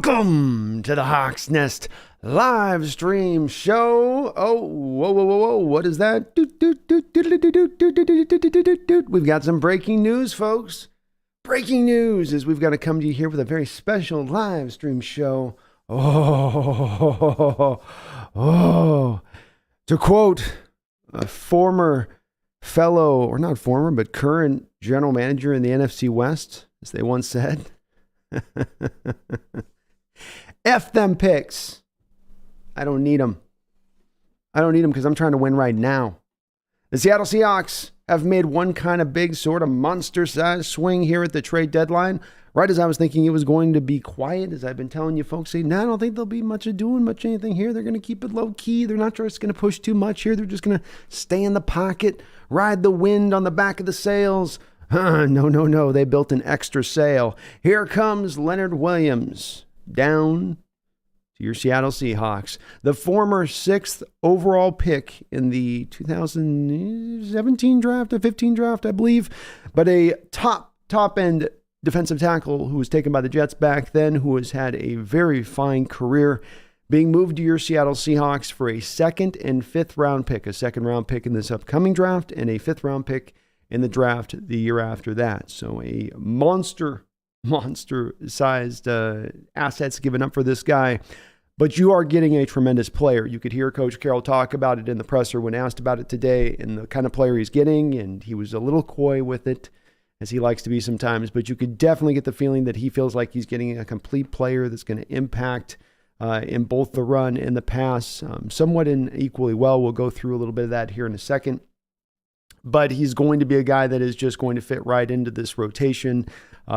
Welcome to the Hawks Nest live stream show. Oh, whoa. What is that? We've got some breaking news, folks. Breaking news is we've got to come to you here with a very special live stream show. To quote a former fellow, or not former, but current general manager in the NFC West, as they once said, F them picks. I don't need them. I don't need them because I'm trying to win right now. The Seattle Seahawks have made one kind of big sort of monster-sized swing here at the trade deadline. Right as I was thinking it was going to be quiet, as I've been telling you folks, I don't think there'll be much of doing much anything here. They're going to keep it low-key. They're not just going to push too much here. They're just going to stay in the pocket, ride the wind on the back of the sails. No. They built an extra sail. Here comes Leonard Williams down to your Seattle Seahawks. The former 6th overall pick in the 2017 draft, a 15 draft, I believe, but a top-end defensive tackle who was taken by the Jets back then, who has had a very fine career, being moved to your Seattle Seahawks for a 2nd and 5th round pick, a 2nd round pick in this upcoming draft, and a 5th round pick in the draft the year after that. So a monster-sized assets given up for this guy. But you are getting a tremendous player. You could hear Coach Carroll talk about it in the presser when asked about it today and the kind of player he's getting, and he was a little coy with it, as he likes to be sometimes. But you could definitely get the feeling that he feels like he's getting a complete player that's going to impact in both the run and the pass somewhat and equally well. We'll go through a little bit of that here in a second. But he's going to be a guy that is just going to fit right into this rotation.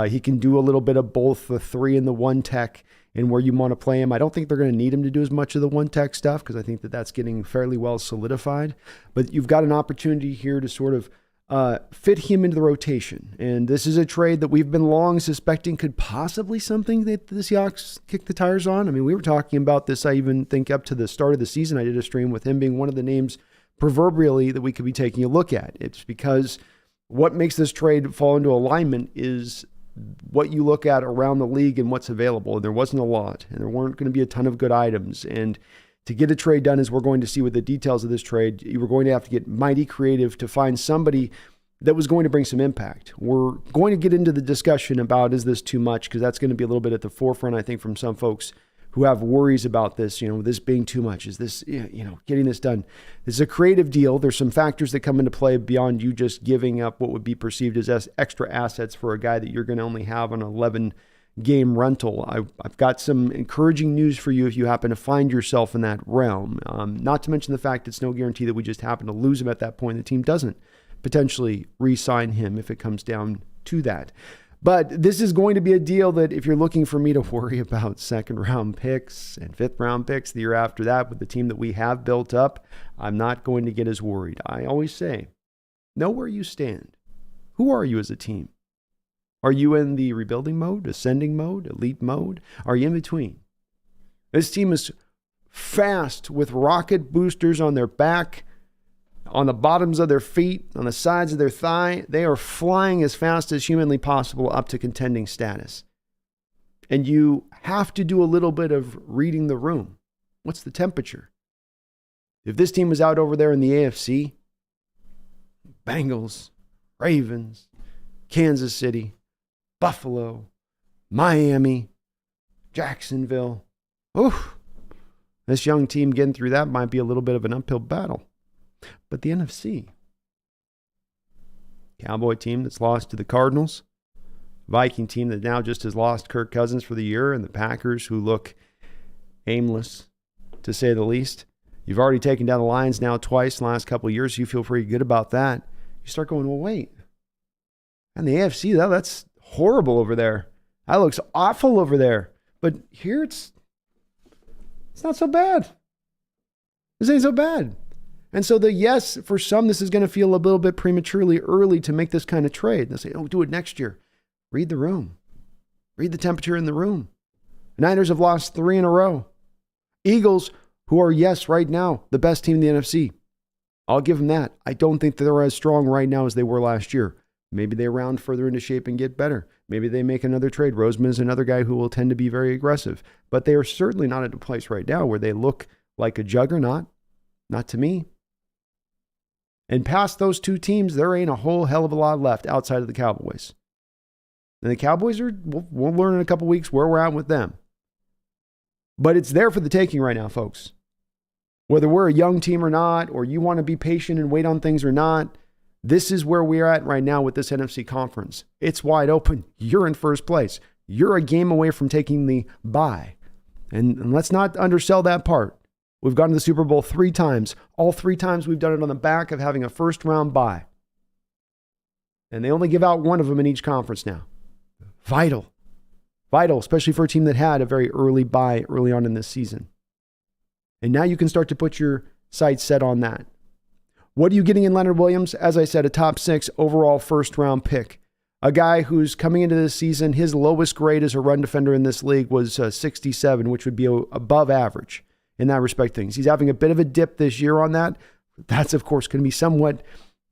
He can do a little bit of both the 3 and the 1 tech and where you want to play him. I don't think they're going to need him to do as much of the 1 tech stuff because I think that that's getting fairly well solidified. But you've got an opportunity here to sort of fit him into the rotation. And this is a trade that we've been long suspecting could possibly something that the Seahawks kick the tires on. I mean, we were talking about this, I even think up to the start of the season. I did a stream with him being one of the names proverbially that we could be taking a look at. It's because what makes this trade fall into alignment is what you look at around the league and what's available. And there wasn't a lot, and there weren't going to be a ton of good items. And to get a trade done, as we're going to see with the details of this trade, you were going to have to get mighty creative to find somebody that was going to bring some impact. We're going to get into the discussion about, is this too much? Because that's going to be a little bit at the forefront, I think, from some folks who have worries about this, this being too much. Is this, getting this done? This is a creative deal. There's some factors that come into play beyond you just giving up what would be perceived as extra assets for a guy that you're going to only have on an 11-game rental. I've got some encouraging news for you if you happen to find yourself in that realm. Not to mention the fact it's no guarantee that we just happen to lose him at that point. The team doesn't potentially re-sign him if it comes down to that. But this is going to be a deal that if you're looking for me to worry about 2nd round picks and 5th round picks the year after that with the team that we have built up, I'm not going to get as worried. I always say, know where you stand. Who are you as a team? Are you in the rebuilding mode, ascending mode, elite mode? Are you in between? This team is fast with rocket boosters on their back, on the bottoms of their feet, on the sides of their thigh. They are flying as fast as humanly possible up to contending status. And you have to do a little bit of reading the room. What's the temperature? If this team was out over there in the AFC, Bengals, Ravens, Kansas City, Buffalo, Miami, Jacksonville, this young team getting through that might be a little bit of an uphill battle. But the NFC, Cowboy team that's lost to the Cardinals, Viking team that now just has lost Kirk Cousins for the year, and the Packers who look aimless, to say the least. You've already taken down the Lions now twice in the last couple of years. So you feel pretty good about that. You start going, well, wait. And the AFC, that's horrible over there. That looks awful over there. But here it's not so bad. This ain't so bad. And so yes, for some, this is going to feel a little bit prematurely early to make this kind of trade. They'll say, do it next year. Read the room. Read the temperature in the room. The Niners have lost 3 in a row. Eagles, who are, yes, right now, the best team in the NFC. I'll give them that. I don't think they're as strong right now as they were last year. Maybe they round further into shape and get better. Maybe they make another trade. Roseman is another guy who will tend to be very aggressive. But they are certainly not at a place right now where they look like a juggernaut. Not to me. And past those two teams, there ain't a whole hell of a lot left outside of the Cowboys. And the Cowboys we'll learn in a couple weeks where we're at with them. But it's there for the taking right now, folks. Whether we're a young team or not, or you want to be patient and wait on things or not, this is where we're at right now with this NFC conference. It's wide open. You're in first place. You're a game away from taking the bye. And let's not undersell that part. We've gone to the Super Bowl 3 times. All 3 times we've done it on the back of having a first-round bye. And they only give out one of them in each conference now. Vital, especially for a team that had a very early bye early on in this season. And now you can start to put your sights set on that. What are you getting in Leonard Williams? As I said, a top 6 overall first-round pick. A guy who's coming into this season, his lowest grade as a run defender in this league was 67, which would be above average in that respect things. He's having a bit of a dip this year on that. That's, of course, going to be somewhat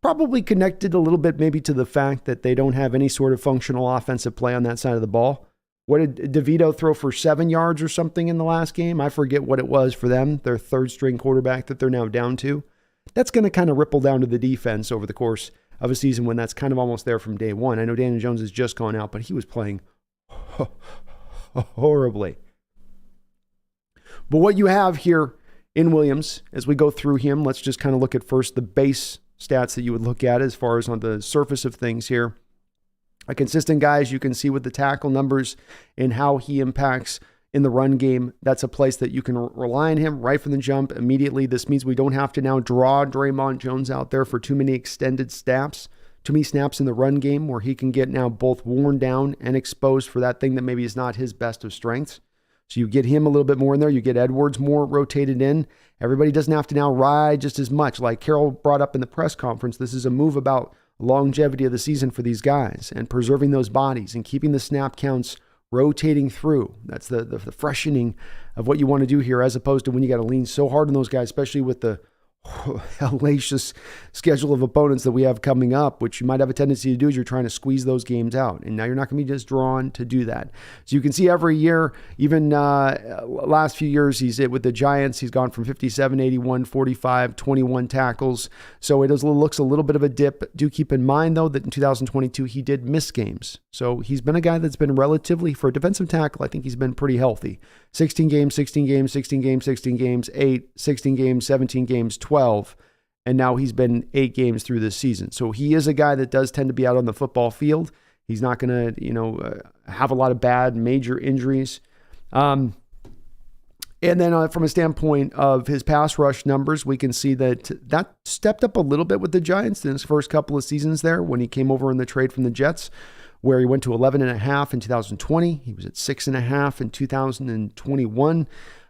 probably connected a little bit maybe to the fact that they don't have any sort of functional offensive play on that side of the ball. What did DeVito throw for 7 yards or something in the last game? I forget what it was for them, their third-string quarterback that they're now down to. That's going to kind of ripple down to the defense over the course of a season when that's kind of almost there from day one. I know Daniel Jones has just gone out, but he was playing horribly. But what you have here in Williams, as we go through him, let's just kind of look at first the base stats that you would look at as far as on the surface of things here. A consistent guy, as you can see with the tackle numbers and how he impacts in the run game. That's a place that you can rely on him right from the jump immediately. This means we don't have to now draw Draymond Jones out there for too many extended snaps, too many snaps in the run game where he can get now both worn down and exposed for that thing that maybe is not his best of strengths. So you get him a little bit more in there. You get Edwards more rotated in. Everybody doesn't have to now ride just as much. Like Carroll brought up in the press conference, this is a move about longevity of the season for these guys and preserving those bodies and keeping the snap counts rotating through. That's the freshening of what you want to do here, as opposed to when you got to lean so hard on those guys, especially with the hellacious schedule of opponents that we have coming up, which you might have a tendency to do is you're trying to squeeze those games out. And now you're not going to be just drawn to do that. So you can see every year, even last few years, with the Giants, he's gone from 57, 81, 45, 21 tackles. So looks a little bit of a dip. Do keep in mind, though, that in 2022, he did miss games. So he's been a guy that's been relatively, for a defensive tackle, I think he's been pretty healthy. 16 games, 16 games, 16 games, 16 games, 8, 16 games, 17 games, 12. And now he's been 8 games through this season. So he is a guy that does tend to be out on the football field. He's not going to, have a lot of bad major injuries. And then from a standpoint of his pass rush numbers, we can see that stepped up a little bit with the Giants in his first couple of seasons there when he came over in the trade from the Jets, where he went to 11.5 in 2020. He was at 6.5 in 2021.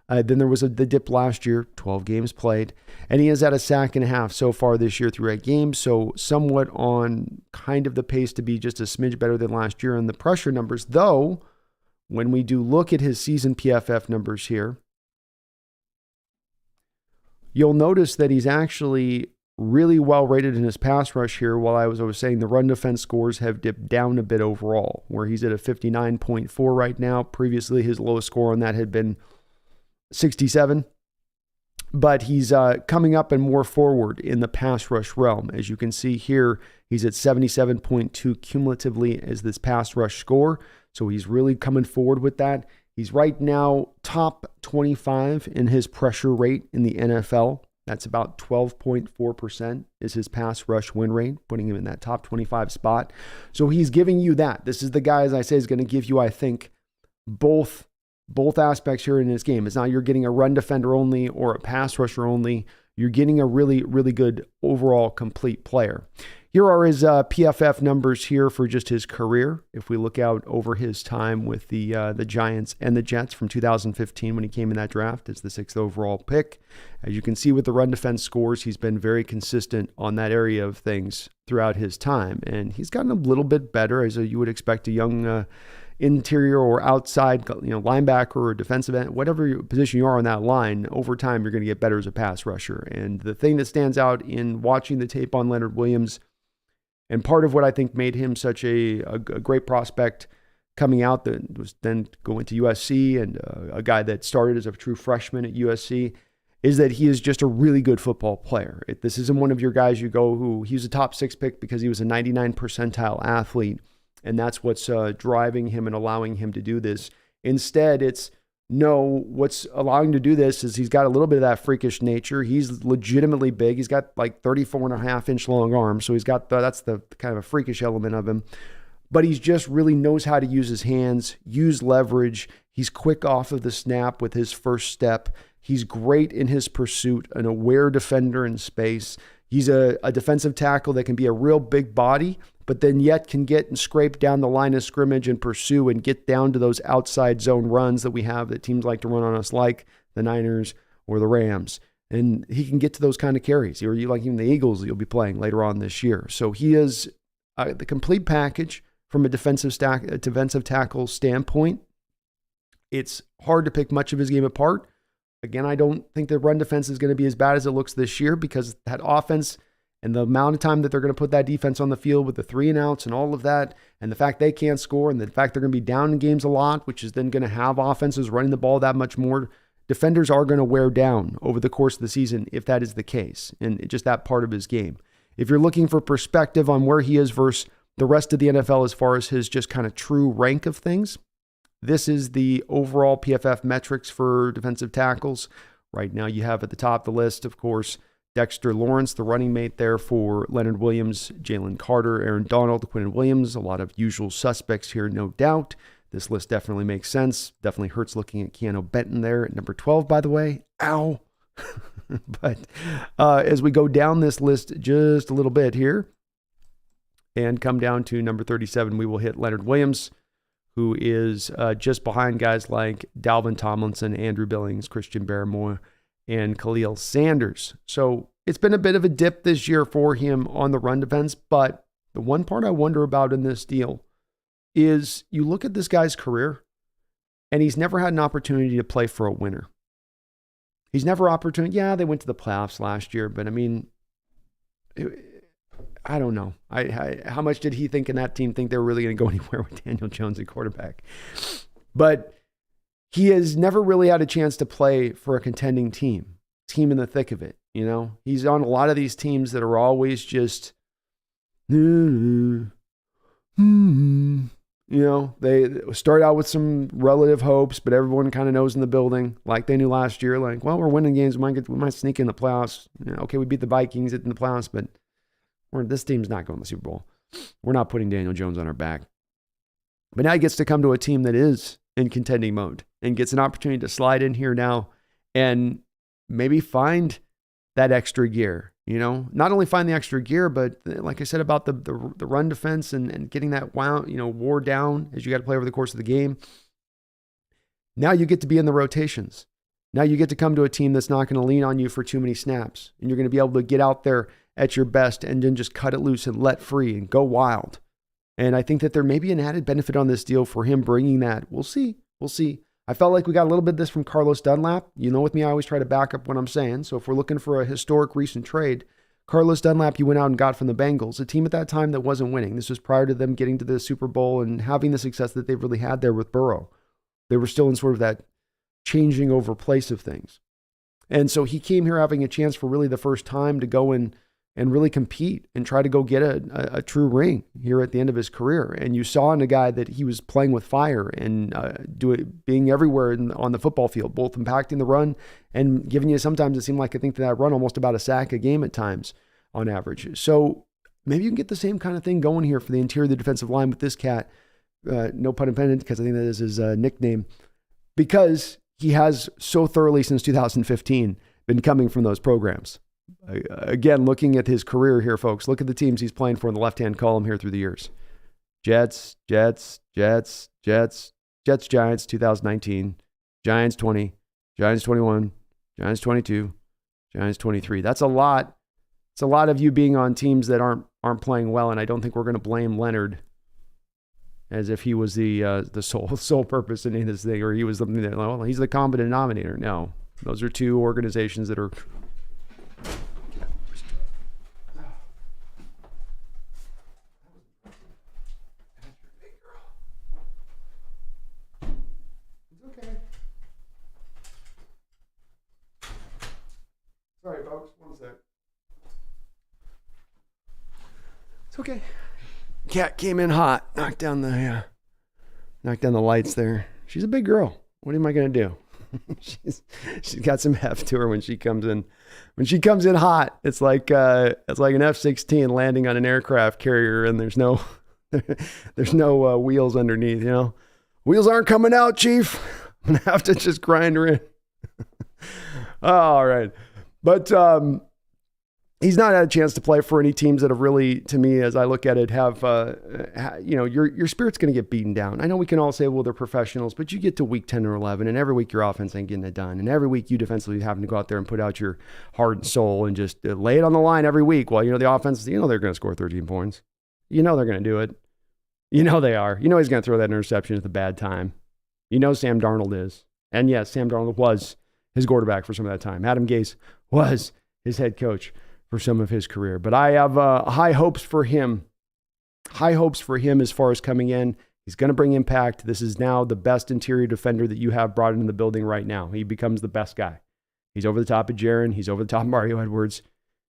Then there was the dip last year, 12 games played, and he is at a 1.5 sacks so far this year through 8 games. So somewhat on kind of the pace to be just a smidge better than last year in the pressure numbers. Though, when we do look at his season PFF numbers here, you'll notice that he's actually really well rated in his pass rush here. While I was saying the run defense scores have dipped down a bit overall, where he's at a 59.4 right now. Previously, his lowest score on that had been 67, but he's coming up and more forward in the pass rush realm. As you can see here, he's at 77.2 cumulatively as this pass rush score. So he's really coming forward with that. He's right now top 25 in his pressure rate in the NFL. That's about 12.4% is his pass rush win rate, putting him in that top 25 spot. So he's giving you that. This is the guy, as I say, is going to give you, I think, both aspects here in this game. It's not you're getting a run defender only or a pass rusher only. You're getting a really, really good overall complete player. Here are his PFF numbers here for just his career. If we look out over his time with the Giants and the Jets from 2015 when he came in that draft as the 6th overall pick. As you can see with the run defense scores, he's been very consistent on that area of things throughout his time. And he's gotten a little bit better, as you would expect a young interior or outside, linebacker or defensive end, whatever position you are on that line, over time you're going to get better as a pass rusher. And the thing that stands out in watching the tape on Leonard Williams, And part of what I think made him such a great prospect coming out that was then going to USC and a guy that started as a true freshman at USC is that he is just a really good football player. This isn't one of your guys you go who he was a top 6 pick because he was a 99 percentile athlete. And that's what's driving him and allowing him to do this. Instead, what's allowing him to do this is he's got a little bit of that freakish nature. He's legitimately big. He's got like 34.5-inch long arms. So that's the kind of a freakish element of him. But he just really knows how to use his hands, use leverage. He's quick off of the snap with his first step. He's great in his pursuit, an aware defender in space. He's a defensive tackle that can be a real big body, but then yet can get and scrape down the line of scrimmage and pursue and get down to those outside zone runs that we have that teams like to run on us, like the Niners or the Rams. And he can get to those kind of carries, or you like even the Eagles you'll be playing later on this year. So he is the complete package from a defensive tackle standpoint. It's hard to pick much of his game apart. Again, I don't think the run defense is going to be as bad as it looks this year because that offense and the amount of time that they're going to put that defense on the field with the 3 and outs and all of that, and the fact they can't score, and the fact they're going to be down in games a lot, which is then going to have offenses running the ball that much more. Defenders are going to wear down over the course of the season if that is the case, and just that part of his game. If you're looking for perspective on where he is versus the rest of the NFL as far as his just kind of true rank of things, this is the overall PFF metrics for defensive tackles. Right now you have at the top of the list, of course, Dexter Lawrence, the running mate there for Leonard Williams, Jalen Carter, Aaron Donald, Quinnen Williams, a lot of usual suspects here, no doubt. This list definitely makes sense. Definitely hurts looking at Keanu Benton there at number 12, by the way. Ow. But as we go down this list just a little bit here and come down to number 37, we will hit Leonard Williams, who is just behind guys like Dalvin Tomlinson, Andrew Billings, Christian Barmore, and Khalil Sanders. So it's been a bit of a dip this year for him on the run defense, but the one part I wonder about in this deal is you look at this guy's career, and he's never had an opportunity to play for a winner. He's never opportunity. Yeah, they went to the playoffs last year, but I mean, I don't know. How much did he think and that team think they were really going to go anywhere with Daniel Jones at quarterback? But he has never really had a chance to play for a contending team in the thick of it. You know, he's on a lot of these teams that are always just, you know, they start out with some relative hopes, but everyone kind of knows in the building, like they knew last year, like, well, we're winning games. We might sneak in the playoffs. You know, okay, we beat the Vikings in the playoffs, but this team's not going to the Super Bowl. We're not putting Daniel Jones on our back. But now he gets to come to a team that is in contending mode and gets an opportunity to slide in here now and maybe find that extra gear. You know, not only find the extra gear, but like I said about the run defense and getting that wore down as you got to play over the course of the game. Now you get to be in the rotations. Now you get to come to a team that's not going to lean on you for too many snaps, and you're going to be able to get out there at your best and then just cut it loose and let free and go wild. And I think that there may be an added benefit on this deal for him bringing that. We'll see. I felt like we got a little bit of this from Carlos Dunlap. You know, with me, I always try to back up what I'm saying. So if we're looking for a historic recent trade, Carlos Dunlap, you went out and got from the Bengals, a team at that time that wasn't winning. This was prior to them getting to the Super Bowl and having the success that they've really had there with Burrow. They were still in sort of that changing over place of things. And so he came here having a chance for really the first time to go and really compete and try to go get a true ring here at the end of his career. And you saw in a guy that he was playing with fire and being everywhere on the football field, both impacting the run and giving you sometimes it seemed like I think that run almost about a sack a game at times on average. So maybe you can get the same kind of thing going here for the interior of the defensive line with this cat. No pun intended, because I think that is his nickname, because he has so thoroughly since 2015 been coming from those programs. Again, looking at his career here, folks, look at the teams he's playing for in the left-hand column here through the years. Jets, Giants 2019, Giants 20, Giants 21, Giants 22, Giants 23. That's a lot. It's a lot of you being on teams that aren't playing well, and I don't think we're going to blame Leonard as if he was the sole purpose in this thing, or he was something that, well, he's the common denominator. No, those are two organizations that are sec. It's okay. Cat came in hot, knocked down the lights there. She's a big girl. What am I gonna do? she's got some heft to her when she comes in. When she comes in hot, it's like an F-16 landing on an aircraft carrier, and there's no wheels underneath. You know, wheels aren't coming out, Chief. I'm gonna have to just grind her in. All right, but he's not had a chance to play for any teams that have really, to me, as I look at it, have your spirit's going to get beaten down. I know we can all say, well, they're professionals, but you get to week 10 or 11, and every week your offense ain't getting it done, and every week you defensively having to go out there and put out your heart and soul and just lay it on the line every week. While the offense, they're going to score 13 points. They're going to do it. They are. He's going to throw that interception at the bad time. Sam Darnold is, and yes, Sam Darnold was his quarterback for some of that time. Adam Gase was his head coach for some of his career. But I have high hopes for him. High hopes for him as far as coming in. He's going to bring impact. This is now the best interior defender that you have brought into the building right now. He becomes the best guy. He's over the top of Jaron. He's over the top of Mario Edwards.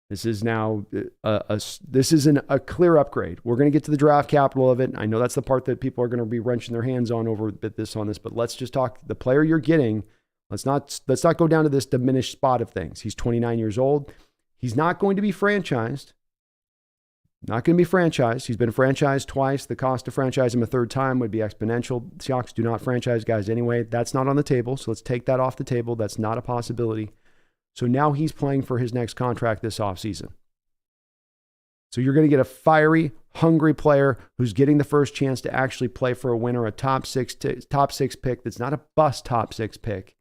This is now a clear upgrade. We're going to get to the draft capital of it. I know that's the part that people are going to be wrenching their hands on over this, but let's just talk the player you're getting. Let's not go down to this diminished spot of things. He's 29 years old. He's not going to be franchised. Not going to be franchised. He's been franchised twice. The cost to franchise him a third time would be exponential. Seahawks do not franchise guys anyway. That's not on the table, so let's take that off the table. That's not a possibility. So now he's playing for his next contract this offseason. So you're going to get a fiery, hungry player who's getting the first chance to actually play for a winner, a top six pick that's not a bust top 6 pick.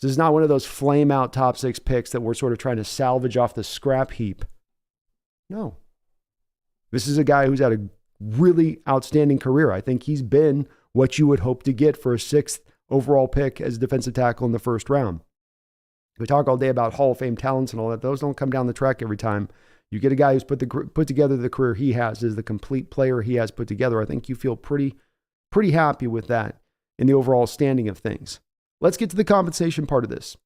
This is not one of those flame out top 6 picks that we're sort of trying to salvage off the scrap heap. No. This is a guy who's had a really outstanding career. I think he's been what you would hope to get for a 6th overall pick as a defensive tackle in the first round. We talk all day about Hall of Fame talents and all that. Those don't come down the track every time. You get a guy who's put together the career he has, is the complete player he has put together. I think you feel pretty happy with that in the overall standing of things. Let's get to the compensation part of this.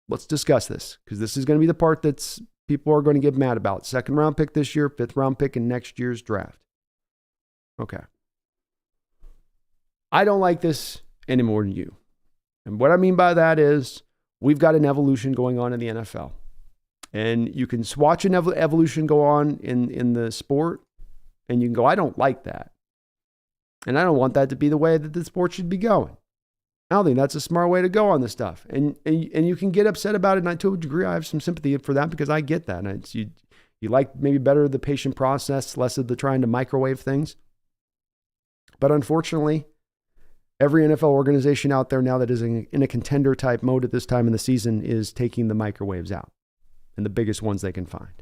Let's discuss this, because this is going to be the part that's people are going to get mad about. 2nd round pick this year, 5th round pick in next year's draft. Okay. I don't like this any more than you. And what I mean by that is we've got an evolution going on in the NFL. And you can watch an evolution go on in the sport, and you can go, I don't like that. And I don't want that to be the way that the sport should be going. I don't think that's a smart way to go on this stuff. And you can get upset about it, and to a degree, I have some sympathy for that because I get that. And you like maybe better the patient process, less of the trying to microwave things. But unfortunately, every NFL organization out there now that is in a contender type mode at this time in the season is taking the microwaves out, and the biggest ones they can find.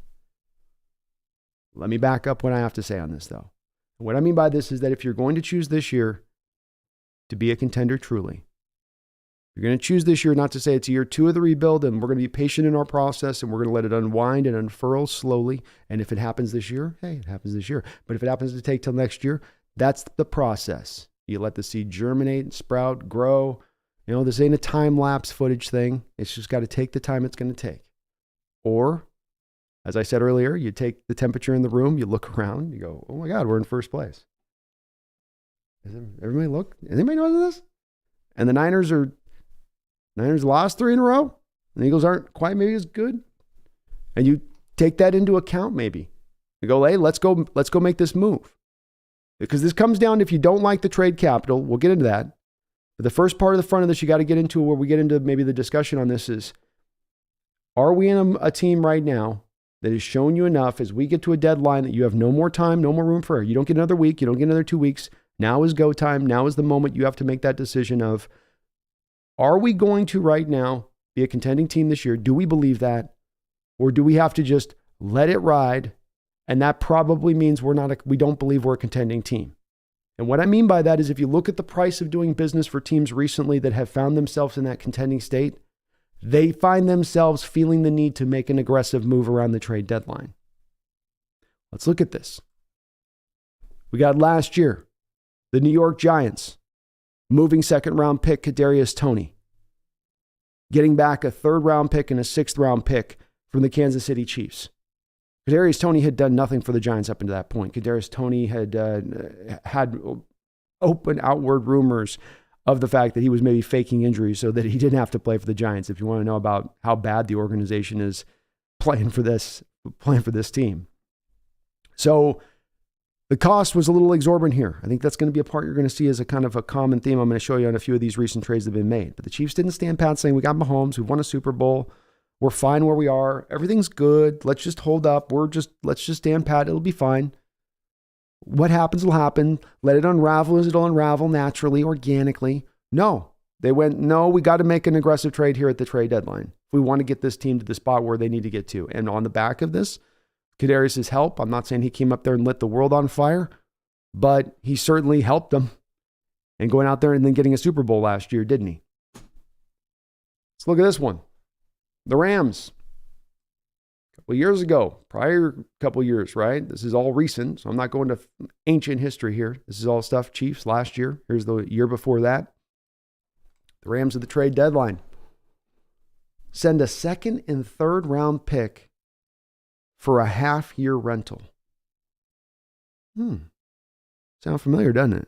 Let me back up what I have to say on this, though. What I mean by this is that if you're going to choose this year to be a contender truly, you're going to choose this year not to say it's year 2 of the rebuild and we're going to be patient in our process and we're going to let it unwind and unfurl slowly. And if it happens this year, hey, it happens this year. But if it happens to take till next year, that's the process. You let the seed germinate, sprout, grow. This ain't a time-lapse footage thing. It's just got to take the time it's going to take. Or, as I said earlier, you take the temperature in the room, you look around, you go, oh my God, we're in first place. Everybody look? Does anybody know this? And the Niners lost 3 in a row. And the Eagles aren't quite maybe as good. And you take that into account maybe. You go, hey, let's go make this move. Because this comes down, if you don't like the trade capital, we'll get into that. But the first part of the front of this you got to get into, where we get into maybe the discussion on this is, are we in a team right now that has shown you enough as we get to a deadline that you have no more time, no more room for error? You don't get another week. You don't get another 2 weeks. Now is go time. Now is the moment you have to make that decision of, are we going to right now be a contending team this year? Do we believe that? Or do we have to just let it ride? And that probably means we don't believe we're a contending team. And what I mean by that is if you look at the price of doing business for teams recently that have found themselves in that contending state, they find themselves feeling the need to make an aggressive move around the trade deadline. Let's look at this. We got last year, the New York Giants moving 2nd round pick Kadarius Toney, getting back a 3rd round pick and a 6th round pick from the Kansas City Chiefs. Kadarius Toney had done nothing for the Giants up until that point. Kadarius Toney had had open outward rumors of the fact that he was maybe faking injuries so that he didn't have to play for the Giants. If you want to know about how bad the organization is playing for this team. So the cost was a little exorbitant here. I think that's going to be a part you're going to see as a kind of a common theme. I'm going to show you on a few of these recent trades that have been made. But the Chiefs didn't stand pat saying, we got Mahomes, we've won a Super Bowl, we're fine where we are, everything's good, let's just hold up, let's just stand pat, it'll be fine. What happens will happen. Let it unravel as it'll unravel naturally, organically. No. They went, no, we got to make an aggressive trade here at the trade deadline. If we want to get this team to the spot where they need to get to. And on the back of this, Kadarius' help, I'm not saying he came up there and lit the world on fire, but he certainly helped them. And going out there and then getting a Super Bowl last year, didn't he? Let's look at this one. The Rams. Couple years ago, prior couple years, right? This is all recent, so I'm not going to ancient history here. This is all stuff Chiefs last year. Here's the year before that. The Rams at the trade deadline send a second and third round pick for a half-year rental. Sound familiar, doesn't it?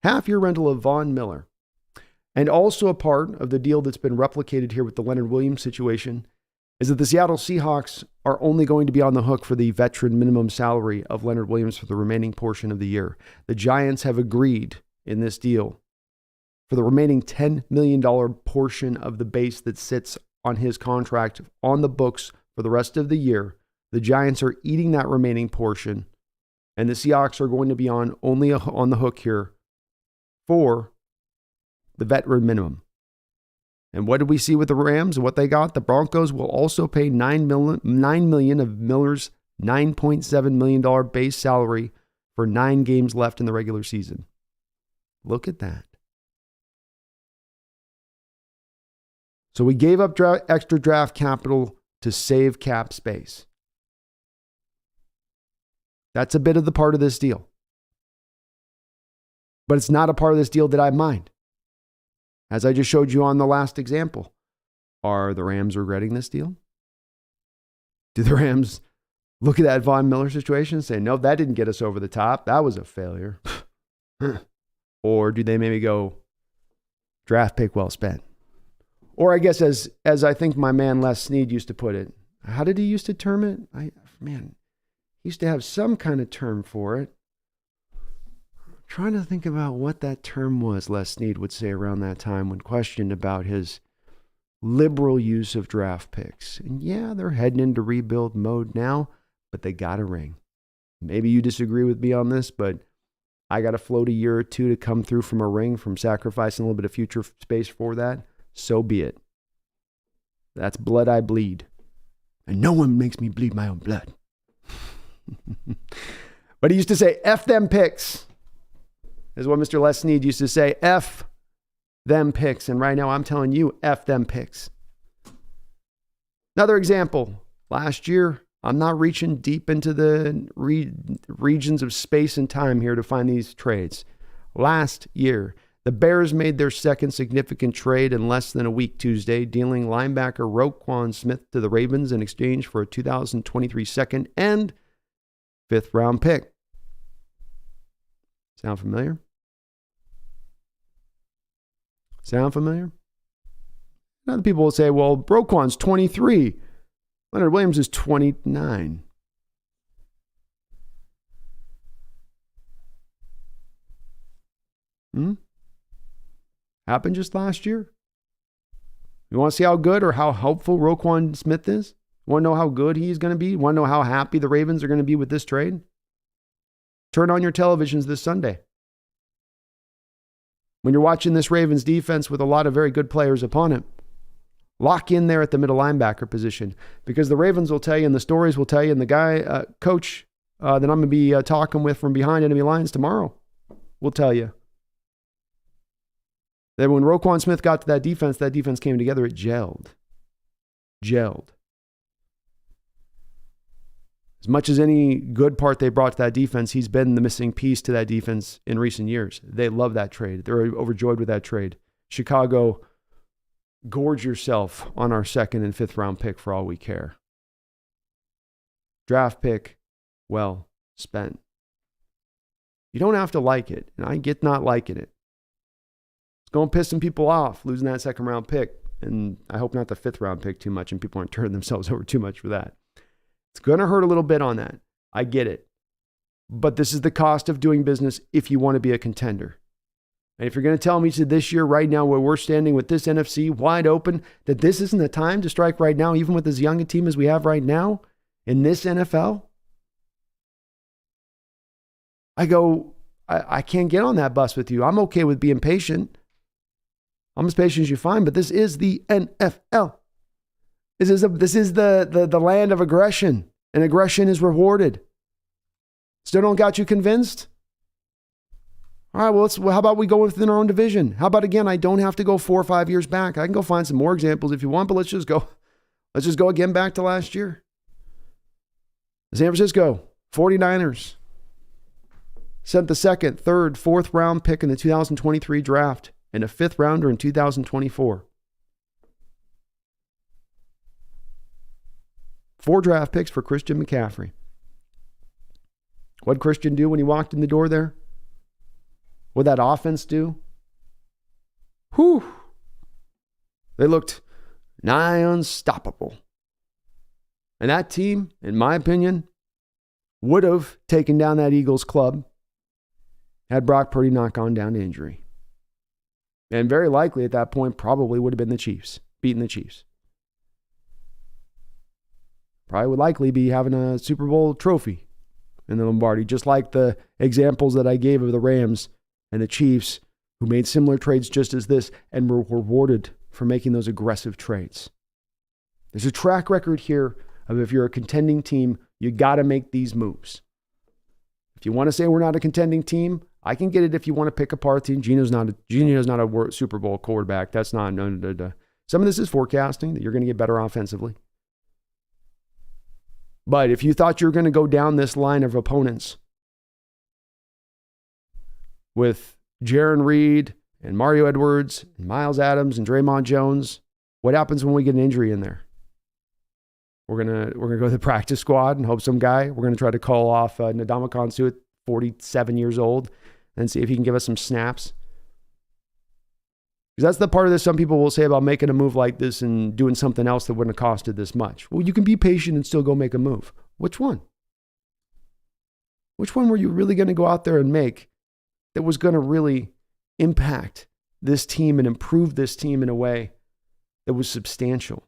Half-year rental of Von Miller. And also a part of the deal that's been replicated here with the Leonard Williams situation is that the Seattle Seahawks are only going to be on the hook for the veteran minimum salary of Leonard Williams for the remaining portion of the year. The Giants have agreed in this deal for the remaining $10 million portion of the base that sits on his contract on the books for the rest of the year. The Giants are eating that remaining portion, and the Seahawks are going to be only on the hook here for the veteran minimum. And what did we see with the Rams and what they got? The Broncos will also pay $9 million of Miller's $9.7 million base salary for 9 games left in the regular season. Look at that. So we gave up extra draft capital to save cap space. That's a bit of the part of this deal. But it's not a part of this deal that I mind. As I just showed you on the last example, are the Rams regretting this deal? Do the Rams look at that Von Miller situation and say, no, that didn't get us over the top. That was a failure. Or do they maybe go, draft pick well spent? Or I guess as I think my man Les Snead used to put it, how did he used to term it? He used to have some kind of term for it. Trying to think about what that term was Les Snead would say around that time when questioned about his liberal use of draft picks. And yeah, they're heading into rebuild mode now, but they got a ring. Maybe you disagree with me on this, but I got to float a year or two to come through from a ring, from sacrificing a little bit of future space for that. So be it. That's blood I bleed. And no one makes me bleed my own blood. But he used to say, F them picks. Is what Mr. Les Snead used to say, F them picks. And right now I'm telling you, F them picks. Another example. Last year, I'm not reaching deep into the regions of space and time here to find these trades. Last year, the Bears made their second significant trade in less than a week Tuesday, dealing linebacker Roquan Smith to the Ravens in exchange for a 2023 second and 5th round pick. Sound familiar? Sound familiar? Other people will say, well, Roquan's 23. Leonard Williams is 29. Happened just last year. You want to see how good or how helpful Roquan Smith is? You want to know how good he's going to be? You want to know how happy the Ravens are going to be with this trade? Turn on your televisions this Sunday. When you're watching this Ravens defense with a lot of very good players upon it, lock in there at the middle linebacker position, because the Ravens will tell you, and the stories will tell you, and the guy, coach that I'm going to be talking with from behind enemy lines tomorrow will tell you that when Roquan Smith got to that defense came together, it gelled. As much as any good part they brought to that defense, he's been the missing piece to that defense in recent years. They love that trade. They're overjoyed with that trade. Chicago gorge yourself on our 2nd and 5th round pick for all we care. Draft pick, well spent. You don't have to like it, and I get not liking it. It's going to piss some people off losing that 2nd round pick, and I hope not the 5th round pick too much and people aren't turning themselves over too much for that. It's going to hurt a little bit on that. I get it. But this is the cost of doing business if you want to be a contender. And if you're going to tell me to this year right now where we're standing with this NFC wide open, that this isn't the time to strike right now, even with as young a team as we have right now in this NFL, I can't get on that bus with you. I'm okay with being patient. I'm as patient as you find, but this is the NFL. This is the land of aggression, and aggression is rewarded. Still don't got you convinced? All right, well, how about we go within our own division? How about, again, I don't have to go 4 or 5 years back. I can go find some more examples if you want, but let's just go again back to last year. San Francisco 49ers sent the 2nd, 3rd, 4th round pick in the 2023 draft and a 5th rounder in 2024. 4 draft picks for Christian McCaffrey. What'd Christian do when he walked in the door there? What'd that offense do? Whew. They looked nigh unstoppable. And that team, in my opinion, would have taken down that Eagles club had Brock Purdy not gone down to injury. And very likely at that point probably would have been the Chiefs, beating the Chiefs. Probably would likely be having a Super Bowl trophy in the Lombardi, just like the examples that I gave of the Rams and the Chiefs who made similar trades just as this and were rewarded for making those aggressive trades. There's a track record here of if you're a contending team, you got to make these moves. If you want to say we're not a contending team, I can get it if you want to pick apart the team. Gino's not a Super Bowl quarterback. That's not. Some of this is forecasting that you're going to get better offensively. But if you thought you were going to go down this line of opponents with Jaron Reed and Mario Edwards and Miles Adams and Draymond Jones, what happens when we get an injury in there? We're gonna go to the practice squad and hope some guy. We're gonna try to call off Ndamukong Suh at 47 years old and see if he can give us some snaps. Because that's the part of this some people will say about making a move like this and doing something else that wouldn't have costed this much. Well, you can be patient and still go make a move. Which one? Which one were you really going to go out there and make that was going to really impact this team and improve this team in a way that was substantial?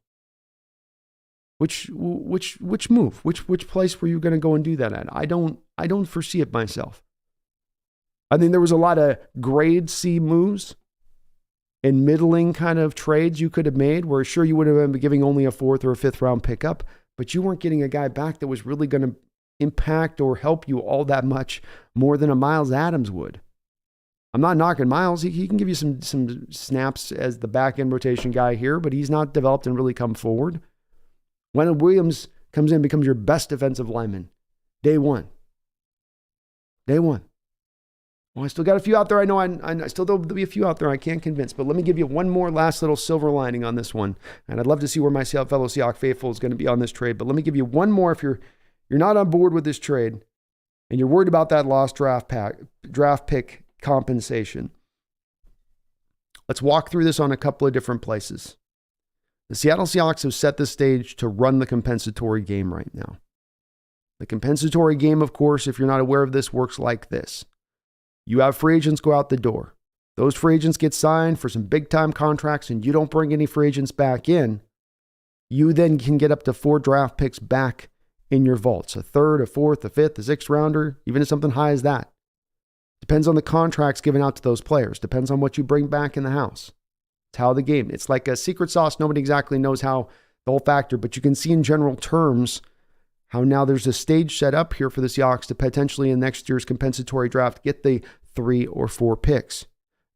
Which move? Which place were you going to go and do that at? I don't foresee it myself. I think there was a lot of grade C moves and middling kind of trades you could have made where sure you would have been giving only a 4th or a 5th round pickup, but you weren't getting a guy back that was really going to impact or help you all that much more than a Miles Adams would. I'm not knocking Miles. He can give you some snaps as the back end rotation guy here, but he's not developed and really come forward. Leonard Williams comes in, becomes your best defensive lineman. Day one. Well, I still got a few out there. I know I still there'll be a few out there I can't convince, but let me give you one more last little silver lining on this one. And I'd love to see where my fellow Seahawks faithful is going to be on this trade, but let me give you one more if you're not on board with this trade and you're worried about that lost draft pick compensation. Let's walk through this on a couple of different places. The Seattle Seahawks have set the stage to run the compensatory game right now. The compensatory game, of course, if you're not aware of this, works like this. You have free agents go out the door. Those free agents get signed for some big-time contracts and you don't bring any free agents back in. You then can get up to 4 draft picks back in your vaults. A 3rd, a 4th, a 5th, a 6th rounder, even if something high as that. Depends on the contracts given out to those players. Depends on what you bring back in the house. It's how the game. It's like a secret sauce. Nobody exactly knows how the whole factor, but you can see in general terms how now there's a stage set up here for the Seahawks to potentially in next year's compensatory draft get the 3 or 4 picks.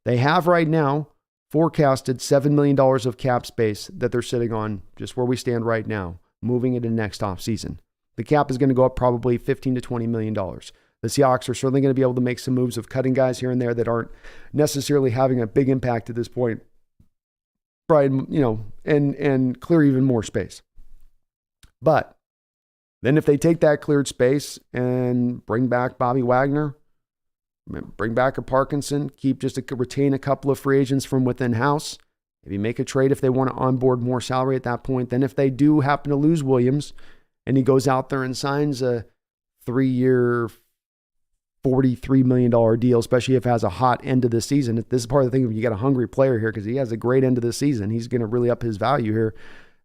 They have right now forecasted $7 million of cap space that they're sitting on just where we stand right now, moving into next offseason. The cap is going to go up probably $15 to $20 million. The Seahawks are certainly going to be able to make some moves of cutting guys here and there that aren't necessarily having a big impact at this point probably, and clear even more space. But then if they take that cleared space and bring back Bobby Wagner, bring back a Parkinson, retain a couple of free agents from within house, maybe make a trade if they want to onboard more salary at that point. Then if they do happen to lose Williams and he goes out there and signs a 3-year, $43 million deal, especially if it has a hot end of the season. This is part of the thing when you got a hungry player here because he has a great end of the season. He's going to really up his value here.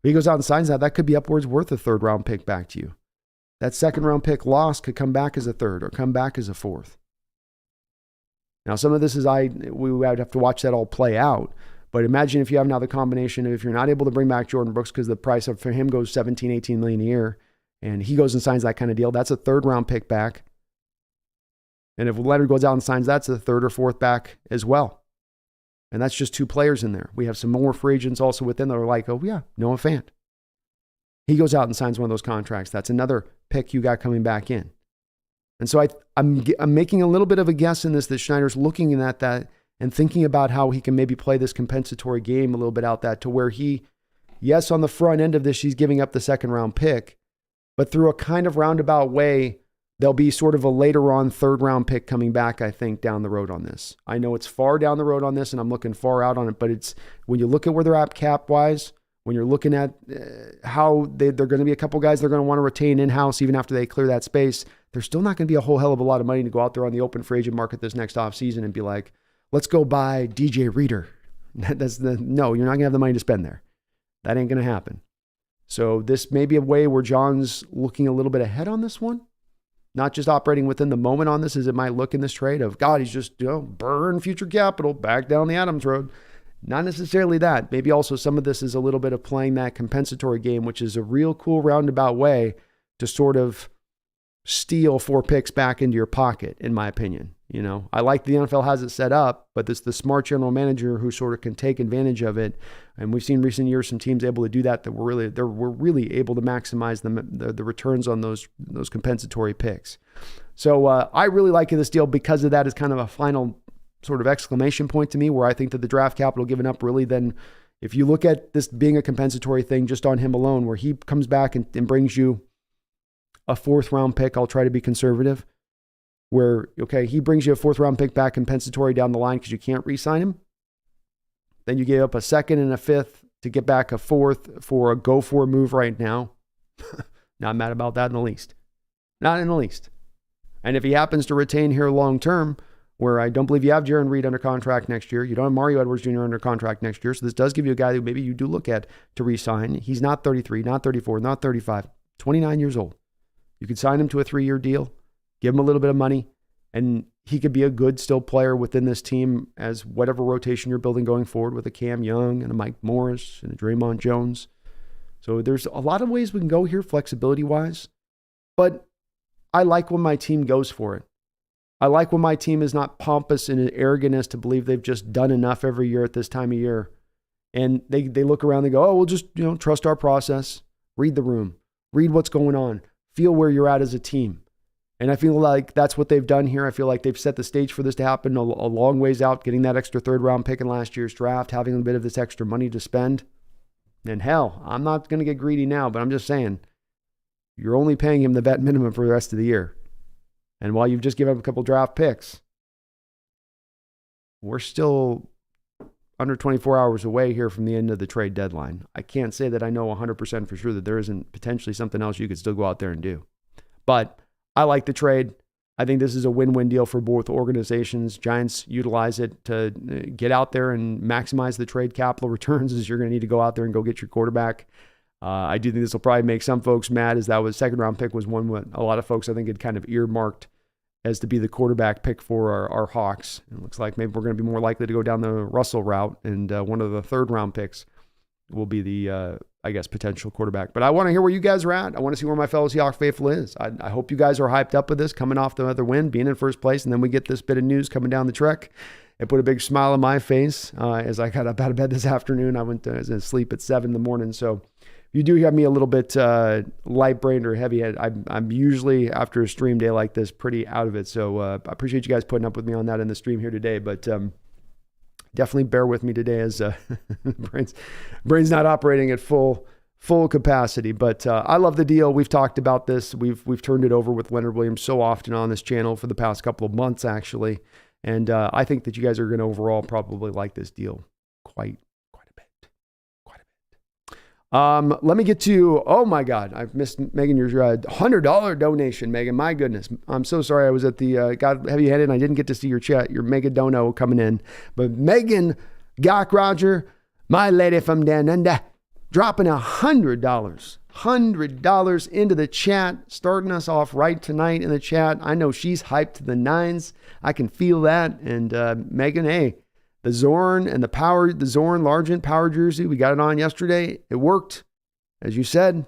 If he goes out and signs that could be upwards worth a third-round pick back to you. That second-round pick lost could come back as a third or come back as a fourth. Now, some of this we would have to watch that all play out. But imagine if you have now the combination of if you're not able to bring back Jordan Brooks because the price for him goes $17, $18 million a year, and he goes and signs that kind of deal, that's a third-round pick back. And if Leonard goes out and signs, that's a third or fourth back as well. And that's just 2 players in there. We have some more free agents also within that are like, oh yeah, Noah Fant. He goes out and signs one of those contracts. That's another pick you got coming back in. And so I'm making a little bit of a guess in this that Schneider's looking at that and thinking about how he can maybe play this compensatory game a little bit out that to where yes, on the front end of this, he's giving up the second round pick, but through a kind of roundabout way, there'll be sort of a later on third round pick coming back, I think, down the road on this. I know it's far down the road on this and I'm looking far out on it, but it's when you look at where they're at cap wise, when you're looking at how they're going to be a couple guys they're going to want to retain in-house even after they clear that space, there's still not going to be a whole hell of a lot of money to go out there on the open free agent market this next offseason and be like, let's go buy DJ Reader. No, you're not going to have the money to spend there. That ain't going to happen. So this may be a way where John's looking a little bit ahead on this one, not just operating within the moment on this as it might look in this trade of, God, he's just, burn future capital back down the Adams Road. Not necessarily that. Maybe also some of this is a little bit of playing that compensatory game, which is a real cool roundabout way to sort of steal 4 picks back into your pocket, in my opinion. I like the NFL has it set up, but it's the smart general manager who sort of can take advantage of it. And we've seen recent years some teams able to do that we're really able to maximize the returns on those compensatory picks. So I really like this deal because of that is kind of a final sort of exclamation point to me where I think that the draft capital given up really then, if you look at this being a compensatory thing just on him alone, where he comes back and brings you a 4th round pick, I'll try to be conservative, where, okay, he brings you a 4th round pick back compensatory down the line because you can't re-sign him. Then you gave up a 2nd and a 5th to get back a 4th for a go-for move right now. Not mad about that in the least. Not in the least. And if he happens to retain here long-term, where I don't believe you have Jaron Reed under contract next year. You don't have Mario Edwards Jr. under contract next year. So this does give you a guy that maybe you do look at to re-sign. He's not 33, not 34, not 35, 29 years old. You could sign him to a 3-year deal, give him a little bit of money, and he could be a good still player within this team as whatever rotation you're building going forward with a Cam Young and a Mike Morris and a Draymond Jones. So there's a lot of ways we can go here flexibility-wise, but I like when my team goes for it. I like when my team is not pompous and arrogant as to believe they've just done enough every year at this time of year. And they look around and go, oh, we'll just trust our process, read the room, read what's going on, feel where you're at as a team. And I feel like that's what they've done here. I feel like they've set the stage for this to happen a long ways out, getting that extra 3rd round pick in last year's draft, having a bit of this extra money to spend. And hell, I'm not going to get greedy now, but I'm just saying, you're only paying him the vet minimum for the rest of the year. And while you've just given up a couple draft picks, we're still under 24 hours away here from the end of the trade deadline. I can't say that I know 100% for sure that there isn't potentially something else you could still go out there and do. But I like the trade. I think this is a win-win deal for both organizations. Giants utilize it to get out there and maximize the trade capital returns as you're going to need to go out there and go get your quarterback. I do think this will probably make some folks mad, as that was 2nd round pick was one what a lot of folks I think had kind of earmarked as to be the quarterback pick for our Hawks. It looks like maybe we're going to be more likely to go down the Russell route, and one of the 3rd round picks will be the, potential quarterback. But I want to hear where you guys are at. I want to see where my fellow Seahawks faithful is. I hope you guys are hyped up with this, coming off the other win, being in first place, and then we get this bit of news coming down the trek. It put a big smile on my face as I got up out of bed this afternoon. I went to sleep at 7 in the morning, so you do have me a little bit light-brained or heavy-headed. I'm usually, after a stream day like this, pretty out of it. So I appreciate you guys putting up with me on that in the stream here today. But definitely bear with me today as brain's not operating at full capacity. But I love the deal. We've talked about this. We've turned it over with Leonard Williams so often on this channel for the past couple of months, actually. And I think that you guys are going to overall probably like this deal quite a bit. Let me get to, oh my God, I've missed, Megan, your $100 donation, Megan. My goodness. I'm so sorry. I was at the, got heavy-headed and I didn't get to see your chat, your mega dono coming in. But Megan Gok Roger, my lady from down under, dropping $100 into the chat, starting us off right tonight in the chat. I know she's hyped to the nines. I can feel that. And Megan, hey, the Zorn and the Zorn Largent Power Jersey, we got it on yesterday. It worked. As you said,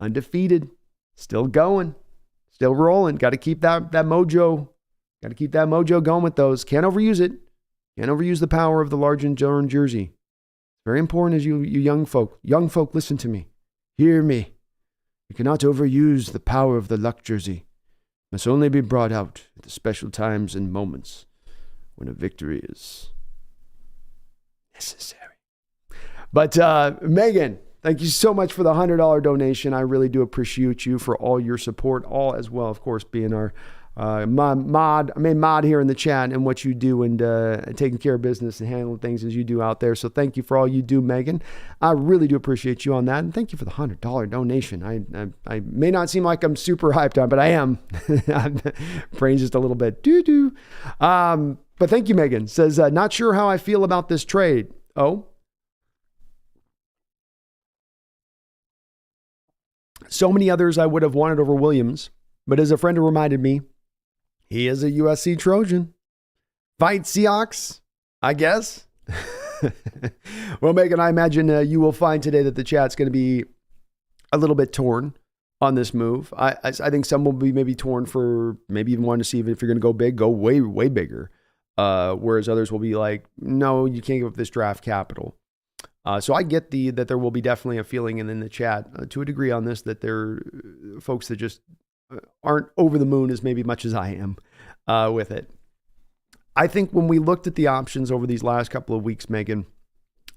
undefeated, still going, still rolling. Got to keep that mojo. Got to keep that mojo going with those. Can't overuse it. Can't overuse the power of the Largent Zorn jersey. Very important as you young folk. Young folk, listen to me. Hear me. You cannot overuse the power of the luck jersey. It must only be brought out at the special times and moments when a victory is necessary. But Megan, thank you so much for the $100 donation. I really do appreciate you for all your support, all as well, of course, being our mod here in the chat and what you do and taking care of business and handling things as you do out there. So thank you for all you do, Megan. I really do appreciate you on that. And thank you for the $100 donation. I may not seem like I'm super hyped on, but I am. Brain's just a little bit doo-doo. But thank you, Megan. Says, not sure how I feel about this trade. Oh. So many others I would have wanted over Williams. But as a friend reminded me, he is a USC Trojan. Fight Seahawks, I guess. Well, Megan, I imagine you will find today that the chat's going to be a little bit torn on this move. I think some will be maybe torn for maybe even wanting to see if you're going to go big, go way, way bigger. Whereas others will be like, no, you can't give up this draft capital. So I get that there will be definitely a feeling in the chat to a degree on this that there are folks that just aren't over the moon as maybe much as I am with it. I think when we looked at the options over these last couple of weeks, Megan,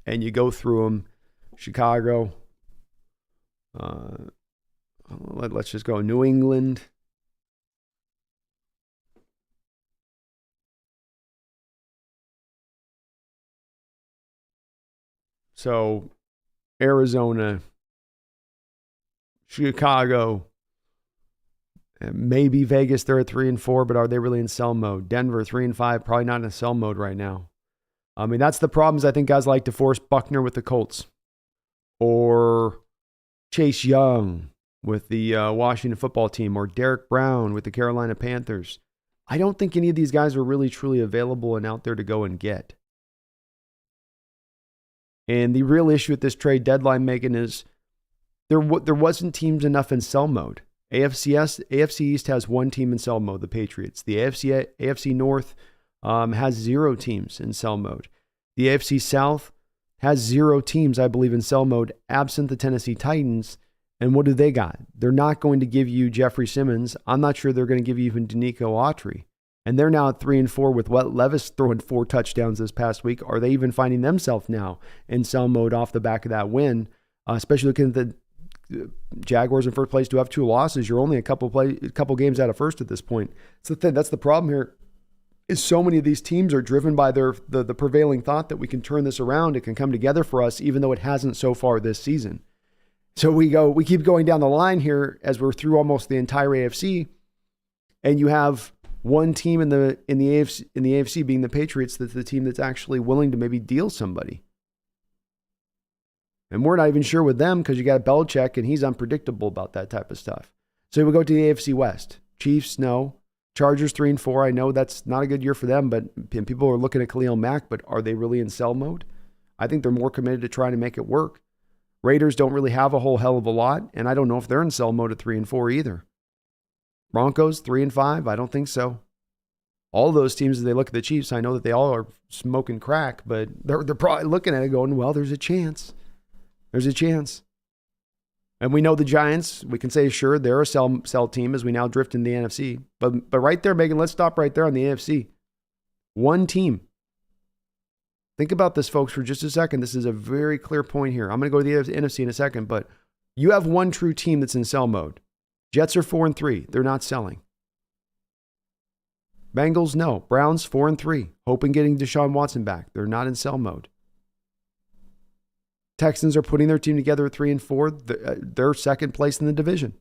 and you go through them, Chicago, let's just go New England, so Arizona, Chicago, maybe Vegas, they're at 3-4, but are they really in sell mode? Denver, 3-5, probably not in sell mode right now. I mean, that's the problems I think guys like DeForest Buckner with the Colts or Chase Young with the Washington football team or Derek Brown with the Carolina Panthers. I don't think any of these guys are really truly available and out there to go and get. And the real issue at this trade deadline, Megan, is there wasn't teams enough in sell mode. AFC East has one team in sell mode, the Patriots. The AFC North has 0 teams in sell mode. The AFC South has 0 teams, I believe, in sell mode, absent the Tennessee Titans. And what do they got? They're not going to give you Jeffrey Simmons. I'm not sure they're going to give you even Danico Autry. And they're now at 3-4 with Levis throwing 4 touchdowns this past week. Are they even finding themselves now in sell mode off the back of that win? Especially looking at the Jaguars in first place do have 2 losses. You're only a couple games out of first at this point. So that's the problem here. Is so many of these teams are driven by the prevailing thought that we can turn this around. It can come together for us, even though it hasn't so far this season. So we keep going down the line here as we're through almost the entire AFC, and you have one team in the AFC being the Patriots that's the team that's actually willing to maybe deal somebody. And we're not even sure with them because you got Belichick and he's unpredictable about that type of stuff. So we go to the AFC West. Chiefs, no. Chargers 3-4. I know that's not a good year for them, but people are looking at Khalil Mack, but are they really in sell mode? I think they're more committed to trying to make it work. Raiders don't really have a whole hell of a lot, and I don't know if they're in sell mode at 3-4 either. Broncos 3-5. I don't think so. All those teams, as they look at the Chiefs, I know that they all are smoking crack, but they're probably looking at it going, well, there's a chance. There's a chance. And we know the Giants, we can say, sure, they're a sell team as we now drift in the NFC. But right there, Megan, let's stop right there on the AFC. One team Think about this, folks, for just a second. This is a very clear point here. I'm going to go to the NFC in a second, but you have one true team that's in sell mode. Jets are 4-3. They're not selling. Bengals, no. Browns, 4-3. Hoping getting Deshaun Watson back. They're not in sell mode. Texans are putting their team together at 3-4. They're second place in the division.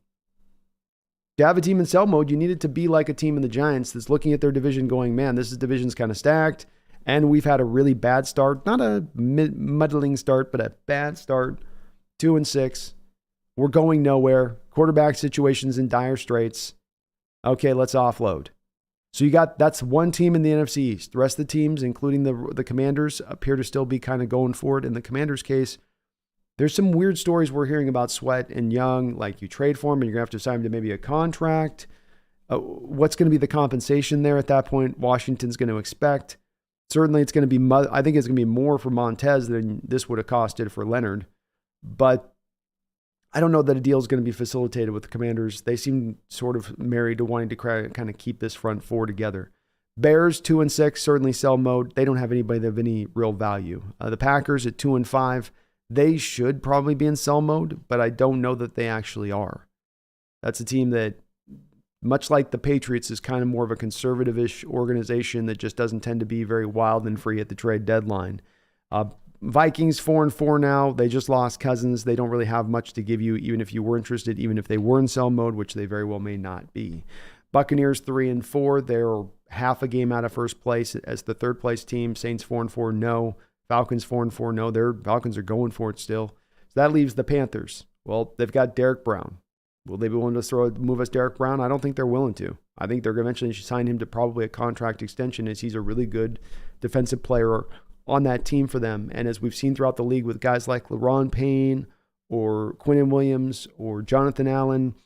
To have a team in sell mode, you need it to be like a team in the Giants that's looking at their division going, man, this division's kind of stacked, and we've had a really bad start. Not a muddling start, but a bad start. 2-6. We're going nowhere. Quarterback situation's in dire straits. Okay, let's offload. So that's one team in the NFC East. The rest of the teams, including the Commanders, appear to still be kind of going for it. In the Commanders' case, there's some weird stories we're hearing about Sweat and Young, like you trade for them and you're going to have to sign them to maybe a contract. What's going to be the compensation there at that point? Washington's going to expect. Certainly it's going to be, I think it's going to be more for Montez than this would have costed for Leonard. But I don't know that a deal is going to be facilitated with the Commanders. They seem sort of married to wanting to kind of keep this front four together. Bears, 2-6, certainly sell mode. They don't have anybody of any real value. The Packers at 2-5, they should probably be in sell mode, but I don't know that they actually are. That's a team that, much like the Patriots, is kind of more of a conservative-ish organization that just doesn't tend to be very wild and free at the trade deadline. Vikings 4-4 now. They just lost Cousins. They don't really have much to give you, even if you were interested, even if they were in sell mode, which they very well may not be. Buccaneers 3-4. They're half a game out of first place as the third place team. Saints 4-4, no. Falcons 4-4, no. Their Falcons are going for it still. So that leaves the Panthers. Well, they've got Derek Brown. Will they be willing to move us Derek Brown? I don't think they're willing to. I think they're eventually going to sign him to probably a contract extension, as he's a really good defensive player on that team for them. And as we've seen throughout the league with guys like LaRon Payne or Quinnen Williams or Jonathan Allen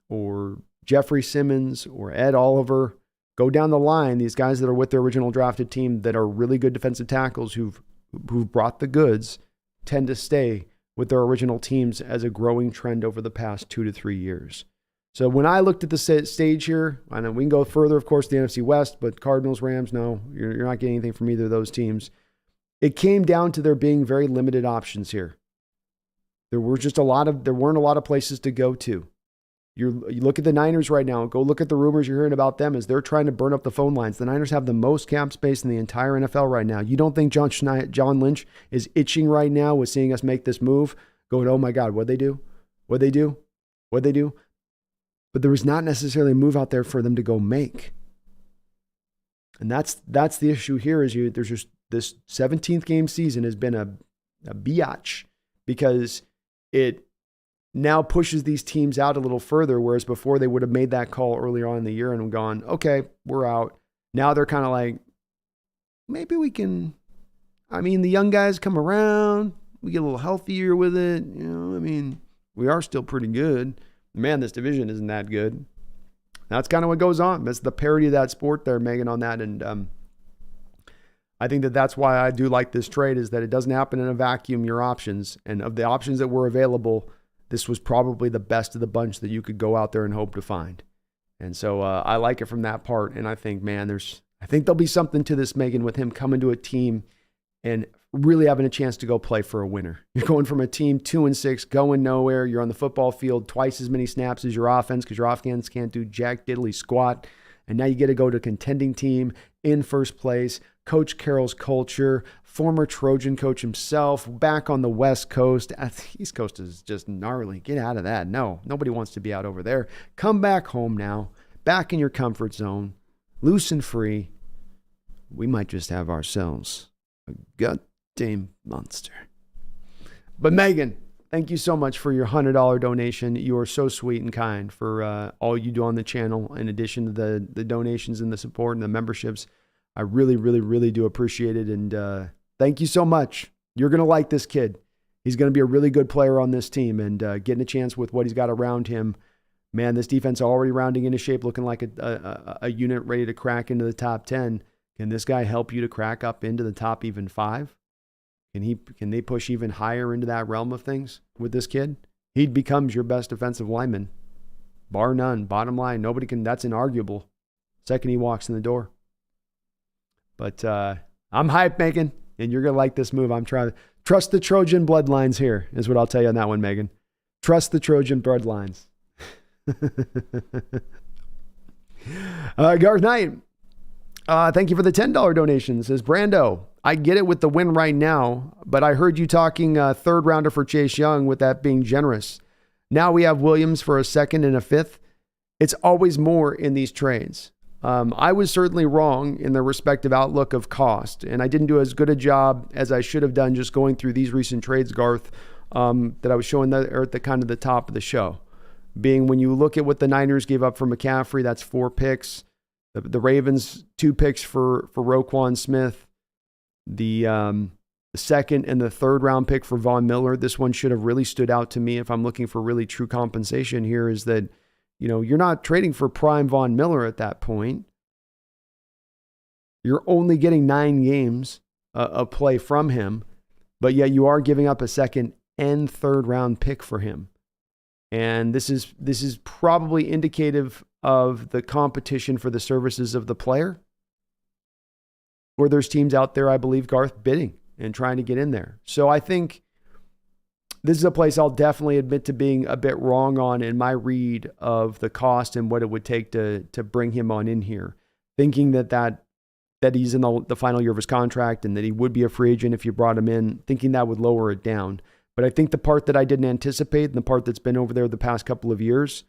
or Jeffrey Simmons or Ed Oliver, go down the line, these guys that are with their original drafted team that are really good defensive tackles who've brought the goods tend to stay with their original teams as a growing trend over the past 2 to 3 years. So when I looked at the stage here, I know we can go further, of course, the NFC West, but Cardinals, Rams, no, you're not getting anything from either of those teams. It came down to there being very limited options here. There weren't a lot of places to go to. You look at the Niners right now, go look at the rumors you're hearing about them as they're trying to burn up the phone lines. The Niners have the most cap space in the entire NFL right now. You don't think John Lynch is itching right now with seeing us make this move, going, oh my God, what'd they do? What'd they do? What'd they do? But there was not necessarily a move out there for them to go make. And that's the issue here is there's just this 17th game season has been a biatch because it now pushes these teams out a little further, whereas before they would have made that call earlier on in the year and gone, okay, we're out. Now they're kind of like, maybe we can, the young guys come around, we get a little healthier with it. We are still pretty good. Man, this division isn't that good. That's kind of what goes on. That's the parody of that sport there, Megan, on that. And I think that's why I do like this trade is that it doesn't happen in a vacuum, your options. And of the options that were available, this was probably the best of the bunch that you could go out there and hope to find. And so I like it from that part. And I think, man, I think there'll be something to this, Megan, with him coming to a team and really having a chance to go play for a winner. You're going from a team 2-6, going nowhere. You're on the football field twice as many snaps as your offense because your offense can't do jack diddly squat. And now you get to go to a contending team in first place. Coach Carroll's culture, former Trojan coach himself, back on the West Coast. The East Coast is just gnarly. Get out of that. No, nobody wants to be out over there. Come back home now, back in your comfort zone, loose and free. We might just have ourselves a goddamn monster. But Megan, thank you so much for your $100 donation. You are so sweet and kind for all you do on the channel, in addition to the donations and the support and the memberships. I really, really, really do appreciate it. And thank you so much. You're going to like this kid. He's going to be a really good player on this team, and getting a chance with what he's got around him. Man, this defense already rounding into shape, looking like a unit ready to crack into the top 10. Can this guy help you to crack up into the top even 5? Can they push even higher into that realm of things with this kid? He becomes your best defensive lineman, bar none. Bottom line, nobody can. That's inarguable. Second he walks in the door. But I'm hyped, Megan. And you're going to like this move. I'm trying to trust the Trojan bloodlines here is what I'll tell you on that one, Megan. Trust the Trojan bloodlines. Garth Knight, thank you for the $10 donation. Says, Brando, I get it with the win right now, but I heard you talking third rounder for Chase Young with that being generous. Now we have Williams for a second and a fifth. It's always more in these trades. I was certainly wrong in the respective outlook of cost, and I didn't do as good a job as I should have done just going through these recent trades, Garth, that I was showing there at the kind of the top of the show. Being when you look at what the Niners gave up for McCaffrey, that's 4 picks. The Ravens, 2 picks for Roquan Smith. The second and the third round pick for Von Miller. This one should have really stood out to me if I'm looking for really true compensation here, is that, you're not trading for prime Von Miller at that point. You're only getting 9 games of play from him, but yet you are giving up a second and third round pick for him. And this is probably indicative of the competition for the services of the player. Or there's teams out there, I believe, Garth, bidding and trying to get in there. So I think this is a place I'll definitely admit to being a bit wrong on in my read of the cost and what it would take to bring him on in here. Thinking that he's in the final year of his contract and that he would be a free agent if you brought him in, thinking that would lower it down. But I think the part that I didn't anticipate and the part that's been over there the past couple of years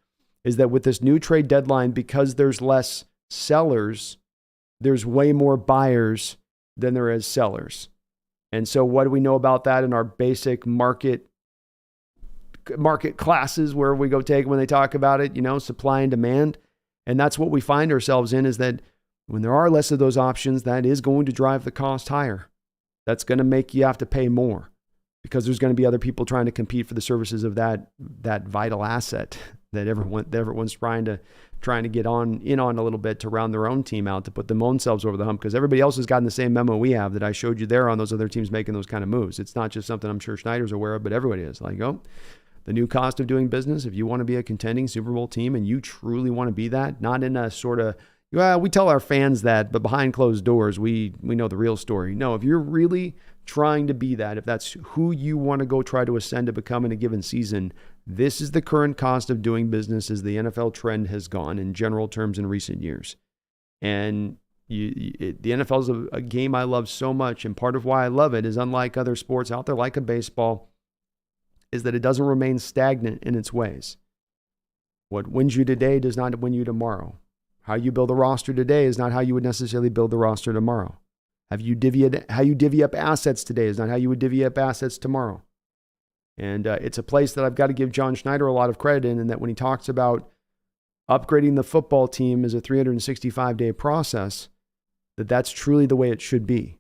is that with this new trade deadline, because there's less sellers, there's way more buyers than there is sellers. And so what do we know about that in our basic market classes where we go take when they talk about it, supply and demand? And that's what we find ourselves in, is that when there are less of those options, that is going to drive the cost higher. That's going to make you have to pay more, because there's going to be other people trying to compete for the services of that vital asset that everyone's trying to get in on a little bit to round their own team out, to put them themselves over the hump, because everybody else has gotten the same memo we have that I showed you there on those other teams making those kind of moves. It's not just something I'm sure Schneider's aware of, but everybody is. Like, the new cost of doing business, if you want to be a contending Super Bowl team and you truly want to be that, not in a sort of, we tell our fans that, but behind closed doors, we know the real story. No, if you're really trying to be that, if that's who you want to go try to ascend to become in a given season, this is the current cost of doing business as the NFL trend has gone in general terms in recent years. And the NFL is a game I love so much, and part of why I love it is, unlike other sports out there like a baseball, is that it doesn't remain stagnant in its ways. What wins you today does not win you tomorrow. How you build a roster today is not how you would necessarily build the roster how you divvy up assets today is not how you would divvy up assets tomorrow. And it's a place that I've got to give John Schneider a lot of credit in that when he talks about upgrading the football team as a 365-day process, that's truly the way it should be.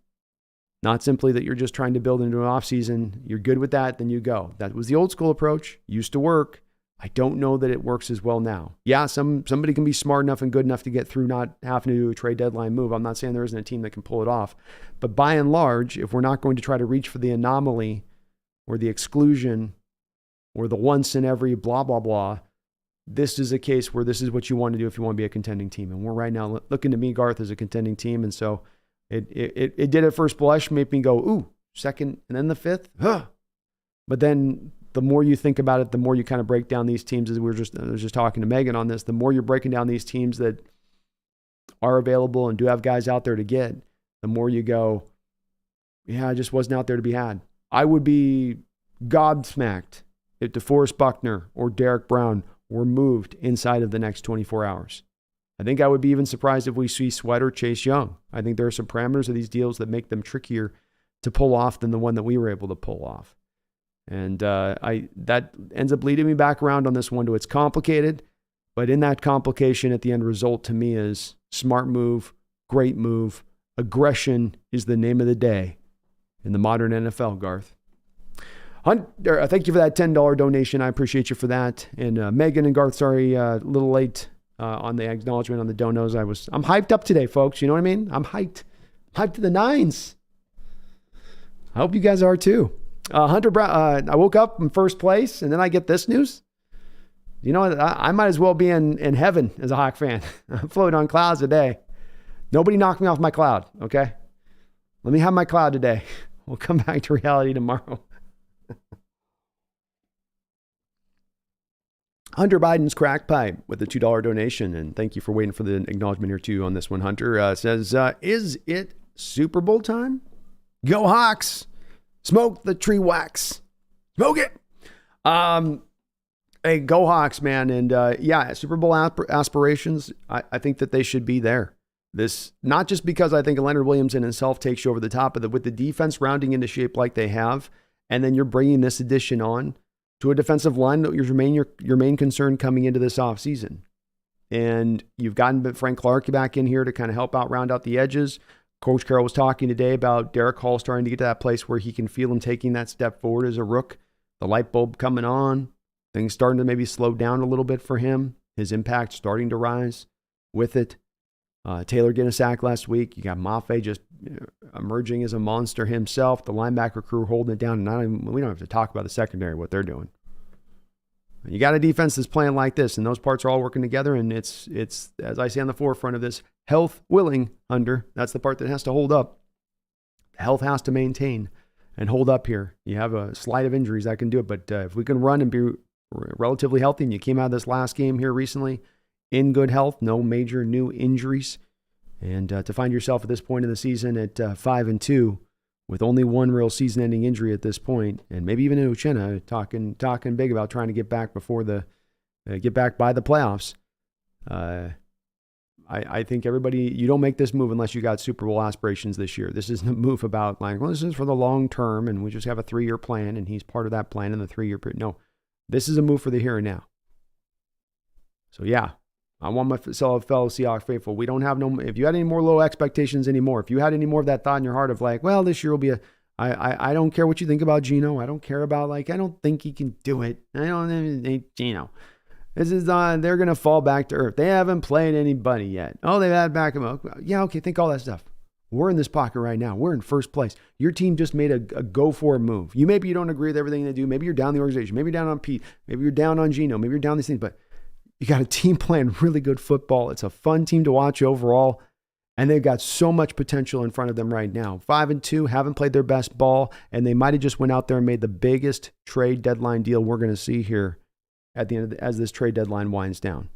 Not simply that you're just trying to build into an offseason. You're good with that, then you go. That was the old school approach. Used to work. I don't know that it works as well now. Yeah, somebody can be smart enough and good enough to get through not having to do a trade deadline move. I'm not saying there isn't a team that can pull it off. But by and large, if we're not going to try to reach for the anomaly or the exclusion or the once in every blah, blah, blah, this is a case where this is what you want to do if you want to be a contending team. And we're right now looking to me, Garth, as a contending team. And so it did at first blush make me go, ooh, second and then the fifth. Huh. But then the more you think about it, the more you kind of break down these teams, as I was just talking to Megan on this, the more you're breaking down these teams that are available and do have guys out there to get, the more you go, yeah, it just wasn't out there to be had. I would be gobsmacked if DeForest Buckner or Derek Brown were moved inside of the next 24 hours. I think I would be even surprised if we see Sweat or Chase Young. I think there are some parameters of these deals that make them trickier to pull off than the one that we were able to pull off. And that ends up leading me back around on this one to it's complicated, but in that complication, at the end result to me is smart move, great move. Aggression is the name of the day in the modern NFL, Garth. Hunter, thank you for that $10 donation. I appreciate you for that. And Megan and Garth, sorry, a little late on the acknowledgement on the donos. I'm hyped up today, folks. You know what I mean? I'm hyped to the nines. I hope you guys are too. Hunter Brown, I woke up in first place and then I get this news. You know, I might as well be in heaven as a Hawk fan. I'm floating on clouds today. Nobody knocked me off my cloud, okay? Let me have my cloud today. We'll come back to reality tomorrow. Hunter Biden's crack pipe with a $2 donation. And thank you for waiting for the acknowledgement here too on this one. Hunter says, is it Super Bowl time? Go Hawks. Smoke the tree wax. Smoke it. Hey, go Hawks, man. And yeah, Super Bowl aspirations, I think that they should be there. This, not just because I think Leonard Williams in himself takes you over the top of it, with the defense rounding into shape like they have, and then you're bringing this addition on to a defensive line that your main concern coming into this offseason. And you've gotten Frank Clark back in here to kind of help out, round out the edges. Coach Carroll was talking today about Derek Hall starting to get to that place where he can feel him taking that step forward as a rook. The light bulb coming on. Things starting to maybe slow down a little bit for him. His impact starting to rise with it. Taylor getting a sack last week. You got Mafe just emerging as a monster himself. The linebacker crew holding it down. And we don't have to talk about the secondary, what they're doing. You got a defense that's playing like this, and those parts are all working together. And it's as I say, on the forefront of this, health willing, Hunter. That's the part that has to hold up. Health has to maintain and hold up here. You have a slide of injuries that can do it, but if we can run and be relatively healthy, and you came out of this last game here recently in good health, no major new injuries, and to find yourself at this point in the season at 5-2 with only one real season-ending injury at this point, and maybe even in Uchenna talking big about trying to get back before get back by the playoffs. I think everybody, you don't make this move unless you got Super Bowl aspirations this year. This isn't a move about like, well, this is for the long term, and we just have a 3-year plan, and he's part of that plan in the 3-year period. No, this is a move for the here and now. So yeah, I want my fellow Seahawks faithful. We don't have if you had any more low expectations anymore, if you had any more of that thought in your heart of like, well, this year will be I don't care what you think about Geno. I don't care about I don't think he can do it. I don't think Geno. This is they're going to fall back to earth. They haven't played anybody yet. Oh, they've had backup. Yeah, okay, think all that stuff. We're in this pocket right now. We're in first place. Your team just made a go-for move. Maybe you don't agree with everything they do. Maybe you're down the organization. Maybe you're down on Pete. Maybe you're down on Geno. Maybe you're down these things. But you got a team playing really good football. It's a fun team to watch overall. And they've got so much potential in front of them right now. 5-2, haven't played their best ball. And they might have just went out there and made the biggest trade deadline deal we're going to see here at the end as this trade deadline winds down.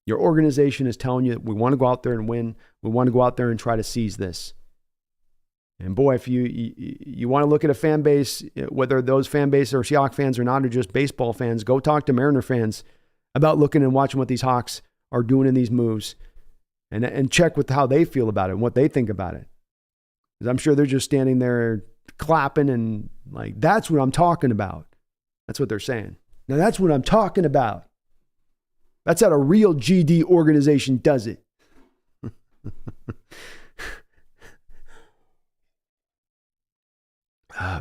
Your organization is telling you that we want to go out there and win. We want to go out there and try to seize this. And boy, if you want to look at a fan base, whether those fan base are Seahawks fans or not, or just baseball fans, go talk to Mariner fans about looking and watching what these Hawks are doing in these moves, and check with how they feel about it and what they think about it. Because I'm sure they're just standing there clapping and like, that's what I'm talking about. That's what they're saying. Now that's what I'm talking about. That's how a real GD organization does it.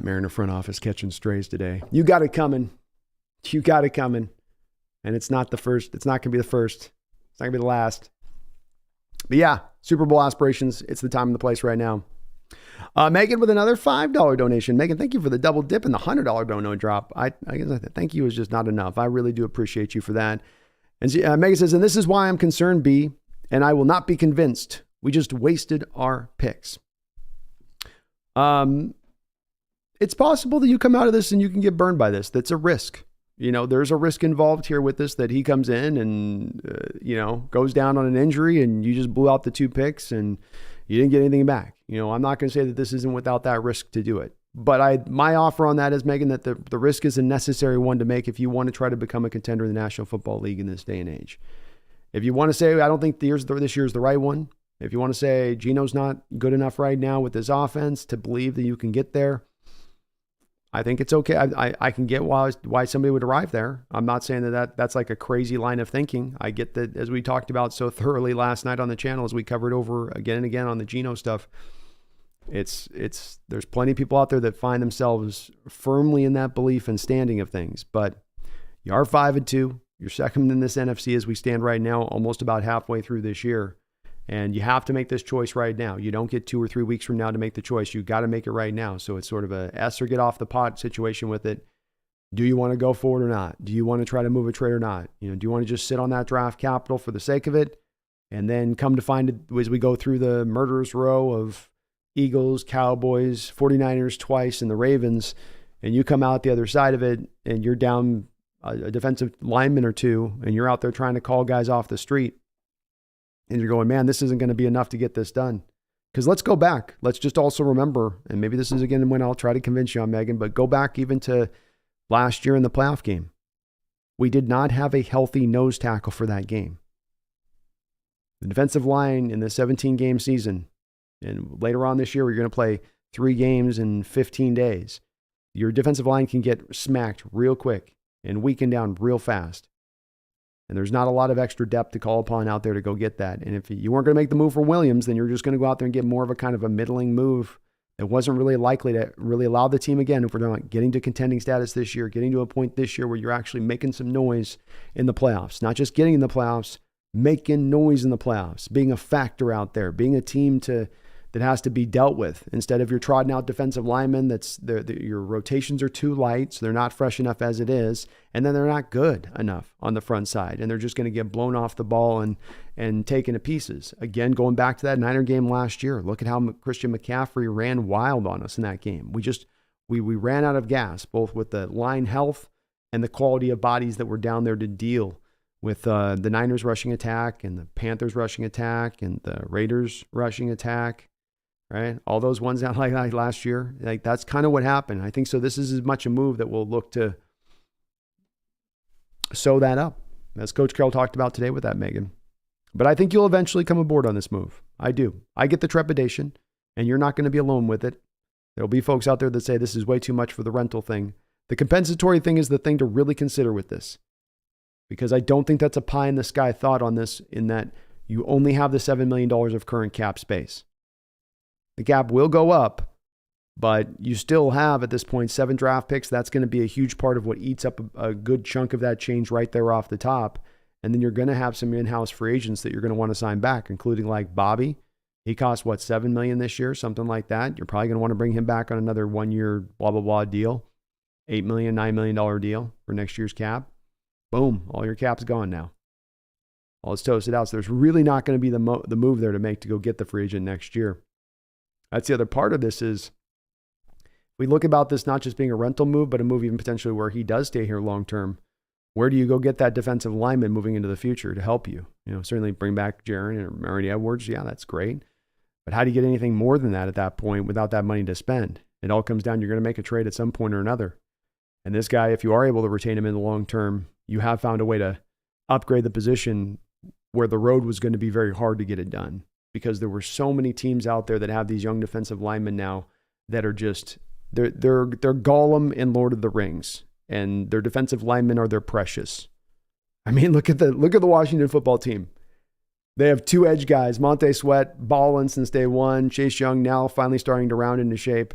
Mariner front office catching strays today. You got it coming. You got it coming. And it's not the first. It's not going to be the first. It's not going to be the last. But yeah, Super Bowl aspirations. It's the time and the place right now. Megan with another $5 donation. Megan, thank you for the double dip and the $100 dono drop. I guess thank you is just not enough. I really do appreciate you for that. And Megan says, and this is why I'm concerned, B, and I will not be convinced. We just wasted our picks. It's possible that you come out of this and you can get burned by this. That's a risk. There's a risk involved here with this, that he comes in and, goes down on an injury and you just blew out the 2 picks and you didn't get anything back. I'm not going to say that this isn't without that risk to do it. But my offer on that is, Megan, that the risk is a necessary one to make if you want to try to become a contender in the National Football League in this day and age. If you want to say, I don't think this year is the right one. If you want to say Geno's not good enough right now with his offense to believe that you can get there, I think it's okay. I can get why somebody would arrive there. I'm not saying that's like a crazy line of thinking. I get that, as we talked about so thoroughly last night on the channel, as we covered over again and again on the Geno stuff. There's plenty of people out there that find themselves firmly in that belief and standing of things. But you are 5-2. You're second in this NFC as we stand right now, almost about halfway through this year. And you have to make this choice right now. You don't get 2 or 3 weeks from now to make the choice. You got to make it right now. So it's sort of a S or get off the pot situation with it. Do you want to go forward or not? Do you want to try to move a trade or not? Do you want to just sit on that draft capital for the sake of it? And then come to find it as we go through the murderer's row of Eagles, Cowboys, 49ers twice, and the Ravens, and you come out the other side of it and you're down a defensive lineman or two, and you're out there trying to call guys off the street, and you're going, man, this isn't going to be enough to get this done. Because let's go back. Let's just also remember, and maybe this is again when I'll try to convince you on Megan, but go back even to last year in the playoff game. We did not have a healthy nose tackle for that game. The defensive line in the 17-game season, and later on this year, we're going to play 3 games in 15 days. Your defensive line can get smacked real quick and weakened down real fast. And there's not a lot of extra depth to call upon out there to go get that. And if you weren't going to make the move for Williams, then you're just going to go out there and get more of a kind of a middling move that wasn't really likely to really allow the team, again, if we're talking about getting to contending status this year, getting to a point this year where you're actually making some noise in the playoffs. Not just getting in the playoffs, making noise in the playoffs, being a factor out there, being a team that has to be dealt with. Instead of your trodden out defensive linemen, your rotations are too light, so they're not fresh enough as it is, and then they're not good enough on the front side, and they're just going to get blown off the ball and taken to pieces. Again, going back to that Niner game last year, look at how Christian McCaffrey ran wild on us in that game. We ran out of gas, both with the line health and the quality of bodies that were down there to deal with the Niners rushing attack and the Panthers rushing attack and the Raiders rushing attack. Right? All those ones out like last year, like that's kind of what happened. I think so. This is as much a move that will look to sew that up, as Coach Carroll talked about today with that, Megan. But I think you'll eventually come aboard on this move. I do. I get the trepidation, and you're not going to be alone with it. There'll be folks out there that say this is way too much for the rental thing. The compensatory thing is the thing to really consider with this, because I don't think that's a pie in the sky thought on this, in that you only have the $7 million of current cap space. The cap will go up, but you still have at this point 7 draft picks. That's going to be a huge part of what eats up a good chunk of that change right there off the top. And then you're going to have some in-house free agents that you're going to want to sign back, including like Bobby. He cost $7 million this year, something like that. You're probably going to want to bring him back on another 1-year blah blah blah deal, $8 million, $9 million deal for next year's cap. Boom, all your cap's gone now. All it's toasted out. So there's really not going to be the move there to make to go get the free agent next year. That's the other part of this is we look about this not just being a rental move, but a move even potentially where he does stay here long term. Where do you go get that defensive lineman moving into the future to help you? Certainly bring back Jaron or Marty Edwards. Yeah, that's great. But how do you get anything more than that at that point without that money to spend? It all comes down, you're going to make a trade at some point or another. And this guy, if you are able to retain him in the long term, you have found a way to upgrade the position where the road was going to be very hard to get it done. Because there were so many teams out there that have these young defensive linemen now that are just, they're Gollum in Lord of the Rings, and their defensive linemen are their precious. I mean, look at the Washington football team. They have 2 edge guys, Montez Sweat, balling since day one, Chase Young now finally starting to round into shape.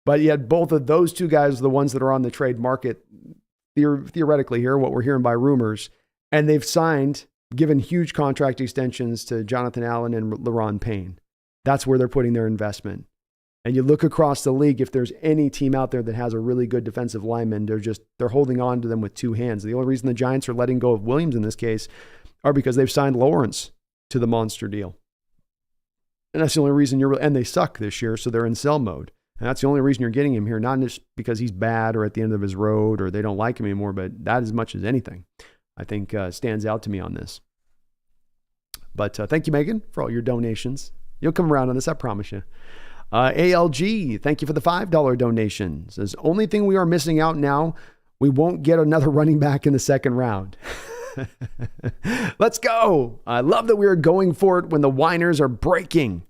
But yet both of those 2 guys are the ones that are on the trade market, theoretically here, what we're hearing by rumors, and they've signed, given huge contract extensions to Jonathan Allen and LaRon Payne. That's where they're putting their investment. And you look across the league, if there's any team out there that has a really good defensive lineman, they're holding on to them with 2 hands. The only reason the Giants are letting go of Williams in this case are because they've signed Lawrence to the monster deal. And that's the only reason and they suck this year, so they're in sell mode. And that's the only reason you're getting him here, not just because he's bad or at the end of his road or they don't like him anymore, but that as much as anything, I think stands out to me on this. But thank you, Megan, for all your donations. You'll come around on this, I promise you. ALG, thank you for the $5 donation. Says, only thing we are missing out now, we won't get another running back in the second round. Let's go. I love that we are going for it when the whiners are breaking.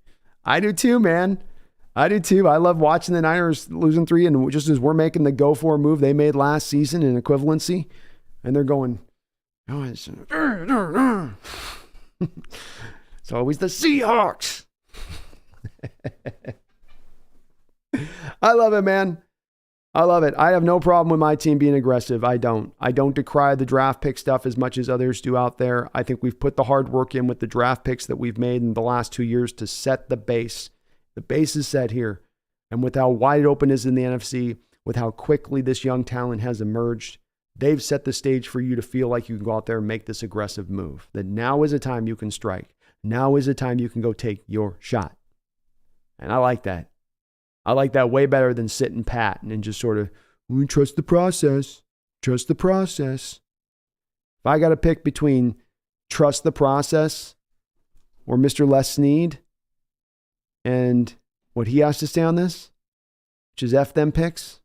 I do too, man. I do too. I love watching the Niners losing 3, and just as we're making the go-for move they made last season in equivalency, and they're going, oh, it's always the Seahawks. I love it, man. I love it. I have no problem with my team being aggressive. I don't decry the draft pick stuff as much as others do out there. I think we've put the hard work in with the draft picks that we've made in the last 2 years to set the base. The base is set here. And with how wide it open is in the NFC, with how quickly this young talent has emerged, they've set the stage for you to feel like you can go out there and make this aggressive move. That now is a time you can strike. Now is a time you can go take your shot. And I like that. I like that way better than sitting pat and just sort of, trust the process. Trust the process. If I got to pick between trust the process or Mr. Les Snead and what he has to say on this, which is F them picks,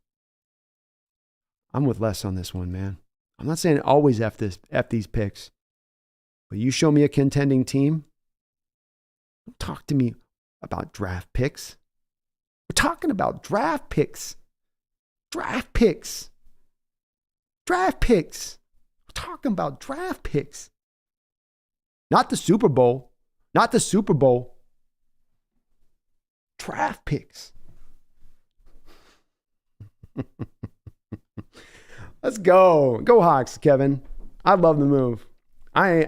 I'm with Les on this one, man. I'm not saying always F these picks, but you show me a contending team. Don't talk to me about draft picks. We're talking about draft picks. Draft picks. Draft picks. We're talking about draft picks. Not the Super Bowl. Not the Super Bowl. Draft picks. Let's go. Go Hawks, Kevin. I love the move. I'm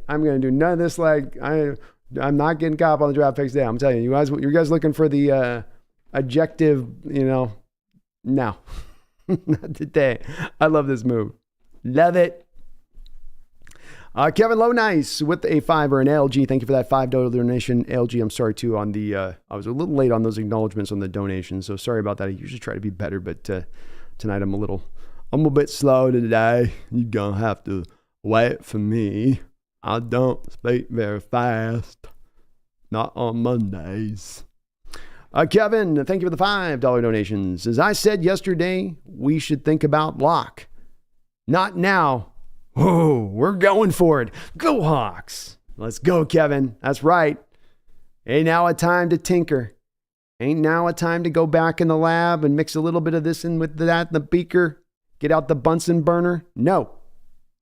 going to do none of this I'm not getting caught up on the draft picks today. I'm telling you, you guys looking for the objective, no. Not today. I love this move. Love it. Kevin Low Nice with a $5 or an LG. Thank you for that $5 donation. LG, I'm sorry too on the, I was a little late on those acknowledgments on the donation. So sorry about that. I usually try to be better, but tonight I'm a bit slow today. You're going to have to wait for me. I don't speak very fast. Not on Mondays. Kevin, thank you for the $5 donations. As I said yesterday, we should think about Locke. Not now. Whoa, we're going for it. Go Hawks. Let's go, Kevin. That's right. Ain't now a time to tinker. Ain't now a time to go back in the lab and mix a little bit of this in with that in the beaker. Get out the Bunsen burner. No.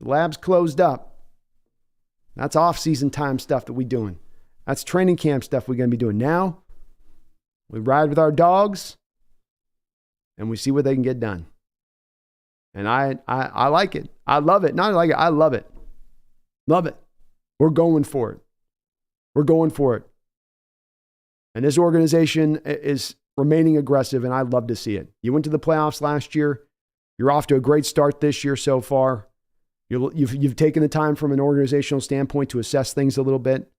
The lab's closed up. That's off-season time stuff that we doing. That's training camp stuff we're going to be doing. Now, we ride with our dogs, and we see what they can get done. And I like it. I love it. Not like it. I love it. Love it. We're going for it. We're going for it. And this organization is remaining aggressive, and I love to see it. You went to the playoffs last year. You're off to a great start this year so far. You've taken the time from an organizational standpoint to assess things a little bit.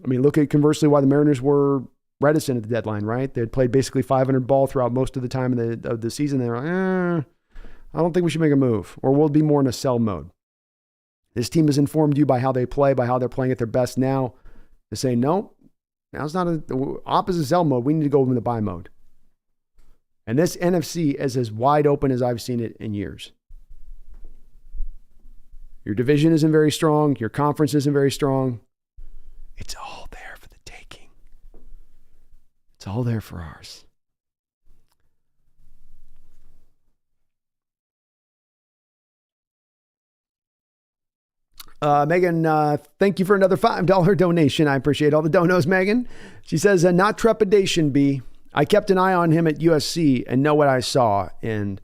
I mean, look at conversely why the Mariners were reticent at the deadline, right? They had played basically 500 ball throughout most of the time of the season. They were like, I don't think we should make a move, or we'll be more in a sell mode. This team has informed you by how they play, by how they're playing at their best now, to say, no, now's not the opposite sell mode. We need to go in the buy mode. And this NFC is as wide open as I've seen it in years. Your division isn't very strong. Your conference isn't very strong. It's all there for the taking. It's all there for ours. Megan, thank you for another $5 donation. I appreciate all the donos, Megan. She says, not trepidation, B. I kept an eye on him at USC and know what I saw, and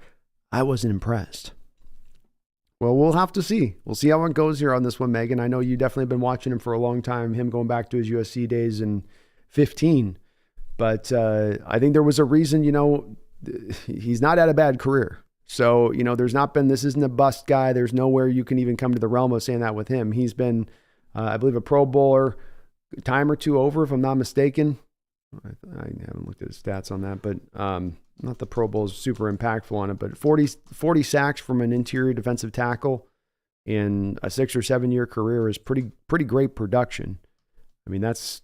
I wasn't impressed. Well, we'll have to see. We'll see how it goes here on this one, Megan. I know you definitely been watching him for a long time, him going back to his USC days in 15. But I think there was a reason, he's not had a bad career. So, there's not been, this isn't a bust guy. There's nowhere you can even come to the realm of saying that with him. He's been, I believe, a Pro Bowler a time or two over, if I'm not mistaken. I haven't looked at his stats on that, but not the Pro Bowl is super impactful on it, but 40 sacks from an interior defensive tackle in a 6 or 7 year career is pretty great production. I mean, that's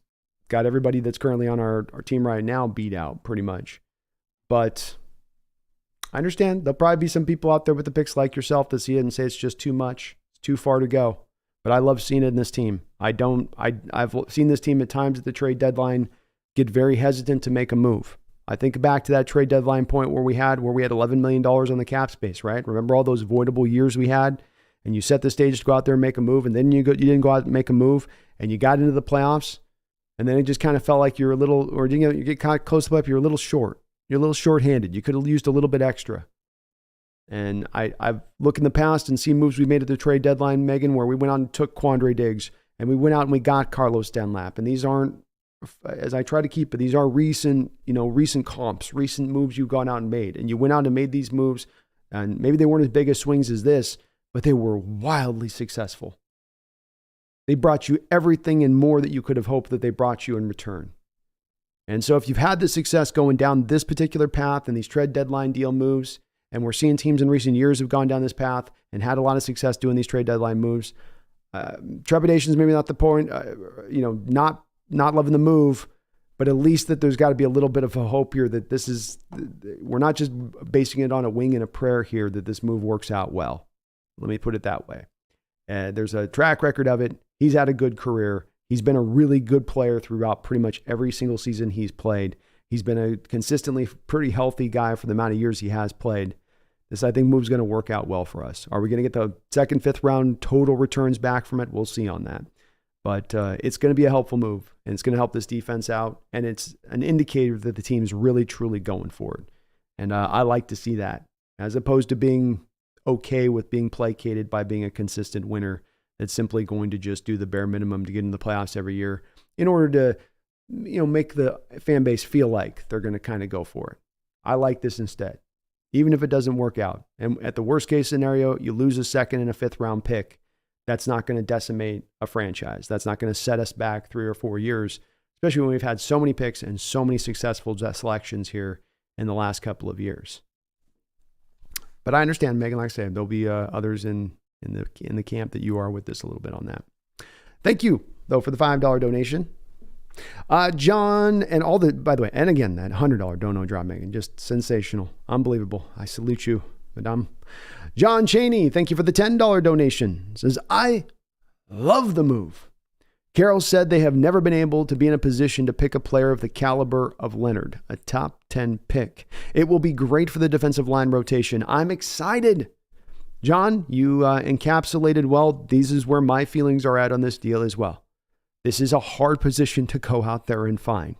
got everybody that's currently on our team right now beat out pretty much. But I understand there'll probably be some people out there with the picks like yourself that see it and say it's just too much. It's too far to go. But I love seeing it in this team. I've seen this team at times at the trade deadline get very hesitant to make a move. I think back to that trade deadline point where we had $11 million on the cap space, right? Remember all those avoidable years we had, and you set the stage to go out there and make a move, and then you didn't go out and make a move, and you got into the playoffs, and then it just kind of felt like you're a little, or you get kind of close up, you're a little short. You're a little short-handed. You could have used a little bit extra. And I've looked in the past and seen moves we made at the trade deadline, Megan, where we went out and took Quandre Diggs, and we went out and we got Carlos Dunlap, and these aren't, as I try to keep it, these are recent comps, recent moves you've gone out and made. And you went out and made these moves, and maybe they weren't as big as swings as this, but they were wildly successful. They brought you everything and more that you could have hoped that they brought you in return. And so if you've had the success going down this particular path and these trade deadline deal moves, and we're seeing teams in recent years have gone down this path and had a lot of success doing these trade deadline moves, trepidation is maybe not the point, not loving the move, but at least that there's got to be a little bit of a hope here that we're not just basing it on a wing and a prayer here that this move works out well. Let me put it that way. There's a track record of it. He's had a good career. He's been a really good player throughout pretty much every single season he's played. He's been a consistently pretty healthy guy for the amount of years he has played. This, I think, move's going to work out well for us. Are we going to get the second, fifth round total returns back from it? We'll see on that. But it's going to be a helpful move, and it's going to help this defense out, and it's an indicator that the team's really, truly going for it. And I like to see that, as opposed to being okay with being placated by being a consistent winner that's simply going to just do the bare minimum to get in the playoffs every year in order to, make the fan base feel like they're going to kind of go for it. I like this instead, even if it doesn't work out. And at the worst case scenario, you lose a second and a fifth round pick. That's not going to decimate a franchise. That's not going to set us back 3 or 4 years, especially when we've had so many picks and so many successful selections here in the last couple of years. But I understand, Megan, like I said, there'll be others in the camp that you are with this a little bit on that. Thank you, though, for the $5 donation. John, and by the way, and again, that $100 dono drop, Megan, just sensational. Unbelievable. I salute you, madame. John Cheney, thank you for the $10 donation. Says, I love the move. Carroll said they have never been able to be in a position to pick a player of the caliber of Leonard, a top 10 pick. It will be great for the defensive line rotation. I'm excited. John, you encapsulated well. These is where my feelings are at on this deal as well. This is a hard position to go out there and find.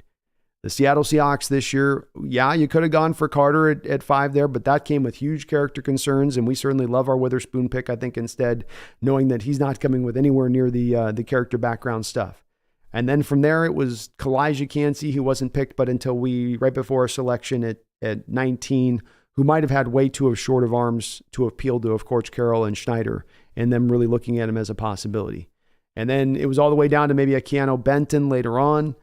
The Seattle Seahawks this year, yeah, you could have gone for Carter at 5 there, but that came with huge character concerns, and we certainly love our Witherspoon pick, I think, instead, knowing that he's not coming with anywhere near the character background stuff. And then from there, it was Kalijah Cansey, who wasn't picked, but until right before our selection at 19, who might have had way too short of arms to appeal to, of course, Carroll and Schneider, and them really looking at him as a possibility. And then it was all the way down to maybe a Keanu Benton later on,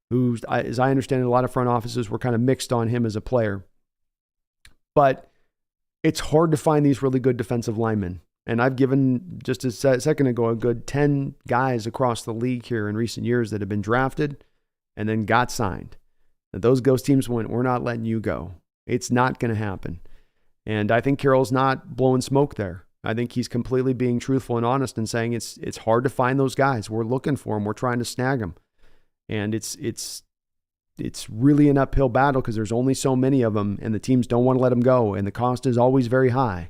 who, as I understand it, a lot of front offices were kind of mixed on him as a player. But it's hard to find these really good defensive linemen. And I've given, just a second ago, a good 10 guys across the league here in recent years that have been drafted and then got signed. And those ghost teams went, we're not letting you go. It's not going to happen. And I think Carroll's not blowing smoke there. I think he's completely being truthful and honest and saying it's hard to find those guys. We're looking for them. We're trying to snag them. And it's really an uphill battle because there's only so many of them, and the teams don't want to let them go, and the cost is always very high.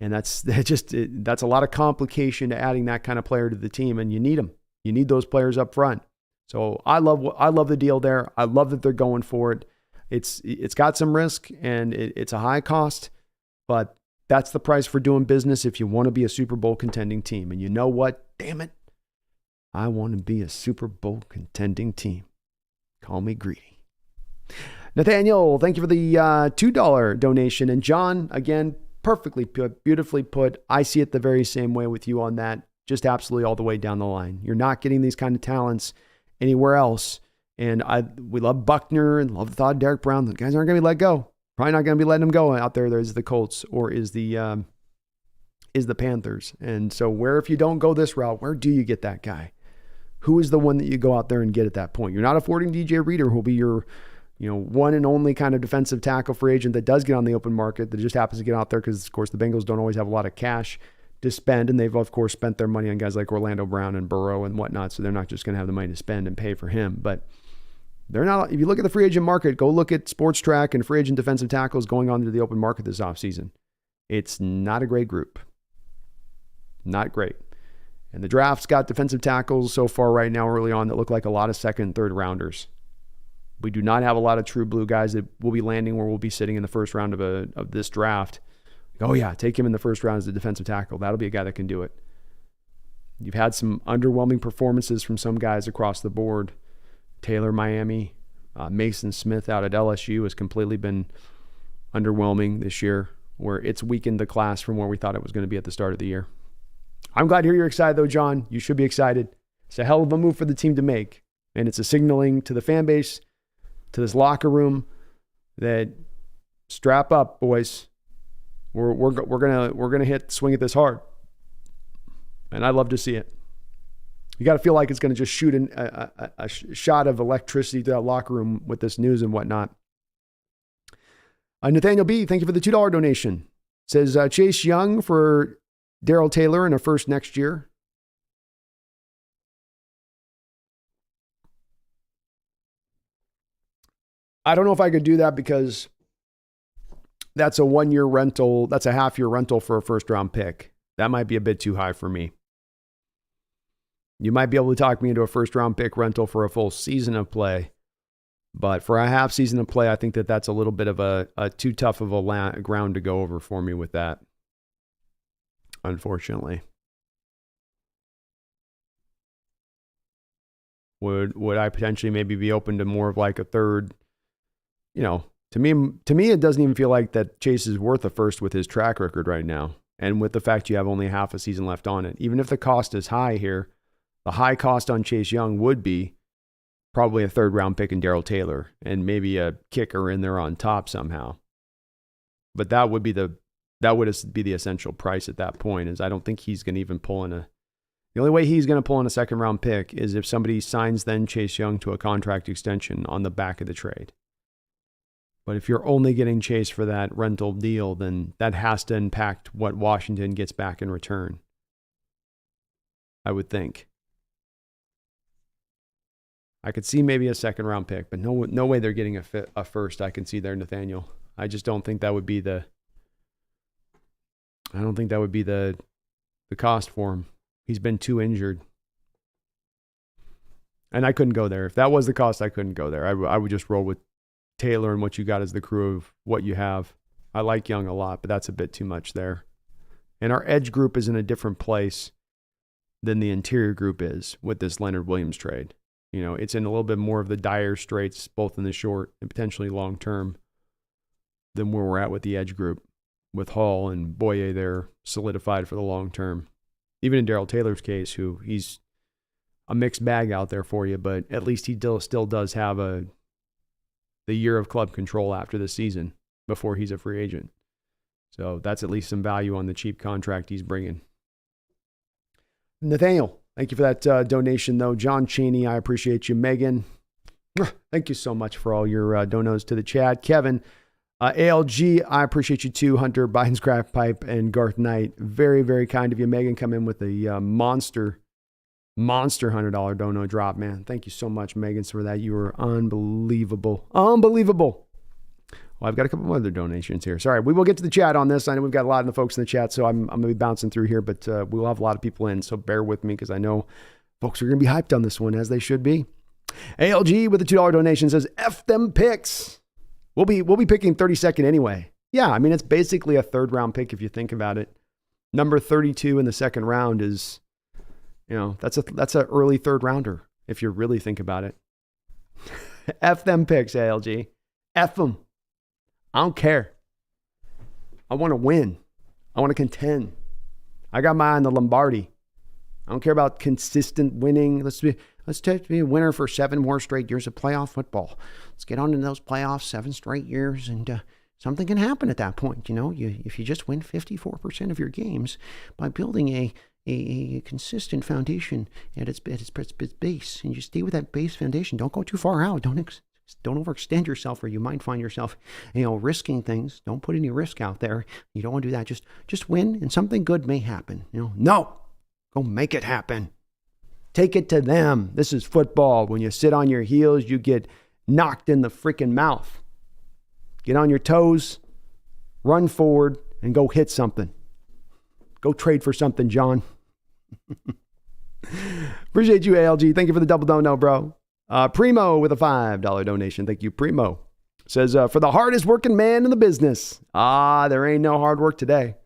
And that's a lot of complication to adding that kind of player to the team, and you need them. You need those players up front. So I love the deal there. I love that they're going for it. It's got some risk, and it's a high cost, but that's the price for doing business if you want to be a Super Bowl contending team. And you know what? Damn it. I want to be a Super Bowl contending team. Call me greedy. Nathaniel, thank you for the $2 donation. And John, again, perfectly put, beautifully put. I see it the very same way with you on that. Just absolutely all the way down the line. You're not getting these kind of talents anywhere else. And we love Buckner and love the thought of Derek Brown. The guys aren't going to be let go. Probably not going to be letting them go out there. There's the Colts or is the Panthers. And so if you don't go this route, where do you get that guy? Who is the one that you go out there and get at that point? You're not affording DJ Reader, who'll be your, one and only kind of defensive tackle free agent that does get on the open market, that just happens to get out there because, of course, the Bengals don't always have a lot of cash to spend, and they've, of course, spent their money on guys like Orlando Brown and Burrow and whatnot, so they're not just going to have the money to spend and pay for him. But they're not. If you look at the free agent market, go look at Sports Track and free agent defensive tackles going on to the open market this offseason. It's not a great group. Not great. And the draft's got defensive tackles so far right now early on that look like a lot of second and third rounders. We do not have a lot of true blue guys that will be landing where we'll be sitting in the first round of this draft. Oh yeah, take him in the first round as a defensive tackle. That'll be a guy that can do it. You've had some underwhelming performances from some guys across the board. Taylor, Miami, Mason Smith out at LSU has completely been underwhelming this year, where it's weakened the class from where we thought it was going to be at the start of the year. I'm glad to hear you're excited, though, John. You should be excited. It's a hell of a move for the team to make, and it's a signaling to the fan base to this locker room that strap up, boys. We're gonna swing at this hard, and I'd love to see it. You got to feel like it's going to just shoot a shot of electricity to that locker room with this news and whatnot. Nathaniel B, thank you for the $2 donation. Says Chase Young for Darrell Taylor in a first next year. I don't know if I could do that because that's a 1 year rental. That's a half year rental for a first round pick. That might be a bit too high for me. You might be able to talk me into a first round pick rental for a full season of play. But for a half season of play, I think that that's a little bit of a too tough of a ground to go over for me with that. Unfortunately. Would I potentially maybe be open to more of like a third? You know, to me, it doesn't even feel like that Chase is worth a first with his track record right now. And with the fact you have only half a season left on it. Even if the cost is high here, the high cost on Chase Young would be probably a third round pick in Darrell Taylor and maybe a kicker in there on top somehow. But that would be the essential price at that point. Is I don't think he's going to even pull in the only way he's going to pull in a second round pick is if somebody signs then Chase Young to a contract extension on the back of the trade. But if you're only getting Chase for that rental deal, then that has to impact what Washington gets back in return, I would think. I could see maybe a second round pick, but no way they're getting a first. I can see there, Nathaniel. I just don't think that would be the cost for him. He's been too injured. And I couldn't go there. If that was the cost, I couldn't go there. I would just roll with Taylor and what you got as the crew of what you have. I like Young a lot, but that's a bit too much there. And our edge group is in a different place than the interior group is with this Leonard Williams trade. You know, it's in a little bit more of the dire straits, both in the short and potentially long term, than where we're at with the edge group, with Hall and Boye there solidified for the long term. Even in Darrell Taylor's case, who he's a mixed bag out there for you, but at least he still does have the year of club control after the season before he's a free agent. So that's at least some value on the cheap contract he's bringing. Nathaniel, thank you for that donation, though. John Cheney, I appreciate you. Megan, thank you so much for all your donos to the chat. Kevin, ALG, I appreciate you too. Hunter, Biden's Crack Pipe, and Garth Knight. Very, very kind of you. Megan, come in with a monster $100 dono drop, man. Thank you so much, Megan, for that. You were unbelievable. Unbelievable. Well, I've got a couple more other donations here. Sorry, we will get to the chat on this. I know we've got a lot of the folks in the chat, so I'm going to be bouncing through here, but we'll have a lot of people in, so bear with me because I know folks are going to be hyped on this one, as they should be. ALG with a $2 donation says, F them picks. We'll be picking 32nd anyway. Yeah, I mean, it's basically a third round pick if you think about it. Number 32 in the second round is, you know, that's a early third rounder if you really think about it. F them picks, ALG. F them. I don't care. I want to win. I want to contend. I got my eye on the Lombardi. I don't care about consistent winning. Let's be a winner for 7 more straight years of playoff football. Let's get on in those playoffs 7 straight years, and something can happen at that point. You know, if you just win 54% of your games by building a consistent foundation at its base, and you stay with that base foundation. Don't go too far out. Don't overextend yourself, or you might find yourself, risking things. Don't put any risk out there. You don't want to do that. Just win, and something good may happen. No, go make it happen. Take it to them. This is football. When you sit on your heels, you get knocked in the freaking mouth. Get on your toes, run forward, and go hit something. Go trade for something, John. Appreciate you, ALG. Thank you for the double dono, bro. Primo with a $5 donation. Thank you, Primo. Says, for the hardest working man in the business. There ain't no hard work today.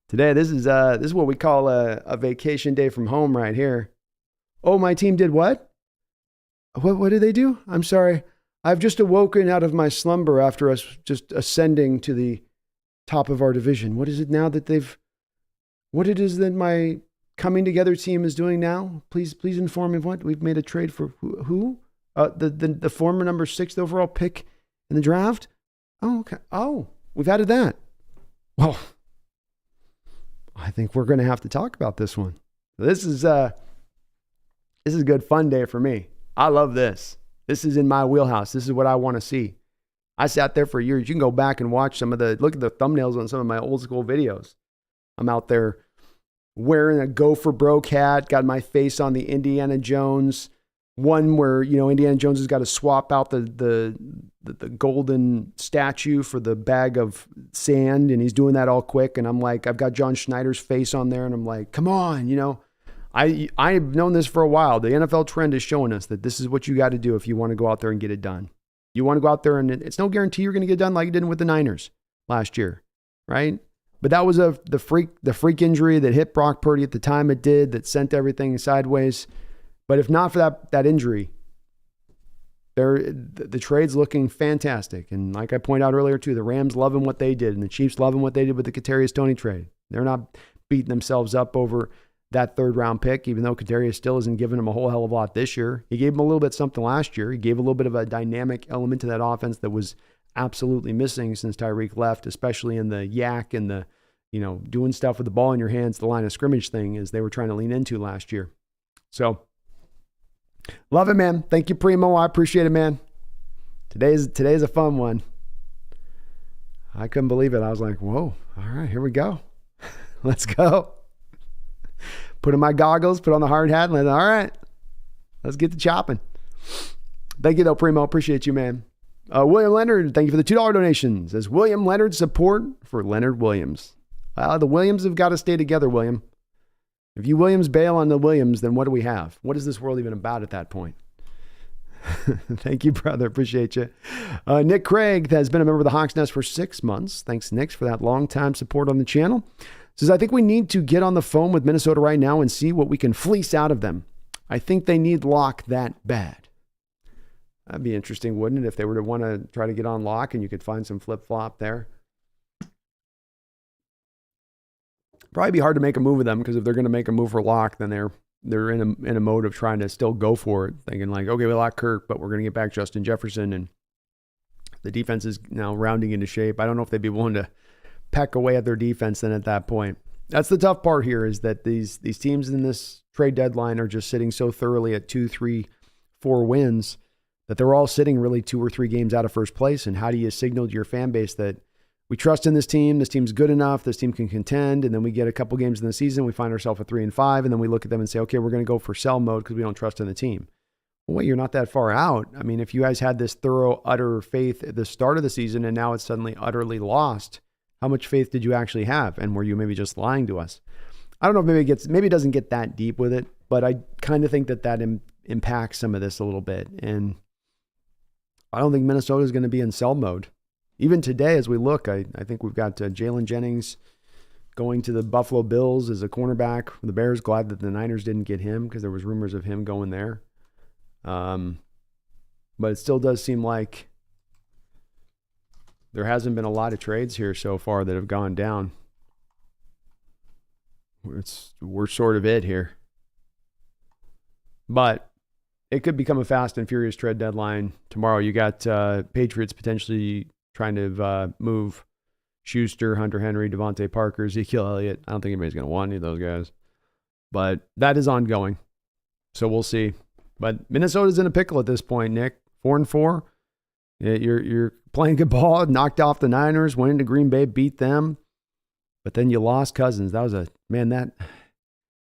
Today, this is what we call a vacation day from home right here. Oh, my team did what? What did they do? I'm sorry. I've just awoken out of my slumber after us just ascending to the top of our division. What is it now that what it is that my coming together team is doing now? Please inform me of what? We've made a trade for who? The former number 6 overall pick in the draft. Oh, okay. Oh, we've added that. Well, I think we're going to have to talk about this one. This is a good fun day for me. I love this. This is in my wheelhouse. This is what I want to see. I sat there for years. You can go back and watch look at the thumbnails on some of my old school videos. I'm out there wearing a Go for Broke hat, got my face on the Indiana Jones one where, Indiana Jones has got to swap out the golden statue for the bag of sand, and he's doing that all quick. And I'm like, I've got John Schneider's face on there, and I'm like, come on, I've known this for a while. The NFL trend is showing us that this is what you got to do if you want to go out there and get it done. You want to go out there, and it's no guarantee you're going to get done like you did with the Niners last year, right? But that was the freak injury that hit Brock Purdy at the time it did, that sent everything sideways. But if not for that injury, the trade's looking fantastic. And like I pointed out earlier too, the Rams loving what they did, and the Chiefs loving what they did with the Kadarius Toney trade. They're not beating themselves up over that 3rd round pick, even though Kadarius still isn't giving them a whole hell of a lot this year. He gave them a little bit something last year. He gave a little bit of a dynamic element to that offense that was absolutely missing since Tyreek left, especially in the yak and the, doing stuff with the ball in your hands, the line of scrimmage thing, as they were trying to lean into last year. So love it, man. Thank you, Primo. I appreciate it, man. Today's a fun one. I couldn't believe it. I was like, whoa, all right, here we go. Let's go. Put on my goggles, put on the hard hat, and all right, let's get to chopping. Thank you, though, Primo. Appreciate you, man. William Leonard, thank you for the $2 donations. As William Leonard support for Leonard Williams. The Williams have got to stay together, William. If you Williams bail on the Williams, then what do we have? What is this world even about at that point? Thank you, brother. Appreciate you. Nick Craig has been a member of the Hawks Nest for 6 months. Thanks, Nick, for that long-time support on the channel. Says, I think we need to get on the phone with Minnesota right now and see what we can fleece out of them. I think they need Locke that bad. That'd be interesting, wouldn't it, if they were to want to try to get on Locke and you could find some flip-flop there? Probably be hard to make a move with them, because if they're going to make a move for Locke, then they're in a mode of trying to still go for it, thinking like, okay, we lock Kirk, but we're going to get back Justin Jefferson, and the defense is now rounding into shape. I don't know if they'd be willing to peck away at their defense then at that point. That's the tough part here, is that these teams in this trade deadline are just sitting so thoroughly at 2, 3, 4 wins that they're all sitting really 2 or 3 games out of first place. And how do you signal to your fan base that we trust in this team's good enough, this team can contend, and then we get a couple games in the season, we find ourselves at 3-5, and then we look at them and say, okay, we're going to go for sell mode because we don't trust in the team. Well, wait, you're not that far out. I mean, if you guys had this thorough, utter faith at the start of the season and now it's suddenly utterly lost, how much faith did you actually have? And were you maybe just lying to us? I don't know if maybe it doesn't get that deep with it, but I kind of think that impacts some of this a little bit. And I don't think Minnesota is going to be in sell mode. Even today, as we look, I think we've got Jalen Jennings going to the Buffalo Bills as a cornerback. The Bears glad that the Niners didn't get him, because there was rumors of him going there. But it still does seem like there hasn't been a lot of trades here so far that have gone down. We're sort of it here. But it could become a fast and furious trade deadline tomorrow. You got Patriots potentially trying to move Schuster, Hunter Henry, Devontae Parker, Ezekiel Elliott. I don't think anybody's going to want any of those guys. But that is ongoing. So we'll see. But Minnesota's in a pickle at this point, Nick. 4-4. You're playing good ball, knocked off the Niners, went into Green Bay, beat them. But then you lost Cousins. That was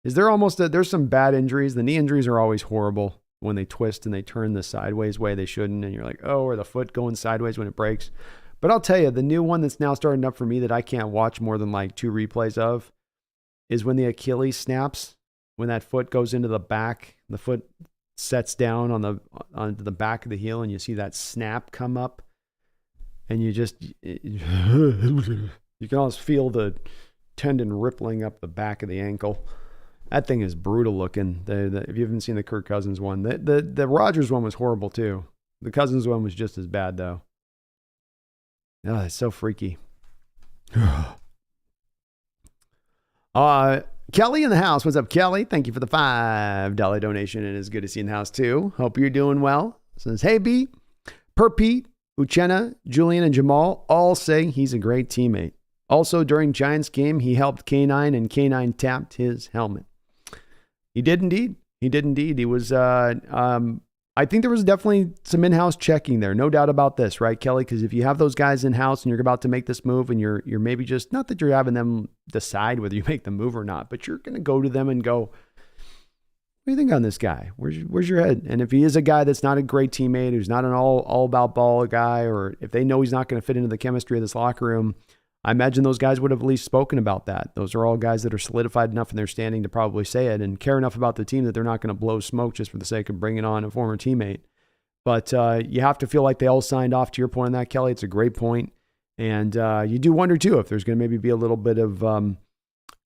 there's some bad injuries. The knee injuries are always horrible when they twist and they turn the sideways way they shouldn't. And you're like, oh, or the foot going sideways when it breaks. But I'll tell you, the new one that's now starting up for me that I can't watch more than like 2 replays of is when the Achilles snaps, when that foot goes into the back, the foot sets down onto the back of the heel, and you see that snap come up, and you can almost feel the tendon rippling up the back of the ankle. That thing is brutal looking. If you haven't seen the Kirk Cousins one, the Rodgers one was horrible too. The Cousins one was just as bad though. Oh, it's so freaky. Kelly in the house. What's up, Kelly? Thank you for the $5 donation. It is good to see you in the house too. Hope you're doing well. says, hey, B, per Pete, Uchenna, Julian, and Jamal all say he's a great teammate. Also, during Giants game, he helped K9 and K9 tapped his helmet. He did indeed. He did indeed. He was, I think there was definitely some in-house checking there. No doubt about this, right, Kelly? Because if you have those guys in-house and you're about to make this move and you're maybe just, not that you're having them decide whether you make the move or not, but you're going to go to them and go, what do you think on this guy? Where's your head? And if he is a guy that's not a great teammate, who's not an all about ball guy, or if they know he's not going to fit into the chemistry of this locker room, I imagine those guys would have at least spoken about that. Those are all guys that are solidified enough in their standing to probably say it and care enough about the team that they're not going to blow smoke just for the sake of bringing on a former teammate. But you have to feel like they all signed off. To your point on that, Kelly, it's a great point. And you do wonder, too, if there's going to maybe be a little bit of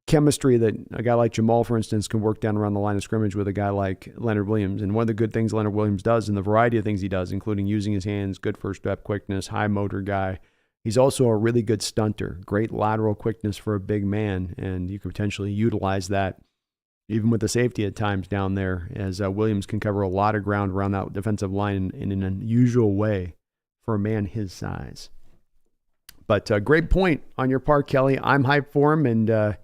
chemistry that a guy like Jamal, for instance, can work down around the line of scrimmage with a guy like Leonard Williams. And one of the good things Leonard Williams does, and the variety of things he does, including using his hands, good first step quickness, high motor guy, he's also a really good stunter, great lateral quickness for a big man, and you could potentially utilize that even with the safety at times down there, as Williams can cover a lot of ground around that defensive line in an unusual way for a man his size. But great point on your part, Kelly. I'm hyped for him, and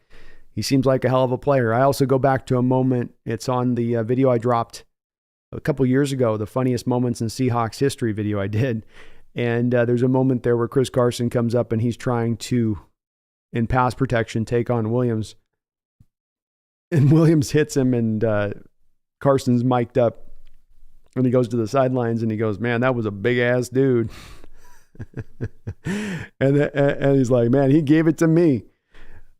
he seems like a hell of a player. I also go back to a moment. It's on the video I dropped a couple years ago, the funniest moments in Seahawks history video I did. And there's a moment there where Chris Carson comes up and he's trying to, in pass protection, take on Williams. And Williams hits him, and Carson's mic'd up. And he goes to the sidelines and he goes, man, that was a big-ass dude. and he's like, man, he gave it to me.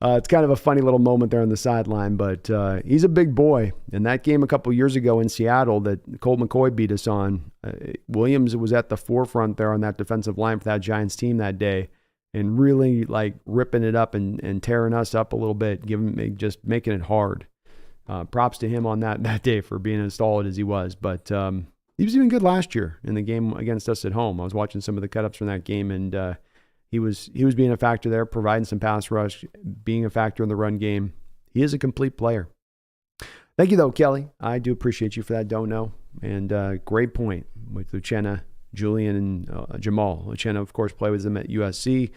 It's kind of a funny little moment there on the sideline, but he's a big boy. And that game a couple years ago in Seattle that Colt McCoy beat us on, Williams was at the forefront there on that defensive line for that Giants team that day, and really like ripping it up and tearing us up a little bit, just making it hard. Props to him on that day for being as solid as he was. But he was even good last year in the game against us at home. I was watching some of the cut-ups from that game, and he was being a factor there, providing some pass rush, being a factor in the run game. He is a complete player. Thank you, though, Kelly. I do appreciate you for that. Don't know. And great point with Uchenna, Julian, and Jamal. Uchenna, of course, played with them at USC.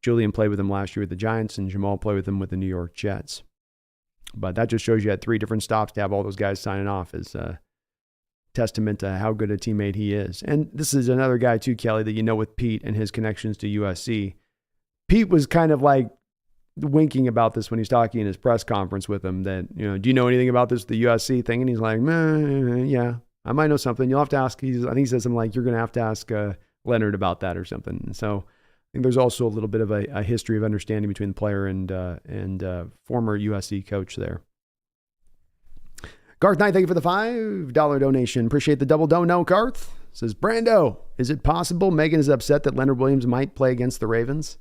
Julian played with him last year with the Giants, and Jamal played with him with the New York Jets. But that just shows you at 3 different stops to have all those guys signing off is testament to how good a teammate he is. And this is another guy too, Kelly, that you know with Pete and his connections to USC. Pete was kind of like winking about this when he's talking in his press conference with him that, do you know anything about this, the USC thing? And he's like, yeah, I might know something. You'll have to ask. I think he says something like, you're going to have to ask Leonard about that or something. And so I think there's also a little bit of a history of understanding between the player and former USC coach there. Garth Knight, thank you for the $5 donation. Appreciate the double dono, Garth. Says, Brando, is it possible Megan is upset that Leonard Williams might play against the Ravens?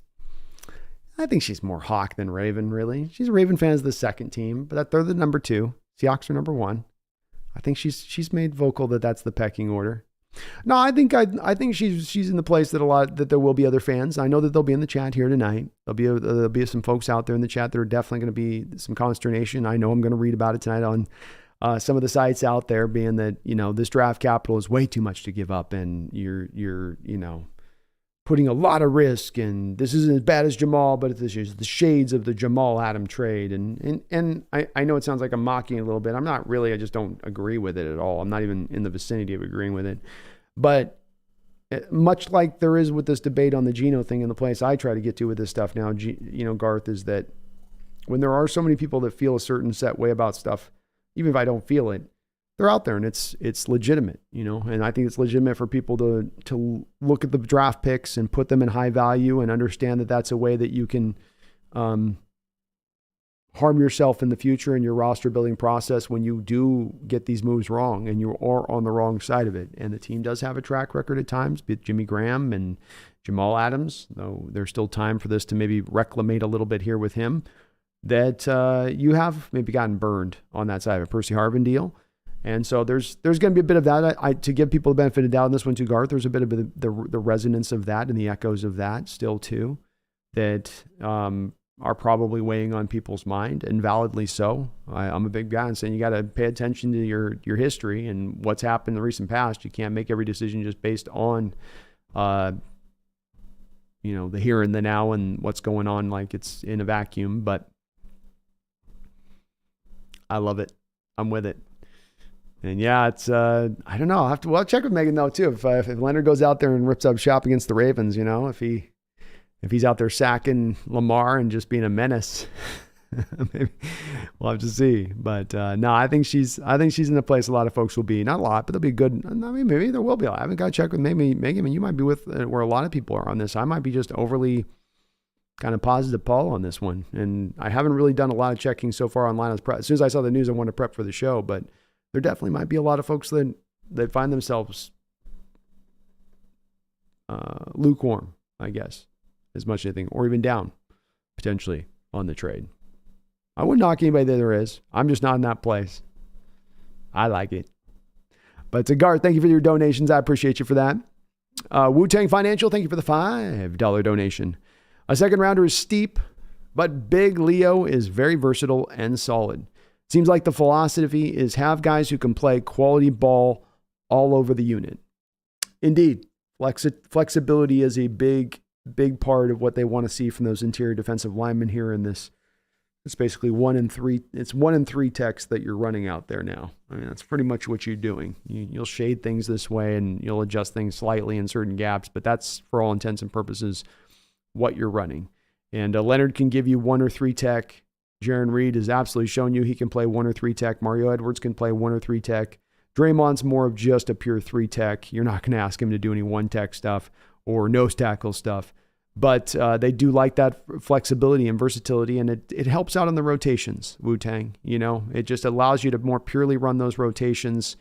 I think she's more Hawk than Raven, really. She's a Raven fan as the second team, but they're the number 2. Seahawks are number 1. I think she's made vocal that that's the pecking order. No, I think she's in the place that there will be other fans. I know that they'll be in the chat here tonight. There'll be some folks out there in the chat that are definitely going to be some consternation. I know I'm going to read about it tonight on some of the sites out there, being that, this draft capital is way too much to give up, and you're putting a lot of risk, and this isn't as bad as Jamal, but it's the shades of the Jamal Adam trade. And I know it sounds like I'm mocking a little bit. I'm not really. I just don't agree with it at all. I'm not even in the vicinity of agreeing with it. But much like there is with this debate on the Geno thing, in the place I try to get to with this stuff now, Garth, is that when there are so many people that feel a certain set way about stuff, even if I don't feel it, they're out there, and it's legitimate, and I think it's legitimate for people to look at the draft picks and put them in high value and understand that that's a way that you can harm yourself in the future in your roster building process when you do get these moves wrong and you are on the wrong side of it. And the team does have a track record at times, be it Jimmy Graham and Jamal Adams, though there's still time for this to maybe reclimate a little bit here with him, that you have maybe gotten burned on that side of a Percy Harvin deal. And so there's going to be a bit of that. To give people the benefit of the doubt in this one too, Garth, there's a bit of the resonance of that and the echoes of that still too. That are probably weighing on people's mind, and validly so. I'm a big guy in saying you got to pay attention to your history and what's happened in the recent past. You can't make every decision just based on, the here and the now and what's going on like it's in a vacuum. But I love it. I'm with it. And yeah, it's, I don't know. I'll check with Megan though too. If Leonard goes out there and rips up shop against the Ravens, if he's out there sacking Lamar and just being a menace, maybe we'll have to see. But no, I think she's in a place a lot of folks will be. Not a lot, but they'll be good. I mean, maybe there will be. I haven't got to check with maybe Megan. You might be with where a lot of people are on this. I might be just overly kind of positive Paul on this one. And I haven't really done a lot of checking so far online. As soon as I saw the news, I wanted to prep for the show. But there definitely might be a lot of folks that find themselves lukewarm, I guess, as much as anything, or even down potentially on the trade. I wouldn't knock anybody that there is. I'm just not in that place. I like it. But to Garth, thank you for your donations. I appreciate you for that. Wu-Tang Financial, thank you for the $5 donation. A second rounder is steep, but Big Leo is very versatile and solid. Seems like the philosophy is have guys who can play quality ball all over the unit. Indeed, flexibility is a big part of what they want to see from those interior defensive linemen here in this. It's basically 1 and 3. It's 1 and 3 techs that you're running out there now. I mean, that's pretty much what you're doing. You'll shade things this way and you'll adjust things slightly in certain gaps, but that's for all intents and purposes what you're running. And Leonard can give you 1 or 3 tech. Jaron Reed has absolutely shown you he can play 1 or 3 tech. Mario Edwards can play 1 or 3 tech. Draymond's more of just a pure 3 tech. You're not going to ask him to do any 1 tech stuff or nose tackle stuff. But they do like that flexibility and versatility, and it helps out on the rotations, Wu-Tang. It just allows you to more purely run those rotations,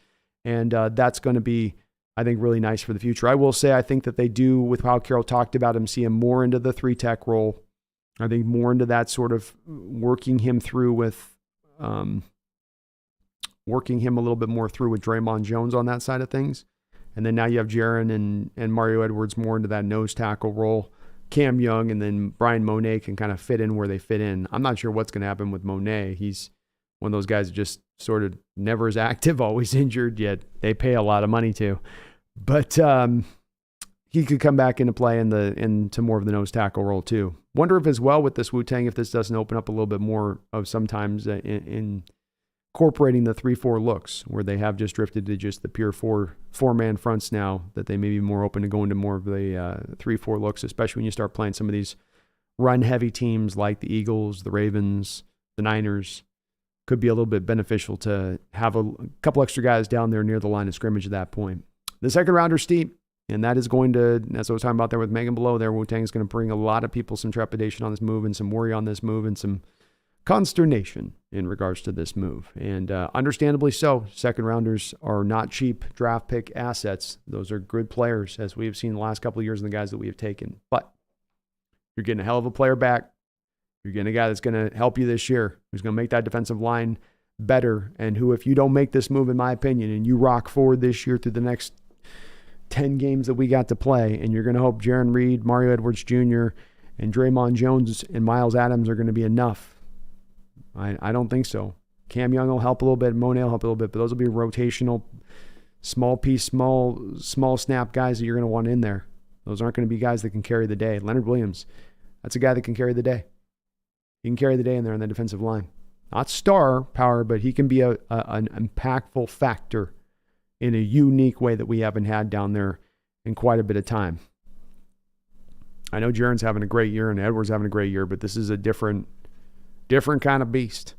and that's going to be, I think, really nice for the future. I will say I think that they do, with how Carroll talked about him, see him more into the 3 tech role. I think more into that sort of working him through with, working him a little bit more through with Draymond Jones on that side of things. And then now you have Jaron and Mario Edwards more into that nose tackle role. Cam Young and then Brian Monet can kind of fit in where they fit in. I'm not sure what's going to happen with Monet. He's one of those guys that just sort of never is active, always injured, yet they pay a lot of money to. But he could come back into play into more of the nose tackle role too. Wonder if as well with this Wu-Tang, if this doesn't open up a little bit more of sometimes in incorporating the 3-4 looks where they have just drifted to just the pure four-man fronts now, that they may be more open to going to more of the 3-4 looks, especially when you start playing some of these run-heavy teams like the Eagles, the Ravens, the Niners. Could be a little bit beneficial to have a couple extra guys down there near the line of scrimmage at that point. The second rounder steep, and that is going to, as I was talking about there with Megan below there, Wu-Tang is going to bring a lot of people some trepidation on this move and some worry on this move and some consternation in regards to this move. And understandably so. Second rounders are not cheap draft pick assets. Those are good players, as we have seen the last couple of years in the guys that we have taken. But you're getting a hell of a player back. You're getting a guy that's going to help you this year, who's going to make that defensive line better, and who, if you don't make this move, in my opinion, and you rock forward this year through the next 10 games that we got to play, and you're going to hope Jaron Reed, Mario Edwards Jr., and Draymond Jones and Miles Adams are going to be enough. I don't think so. Cam Young will help a little bit. Monet will help a little bit, but those will be rotational, small piece, small snap guys that you're going to want in there. Those aren't going to be guys that can carry the day. Leonard Williams, that's a guy that can carry the day. He can carry the day in there on the defensive line. Not star power, but he can be an impactful factor in a unique way that we haven't had down there in quite a bit of time. I know Jaron's having a great year and Edwards having a great year, but this is a different kind of beast.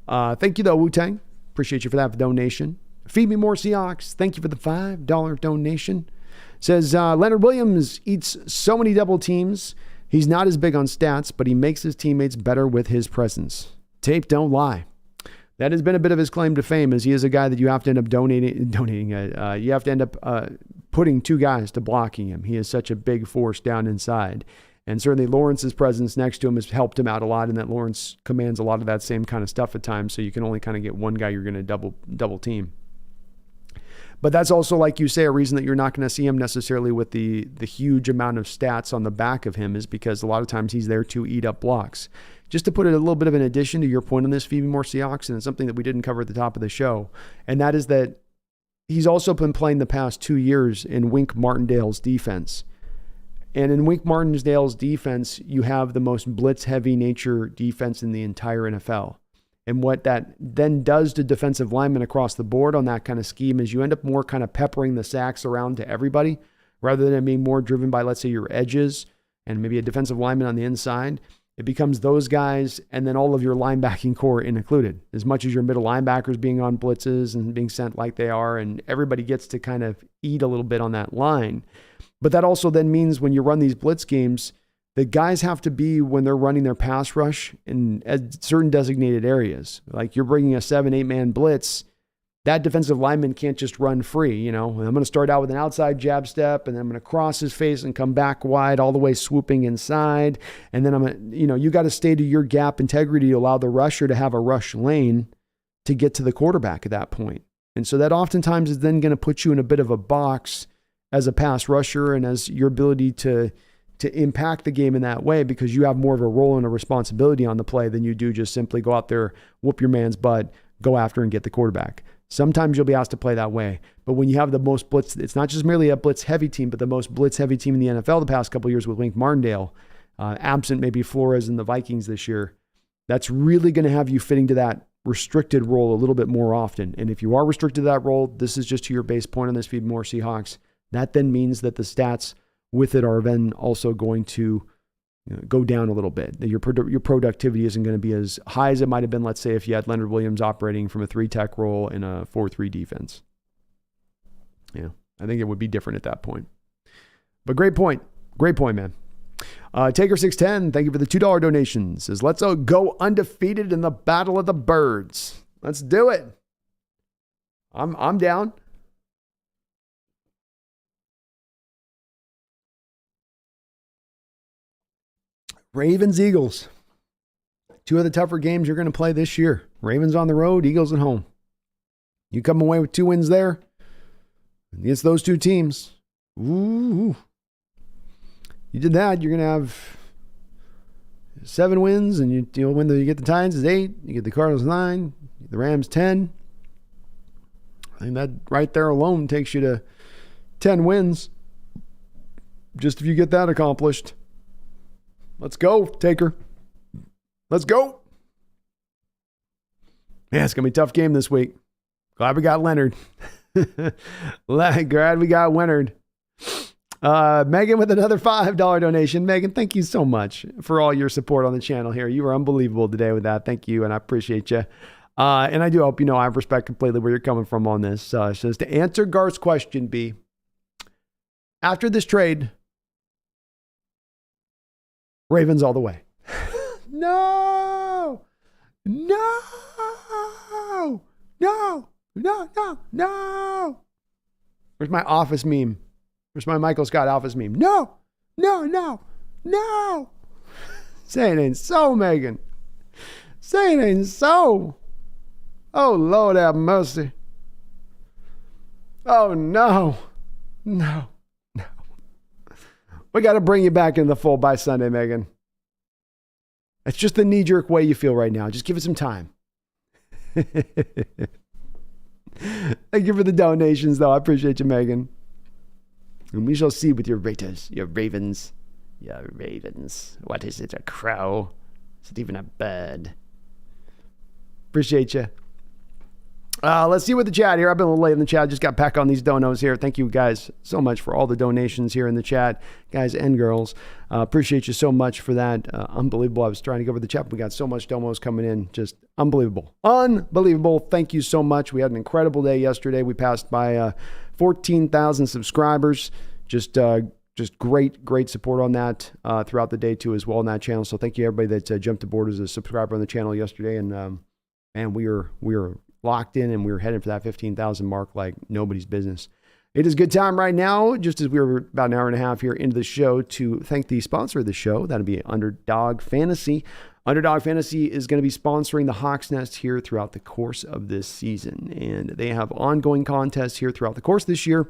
Thank you, though, Wu-Tang. Appreciate you for that donation. Feed Me More Seahawks. Thank you for the $5 donation. Says, Leonard Williams eats so many double teams. He's not as big on stats, but he makes his teammates better with his presence. Tape don't lie. That has been a bit of his claim to fame, as he is a guy that you have to end up donating. You have to end up putting 2 guys to blocking him. He is such a big force down inside. And certainly Lawrence's presence next to him has helped him out a lot, and that Lawrence commands a lot of that same kind of stuff at times, so you can only kind of get one guy you're going to double team. But that's also, like you say, a reason that you're not going to see him necessarily with the huge amount of stats on the back of him is because a lot of times he's there to eat up blocks. Just to put it a little bit of an addition to your point on this, Phoebe More Seahawks, and it's something that we didn't cover at the top of the show, and that is that he's also been playing the past 2 years in Wink Martindale's defense. And in Wink Martindale's defense, you have the most blitz-heavy nature defense in the entire NFL. And what that then does to defensive linemen across the board on that kind of scheme is you end up more kind of peppering the sacks around to everybody rather than being more driven by, let's say, your edges and maybe a defensive lineman on the inside. It becomes those guys and then all of your linebacking core included. As much as your middle linebackers being on blitzes and being sent like they are, and everybody gets to kind of eat a little bit on that line. But that also then means when you run these blitz games, the guys have to be, when they're running their pass rush in certain designated areas. Like you're bringing a 7-8 man blitz, that defensive lineman can't just run free. I'm going to start out with an outside jab step, and then I'm going to cross his face and come back wide, all the way swooping inside. And then I'm going to, you got to stay to your gap integrity to allow the rusher to have a rush lane to get to the quarterback at that point. And so that oftentimes is then going to put you in a bit of a box as a pass rusher and as your ability to impact the game in that way, because you have more of a role and a responsibility on the play than you do just simply go out there, whoop your man's butt, go after and get the quarterback. Sometimes you'll be asked to play that way. But when you have the most blitz, it's not just merely a blitz heavy team, but the most blitz heavy team in the NFL the past couple of years with Wink Martindale, absent maybe Flores and the Vikings this year, that's really going to have you fitting to that restricted role a little bit more often. And if you are restricted to that role, this is just to your base point on this, Feed More Seahawks. That then means that the stats with it are then also going to go down a little bit. That your productivity isn't going to be as high as it might have been, let's say, if you had Leonard Williams operating from a 3-tech role in a 4-3 defense. Yeah, I think it would be different at that point. But great point. Great point, man. Taker610, thank you for the $2 donation. Says, let's go undefeated in the Battle of the Birds. Let's do it. I'm down. Ravens, Eagles. 2 of the tougher games you're going to play this year. Ravens on the road, Eagles at home. You come away with 2 wins there against those 2 teams. Ooh. You did that, you're going to have 7 wins, and you'll win. You get the Titans 8, you get the Cardinals 9, the Rams 10. I think that right there alone takes you to 10 wins. Just if you get that accomplished. Let's go, Taker. Let's go. Yeah, it's going to be a tough game this week. Glad we got Leonard. Glad we got Leonard. Megan with another $5 donation. Megan, thank you so much for all your support on the channel here. You were unbelievable today with that. Thank you, and I appreciate you. And I do hope I respect completely where you're coming from on this. Says, to answer Garth's question, B, after this trade, Ravens all the way. No. Where's my Office meme? Where's my Michael Scott Office meme? No. Say it ain't so, Megan. Say it ain't so. Oh, Lord have mercy. Oh, no. We got to bring you back in the fold by Sunday, Megan. It's just the knee-jerk way you feel right now. Just give it some time. Thank you for the donations, though. I appreciate you, Megan. And we shall see with your Raiders, your Ravens. Your Ravens. What is it, a crow? Is it even a bird? Appreciate you. Let's see what the chat here. I've been a little late in the chat. I just got back on these donos here. Thank you guys so much for all the donations here in the chat, guys and girls. Appreciate you so much for that. Unbelievable. I was trying to go over the chat, but we got so much domos coming in. Just unbelievable. Unbelievable. Thank you so much. We had an incredible day yesterday. We passed by 14,000 subscribers. Just great support on that throughout the day too as well on that channel. So thank you everybody that jumped aboard as a subscriber on the channel yesterday. And we are locked in, and we were heading for that 15,000 mark like nobody's business. It is a good time right now, just as we were about an hour and a half here into the show, to thank the sponsor of the show. That'd be Underdog Fantasy. Underdog Fantasy is going to be sponsoring the Hawks Nest here throughout the course of this season. And they have ongoing contests here throughout the course of this year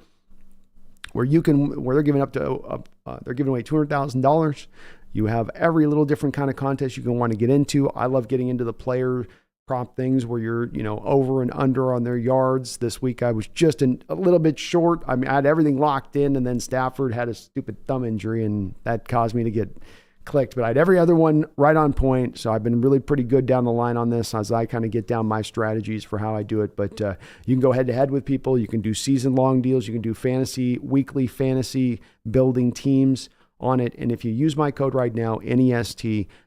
where they're giving they're giving away $200,000. You have every little different kind of contest you can want to get into. I love getting into the player prop things where you're, over and under on their yards. This week I was just a little bit short. I mean, I had everything locked in, and then Stafford had a stupid thumb injury, and that caused me to get clicked. But I had every other one right on point. So I've been really pretty good down the line on this as I kind of get down my strategies for how I do it. But you can go head to head with people. You can do season long deals. You can do weekly fantasy building teams on it. And if you use my code right now, NEST,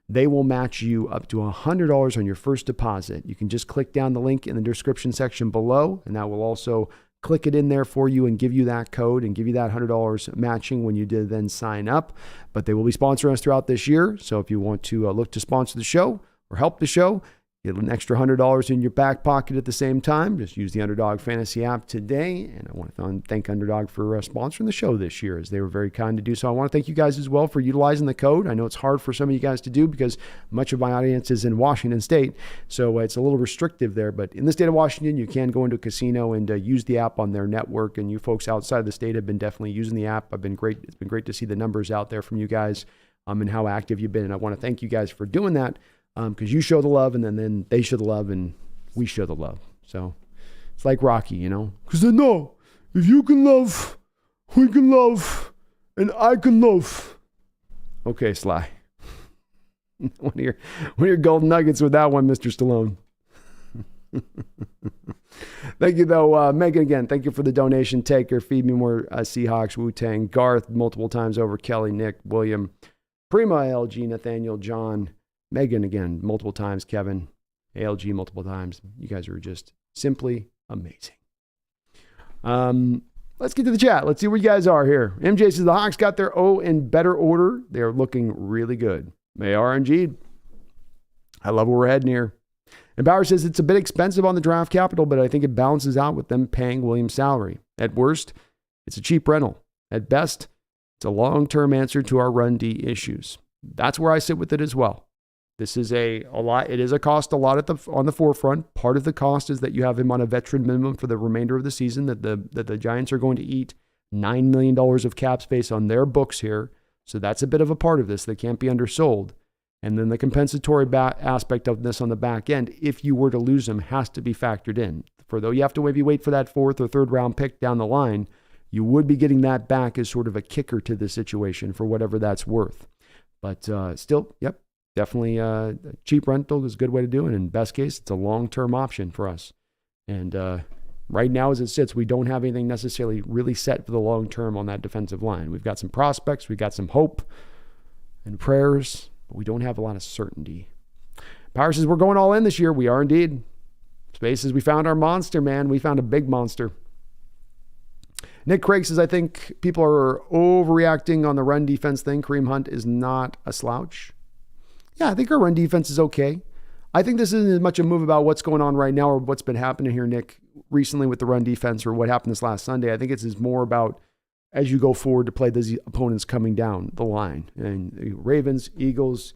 they will match you up to $100 on your first deposit. You can just click down the link in the description section below, and that will also click it in there for you and give you that code and give you that $100 matching when you did then sign up. But they will be sponsoring us throughout this year. So if you want to look to sponsor the show or help the show, get an extra $100 in your back pocket at the same time. Just use the Underdog Fantasy app today. And I want to thank Underdog for sponsoring the show this year, as they were very kind to do so. I want to thank you guys as well for utilizing the code. I know it's hard for some of you guys to do because much of my audience is in Washington State. So it's a little restrictive there. But in the state of Washington, you can go into a casino and use the app on their network. And you folks outside the state have been definitely using the app. It's been great to see the numbers out there from you guys and how active you've been. And I want to thank you guys for doing that. Because you show the love, and then they show the love, and we show the love. So it's like Rocky, Because I know if you can love, we can love, and I can love. Okay, Sly. one of your golden nuggets with that one, Mr. Stallone. Thank you, though. Megan, again, thank you for the donation. Taker, feed me more Seahawks, Wu-Tang, Garth, multiple times over, Kelly, Nick, William, Prima, LG, Nathaniel, John, Megan again, multiple times, Kevin, ALG multiple times. You guys are just simply amazing. Let's get to the chat. Let's see where you guys are here. MJ says the Hawks got their O in better order. They're looking really good. They are indeed. I love where we're heading here. And Bauer says it's a bit expensive on the draft capital, but I think it balances out with them paying Williams' salary. At worst, it's a cheap rental. At best, it's a long-term answer to our run D issues. That's where I sit with it as well. This is a lot. It is a cost a lot on the forefront. Part of the cost is that you have him on a veteran minimum for the remainder of the season, that the Giants are going to eat $9 million of cap space on their books here. So that's a bit of a part of this that can't be undersold. And then the compensatory aspect of this on the back end, if you were to lose him, has to be factored in. For though you have to maybe wait for that fourth or third round pick down the line, you would be getting that back as sort of a kicker to the situation for whatever that's worth. But still, yep. Definitely a cheap rental is a good way to do it. In best case, it's a long-term option for us. And right now, as it sits, we don't have anything necessarily really set for the long term on that defensive line. We've got some prospects, we've got some hope and prayers, but we don't have a lot of certainty. Power says we're going all in this year. We are indeed. Space says we found our monster, man. We found a big monster. Nick Craig says, I think people are overreacting on the run defense thing. Kareem Hunt is not a slouch. Yeah, I think our run defense is okay. I think this isn't as much a move about what's going on right now or what's been happening here, Nick, recently with the run defense or what happened this last Sunday. I think it's more about as you go forward to play these opponents coming down the line. And Ravens, Eagles,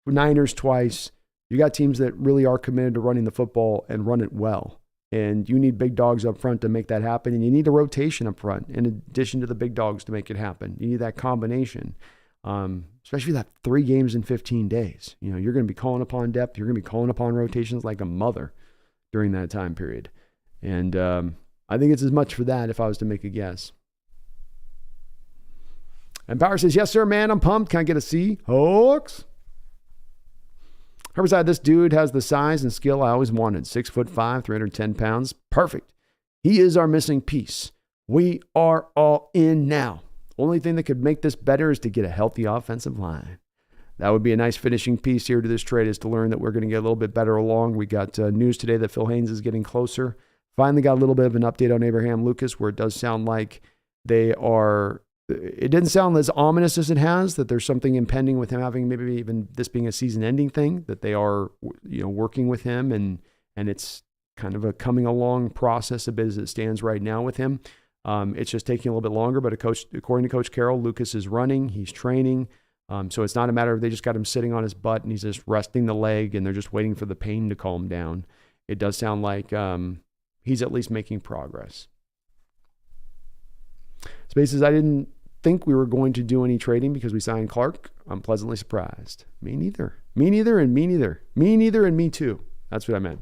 Niners twice. You got teams that really are committed to running the football and run it well. And you need big dogs up front to make that happen. And you need a rotation up front in addition to the big dogs to make it happen. You need that combination. Especially that 3 games in 15 days. You're going to be calling upon depth. You're going to be calling upon rotations like a mother during that time period. And I think it's as much for that if I was to make a guess. And Power says, yes, sir, man, I'm pumped. Can I get a C? Hawks. Herbicide, this dude has the size and skill I always wanted. 6'5", 310 pounds. Perfect. He is our missing piece. We are all in now. Only thing that could make this better is to get a healthy offensive line. That would be a nice finishing piece here to this trade, is to learn that we're going to get a little bit better along. We got news today that Phil Haynes is getting closer. Finally got a little bit of an update on Abraham Lucas, where it does sound like it didn't sound as ominous as it has, that there's something impending with him having maybe even this being a season-ending thing, that they are working with him, and it's kind of a coming along process a bit as it stands right now with him. It's just taking a little bit longer, but according to Coach Carroll, Lucas is running, he's training. So it's not a matter of they just got him sitting on his butt and he's just resting the leg and they're just waiting for the pain to calm down. It does sound like he's at least making progress. Spaces, I didn't think we were going to do any trading because we signed Clark. I'm pleasantly surprised. Me neither. Me neither and me neither. Me neither and me too. That's what I meant.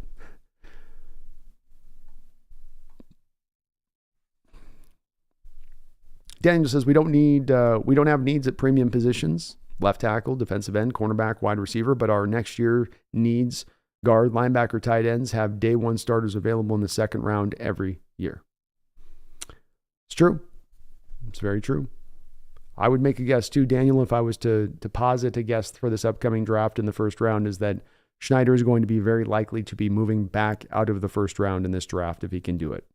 Daniel says we don't have needs at premium positions, left tackle, defensive end, cornerback, wide receiver, but our next year needs, guard, linebacker, tight ends, have day one starters available in the second round every year. It's true. It's very true. I would make a guess too, Daniel, if I was to posit a guess for this upcoming draft in the first round, is that Schneider is going to be very likely to be moving back out of the first round in this draft if he can do it.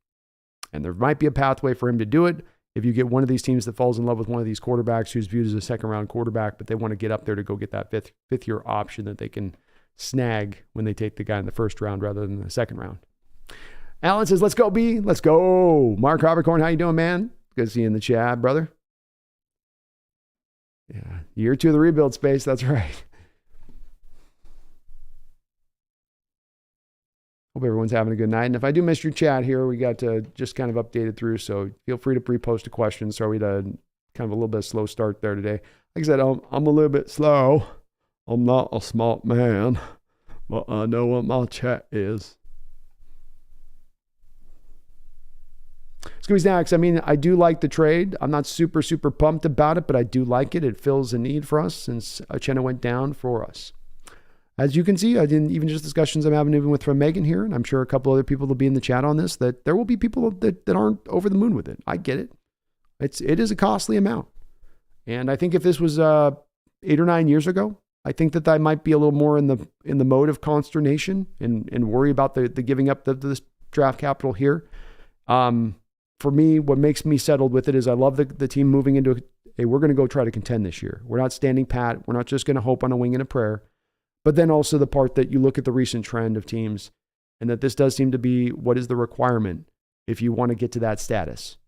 And there might be a pathway for him to do it if you get one of these teams that falls in love with one of these quarterbacks who's viewed as a second round quarterback, but they want to get up there to go get that fifth year option that they can snag when they take the guy in the first round rather than the second round. Alan says, let's go, B. Let's go. Mark Habercorn, how you doing, man? Good to see you in the chat, brother. Yeah, year 2 of the rebuild space. That's right. Hope everyone's having a good night. And if I do miss your chat here, we got just kind of updated through. So feel free to pre-post a question. Sorry to kind of a little bit of slow start there today. Like I said, I'm a little bit slow. I'm not a smart man, but I know what my chat is. Scooby Snacks, I mean, I do like the trade. I'm not super, super pumped about it, but I do like it. It fills a need for us since Uchenna went down for us. As you can see, I didn't even just discussions I'm having even with from Megan here, and I'm sure a couple other people will be in the chat on this, that there will be people that aren't over the moon with it. I get it. It is a costly amount. And I think if this was 8 or 9 years ago, I think that I might be a little more in the mode of consternation and worry about the giving up this draft capital here. For me, what makes me settled with it is I love the team moving into we're going to go try to contend this year. We're not standing pat. We're not just going to hope on a wing and a prayer. But then also the part that you look at the recent trend of teams and that this does seem to be what is the requirement if you want to get to that status.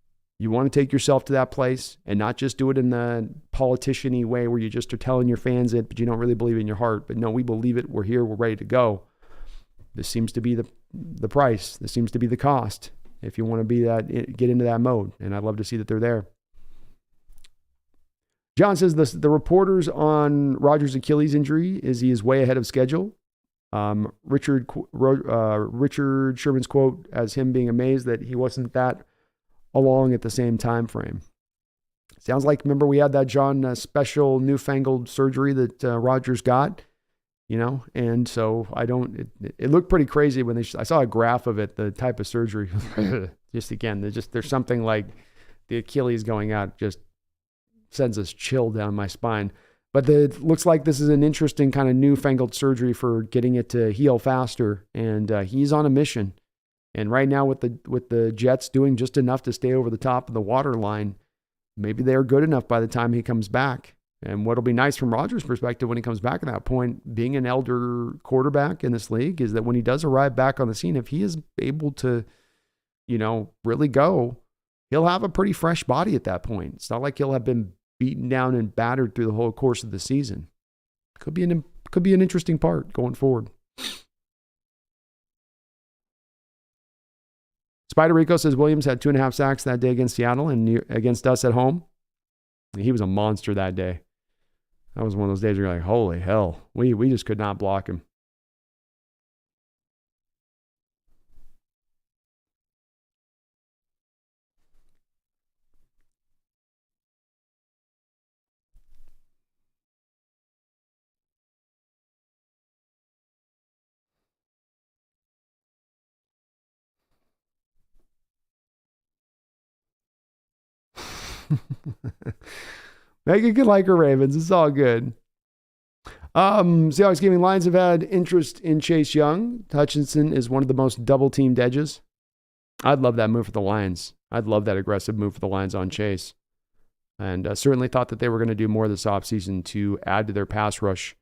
You want to take yourself to that place and not just do it in the politician-y way where you just are telling your fans it, but you don't really believe it in your heart. But no, we believe it. We're here. We're ready to go. This seems to be the price. This seems to be the cost if you want to be get into that mode. And I'd love to see that they're there. John says the reporters on Rodgers' Achilles injury is he is way ahead of schedule. Richard Sherman's quote as him being amazed that he wasn't that along at the same time frame. Sounds like, remember we had that John special newfangled surgery that Rodgers got, and so it looked pretty crazy when I saw a graph of it, the type of surgery. Just again, there's something like the Achilles going out just sends a chill down my spine. But it looks like this is an interesting kind of newfangled surgery for getting it to heal faster, and he's on a mission. And right now with the Jets doing just enough to stay over the top of the water line, maybe they're good enough by the time he comes back. And what'll be nice from Rodgers' perspective when he comes back at that point, being an elder quarterback in this league, is that when he does arrive back on the scene, if he is able to, really go, he'll have a pretty fresh body at that point. It's not like he'll have been beaten down and battered through the whole course of the season. Could be an interesting part going forward. Spider Rico says Williams had 2.5 sacks that day against Seattle and against us at home. He was a monster that day. That was one of those days where you're like, holy hell, we just could not block him. Megan can like her Ravens. It's all good. Seahawks Gaming Lions have had interest in Chase Young. Hutchinson is one of the most double-teamed edges. I'd love that move for the Lions. I'd love that aggressive move for the Lions on Chase. And certainly thought that they were going to do more this offseason to add to their pass rush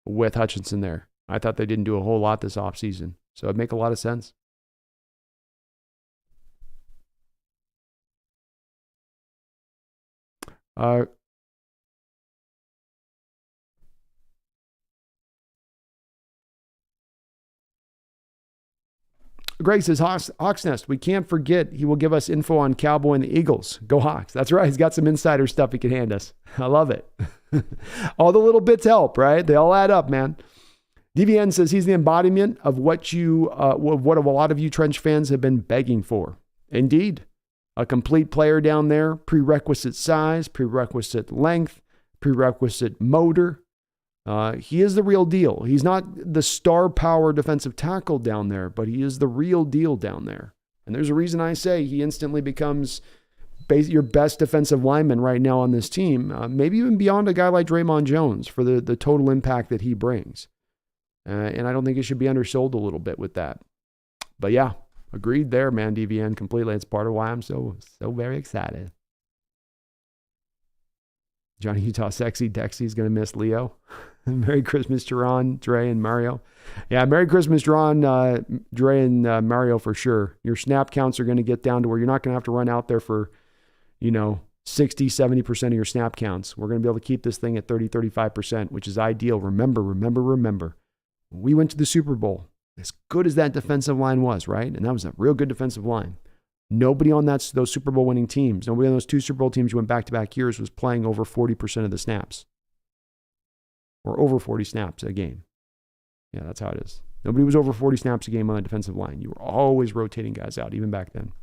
with Hutchinson there. I thought they didn't do a whole lot this offseason. So it'd make a lot of sense. Greg says, Hawks Nest, we can't forget he will give us info on Cowboy and the Eagles. Go Hawks. That's right. He's got some insider stuff he can hand us. I love it. All the little bits help, right? They all add up, man. DVN says he's the embodiment of what a lot of you Trench fans have been begging for. Indeed. A complete player down there, prerequisite size, prerequisite length, prerequisite motor. He is the real deal. He's not the star power defensive tackle down there, but he is the real deal down there. And there's a reason I say he instantly becomes your best defensive lineman right now on this team, maybe even beyond a guy like Draymond Jones for the total impact that he brings. And I don't think it should be undersold a little bit with that. But yeah, agreed there, man, DVN, completely. It's part of why I'm so very excited. Johnny Utah Sexy Dexy's going to miss Leo. Merry Christmas, Jerron, Dre, and Mario. Yeah, Merry Christmas, Jerron, Dre, and Mario for sure. Your snap counts are going to get down to where you're not going to have to run out there for, 60, 70% of your snap counts. We're going to be able to keep this thing at 30, 35%, which is ideal. Remember. We went to the Super Bowl. As good as that defensive line was, right? And that was a real good defensive line. Nobody on those Super Bowl winning teams, nobody on those two Super Bowl teams who went back-to-back years was playing over 40% of the snaps. Or over 40 snaps a game. Yeah, that's how it is. Nobody was over 40 snaps a game on the defensive line. You were always rotating guys out, even back then.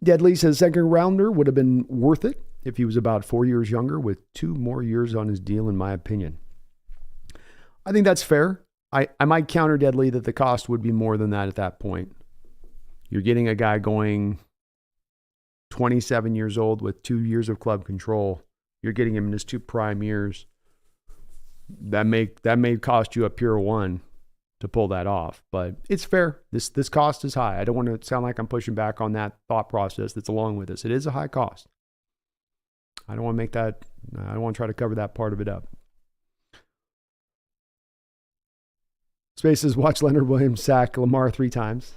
Deadly says second rounder would have been worth it if he was about 4 years younger with 2 more years on his deal, in my opinion. I think that's fair. I might counter Deadly that the cost would be more than that at that point. You're getting a guy going 27 years old with 2 years of club control. You're getting him in his 2 prime years. That may cost you a pure one to pull that off, but it's fair. This cost is high. I don't want to sound like I'm pushing back on that thought process that's along with this. It is a high cost. I don't want to try to cover that part of it up. Spaces, watch Leonard Williams sack Lamar 3 times.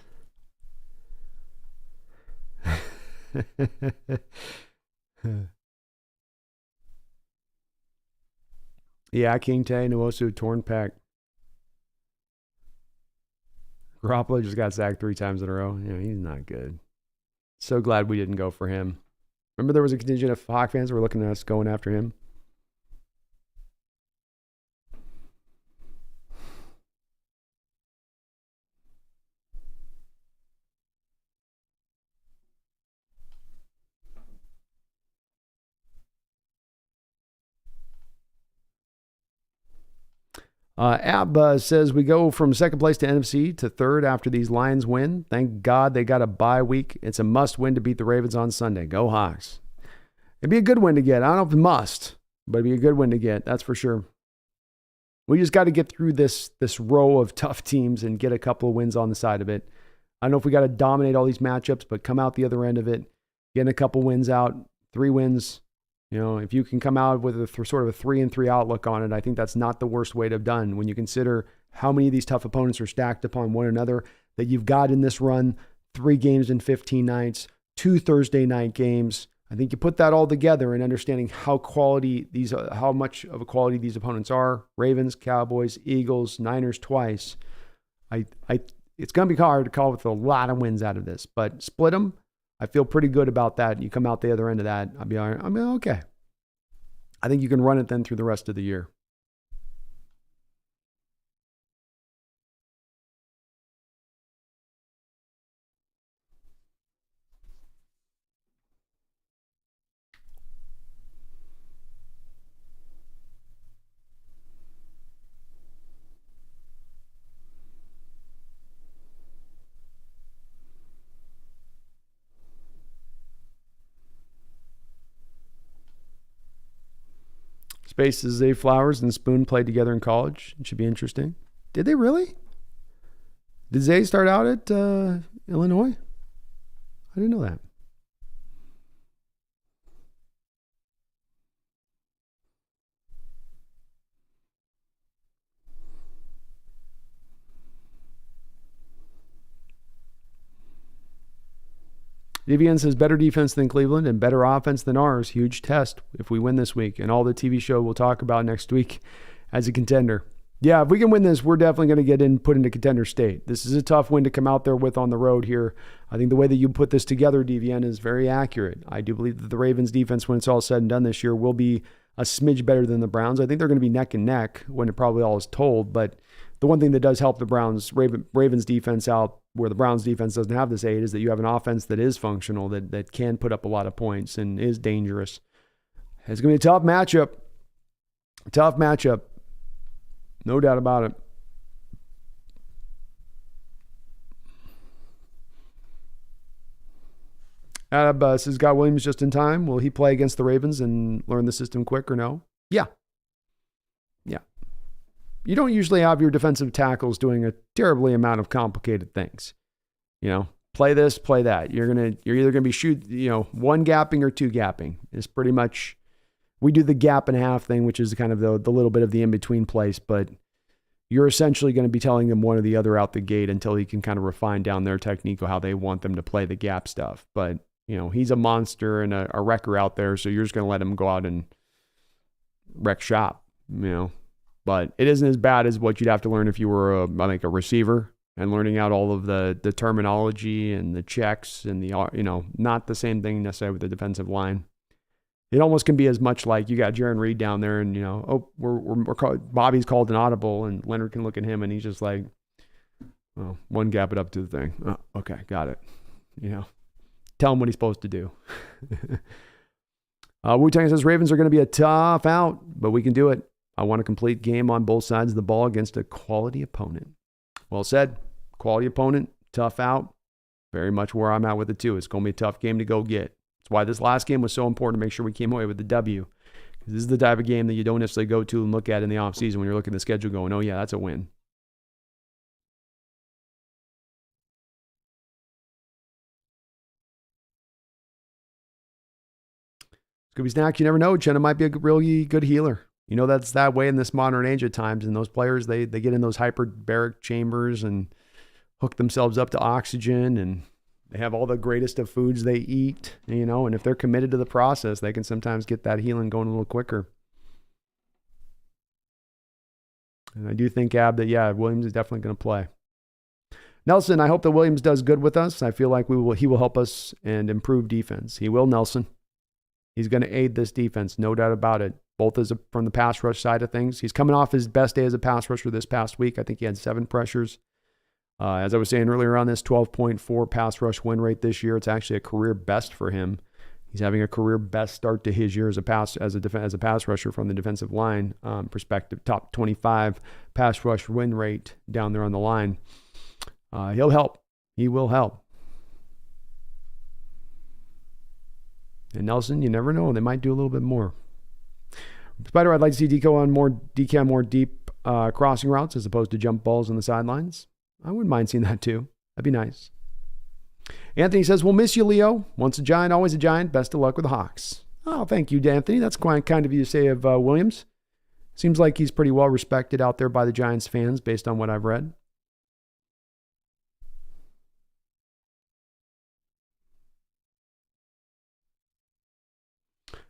Yeah, King Tay, Nwosu, torn pec. Garoppolo just got sacked 3 times in a row. Yeah, he's not good. So glad we didn't go for him. Remember there was a contingent of Hawk fans that were looking at us going after him? Ab says we go from second place to NFC to third after these Lions win. Thank God they got a bye week. It's a must win to beat the Ravens on Sunday. Go Hawks. It'd be a good win to get. I don't know if it must, but it'd be a good win to get. That's for sure. We just got to get through this row of tough teams and get a couple of wins on the side of it. I don't know if we got to dominate all these matchups, but come out the other end of it, getting a couple wins out, 3 wins. If you can come out with sort of a 3-3 outlook on it, I think that's not the worst way to have done when you consider how many of these tough opponents are stacked upon one another that you've got in this run, 3 games in 15 nights, 2 Thursday night games. I think you put that all together and understanding how much of a quality these opponents are. Ravens, Cowboys, Eagles, Niners twice. It's going to be hard to call with a lot of wins out of this, but split them. I feel pretty good about that. You come out the other end of that, I'll be all right. Okay. I think you can run it then through the rest of the year. Spaces, Zay Flowers and Spoon played together in college. It should be interesting. Did they really? Did Zay start out at Illinois? I didn't know that. DVN says better defense than Cleveland and better offense than ours. Huge test if we win this week. And all the TV show we'll talk about next week as a contender. Yeah, if we can win this, we're definitely going to get put into contender state. This is a tough win to come out there with on the road here. I think the way that you put this together, DVN, is very accurate. I do believe that the Ravens defense, when it's all said and done this year, will be a smidge better than the Browns. I think they're going to be neck and neck when it probably all is told. But the one thing that does help the Ravens defense out, where the Browns defense doesn't have this aid, is that you have an offense that is functional, that can put up a lot of points and is dangerous. It's going to be a tough matchup. Tough matchup. No doubt about it. Ab says, got Williams just in time. Will he play against the Ravens and learn the system quick or no? Yeah. Yeah. You don't usually have your defensive tackles doing a terribly amount of complicated things. You know, play this, play that. You're either gonna be one gapping or two gapping. It's pretty much, we do the gap and a half thing, which is kind of the little bit of the in-between place, but you're essentially going to be telling them one or the other out the gate until you can kind of refine down their technique of how they want them to play the gap stuff. But, he's a monster and a wrecker out there, so you're just going to let him go out and wreck shop, But it isn't as bad as what you'd have to learn if you were a receiver and learning out all of the terminology and the checks and not the same thing necessarily with the defensive line. It almost can be as much like you got Jaron Reed down there and, Bobby's called an audible and Leonard can look at him and he's just like, well, one gap it up to the thing. Oh, okay, got it. Tell him what he's supposed to do. Wu-Tang says Ravens are going to be a tough out, but we can do it. I want a complete game on both sides of the ball against a quality opponent. Well said. Quality opponent, tough out. Very much where I'm at with it too. It's going to be a tough game to go get. That's why this last game was so important to make sure we came away with the W. Because this is the type of game that you don't necessarily go to and look at in the offseason when you're looking at the schedule going, oh yeah, that's a win. Scooby Snack, you never know. Chenna might be a really good healer. That's that way in this modern age at times. And those players, they get in those hyperbaric chambers and hook themselves up to oxygen and they have all the greatest of foods they eat, and if they're committed to the process, they can sometimes get that healing going a little quicker. And I do think, Ab, that, Williams is definitely going to play. Nelson, I hope that Williams does good with us. I feel like he will help us and improve defense. He will, Nelson. He's going to aid this defense, no doubt about it, both from the pass rush side of things. He's coming off his best day as a pass rusher this past week. I think he had 7 pressures. As I was saying earlier on this, 12.4 pass rush win rate this year. It's actually a career best for him. He's having a career best start to his year as a pass rusher from the defensive line perspective. Top 25 pass rush win rate down there on the line. He'll help. He will help. And Nelson, you never know. They might do a little bit more. Spider, I'd like to see DK on more deep crossing routes as opposed to jump balls on the sidelines. I wouldn't mind seeing that too. That'd be nice. Anthony says, we'll miss you, Leo. Once a Giant, always a Giant. Best of luck with the Hawks. Oh, thank you, Anthony. That's quite kind of you to say of Williams. Seems like he's pretty well respected out there by the Giants fans based on what I've read.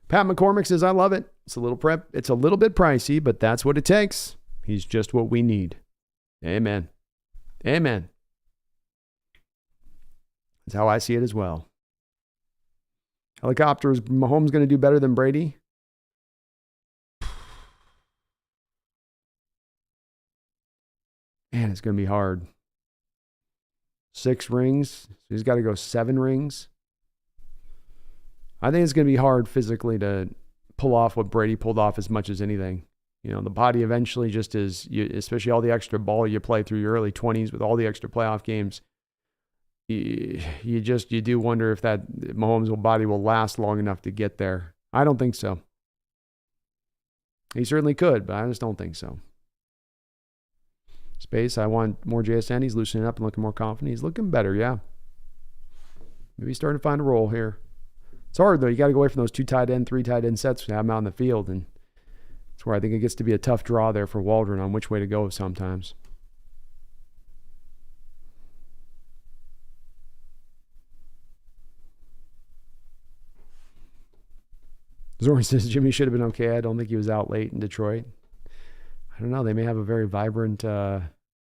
Pat McCormick says, I love it. It's a little bit pricey, but that's what it takes. He's just what we need. Amen. Amen. That's how I see it as well. Helicopter, is Mahomes going to do better than Brady? Man, it's going to be hard. 6 rings. So he's got to go 7 rings. I think it's going to be hard physically to pull off what Brady pulled off as much as anything. The body eventually just is, especially all the extra ball you play through your early 20s with all the extra playoff games. You do wonder if that Mahomes' body will last long enough to get there. I don't think so. He certainly could, but I just don't think so. Space, I want more JSN. He's loosening up and looking more confident. He's looking better, yeah. Maybe he's starting to find a role here. It's hard, though. You got to go away from those 2 tight end, 3 tight end sets to have him out in the field. And that's where I think it gets to be a tough draw there for Waldron on which way to go sometimes. Zorn says Jimmy should have been okay. I don't think he was out late in Detroit. I don't know. They may have a very vibrant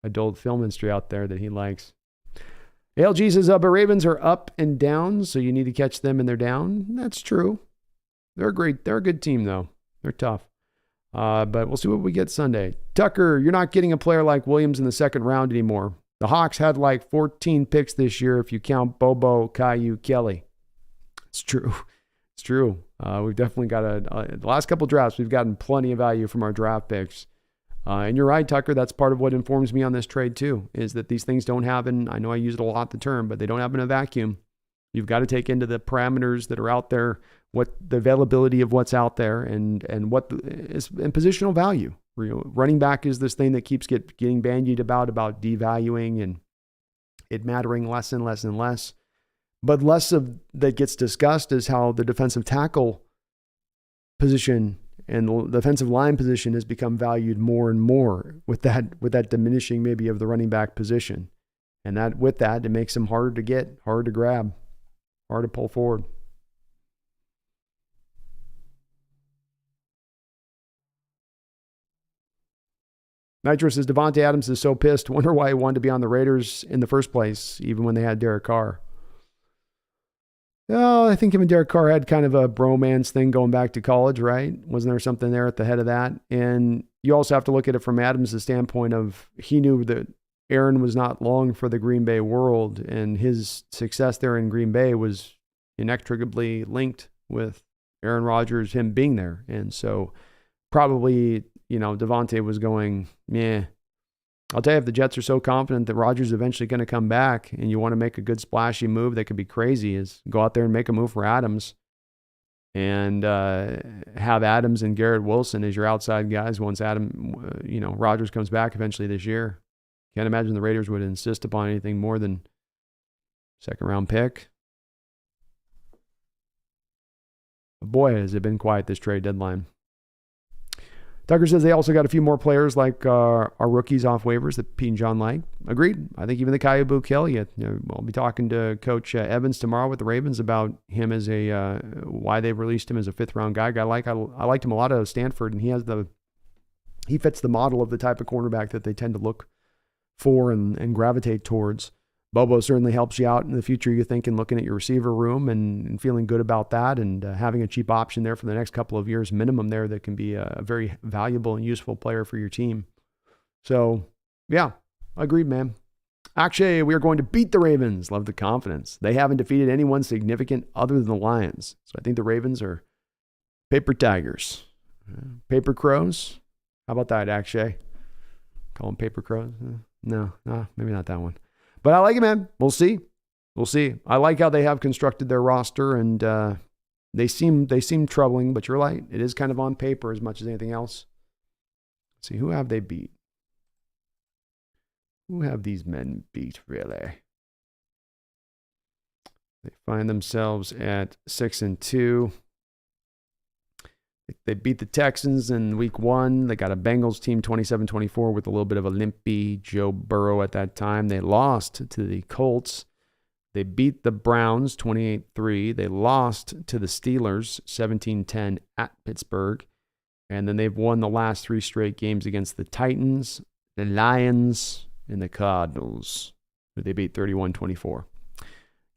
adult film industry out there that he likes. ALG says, but Ravens are up and down, so you need to catch them and they're down. That's true. They're great. They're a good team, though. They're tough. But we'll see what we get Sunday. Tucker, you're not getting a player like Williams in the second round anymore. The Hawks had like 14 picks this year if you count Bobo, Caillou, Kelly. It's true. It's true. We've definitely got the last couple drafts, we've gotten plenty of value from our draft picks. And you're right, Tucker, that's part of what informs me on this trade too, is that these things don't happen. I know I use it a lot, the term, but they don't happen in a vacuum. You've got to take into the parameters that are out there, what the availability of what's out there and what is in positional value. Running back is this thing that keeps getting bandied about devaluing and it mattering less and less and less. But less of that gets discussed is how the defensive tackle position and the defensive line position has become valued more and more with that diminishing maybe of the running back position. And that with that, it makes them harder to get, harder to grab, hard to pull forward. Nitro says, Devontae Adams is so pissed. Wonder why he wanted to be on the Raiders in the first place, even when they had Derek Carr. Oh, I think him and Derek Carr had kind of a bromance thing going back to college, right? Wasn't there something there at the head of that? And you also have to look at it from Adams' standpoint of he knew that Aaron was not long for the Green Bay world, and his success there in Green Bay was inextricably linked with Aaron Rodgers, him being there. And so probably, Devontae was going, meh. I'll tell you, if the Jets are so confident that Rodgers is eventually going to come back and you want to make a good splashy move that could be crazy, is go out there and make a move for Adams and have Adams and Garrett Wilson as your outside guys once Rodgers comes back eventually this year. Can't imagine the Raiders would insist upon anything more than second round pick. But boy, has it been quiet this trade deadline. Tucker says they also got a few more players like our rookies off waivers that Pete and John like. Agreed. I think even the Caillou Kelly, I'll be talking to Coach Evans tomorrow with the Ravens about him as why they released him as a 5th round guy. I liked him a lot out of Stanford, and he fits the model of the type of cornerback that they tend to look for and gravitate towards. Bobo certainly helps you out in the future, you think, in looking at your receiver room and feeling good about that and having a cheap option there for the next couple of years minimum there that can be a very valuable and useful player for your team. So, yeah, agreed, man. Actually, we are going to beat the Ravens. Love the confidence. They haven't defeated anyone significant other than the Lions. So I think the Ravens are paper tigers. Paper crows? How about that, Akshay? Call them paper crows? No, maybe not that one. But I like it, man. We'll see. I like how they have constructed their roster, and they seem troubling, but you're right. It is kind of on paper as much as anything else. Let's see, who have they beat? Who have these men beat, really? They find themselves at 6-2. They beat the Texans in week 1. They got a Bengals team 27-24 with a little bit of a limpy Joe Burrow at that time. They lost to the Colts. They beat the Browns 28-3. They lost to the Steelers 17-10 at Pittsburgh. And then they've won the last 3 straight games against the Titans, the Lions, and the Cardinals, who they beat 31-24.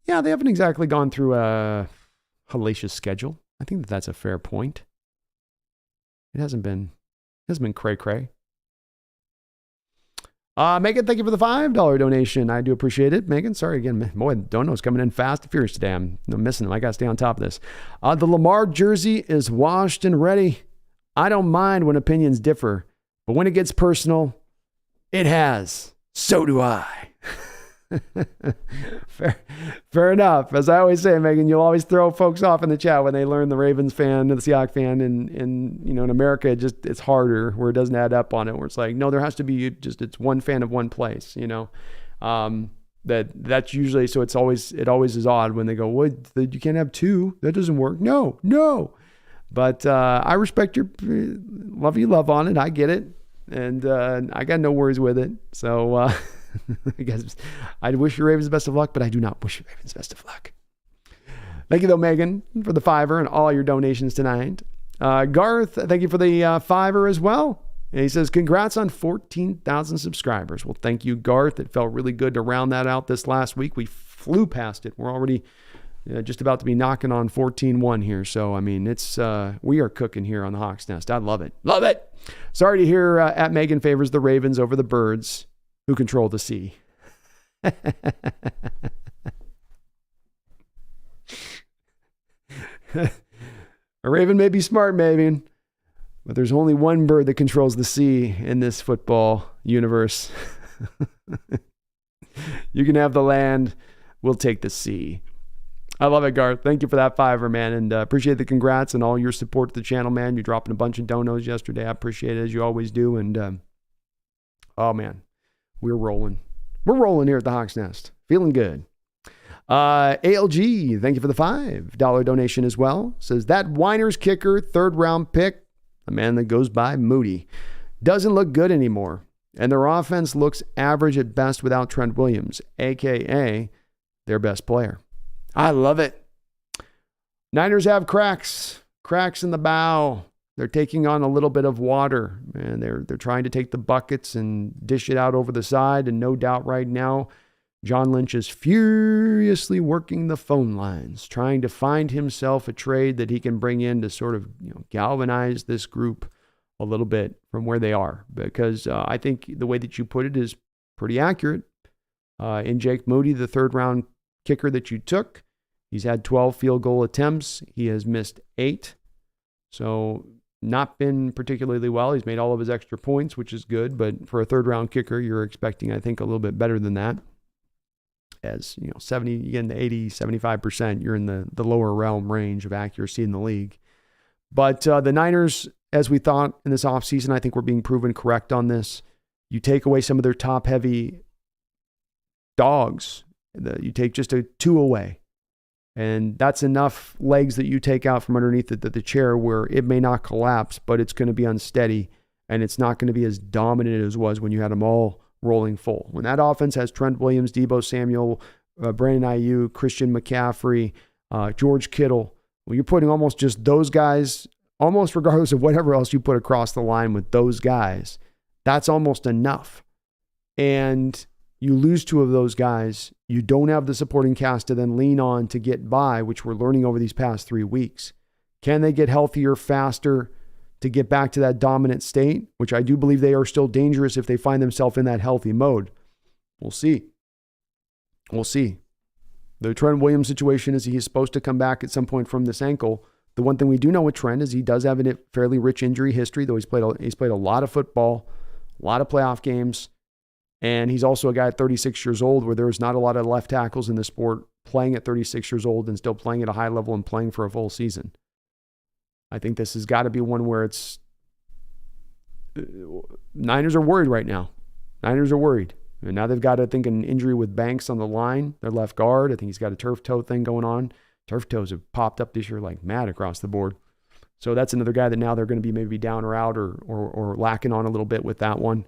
Yeah, they haven't exactly gone through a hellacious schedule. I think that's a fair point. It hasn't been cray-cray. Megan, thank you for the $5 donation. I do appreciate it. Megan, sorry again. Boy, donos coming in fast and furious today. I'm missing them. I got to stay on top of this. The Lamar jersey is washed and ready. I don't mind when opinions differ, but when it gets personal, it has. So do I. Fair enough. As I always say, Megan, you'll always throw folks off in the chat when they learn the Ravens fan and the Seahawks fan. And in America, it's harder where it doesn't add up on it, where it's like, no, there has to be it's one fan of one place, that's usually, so it always is odd when they go, what, you can't have two. That doesn't work. No. But I respect your love on it. I get it. And I got no worries with it. So I guess I wish your Ravens best of luck, but I do not wish your Ravens best of luck. Thank you, though, Megan, for the $5 and all your donations tonight. Garth, thank you for the $5 as well. And he says, congrats on 14,000 subscribers. Well, thank you, Garth. It felt really good to round that out this last week. We flew past it. We're already just about to be knocking on 14-1 here. So, I mean, we are cooking here on the Hawks Nest. I love it. Love it. Sorry to hear at Megan favors the Ravens over the Birds, who control the sea. A Raven may be smart, Megan, but there's only one bird that controls the sea in this football universe. You can have the land. We'll take the sea. I love it, Garth. Thank you for that $5, man. And appreciate the congrats and all your support to the channel, man. You're dropping a bunch of donos yesterday. I appreciate it, as you always do. And, oh, man, we're rolling. We're rolling here at the Hawks Nest. Feeling good. ALG, thank you for the $5 donation as well. Says, that Winers kicker, 3rd round pick, a man that goes by Moody, doesn't look good anymore. And their offense looks average at best without Trent Williams, a.k.a. their best player. I love it. Niners have cracks in the bow. They're taking on a little bit of water, and they're trying to take the buckets and dish it out over the side. And no doubt right now, John Lynch is furiously working the phone lines, trying to find himself a trade that he can bring in to sort of galvanize this group a little bit from where they are. Because I think the way that you put it is pretty accurate. In Jake Moody, the 3rd round kicker that you took, he's had 12 field goal attempts. He has missed 8. So not been particularly well. He's made all of his extra points, which is good. But for a 3rd round kicker, you're expecting, I think, a little bit better than that. As 70, you get into 80, 75%, you're in the lower realm range of accuracy in the league. But the Niners, as we thought in this offseason, I think we're being proven correct on this. You take away some of their top-heavy dogs. You take just 2 away. And that's enough legs that you take out from underneath the chair where it may not collapse, but it's going to be unsteady, and it's not going to be as dominant as it was when you had them all rolling full. When that offense has Trent Williams, Deebo Samuel, Brandon Ayuk, Christian McCaffrey, George Kittle, well, you're putting almost just those guys, almost regardless of whatever else you put across the line with those guys, that's almost enough. And you lose 2 of those guys, you don't have the supporting cast to then lean on to get by, which we're learning over these past 3 weeks. Can they get healthier faster to get back to that dominant state, which I do believe they are still dangerous if they find themselves in that healthy mode? We'll see. We'll see. The Trent Williams situation is he's supposed to come back at some point from this ankle. The one thing we do know with Trent is he does have a fairly rich injury history, though he's played a lot of football, a lot of playoff games. And he's also a guy at 36 years old where there's not a lot of left tackles in the sport playing at 36 years old and still playing at a high level and playing for a full season. I think this has got to be one where it's Niners are worried right now. Niners are worried. And now they've got, I think, an injury with Banks on the line, their left guard. I think he's got a turf toe thing going on. Turf toes have popped up this year like mad across the board. So that's another guy that now they're going to be maybe down or out or lacking on a little bit with that one.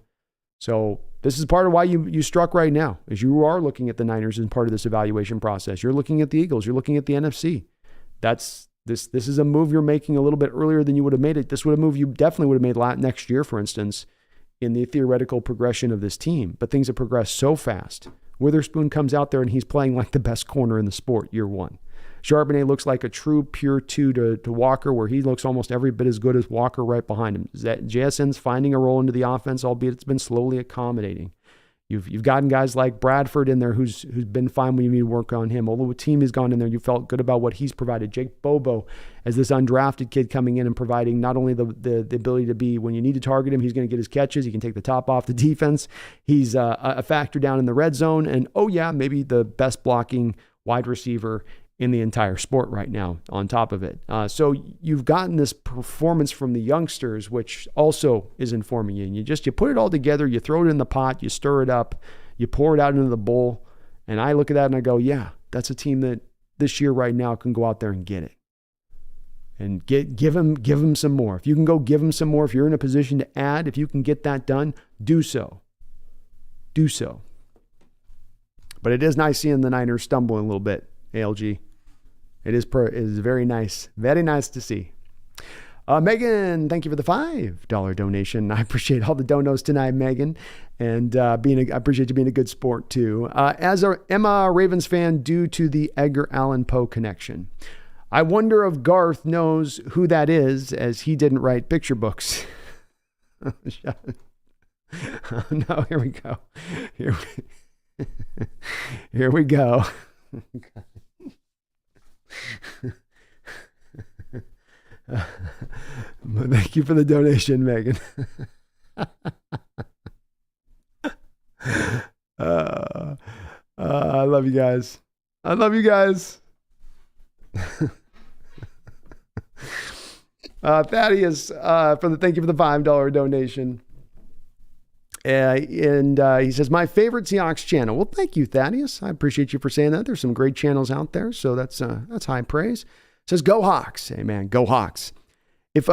So this is part of why you struck right now, is you are looking at the Niners as part of this evaluation process. You're looking at the Eagles. You're looking at the NFC. This is a move you're making a little bit earlier than you would have made it. This would have moved you definitely would have made next year, for instance, in the theoretical progression of this team. But things have progressed so fast. Witherspoon comes out there and he's playing like the best corner in the sport year 1. Charbonnet looks like a true pure 2 to Walker, where he looks almost every bit as good as Walker right behind him. JSN's finding a role into the offense, albeit it's been slowly accommodating. You've gotten guys like Bradford in there who's been fine when you need to work on him. Oluwatimi has gone in there. You felt good about what he's provided. Jake Bobo as this undrafted kid coming in and providing not only the ability to be, when you need to target him, he's going to get his catches. He can take the top off the defense. He's a factor down in the red zone. And maybe the best blocking wide receiver in the entire sport right now on top of it. So you've gotten this performance from the youngsters, which also is informing you. And you put it all together, you throw it in the pot, you stir it up, you pour it out into the bowl. And I look at that and I go, yeah, that's a team that this year right now can go out there and get it. And give them some more. If you can go give them some more, if you're in a position to add, if you can get that done, do so. Do so. But it is nice seeing the Niners stumbling a little bit. ALG. It is very nice. Very nice to see. Megan, thank you for the $5 donation. I appreciate all the donos tonight, Megan. And I appreciate you being a good sport too. As a Emma Ravens fan, due to the Edgar Allan Poe connection, I wonder if Garth knows who that is, as he didn't write picture books. No, here we go. Here we go. Thank you for the donation, Megan. I love you guys. I love you guys. Thaddeus, thank you for the $5 donation. And he says, my favorite Seahawks channel. Well, thank you, Thaddeus. I appreciate you for saying that. There's some great channels out there, so that's high praise. It says, go Hawks. Hey, man, go Hawks. If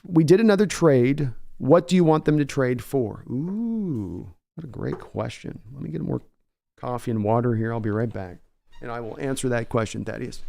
we did another trade, what do you want them to trade for? Ooh, what a great question. Let me get more coffee and water here. I'll be right back, and I will answer that question, Thaddeus.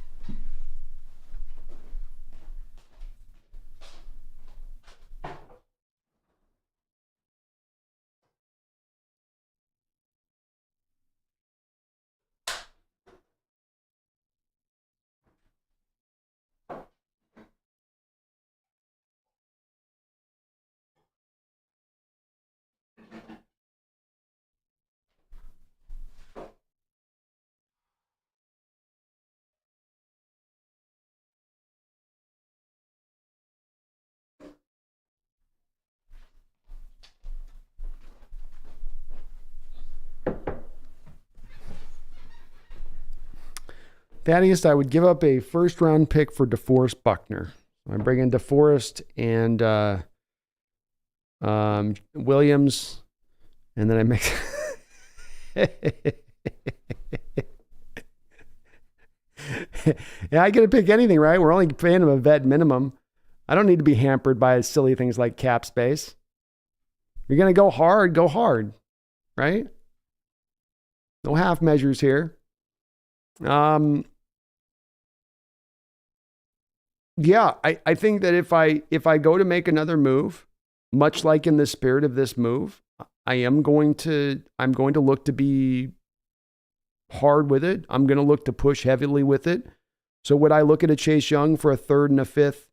Thaddeus, I would give up a first-round pick for DeForest Buckner. I bring in DeForest and Williams, and then I make... Yeah, I get to pick anything, right? We're only paying him a vet minimum. I don't need to be hampered by silly things like cap space. You're going to go hard, right? No half measures here. Yeah, I think that if I go to make another move, much like in the spirit of this move, I'm going to look to be hard with it. I'm going to look to push heavily with it. So would I look at a Chase Young for a third and a fifth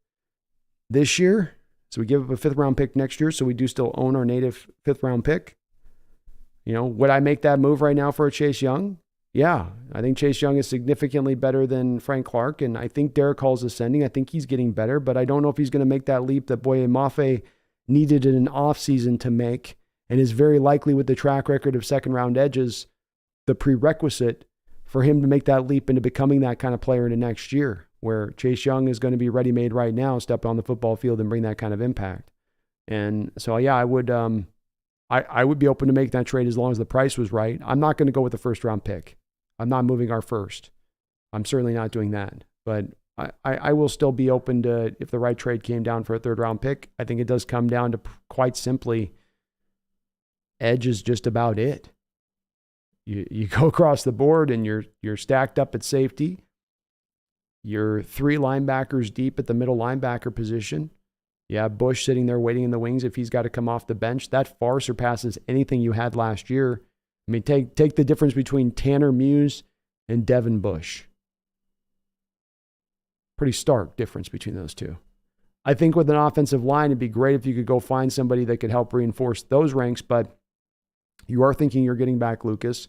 this year? So we give up a 5th round pick next year, so we do still own our native 5th round pick. Would I make that move right now for a Chase Young? Yeah, I think Chase Young is significantly better than Frank Clark, and I think Derek Hall's ascending. I think he's getting better, but I don't know if he's going to make that leap that Boye Mafe needed in an offseason to make, and is very likely, with the track record of second-round edges, the prerequisite for him to make that leap into becoming that kind of player in the next year, where Chase Young is going to be ready-made right now, step on the football field and bring that kind of impact. And so, yeah, I would be open to make that trade as long as the price was right. I'm not going to go with the first-round pick. I'm not moving our first. I'm certainly not doing that. But I will still be open to, if the right trade came down for a 3rd round pick. I think it does come down to quite simply, edge is just about it. You go across the board and you're stacked up at safety. You're 3 linebackers deep at the middle linebacker position. You have Bush sitting there waiting in the wings if he's got to come off the bench. That far surpasses anything you had last year. I mean, take the difference between Tanner Muse and Devin Bush. Pretty stark difference between those two. I think with an offensive line, it'd be great if you could go find somebody that could help reinforce those ranks, but You are thinking you're getting back Lucas.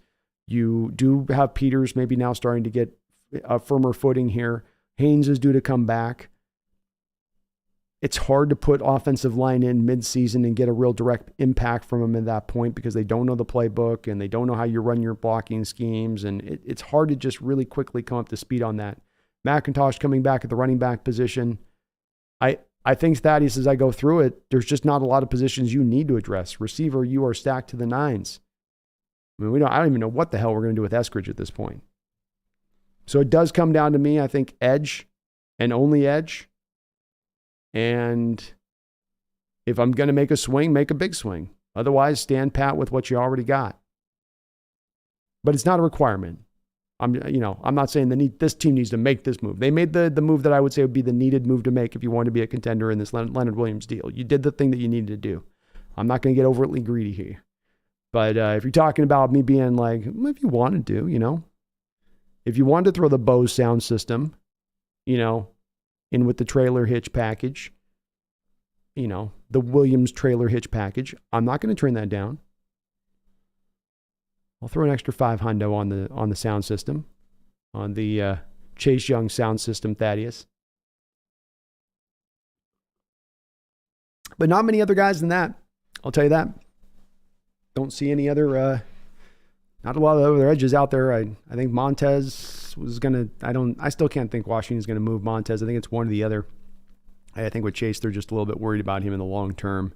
You do have Peters maybe now starting to get a firmer footing here. Haynes is due to come back. It's hard to put offensive line in midseason and get a real direct impact from them at that point because they don't know the playbook and they don't know how you run your blocking schemes. And it's hard to just really quickly come up to speed on that. McIntosh coming back at the running back position. I think, Thaddeus, as I go through it, there's just not a lot of positions you need to address. Receiver, you are stacked to the nines. I mean, I don't even know what the hell we're going to do with Eskridge at this point. So it does come down to me, I think, edge and only edge. And if I'm going to make a swing, make a big swing. Otherwise, stand pat with what you already got. But it's not a requirement. I'm not saying this team needs to make this move. They made the move that I would say would be the needed move to make if you want to be a contender in this Leonard Williams deal. You did the thing that you needed to do. I'm not going to get overtly greedy here. But if you're talking about me being like, if you wanted to, if you wanted to throw the Bose sound system, in with the trailer hitch package, the Williams trailer hitch package, I'm not going to turn that down. I'll throw an extra $500 on the sound system, on the Chase Young sound system, Thaddeus. But not many other guys than that. I'll tell you that. Don't see any other, not a lot of other edges out there. I think Montez was going to, I still can't think Washington's going to move Montez. I think it's one or the other. I think with Chase, they're just a little bit worried about him in the long term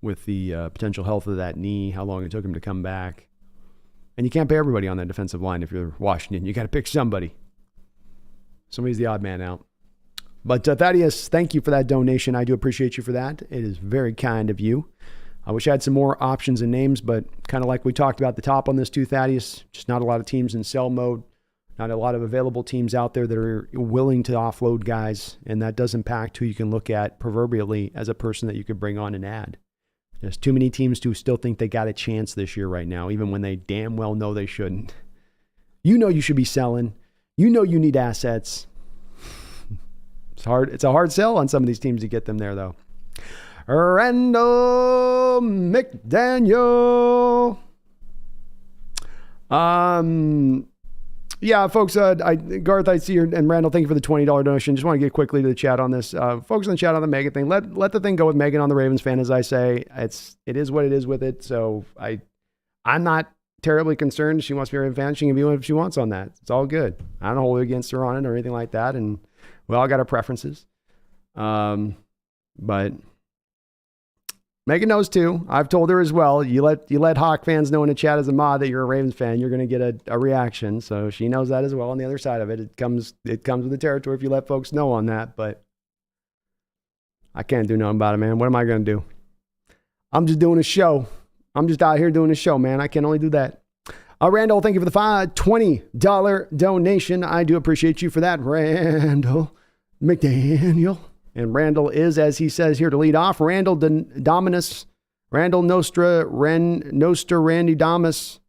with the potential health of that knee, how long it took him to come back. And you can't pay everybody on that defensive line if you're Washington. You got to pick somebody. Somebody's the odd man out. But Thaddeus, thank you for that donation. I do appreciate you for that. It is very kind of you. I wish I had some more options and names, but kind of like we talked about at the top on this too, Thaddeus, just not a lot of teams in sell mode, not a lot of available teams out there that are willing to offload guys, and that does impact who you can look at proverbially as a person that you could bring on and add. There's too many teams who still think they got a chance this year right now, even when they damn well know they shouldn't. You should be selling. You need assets. It's hard. It's a hard sell on some of these teams to get them there, though. Randall McDaniel. Yeah, folks, Garth, I see you, and Randall, thank you for the $20 donation. Just want to get quickly to the chat on this. Folks in the chat on the Megan thing. Let the thing go with Megan on the Ravens fan, as I say. It is what it is with it. So I'm not terribly concerned. She wants to be a Ravens fan. She can be one if she wants on that. It's all good. I don't hold it against her on it or anything like that. And we all got our preferences. But Megan knows too. I've told her as well. You let Hawk fans know in the chat as a mod that you're a Ravens fan, you're going to get a reaction. So she knows that as well. On the other side of it, it comes with the territory if you let folks know on that. But I can't do nothing about it, man. What am I going to do? I'm just doing a show. I'm just out here doing a show, man. I can only do that. Randall, thank you for the $20 donation. I do appreciate you for that, Randall McDaniel. And Randall is, as he says here to lead off, Randall Dominus, Randall Nostra, Randy Damas.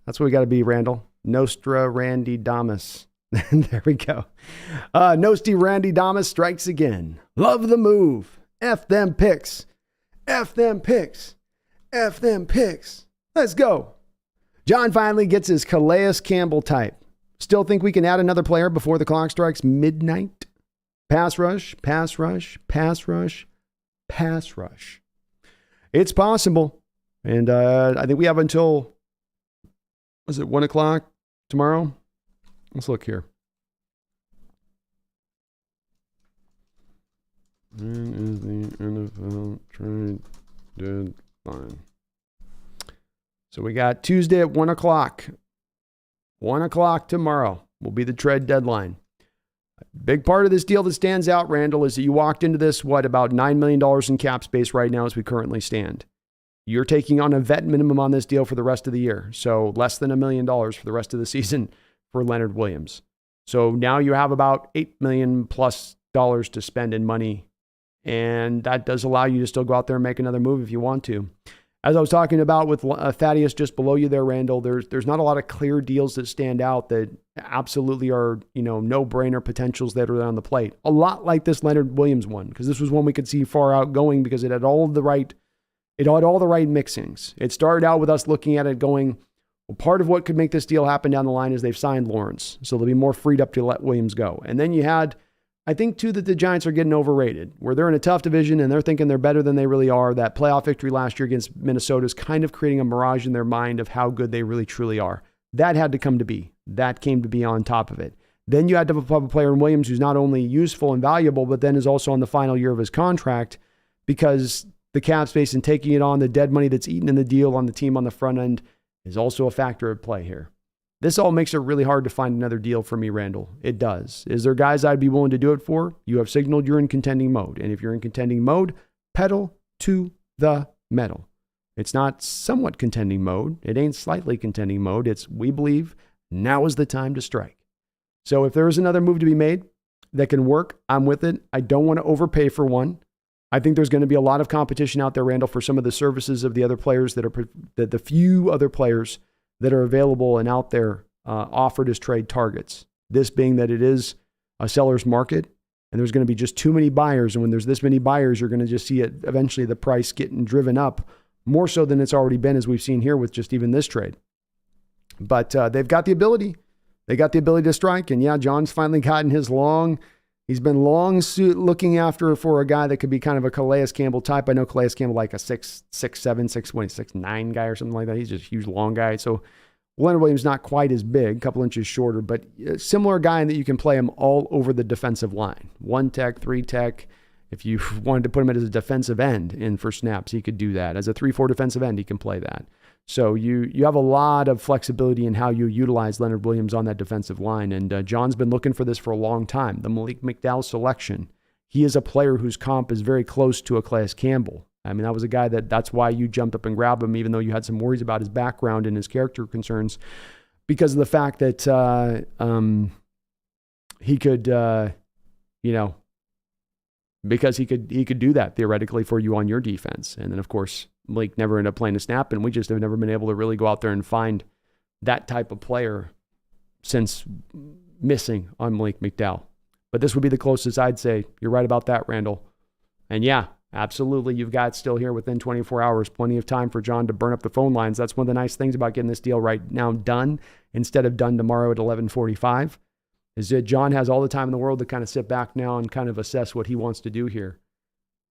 That's what we got to be, Randall. Nostra Randy Damas. There we go. Nosti Randy Damas strikes again. Love the move. F them picks. F them picks. F them picks. Let's go. John finally gets his Calais Campbell type. Still think we can add another player before the clock strikes midnight? Pass rush, pass rush, pass rush, pass rush. It's possible. And I think we have until, was it 1 o'clock tomorrow? Let's look here. When is the NFL trade deadline? So we got Tuesday at 1 o'clock. 1 o'clock tomorrow will be the trade deadline. Big part of this deal that stands out, Randall, is that you walked into this, about $9 million in cap space right now as we currently stand. You're taking on a vet minimum on this deal for the rest of the year. So less than $1 million for the rest of the season for Leonard Williams. So now you have about $8 million plus to spend in money. And that does allow you to still go out there and make another move if you want to. As I was talking about with Thaddeus just below you there, Randall, there's not a lot of clear deals that stand out that absolutely are, no-brainer potentials that are on the plate. A lot like this Leonard Williams one, because this was one we could see far out going because it had all of the right It had all the right mixings. It started out with us looking at it going, well, part of what could make this deal happen down the line is they've signed Lawrence, so they'll be more freed up to let Williams go. And then you had, I think, too, that the Giants are getting overrated, where they're in a tough division and they're thinking they're better than they really are. That playoff victory last year against Minnesota is kind of creating a mirage in their mind of how good they really truly are. That had to come to be. That came to be on top of it. Then you had to have a player in Williams who's not only useful and valuable, but then is also on the final year of his contract, because the cap space and taking it on, the dead money that's eaten in the deal on the team on the front end is also a factor at play here. This all makes it really hard to find another deal for me, Randall. It does. Is there guys I'd be willing to do it for? You have signaled you're in contending mode. And if you're in contending mode, pedal to the metal. It's not somewhat contending mode. It ain't slightly contending mode. It's, we believe, now is the time to strike. So if there is another move to be made that can work, I'm with it. I don't want to overpay for one. I think there's going to be a lot of competition out there, Randall, for some of the services of the other players that are the few other players that are available and out there offered as trade targets. This being that it is a seller's market, and there's going to be just too many buyers. And when there's this many buyers, you're going to just see it eventually the price getting driven up more so than it's already been, as we've seen here with just even this trade. But they've got the ability. They got the ability to strike. And yeah, John's finally gotten his he's been long looking after for a guy that could be kind of a Calais Campbell type. I know Calais Campbell like a 6'7", 6'9" guy or something like that. He's just a huge long guy. So Leonard Williams not quite as big, a couple inches shorter, but a similar guy in that you can play him all over the defensive line. 1 tech, 3 tech. If you wanted to put him as a defensive end in for snaps, he could do that. As a 3-4 defensive end, he can play that. So you have a lot of flexibility in how you utilize Leonard Williams on that defensive line. And John's been looking for this for a long time. The Malik McDowell selection, he is a player whose comp is very close to a Calais Campbell. I mean, that was a guy that's why you jumped up and grabbed him, even though you had some worries about his background and his character concerns, because of the fact that he could, because he could do that theoretically for you on your defense. And then, of course, Malik never ended up playing a snap, and we just have never been able to really go out there and find that type of player since missing on Malik McDowell. But this would be the closest I'd say. You're right about that, Randall. And yeah, absolutely, you've got still here within 24 hours, plenty of time for John to burn up the phone lines. That's one of the nice things about getting this deal right now done instead of done tomorrow at 11:45, is that John has all the time in the world to kind of sit back now and kind of assess what he wants to do here.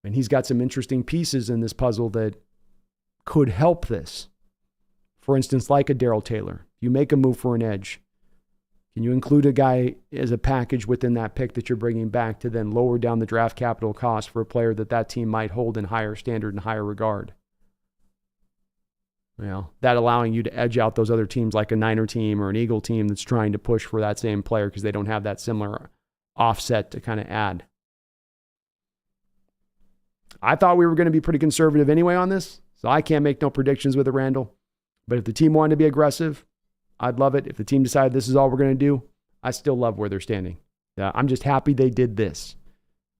And he's got some interesting pieces in this puzzle that could help this. For instance, like a Darrell Taylor. You make a move for an edge. Can you include a guy as a package within that pick that you're bringing back to then lower down the draft capital cost for a player that team might hold in higher standard and higher regard? Well, that allowing you to edge out those other teams like a Niner team or an Eagle team that's trying to push for that same player because they don't have that similar offset to kind of add. I thought we were going to be pretty conservative anyway on this, so I can't make no predictions with it, Randall. But if the team wanted to be aggressive, I'd love it. If the team decided this is all we're going to do, I still love where they're standing. I'm just happy they did this.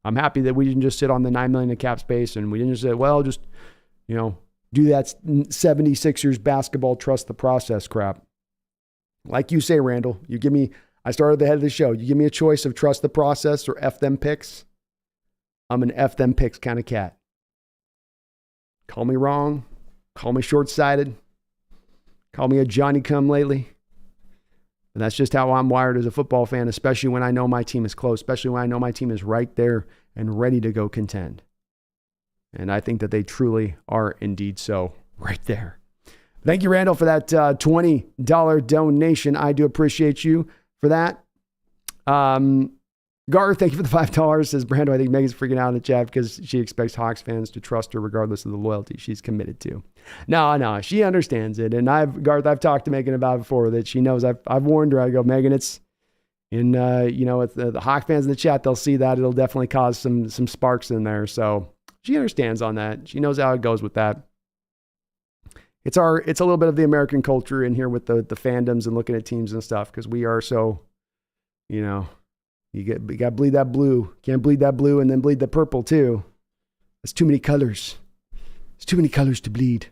I'm happy that we didn't just sit on the $9 million in cap space and we didn't just say, well, just, do that 76ers basketball, trust the process crap. Like you say, Randall, I started the head of the show. You give me a choice of trust the process or F them picks. I'm an F them picks kind of cat. Call me wrong. Call me short-sighted. Call me a Johnny-come-lately. And that's just how I'm wired as a football fan, especially when I know my team is close, especially when I know my team is right there and ready to go contend. And I think that they truly are indeed so right there. Thank you, Randall, for that $20 donation. I do appreciate you for that. Garth, thank you for the $5. Says, Brando, I think Megan's freaking out in the chat because she expects Hawks fans to trust her regardless of the loyalty she's committed to. No, she understands it. And Garth, I've talked to Megan about it before that she knows. I've warned her. I go, Megan, it's in, with the Hawk fans in the chat, they'll see that. It'll definitely cause some sparks in there. So she understands on that. She knows how it goes with that. It's a little bit of the American culture in here with the fandoms and looking at teams and stuff because we are so, You got to bleed that blue. Can't bleed that blue and then bleed the purple too. That's too many colors. It's too many colors to bleed.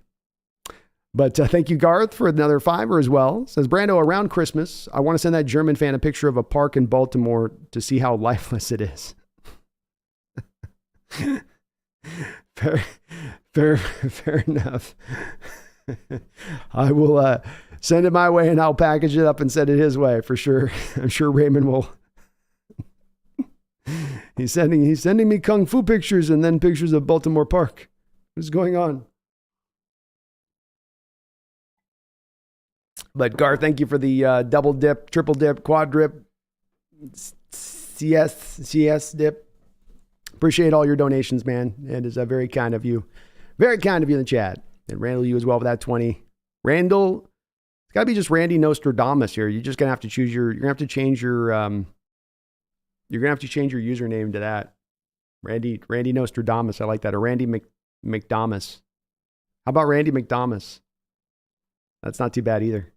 But thank you, Garth, for another $5 as well. Says, Brando, around Christmas, I want to send that German fan a picture of a park in Baltimore to see how lifeless it is. Fair enough. I will send it my way, and I'll package it up and send it his way for sure. I'm sure Raymond will. He's sending me kung fu pictures and then pictures of Baltimore Park. What's going on? But Gar, thank you for the double dip, triple dip, quad dip, CS dip. Appreciate all your donations, man. It is very kind of you. Very kind of you in the chat. And Randall, you as well with that 20. Randall, it's got to be just Randy Nostradamus here. You're just going to have to choose you're going to have to change your username to that. Randy Nostradamus. I like that. Or Randy McDamus. How about Randy McDamus? That's not too bad either.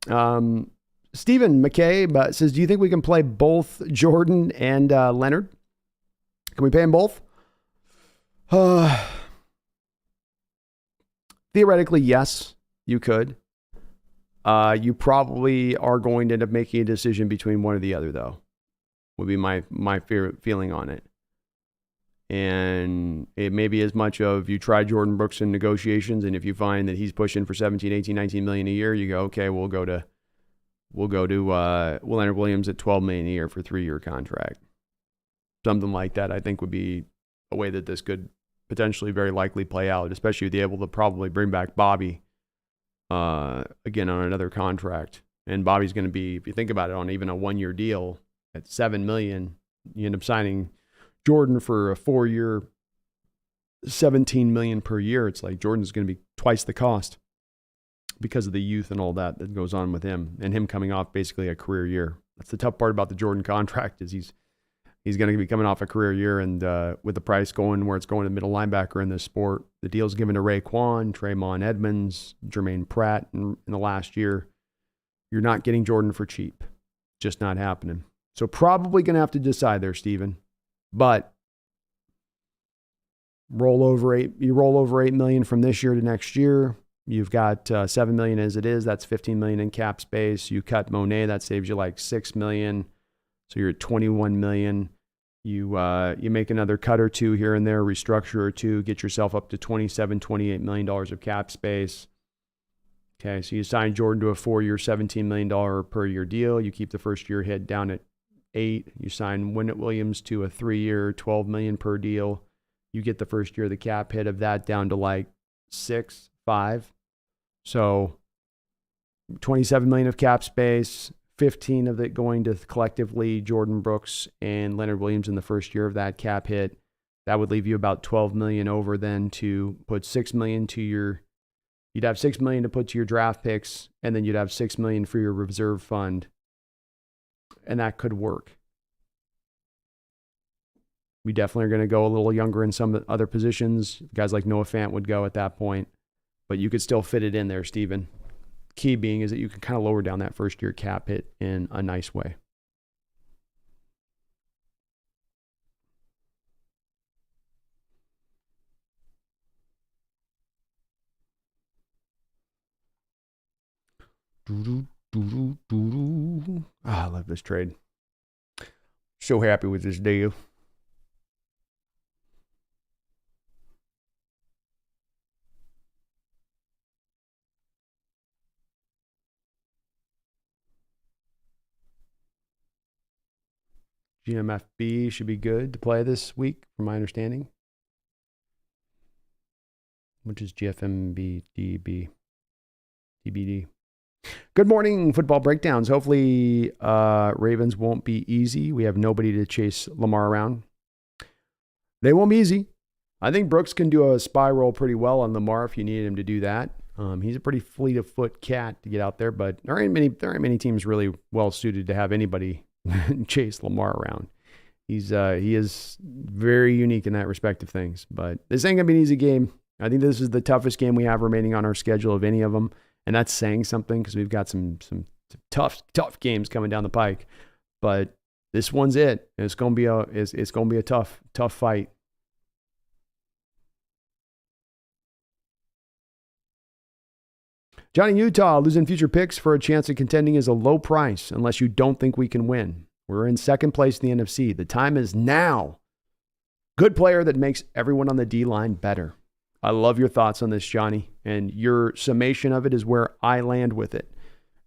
Stephen McKay says, do you think we can play both Jordan and Leonard? Can we pay them both? Theoretically, yes, you could. You probably are going to end up making a decision between one or the other, though, would be my feeling on it. And it may be as much of you try Jordan Brooks in negotiations, and if you find that he's pushing for 17, 18, 19 million a year, you go, okay, we'll go to Leonard Williams at 12 million a year for a 3-year contract. Something like that, I think, would be a way that this could potentially very likely play out, especially if they're able to probably bring back Bobby again on another contract. And Bobby's going to be, if you think about it, on even a 1-year deal at $7 million, you end up signing Jordan for a 4-year, $17 million per year. It's like Jordan's going to be twice the cost because of the youth and all that goes on with him, and him coming off basically a career year. That's the tough part about the Jordan contract, is he's going to be coming off a career year, and with the price going where it's going to middle linebacker in this sport, the deal's given to Raekwon, Tremon Edmonds, Jermaine Pratt in the last year. You're not getting Jordan for cheap. Just not happening. So probably going to have to decide there, Steven. But you roll over $8 million from this year to next year. You've got $7 million as it is. That's $15 million in cap space. You cut Monet, that saves you like $6 million. So you're at $21 million. You make another cut or two here and there, restructure or two, get yourself up to $27, $28 million of cap space. Okay, so you sign Jordan to a 4-year, $17 million per year deal. You keep the first year hit down at 8. You sign Leonard Williams to a 3-year, $12 million per deal. You get the first year of the cap hit of that down to like 6, 5. So $27 million of cap space, 15 of it going to collectively Jordan Brooks and Leonard Williams in the first year of that cap hit. That would leave you about $12 million over then to put $6 million to you'd have $6 million to put to your draft picks, and then you'd have $6 million for your reserve fund. And that could work. We definitely are going to go a little younger in some other positions. Guys like Noah Fant would go at that point, but you could still fit it in there, Steven. Key being is that you can kind of lower down that first year cap hit in a nice way. I love this trade. So happy with this deal. GMFB should be good to play this week, from my understanding. Which is GFMBDB. TBD. Good morning, football breakdowns. Hopefully, Ravens won't be easy. We have nobody to chase Lamar around. They won't be easy. I think Brooks can do a spy roll pretty well on Lamar if you need him to do that. He's a pretty fleet of foot cat to get out there, but there aren't many teams really well suited to have anybody chase Lamar around. He is very unique in that respect of things, but this ain't gonna be an easy game. I think this is the toughest game we have remaining on our schedule of any of them. And that's saying something, because we've got some tough games coming down the pike. But this one's it. It's gonna be a tough fight. Johnny Utah, losing future picks for a chance at contending is a low price unless you don't think we can win. We're in second place in the NFC. The time is now. Good player that makes everyone on the D-line better. I love your thoughts on this, Johnny, and your summation of it is where I land with it.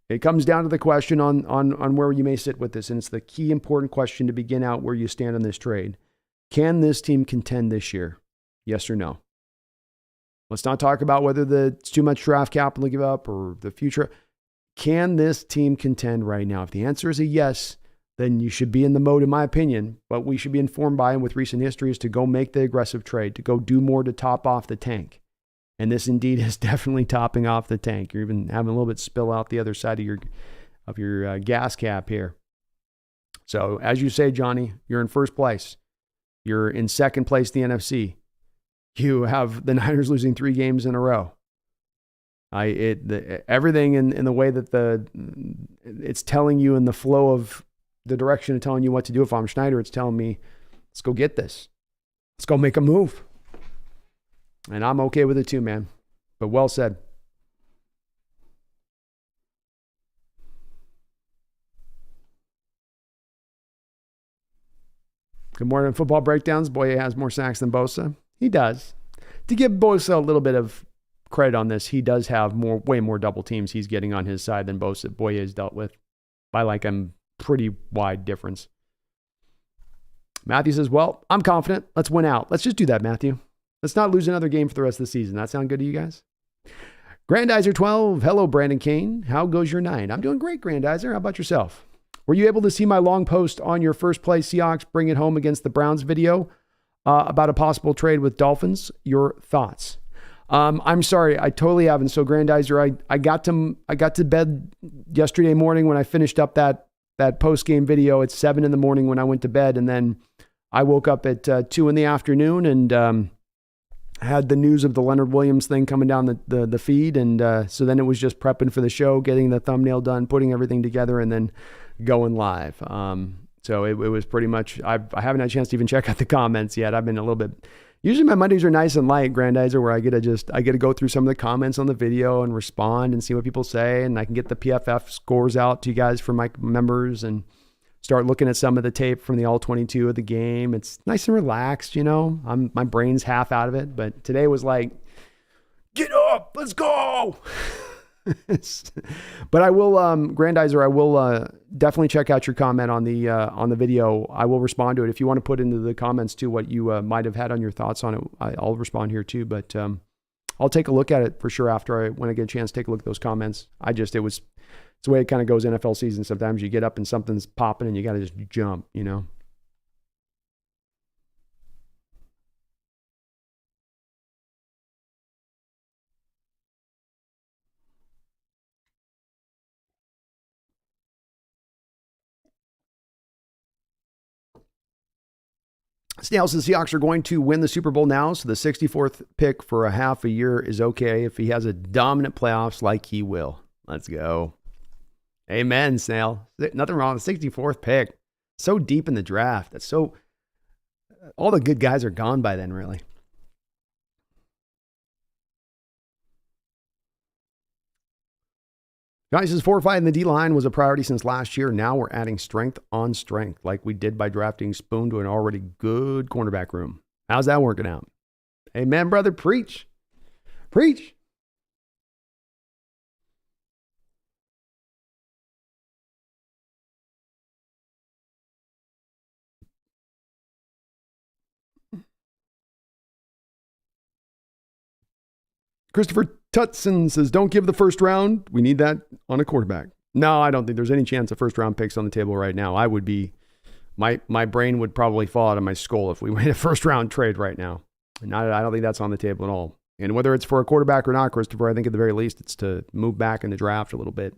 It comes down to the question on where you may sit with this, and it's the key important question to begin out where you stand on this trade. Can this team contend this year? Yes or no? Let's not talk about whether it's too much draft capital to give up or the future. Can this team contend right now? If the answer is a yes, then you should be in the mode, in my opinion, but we should be informed by and with recent history is to go make the aggressive trade, to go do more to top off the tank. And this indeed is definitely topping off the tank. You're even having a little bit spill out the other side of your gas cap here. So as you say, Johnny, you're in first place. You're in second place in the NFC. You have the Niners losing 3 games in a row. Everything in the way that it's telling you in the flow of the direction of telling you what to do. If I'm Schneider, it's telling me, let's go get this. Let's go make a move. And I'm okay with it too, man. But well said. Good morning, Football Breakdowns. Boye has more sacks than Bosa. He does. To give Bosa a little bit of credit on this, he does have way more double teams he's getting on his side than Bosa. Boye has dealt with by like a pretty wide difference. Matthew says, well, I'm confident. Let's win out. Let's just do that, Matthew. Let's not lose another game for the rest of the season. That sound good to you guys? Grandizer 12. Hello, Brandon Kane. How goes your night? I'm doing great, Grandizer. How about yourself? Were you able to see my long post on your first play Seahawks bring it home against the Browns video about a possible trade with Dolphins? Your thoughts? I'm sorry, I totally haven't. So Grandizer, I got to bed yesterday morning when I finished up that post game video at 7 a.m. when I went to bed, and then I woke up at 2 p.m. and had the news of the Leonard Williams thing coming down the feed, and so then it was just prepping for the show, getting the thumbnail done, putting everything together, and then going live. So it was pretty much, I haven't had a chance to even check out the comments yet. I've been a little bit, usually my Mondays are nice and light, Grandizer, where I get to go through some of the comments on the video and respond and see what people say. And I can get the PFF scores out to you guys for my members and start looking at some of the tape from the all 22 of the game. It's nice and relaxed, you know, my brain's half out of it, but today was like, get up, let's go. But I will, Grandizer, I will definitely check out your comment on the video. I will respond to it. If you want to put into the comments too what you might have had on your thoughts on it, I'll respond here too. But I'll take a look at it for sure when I get a chance to take a look at those comments. It's the way it kind of goes NFL season. Sometimes you get up and something's popping and you got to just jump, you know. Snail says Seahawks are going to win the Super Bowl now, so the 64th pick for a half a year is okay if he has a dominant playoffs like he will. Let's go. Amen, Snail. Nothing wrong with the 64th pick. So deep in the draft. All the good guys are gone by then, really. Johnny says fortifying the D-line was a priority since last year. Now we're adding strength on strength like we did by drafting Spoon to an already good cornerback room. How's that working out? Amen, brother. Preach. Preach. Christopher Tutson says, don't give the first round. We need that on a quarterback. No, I don't think there's any chance of first round picks on the table right now. My brain would probably fall out of my skull if we made a first round trade right now. And I don't think that's on the table at all. And whether it's for a quarterback or not, Christopher, I think at the very least it's to move back in the draft a little bit.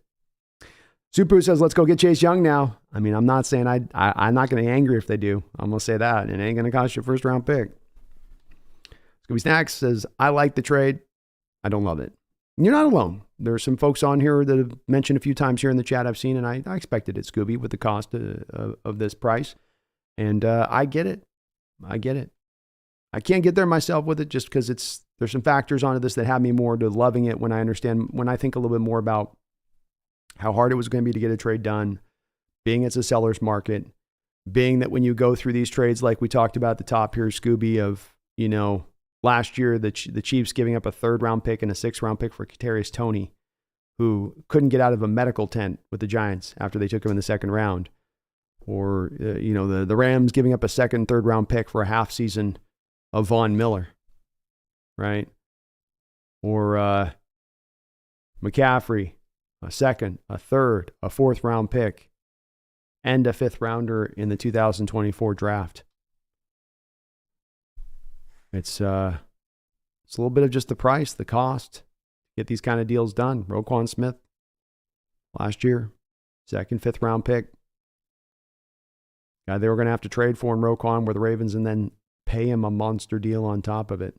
Supu says, let's go get Chase Young now. I mean, I'm not saying I'm not going to be angry if they do. I'm going to say that. It ain't going to cost you a first round pick. Scooby Snacks says, I like the trade. I don't love it. And you're not alone. There are some folks on here that have mentioned a few times here in the chat I've seen, and I expected it, Scooby, with the cost of this price. And I get it. I get it. I can't get there myself with it just because there's some factors onto this that have me more to loving it when I think a little bit more about how hard it was going to be to get a trade done, being it's a seller's market, being that when you go through these trades, like we talked about at the top here, Scooby, of, last year, the Chiefs giving up a 3rd-round pick and a 6th-round pick for Kadarius Toney, who couldn't get out of a medical tent with the Giants after they took him in the 2nd round. Or, the Rams giving up a 2nd, 3rd-round pick for a half season of Von Miller, right? Or McCaffrey, a 2nd, a 3rd, a 4th-round pick, and a 5th-rounder in the 2024 draft. It's a little bit of just the price, the cost, get these kind of deals done. Roquan Smith, last year, 2nd, 5th-round pick. Guy they were going to have to trade for in Roquan were the Ravens, and then pay him a monster deal on top of it.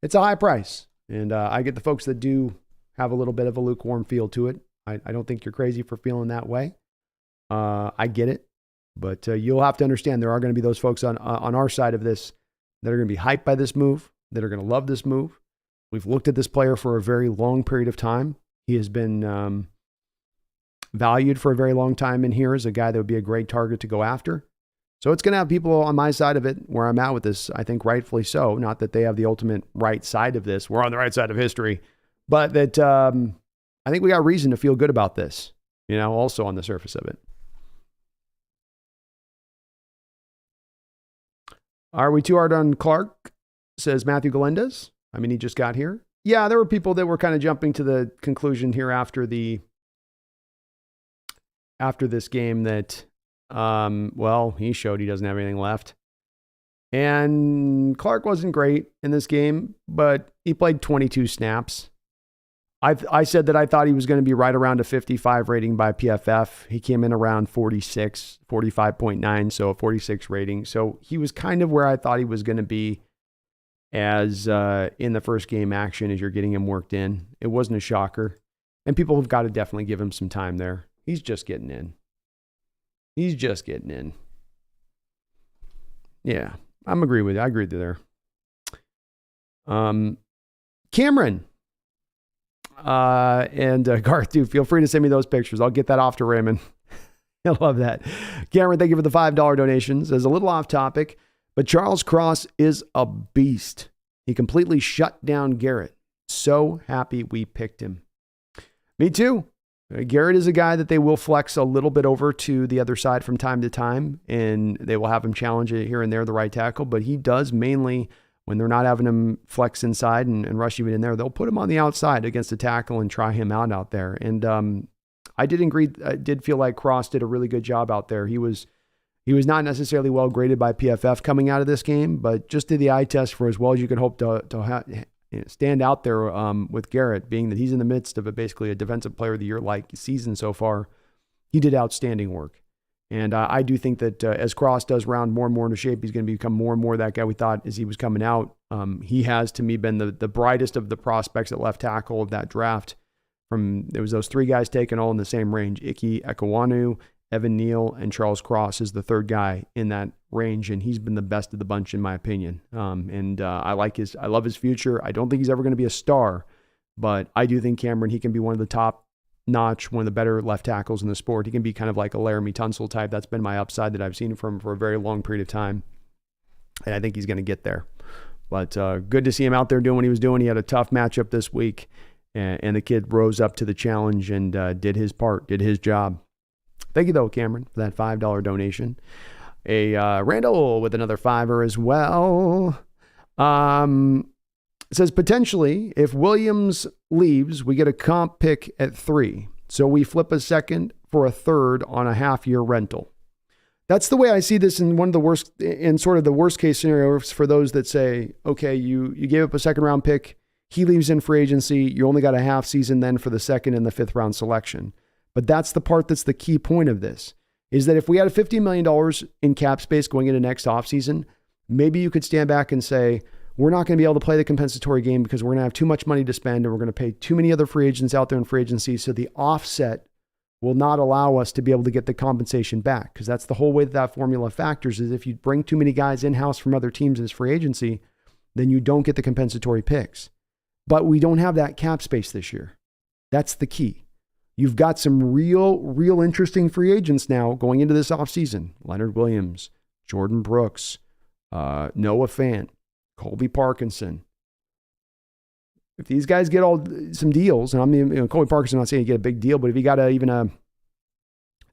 It's a high price, and I get the folks that do have a little bit of a lukewarm feel to it. I don't think you're crazy for feeling that way. I get it, but you'll have to understand there are going to be those folks on our side of this that are going to be hyped by this move, that are going to love this move. We've looked at this player for a very long period of time. He has been valued for a very long time in here as a guy that would be a great target to go after. So it's going to have people on my side of it where I'm at with this, I think rightfully so. Not that they have the ultimate right side of this. We're on the right side of history. But that I think we got reason to feel good about this, also on the surface of it. Are we too hard on Clark? Says Matthew Galendez. I mean, he just got here. Yeah, there were people that were kind of jumping to the conclusion here after this game that, he showed he doesn't have anything left. And Clark wasn't great in this game, but he played 22 snaps. I said that I thought he was going to be right around a 55 rating by PFF. He came in around 46, 45.9, so a 46 rating. So he was kind of where I thought he was going to be as in the first game action as you're getting him worked in. It wasn't a shocker. And people have got to definitely give him some time there. He's just getting in. Yeah, I'm agree with you. I agree there. Cameron. And Garth, dude, feel free to send me those pictures. I'll get that off to Raymond. I love that. Cameron, thank you for the $5 donations. As a little off topic, but Charles Cross is a beast. He completely shut down Garrett. So happy we picked him. Me too. Garrett is a guy that they will flex a little bit over to the other side from time to time, and they will have him challenge it here and there, the right tackle, but he does mainly, when they're not having him flex inside and rush even in there, they'll put him on the outside against the tackle and try him out there. And I did feel like Cross did a really good job out there. He was not necessarily well graded by PFF coming out of this game, but just did the eye test for as well as you could hope to stand out there with Garrett, being that he's in the midst of basically a defensive player of the year like season so far. He did outstanding work. And I do think that as Cross does round more and more into shape, he's going to become more and more that guy we thought as he was coming out. He has, to me, been the brightest of the prospects at left tackle of that draft. There was those 3 guys taken all in the same range: Ike Ekwonu, Evan Neal, and Charles Cross is the 3rd guy in that range, and he's been the best of the bunch in my opinion. I love his future. I don't think he's ever going to be a star, but I do think Cameron, he can be one of the top notch, one of the better left tackles in the sport. He can be kind of like a Laramie Tunsil type. That's been my upside that I've seen from him for a very long period of time. And I think he's going to get there. But good to see him out there doing what he was doing. He had a tough matchup this week, and the kid rose up to the challenge and did his part, did his job. Thank you, though, Cameron, for that $5 donation. Randall with another $5 as well. It says, potentially, if Williams leaves, we get a comp pick at 3. So we flip a 2nd for a 3rd on a half-year rental. That's the way I see this in sort of the worst case scenarios for those that say, okay, you gave up a 2nd round pick. He leaves in free agency. You only got a half season then for the 2nd and the 5th round selection. But that's the part that's the key point of this, is that if we had $50 million in cap space going into next offseason, maybe you could stand back and say, we're not going to be able to play the compensatory game because we're going to have too much money to spend and we're going to pay too many other free agents out there in free agency. So the offset will not allow us to be able to get the compensation back, because that's the whole way that formula factors, is if you bring too many guys in-house from other teams as free agency, then you don't get the compensatory picks. But we don't have that cap space this year. That's the key. You've got some real interesting free agents now going into this offseason. Leonard Williams, Jordan Brooks, Noah Fant, Colby Parkinson. If these guys get some deals, and Colby Parkinson, I'm not saying you get a big deal, but if you got even a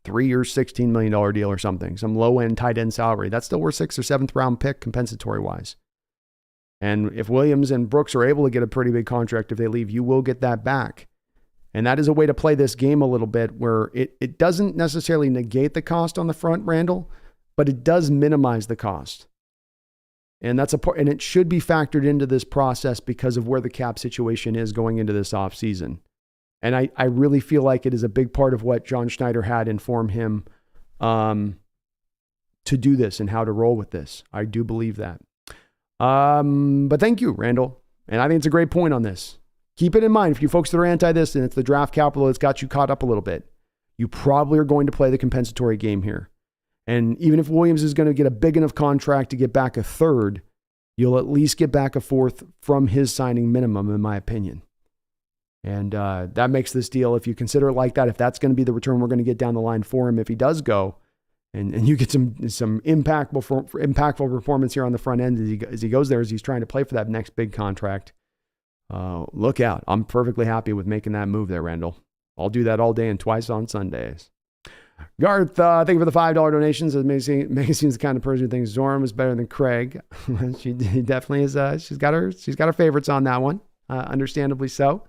3-year, $16 million deal or something, some low-end tight end salary, that's still worth 6th or 7th round pick compensatory-wise. And if Williams and Brooks are able to get a pretty big contract if they leave, you will get that back. And that is a way to play this game a little bit where it doesn't necessarily negate the cost on the front, Randall, but it does minimize the cost. And that's and it should be factored into this process because of where the cap situation is going into this offseason. And I really feel like it is a big part of what John Schneider had inform him to do this and how to roll with this. I do believe that. But thank you, Randall. And I think it's a great point on this. Keep it in mind, if you folks that are anti this and it's the draft capital that's got you caught up a little bit, you probably are going to play the compensatory game here. And even if Williams is going to get a big enough contract to get back a 3rd, you'll at least get back a 4th from his signing minimum, in my opinion. And that makes this deal, if you consider it like that, if that's going to be the return we're going to get down the line for him, if he does go, and you get some impactful performance here on the front end as he goes there, as he's trying to play for that next big contract. Look out. I'm perfectly happy with making that move there, Randall. I'll do that all day and twice on Sundays. Garth, thank you for the $5 donations. Megan seems the kind of person who thinks Zorm is better than Craig. He definitely is. She's got her favorites on that one, understandably so.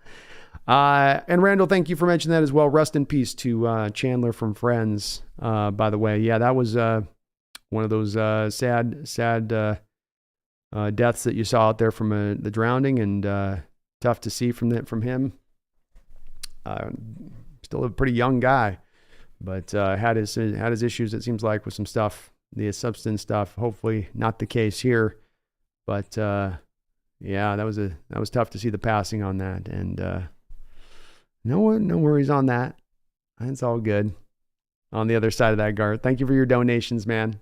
And Randall, thank you for mentioning that as well. Rest in peace to Chandler from Friends. By the way, yeah, that was one of those sad deaths that you saw out there from the drowning, and tough to see from him. Still a pretty young guy, but had his issues, it seems like, with some stuff, the substance stuff. Hopefully not the case here, but yeah, that was tough to see the passing on that, and no worries on that. It's all good. On the other side of that, Garth, thank you for your donations, man.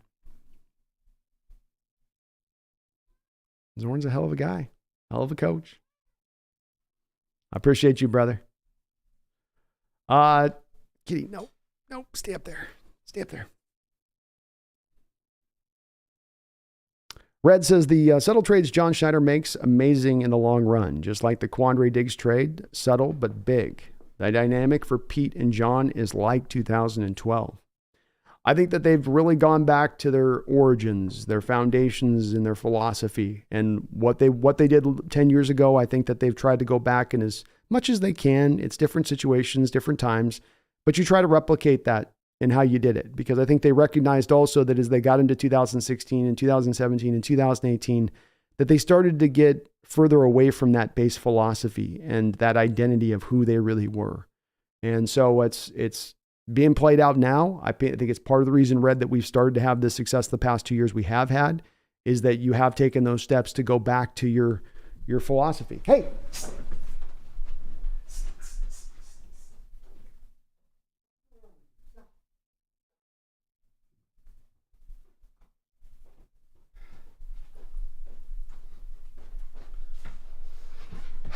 Zorn's a hell of a guy, hell of a coach. I appreciate you, brother. Kitty, no, stay up there. Red says the subtle trades John Schneider makes amazing in the long run, just like the Quandre Diggs trade, subtle but big. The dynamic for Pete and John is like 2012. I think that they've really gone back to their origins, their foundations, and their philosophy, and what they did 10 years ago. I think that they've tried to go back, and as much as they can, it's different situations, different times, but you try to replicate that in how you did it, because I think they recognized also that as they got into 2016 and 2017 and 2018, that they started to get further away from that base philosophy and that identity of who they really were. And so it's being played out now. I think it's part of the reason, Red, that we've started to have the success the past 2 years we have had, is that you have taken those steps to go back to your philosophy. Hey!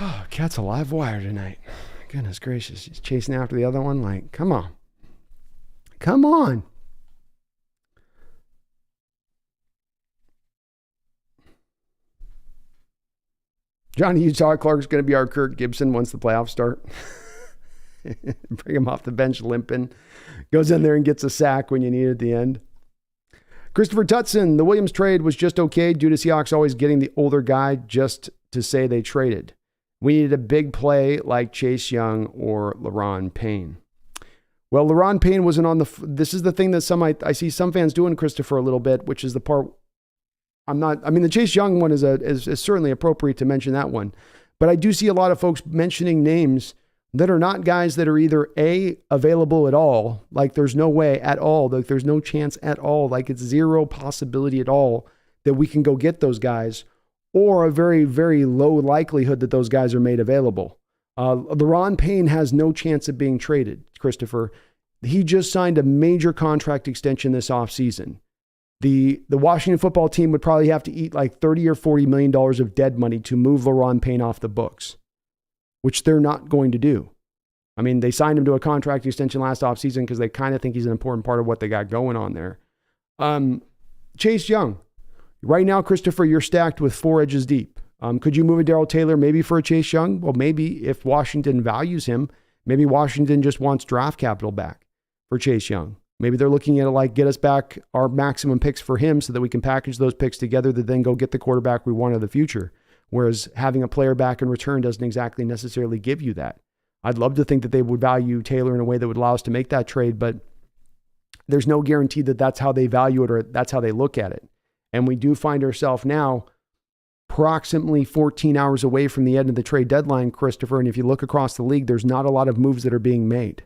Oh, cat's a live wire tonight. Goodness gracious. He's chasing after the other one. Like, come on. Johnny Utah Clark's going to be our Kirk Gibson once the playoffs start. Bring him off the bench limping. Goes in there and gets a sack when you need it at the end. Christopher Tutson, the Williams trade was just okay due to Seahawks always getting the older guy just to say they traded. We needed a big play like Chase Young or Leron Payne. Well, Leron Payne wasn't on this is the thing that I see some fans doing, Christopher, a little bit, which is the part the Chase Young one is certainly appropriate to mention that one. But I do see a lot of folks mentioning names that are not guys that are either A, available at all, like there's no way at all, like there's no chance at all, like it's zero possibility at all that we can go get those guys, or a very, very low likelihood that those guys are made available. Leron Payne has no chance of being traded, Christopher. He just signed a major contract extension this offseason. The Washington football team would probably have to eat like $30 or $40 million of dead money to move Leron Payne off the books, which they're not going to do. I mean, they signed him to a contract extension last offseason because they kind of think he's an important part of what they got going on there. Chase Young. Right now, Christopher, you're stacked with 4 edges deep. Could you move a Darrell Taylor maybe for a Chase Young? Well, maybe if Washington values him, maybe Washington just wants draft capital back for Chase Young. Maybe they're looking at it like, get us back our maximum picks for him so that we can package those picks together to then go get the quarterback we want in the future. Whereas having a player back in return doesn't exactly necessarily give you that. I'd love to think that they would value Taylor in a way that would allow us to make that trade, but there's no guarantee that that's how they value it or that's how they look at it. And we do find ourselves now approximately 14 hours away from the end of the trade deadline, Christopher. And if you look across the league, there's not a lot of moves that are being made.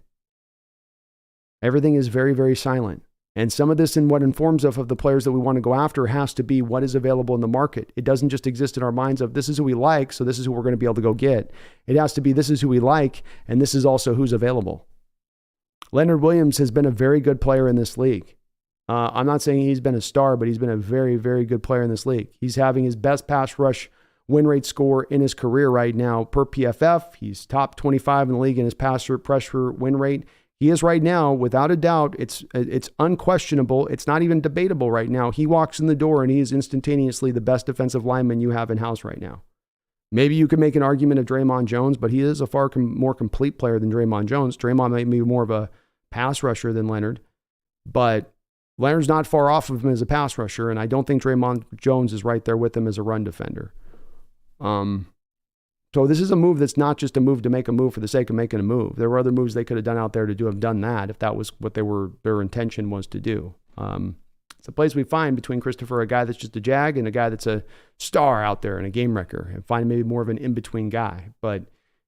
Everything is very, very silent. And some of this and what informs of the players that we want to go after has to be what is available in the market. It doesn't just exist in our minds of this is who we like, so this is who we're going to be able to go get. It has to be this is who we like, and this is also who's available. Leonard Williams has been a very good player in this league. I'm not saying he's been a star, but he's been a very, very good player in this league. He's having his best pass rush win rate score in his career right now per PFF. He's top 25 in the league in his pass pressure win rate. He is right now, without a doubt, it's unquestionable. It's not even debatable right now. He walks in the door and he is instantaneously the best defensive lineman you have in-house right now. Maybe you could make an argument of Draymond Jones, but he is a far more complete player than Draymond Jones. Draymond might be more of a pass rusher than Leonard, but Leonard's not far off of him as a pass rusher, and I don't think Draymond Jones is right there with him as a run defender. So this is a move that's not just a move to make a move for the sake of making a move. There were other moves they could have done out there to have done that if that was what their intention was to do. It's a place we find between Christopher, a guy that's just a jag, and a guy that's a star out there and a game wrecker, and find maybe more of an in-between guy. But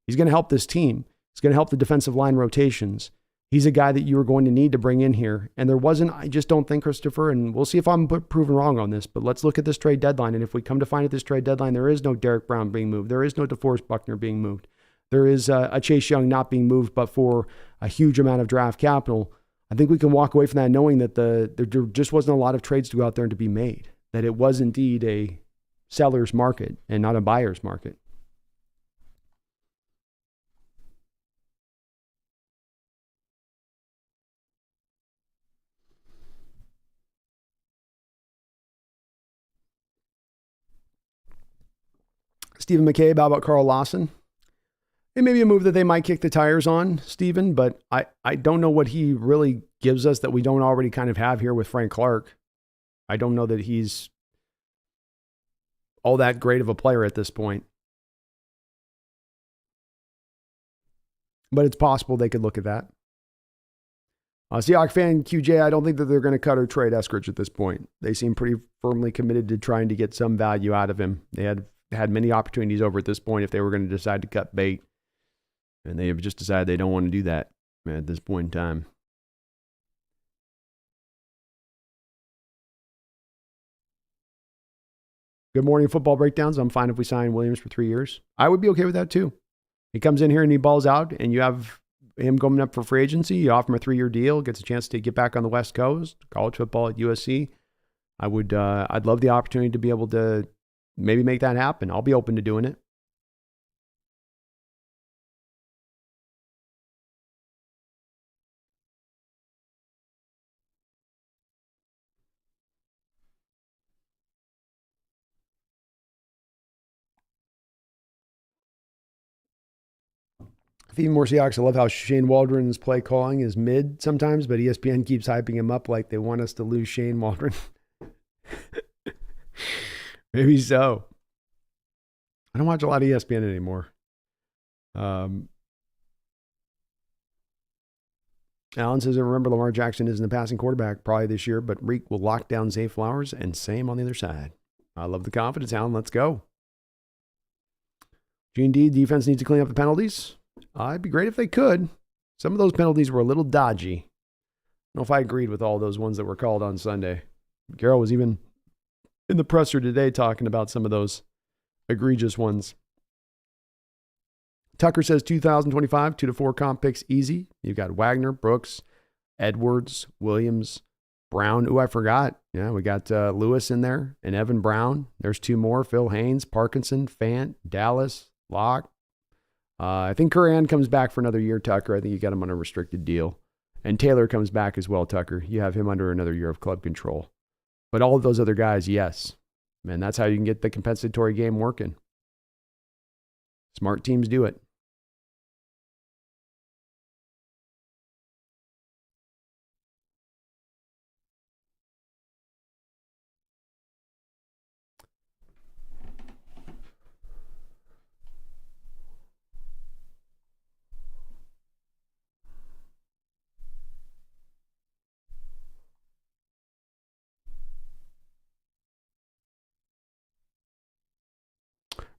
he's going to help this team. He's going to help the defensive line rotations. He's a guy that you are going to need to bring in here. And I just don't think, Christopher, and we'll see if I'm proven wrong on this, but let's look at this trade deadline. And if we come to find at this trade deadline, there is no Derek Brown being moved. There is no DeForest Buckner being moved. There is a Chase Young not being moved, but for a huge amount of draft capital. I think we can walk away from that knowing that there just wasn't a lot of trades to go out there and to be made, that it was indeed a seller's market and not a buyer's market. Stephen McCabe, how about Carl Lawson? It may be a move that they might kick the tires on, Stephen, but I don't know what he really gives us that we don't already kind of have here with Frank Clark. I don't know that he's all that great of a player at this point. But it's possible they could look at that. Seahawks fan QJ, I don't think that they're going to cut or trade Eskridge at this point. They seem pretty firmly committed to trying to get some value out of him. They had many opportunities over at this point if they were going to decide to cut bait. And they have just decided they don't want to do that at this point in time. Good morning, football breakdowns. I'm fine if we sign Williams for 3 years. I would be okay with that too. He comes in here and he balls out, and you have him going up for free agency. You offer him a 3-year deal, gets a chance to get back on the West Coast, college football at USC. I'd love the opportunity to be able to maybe make that happen. I'll be open to doing it. Even more Seahawks, I love how Shane Waldron's play calling is mid sometimes, but ESPN keeps hyping him up like they want us to lose Shane Waldron. Maybe so. I don't watch a lot of ESPN anymore. Alan says, remember Lamar Jackson isn't a passing quarterback probably this year, but Reek will lock down Zay Flowers and same on the other side. I love the confidence, Alan. Let's go. G&D, defense needs to clean up the penalties. It'd be great if they could. Some of those penalties were a little dodgy. I don't know if I agreed with all those ones that were called on Sunday. Garrett was even in the presser today talking about some of those egregious ones. Tucker says 2025, 2-4 comp picks easy. You've got Wagner, Brooks, Edwards, Williams, Brown. Ooh, I forgot. Yeah, we got Lewis in there and Evan Brown. There's 2 more. Phil Haynes, Parkinson, Fant, Dallas, Locke. I think Curran comes back for another year, Tucker. I think you got him on a restricted deal. And Taylor comes back as well, Tucker. You have him under another year of club control. But all of those other guys, yes. Man, that's how you can get the compensatory game working. Smart teams do it.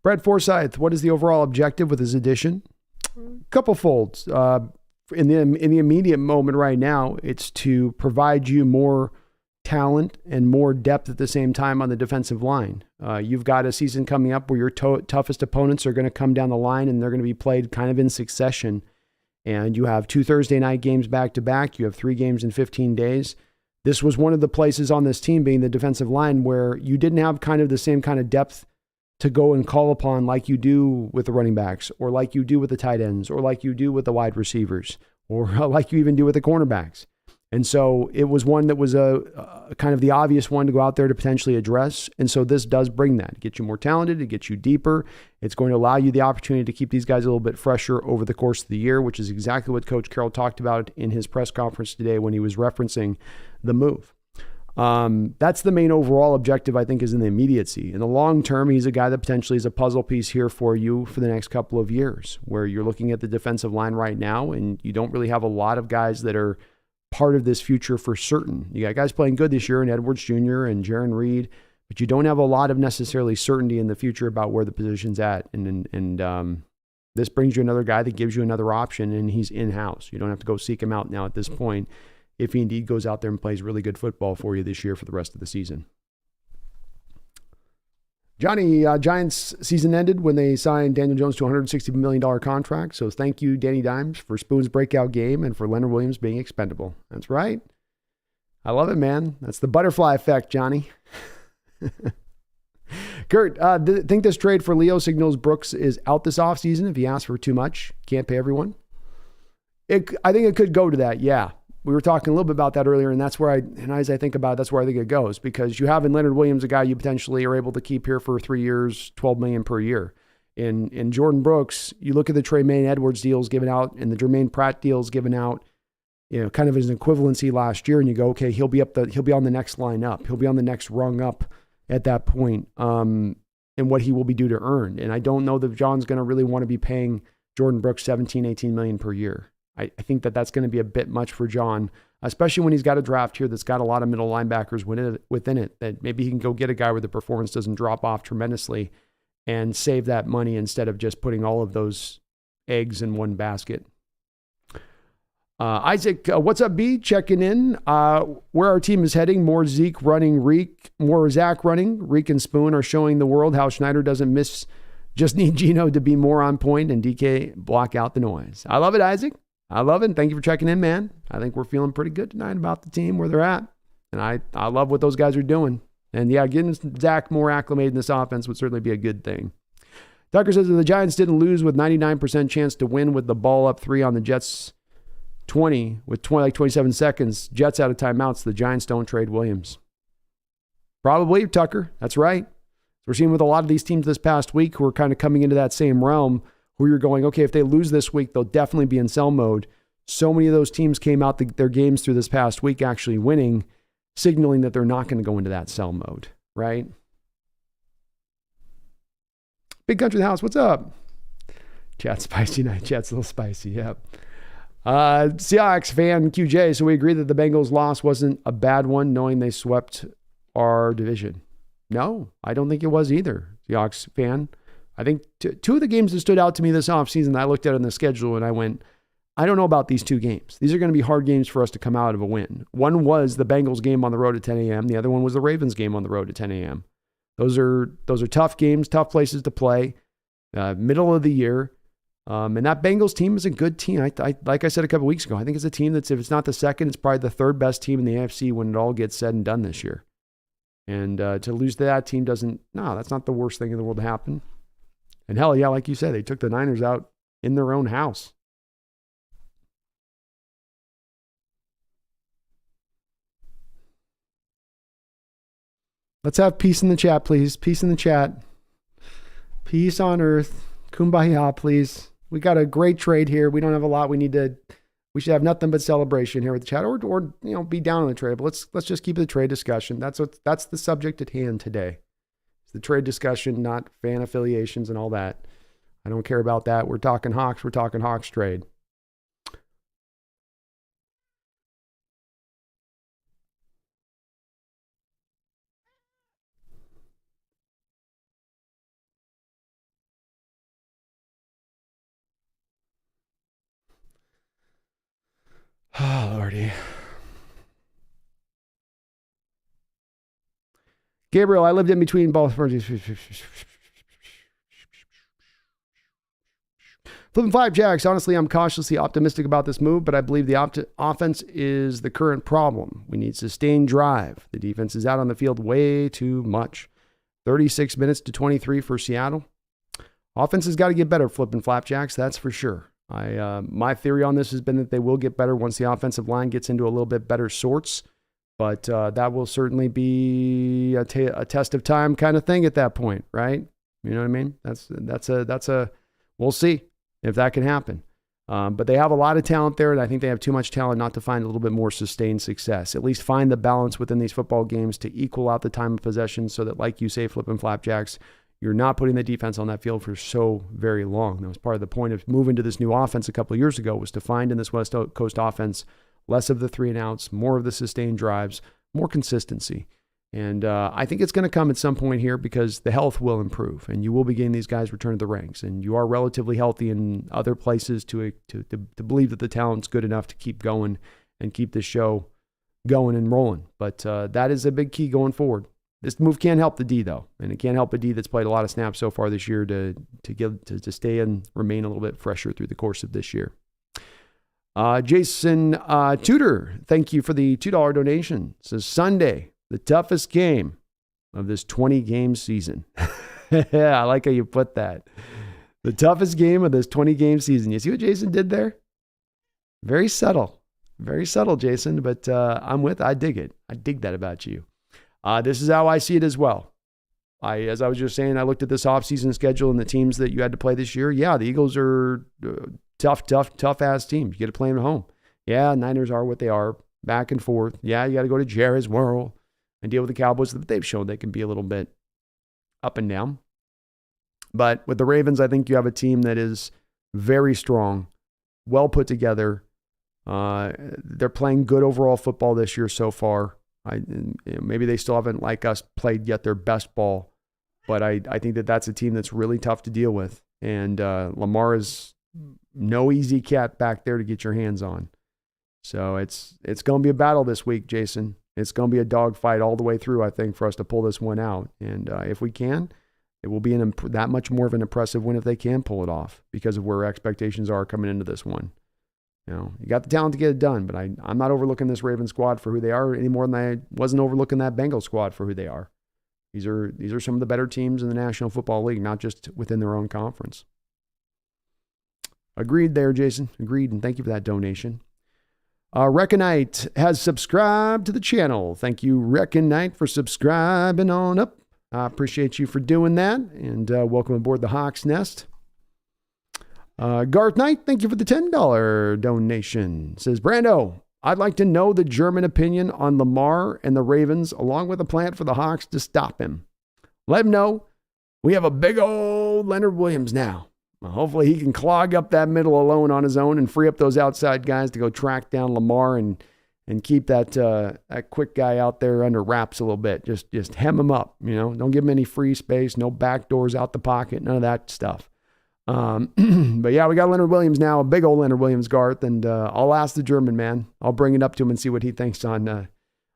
Brad Forsyth, what is the overall objective with his addition? Couple folds. In the immediate moment right now, it's to provide you more talent and more depth at the same time on the defensive line. You've got a season coming up where your toughest opponents are going to come down the line and they're going to be played kind of in succession. And you have 2 Thursday night games back to back. You have 3 games in 15 days. This was one of the places on this team, being the defensive line, where you didn't have kind of the same kind of depth to go and call upon like you do with the running backs, or like you do with the tight ends, or like you do with the wide receivers, or like you even do with the cornerbacks. And so it was one that was a kind of the obvious one to go out there to potentially address. And so this does bring that. It gets you more talented. It gets you deeper. It's going to allow you the opportunity to keep these guys a little bit fresher over the course of the year, which is exactly what Coach Carroll talked about in his press conference today when he was referencing the move. That's the main overall objective, I think, is in the immediacy. In the long term, he's a guy that potentially is a puzzle piece here for you for the next couple of years, where you're looking at the defensive line right now and you don't really have a lot of guys that are part of this future for certain. You got guys playing good this year in Edwards Jr. and Jaron Reed, but you don't have a lot of necessarily certainty in the future about where the position's at. And this brings you another guy that gives you another option, and he's in-house. You don't have to go seek him out now at this point, if he indeed goes out there and plays really good football for you this year for the rest of the season. Johnny, Giants season ended when they signed Daniel Jones to a $160 million contract. So thank you, Danny Dimes, for Spoon's breakout game and for Leonard Williams being expendable. That's right. I love it, man. That's the butterfly effect, Johnny. Kurt, think this trade for Leo signals Brooks is out this offseason if he asks for too much? Can't pay everyone? I think it could go to that, yeah. We were talking a little bit about that earlier, and that's where as I think about it, that's where I think it goes, because you have in Leonard Williams a guy you potentially are able to keep here for 3 years, $12 million per year. In Jordan Brooks, you look at the Tremaine Edwards deals given out and the Jermaine Pratt deals given out, kind of as an equivalency last year, and you go, okay, he'll be on the next line up, he'll be on the next rung up at that point, and what he will be due to earn. And I don't know that John's going to really want to be paying Jordan Brooks $17-18 million per year. I think that's going to be a bit much for John, especially when he's got a draft here that's got a lot of middle linebackers within it, that maybe he can go get a guy where the performance doesn't drop off tremendously and save that money instead of just putting all of those eggs in one basket. Isaac, what's up, B? Checking in. Where our team is heading, more Zach running. Reek and Spoon are showing the world how Schneider doesn't miss. Just need Gino to be more on point and DK block out the noise. I love it, Isaac. I love it. And thank you for checking in, man. I think we're feeling pretty good tonight about the team, where they're at. And I love what those guys are doing. And yeah, getting Zach more acclimated in this offense would certainly be a good thing. Tucker says, if the Giants didn't lose with 99% chance to win with the ball up 3 on the Jets 20 with 27 seconds, Jets out of timeouts, the Giants don't trade Williams. Probably, Tucker. That's right. We're seeing with a lot of these teams this past week who are kind of coming into that same realm, where you're going, okay, if they lose this week, they'll definitely be in sell mode. So many of those teams came out their games through this past week actually winning, signaling that they're not going to go into that sell mode, right? Big Country of the House, what's up? Chat spicy night. Chat's a little spicy, yep. Seahawks fan QJ, so we agree that the Bengals loss wasn't a bad one, knowing they swept our division. No, I don't think it was either, Seahawks fan. I think 2 of the games that stood out to me this offseason, I looked at on the schedule and I went, I don't know about these 2 games. These are going to be hard games for us to come out of a win. One was the Bengals game on the road at 10 a.m. The other one was the Ravens game on the road at 10 a.m. Those are tough games, tough places to play, middle of the year. And that Bengals team is a good team. Like I said a couple weeks ago, I think it's a team that's, if it's not the second, it's probably the 3rd best team in the AFC when it all gets said and done this year. And to lose to that team that's not the worst thing in the world to happen. And hell, yeah, like you said, they took the Niners out in their own house. Let's have peace in the chat, please. Peace in the chat. Peace on earth. Kumbaya, please. We got a great trade here. We don't have a lot. We should have nothing but celebration here with the chat, or be down on the trade. But let's just keep the trade discussion. That's the subject at hand today. It's the trade discussion, not fan affiliations and all that. I don't care about that. We're talking Hawks. We're talking Hawks trade. Oh, Lordy. Gabriel, I lived in between both. Flipping flapjacks. Honestly, I'm cautiously optimistic about this move, but I believe the offense is the current problem. We need sustained drive. The defense is out on the field way too much. 36 minutes to 23 for Seattle. Offense has got to get better, flipping flapjacks, that's for sure. My theory on this has been that they will get better once the offensive line gets into a little bit better sorts, but that will certainly be a test of time kind of thing at that point, right? You know what I mean? That's a we'll see if that can happen. But they have a lot of talent there, and I think they have too much talent not to find a little bit more sustained success. At least find the balance within these football games to equal out the time of possession so that, like you say, flipping flapjacks, you're not putting the defense on that field for so very long. That was part of the point of moving to this new offense a couple of years ago, was to find in this West Coast offense less of the 3-and-outs, more of the sustained drives, more consistency. And I think it's going to come at some point here because the health will improve and you will be getting these guys return to the ranks. And you are relatively healthy in other places to believe that the talent's good enough to keep going and keep this show going and rolling. But that is a big key going forward. This move can't help the D, though, and it can't help a D that's played a lot of snaps so far this year to stay and remain a little bit fresher through the course of this year. Jason Tudor, thank you for the $2 donation. It says Sunday, the toughest game of this 20-game season. Yeah, I like how you put that. The toughest game of this 20-game season. You see what Jason did there? Very subtle, Jason, but I dig it. I dig that about you. This is how I see it as well. As I was just saying, I looked at this offseason schedule and the teams that you had to play this year. Yeah, the Eagles are tough-ass team. You get to play them at home. Yeah, Niners are what they are, back and forth. Yeah, you got to go to Jerry's World and deal with the Cowboys. They've shown they can be a little bit up and down. But with the Ravens, I think you have a team that is very strong, well put together. They're playing good overall football this year so far. Maybe they still haven't, like us, played yet their best ball, but I think that's a team that's really tough to deal with. And Lamar is no easy cat back there to get your hands on. So it's going to be a battle this week, Jason. It's going to be a dogfight all the way through, I think, for us to pull this one out. And if we can, it will be that much more of an impressive win if they can pull it off because of where expectations are coming into this one. You got the talent to get it done, but I'm not overlooking this Ravens squad for who they are any more than I wasn't overlooking that Bengals squad for who they are. These are some of the better teams in the National Football League, not just within their own conference. Agreed there, Jason. Agreed, and thank you for that donation. Reckonite has subscribed to the channel. Thank you, Reckonite, for subscribing on up. I appreciate you for doing that, and welcome aboard the Hawks Nest. Garth Knight, thank you for the $10 donation. Says, Brando, I'd like to know the German opinion on Lamar and the Ravens, along with a plan for the Hawks to stop him. Let him know we have a big old Leonard Williams now. Well, hopefully he can clog up that middle alone on his own and free up those outside guys to go track down Lamar and keep that quick guy out there under wraps a little bit. Just hem him up, Don't give him any free space, no back doors out the pocket, none of that stuff. But yeah, we got Leonard Williams now, a big old Leonard Williams, Garth, and I'll ask the German man. I'll bring it up to him and see what he thinks on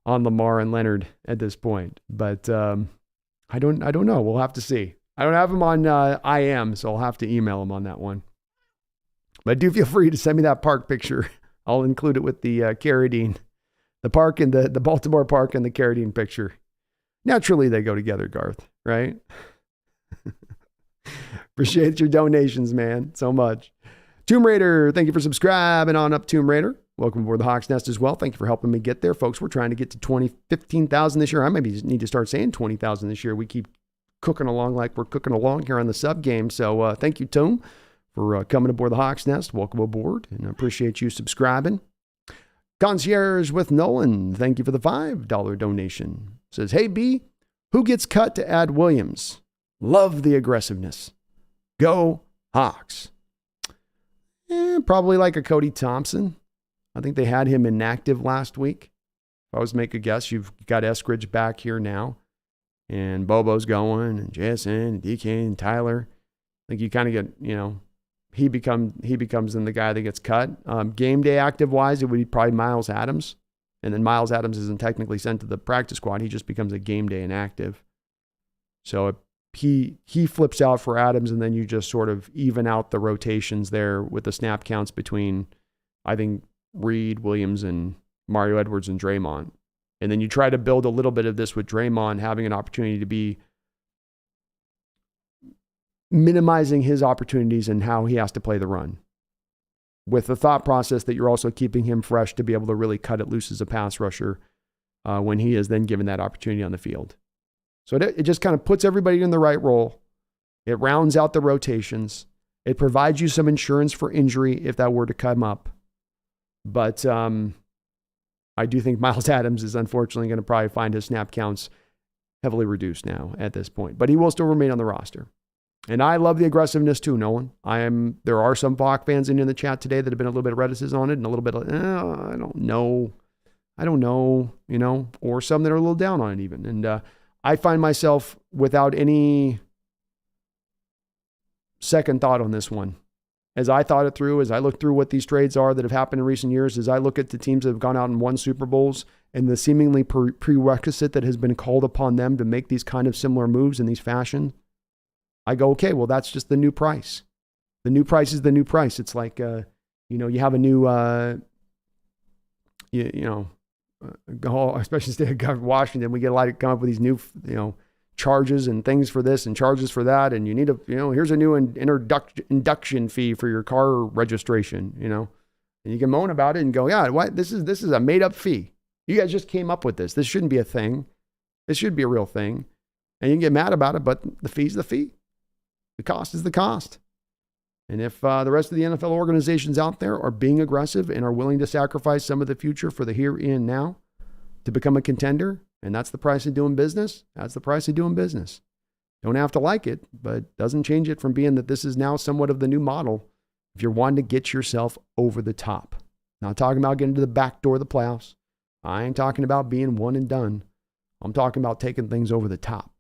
Lamar and Leonard at this point. But I don't know. We'll have to see. I don't have him on IM, so I'll have to email him on that one. But do feel free to send me that park picture. I'll include it with the Carradine, the park and the Baltimore park and the Carradine picture. Naturally, they go together, Garth, right? Appreciate your donations, man, so much. Tomb Raider, thank you for subscribing on up, Tomb Raider. Welcome aboard the Hawks Nest as well. Thank you for helping me get there, folks. We're trying to get to 15,000 this year. I maybe need to start saying 20,000 this year. We keep cooking along like we're cooking along here on the sub game. So thank you, Tom, for coming aboard the Hawks Nest. Welcome aboard, and I appreciate you subscribing. Concierge with Nolan, thank you for the $5 donation. Says, hey, B, who gets cut to add Williams? Love the aggressiveness. Go Hawks. Probably like a Cody Thompson. I think they had him inactive last week. If I was to make a guess, you've got Eskridge back here now. And Bobo's going, and Jason, and DK, and Tyler. I think you kind of get, he becomes then the guy that gets cut. Game day active-wise, it would be probably Miles Adams. And then Miles Adams isn't technically sent to the practice squad. He just becomes a game day inactive. So he flips out for Adams, and then you just sort of even out the rotations there with the snap counts between, I think, Reed, Williams, and Mario Edwards and Draymond. And then you try to build a little bit of this with Draymond having an opportunity to be minimizing his opportunities and how he has to play the run. With the thought process that you're also keeping him fresh to be able to really cut it loose as a pass rusher when he is then given that opportunity on the field. So it just kind of puts everybody in the right role. It rounds out the rotations. It provides you some insurance for injury if that were to come up. But I do think Miles Adams is unfortunately going to probably find his snap counts heavily reduced now at this point. But he will still remain on the roster. And I love the aggressiveness too, Nolan. There are some Hawk fans in the chat today that have been a little bit of reticence on it and a little bit of, I don't know, or some that are a little down on it even. And I find myself without any second thought on this one. As I thought it through, as I look through what these trades are that have happened in recent years, as I look at the teams that have gone out and won Super Bowls and the seemingly prerequisite that has been called upon them to make these kind of similar moves in these fashion, I go, okay, well, that's just the new price. The new price is the new price. It's like, you have a new, especially state of Washington, we get a lot of come up with these new, charges and things for this and charges for that. And you need here's a new induction fee for your car registration, and you can moan about it and go, yeah, what? This is a made up fee. You guys just came up with this. This shouldn't be a thing. This should be a real thing. And you can get mad about it, but the fee's the fee. The cost is the cost. And if the rest of the NFL organizations out there are being aggressive and are willing to sacrifice some of the future for the here and now to become a contender, and that's the price of doing business, that's the price of doing business. Don't have to like it, but doesn't change it from being that this is now somewhat of the new model if you're wanting to get yourself over the top. Not talking about getting to the back door of the playoffs. I ain't talking about being one and done. I'm talking about taking things over the top.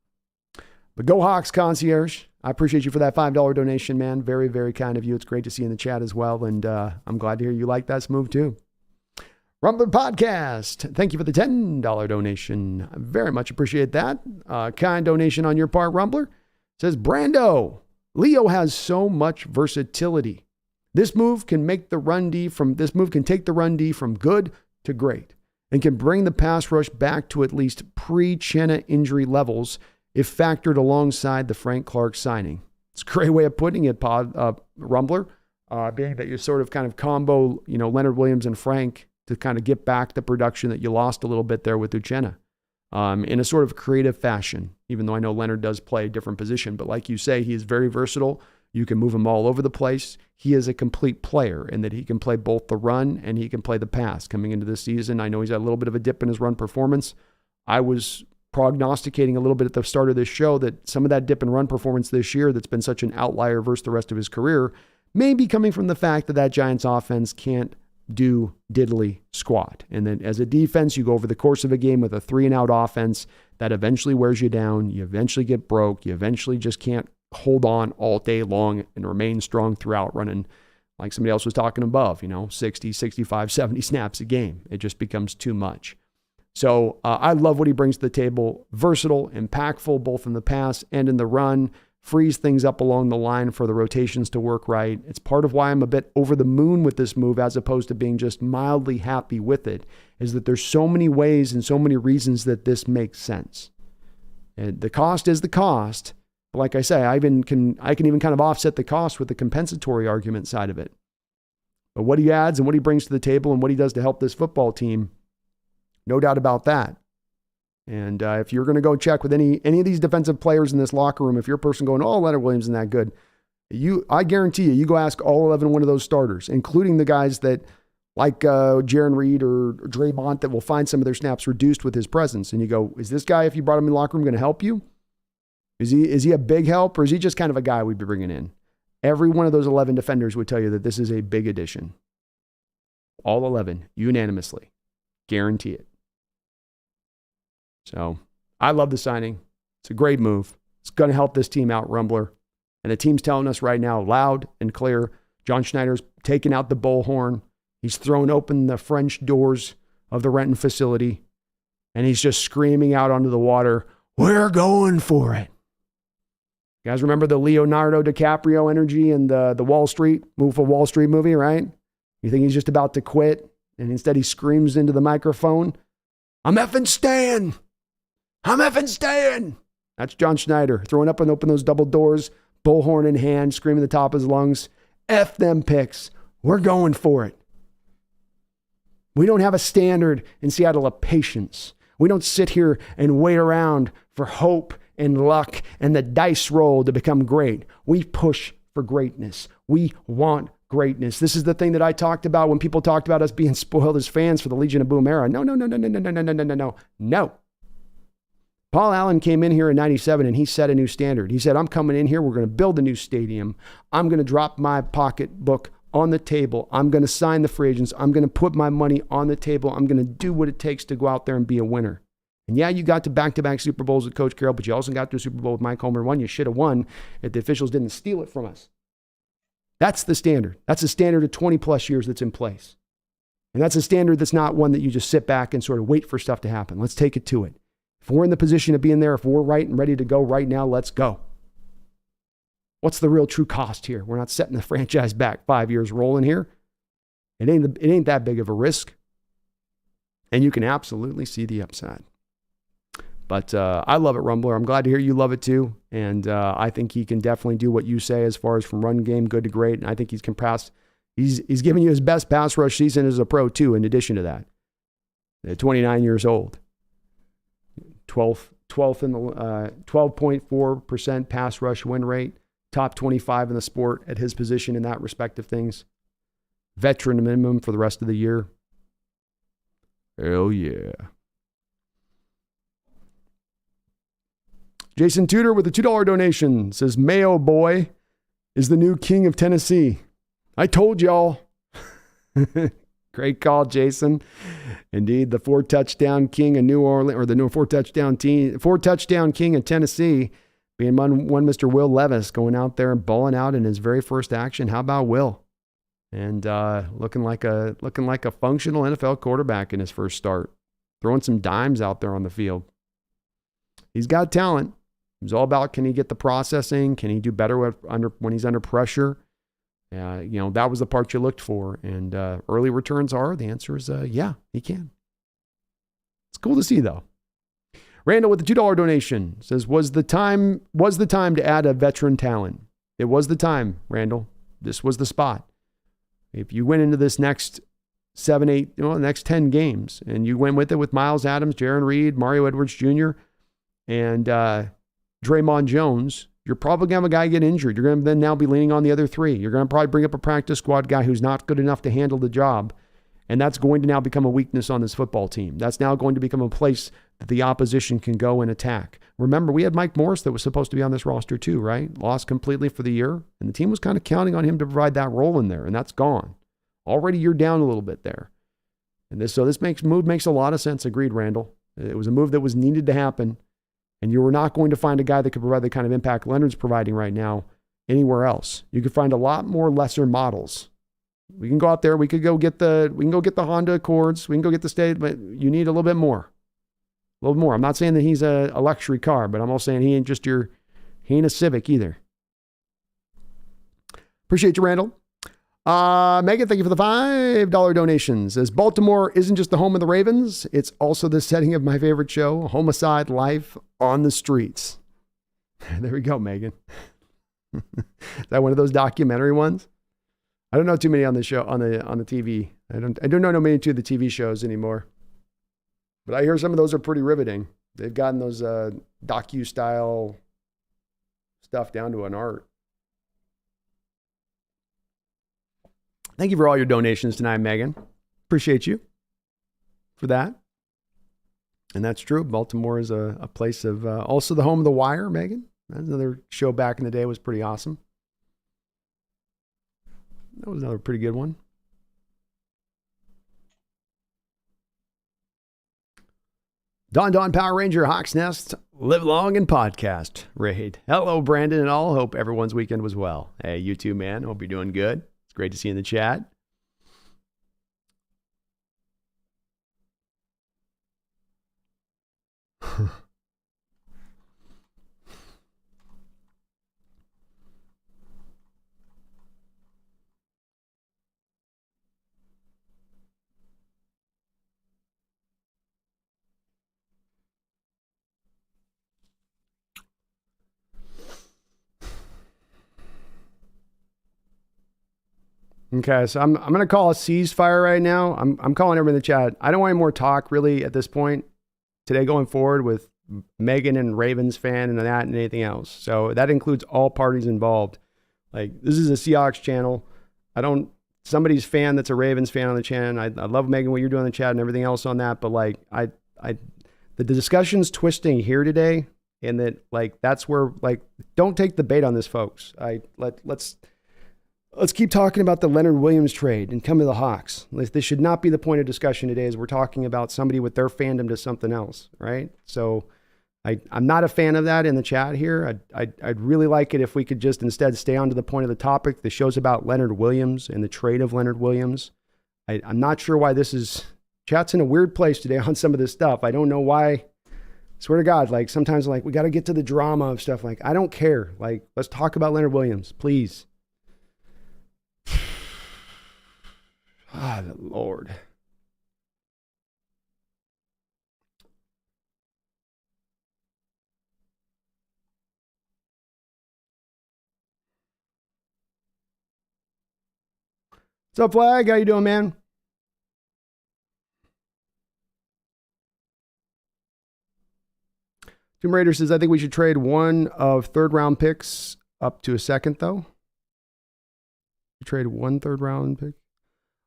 But go Hawks, Concierge. I appreciate you for that $5 donation, man. Very, very kind of you. It's great to see you in the chat as well. And I'm glad to hear you like that move too. Rumbler Podcast. Thank you for the $10 donation. I very much appreciate that. Kind donation on your part, Rumbler. Says, Brando, Leo has so much versatility. This move can take the run D from good to great and can bring the pass rush back to at least pre-Chenna injury levels if factored alongside the Frank Clark signing. It's a great way of putting it, Rumbler, being that you sort of kind of combo, Leonard Williams and Frank to kind of get back the production that you lost a little bit there with Uchenna in a sort of creative fashion, even though I know Leonard does play a different position. But like you say, he is very versatile. You can move him all over the place. He is a complete player in that he can play both the run and he can play the pass. Coming into this season, I know he's had a little bit of a dip in his run performance. I was prognosticating a little bit at the start of this show that some of that dip in run performance this year that's been such an outlier versus the rest of his career may be coming from the fact that Giants offense can't do diddly squat. And then as a defense, you go over the course of a game with a 3-and-out offense that eventually wears you down. You eventually get broke. You eventually just can't hold on all day long and remain strong throughout, running like somebody else was talking above, 60, 65, 70 snaps a game. It just becomes too much. So I love what he brings to the table. Versatile, impactful, both in the pass and in the run. Frees things up along the line for the rotations to work right. It's part of why I'm a bit over the moon with this move as opposed to being just mildly happy with it, is that there's so many ways and so many reasons that this makes sense. And the cost is the cost, But like I say, I can even kind of offset the cost with the compensatory argument side of it. But what he adds and what he brings to the table and what he does to help this football team, no doubt about that. And if you're going to go check with any of these defensive players in this locker room, if you're a person going, oh, Leonard Williams isn't that good, I guarantee you go ask all 11 one of those starters, including the guys that like Jaron Reed or Draymond that will find some of their snaps reduced with his presence. And you go, is this guy, if you brought him in the locker room, going to help you? Is he a big help, or is he just kind of a guy we'd be bringing in? Every one of those 11 defenders would tell you that this is a big addition. All 11, unanimously. Guarantee it. So I love the signing. It's a great move. It's going to help this team out, Rumbler. And the team's telling us right now, loud and clear, John Schneider's taking out the bullhorn. He's thrown open the French doors of the Renton facility, and he's just screaming out onto the water, we're going for it. You guys remember the Leonardo DiCaprio energy in the Wall Street movie, right? You think he's just about to quit, and instead he screams into the microphone, I'm effing staying. I'm effing staying. That's John Schneider throwing up and open those double doors, bullhorn in hand, screaming at the top of his lungs, F them picks. We're going for it. We don't have a standard in Seattle of patience. We don't sit here and wait around for hope and luck and the dice roll to become great. We push for greatness. We want greatness. This is the thing that I talked about when people talked about us being spoiled as fans for the Legion of Boom era. No. Paul Allen came in here in 97 and he set a new standard. He said, I'm coming in here. We're going to build a new stadium. I'm going to drop my pocketbook on the table. I'm going to sign the free agents. I'm going to put my money on the table. I'm going to do what it takes to go out there and be a winner. And yeah, you got to back-to-back Super Bowls with Coach Carroll, but you also got to a Super Bowl with Mike Homer and one. You should have won if the officials didn't steal it from us. That's the standard. That's a standard of 20 plus years that's in place. And that's a standard that's not one that you just sit back and sort of wait for stuff to happen. Let's take it to it. If we're in the position of being there, if we're right and ready to go right now, let's go. What's the real true cost here? We're not setting the franchise back 5 years rolling here. It ain't that big of a risk. And you can absolutely see the upside. But I love it, Rumbler. I'm glad to hear you love it too. And I think he can definitely do what you say as far as from run game, good to great. And I think he's giving you his best pass rush season as a pro too, in addition to that. At 29 years old. 12th in the 12.4% pass rush win rate. Top 25 in the sport at his position in that respect of things. Veteran minimum for the rest of the year. Hell yeah. Jason Tudor with a $2 donation says, Mayo boy is the new king of Tennessee. I told y'all. Great call, Jason. Indeed, the 4-touchdown king of New Orleans, or the new 4-touchdown king of Tennessee, being one Mr. Will Levis, going out there and balling out in his very first action. How about Will? And looking like a functional NFL quarterback in his first start, throwing some dimes out there on the field. He's got talent. It's all about, can he get the processing? Can he do better when he's under pressure? That was the part you looked for. And early returns the answer is yeah, he can. It's cool to see though. Randall with the $2 donation says, was the time to add a veteran talent? It was the time, Randall. This was the spot. If you went into this next 10 games, and you went with it with Miles Adams, Jaron Reed, Mario Edwards Jr., and Draymond Jones, you're probably going to have a guy get injured. You're going to then now be leaning on the other three. You're going to probably bring up a practice squad guy who's not good enough to handle the job. And that's going to now become a weakness on this football team. That's now going to become a place that the opposition can go and attack. Remember, we had Mike Morris that was supposed to be on this roster too, right? Lost completely for the year. And the team was kind of counting on him to provide that role in there. And that's gone. Already you're down a little bit there. And this move makes a lot of sense. Agreed, Randall. It was a move that was needed to happen. And you were not going to find a guy that could provide the kind of impact Leonard's providing right now anywhere else. You could find a lot more lesser models. We can go out there. We can go get the Honda Accords. We can go get the State, but you need a little bit more. A little more. I'm not saying that he's a luxury car, but I'm also saying he ain't a Civic either. Appreciate you, Randall. Megan, thank you for the $5 donation. Says, Baltimore isn't just the home of the Ravens. It's also the setting of my favorite show, Homicide Life on the Streets. There we go, Megan. Is that one of those documentary ones? I don't know too many on the show on the TV. I don't know many to the TV shows anymore. But I hear some of those are pretty riveting. They've gotten those docu-style stuff down to an art. Thank you for all your donations tonight, Megan. Appreciate you for that. And that's true. Baltimore is a place of also the home of The Wire, Megan. That's another show back in the day, was pretty awesome. That was another pretty good one. Don Power Ranger Hawks Nest, live long and podcast raid. Hello, Brandon and all. Hope everyone's weekend was well. Hey, you too, man. Hope you're doing good. It's great to see you in the chat. Okay, so I'm going to call a ceasefire right now. I'm calling everyone in the chat. I don't want any more talk really at this point today going forward with Megan and Ravens fan and that and anything else. So that includes all parties involved. Like, this is a Seahawks channel. Somebody's fan that's a Ravens fan on the channel. I love, Megan, what you're doing in the chat and everything else on that. But like, the discussion's twisting here today, and that like, that's where, like, don't take the bait on this, folks. Let's keep talking about the Leonard Williams trade and come to the Hawks. This should not be the point of discussion today, as we're talking about somebody with their fandom to something else, right? So I'm not a fan of that in the chat here. I'd really like it if we could just instead stay on to the point of the topic. The show's about Leonard Williams and the trade of Leonard Williams. I'm not sure why chat's in a weird place today on some of this stuff. I don't know why. Swear to God, like sometimes like we got to get to the drama of stuff. Like, I don't care. Like, let's talk about Leonard Williams, please. Ah, the Lord. What's up, Flag? How you doing, man? Tomb Raider says, I think we should trade one of third-round picks up to a second, though. Trade one third-round pick.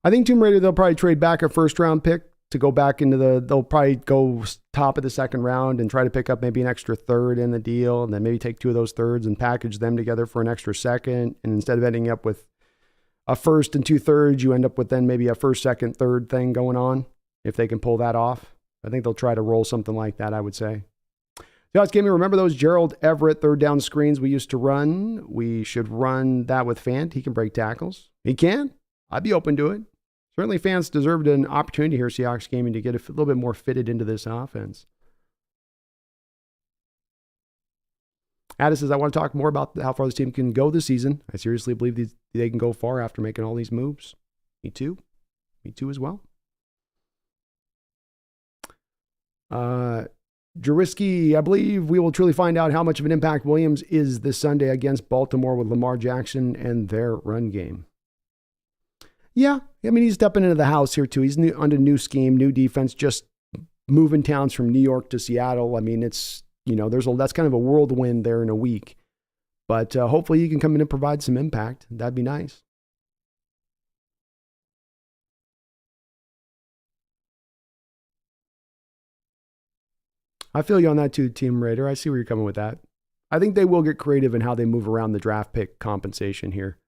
I think Tomb Raider, they'll probably trade back a first-round pick to go back into they'll probably go top of the second round and try to pick up maybe an extra third in the deal, and then maybe take two of those thirds and package them together for an extra second. And instead of ending up with a first and two thirds, you end up with then maybe a first, second, third thing going on, if they can pull that off. I think they'll try to roll something like that, I would say. Seahawks Gaming, remember those Gerald Everett third down screens we used to run? We should run that with Fant. He can break tackles. He can. I'd be open to it. Certainly fans deserved an opportunity here, Seahawks Gaming, to get a little bit more fitted into this offense. Addis says, I want to talk more about how far this team can go this season. I seriously believe they can go far after making all these moves. Me too. Me too as well. Jariski, I believe we will truly find out how much of an impact Williams is this Sunday against Baltimore with Lamar Jackson and their run game. Yeah, I mean, he's stepping into the house here too. He's under new scheme, new defense, just moving towns from New York to Seattle. I mean, it's, that's kind of a whirlwind there in a week. But hopefully he can come in and provide some impact. That'd be nice. I feel you on that too, Team Raider. I see where you're coming with that. I think they will get creative in how they move around the draft pick compensation here.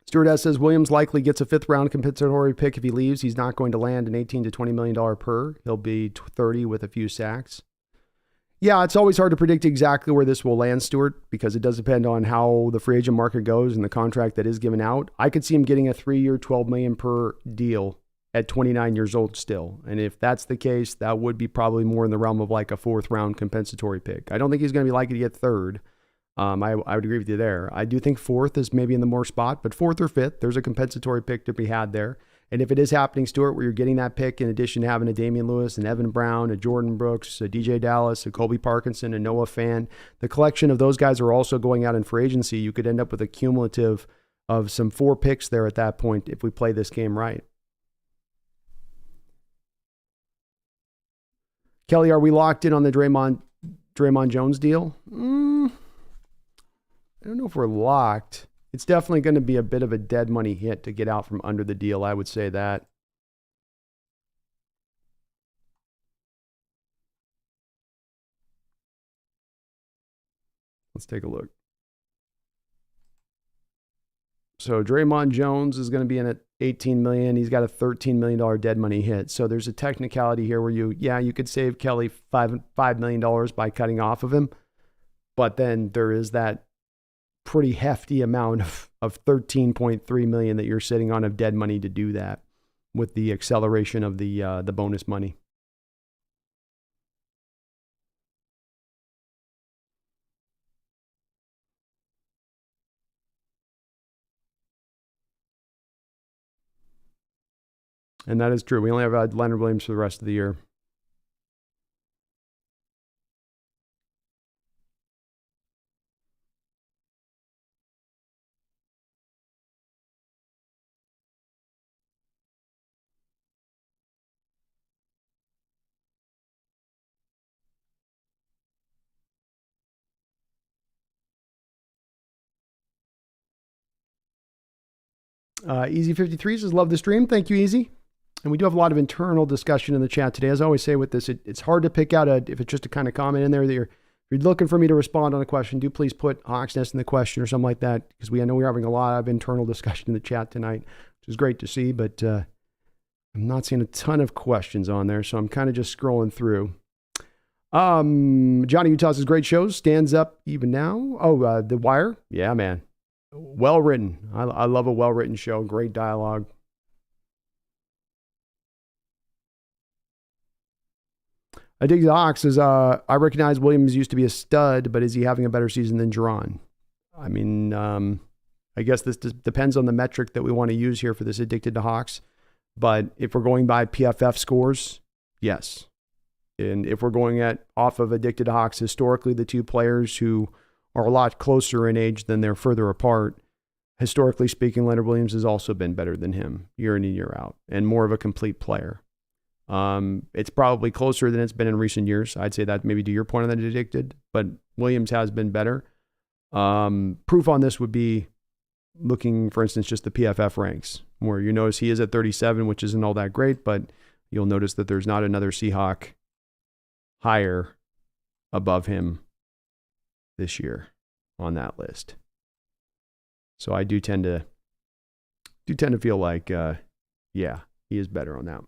Stuart S. says, Williams likely gets a fifth-round compensatory pick if he leaves. He's not going to land an $18 to $20 million per. He'll be 30 with a few sacks. Yeah, it's always hard to predict exactly where this will land, Stuart, because it does depend on how the free agent market goes and the contract that is given out. I could see him getting a 3-year, $12 million per deal at 29 years old still. And if that's the case, that would be probably more in the realm of like a 4th-round compensatory pick. I don't think he's going to be likely to get 3rd. I would agree with you there. I do think 4th is maybe in the more spot, but 4th or 5th, there's a compensatory pick to be had there. And if it is happening, Stuart, where you're getting that pick in addition to having a Damian Lewis, an Evan Brown, a Jordan Brooks, a DJ Dallas, a Colby Parkinson, a Noah Fan, the collection of those guys are also going out in free agency. You could end up with a cumulative of some 4 picks there at that point if we play this game right. Kelly, are we locked in on the Draymond Jones deal? I don't know if we're locked. It's definitely going to be a bit of a dead money hit to get out from under the deal. I would say that. Let's take a look. So Draymond Jones is going to be in at $18 million. He's got a $13 million dead money hit. So there's a technicality here where you could save Kelly $5 million by cutting off of him. But then there is that pretty hefty amount of $13.3 million that you're sitting on of dead money to do that with the acceleration of the bonus money. And that is true. We only have Leonard Williams for the rest of the year. Easy 53 says, love the stream. Thank you, Easy. And we do have a lot of internal discussion in the chat today. As I always say with this, it's hard to pick out if it's just a kind of comment in there that you're looking for me to respond on a question, do please put Hawks Nest in the question or something like that, because I know we're having a lot of internal discussion in the chat tonight, which is great to see, but I'm not seeing a ton of questions on there, so I'm kind of just scrolling through. Johnny Utah says, great shows, stands up even now. Oh, The Wire? Yeah, man. Well written. I love a well-written show. Great dialogue. I dig the Hawks is, I recognize Williams used to be a stud, but is he having a better season than Jaron? I mean, I guess this depends on the metric that we want to use here for this addicted to Hawks. But if we're going by PFF scores, yes. And if we're going off of addicted to Hawks, historically, the two players who are a lot closer in age than they're further apart, historically speaking, Leonard Williams has also been better than him year in and year out and more of a complete player. It's probably closer than it's been in recent years. I'd say that maybe to your point on that addicted, but Williams has been better. Proof on this would be looking, for instance, just the PFF ranks, where you notice he is at 37, which isn't all that great, but you'll notice that there's not another Seahawk higher above him this year on that list. So I do tend to feel like, yeah, he is better on that.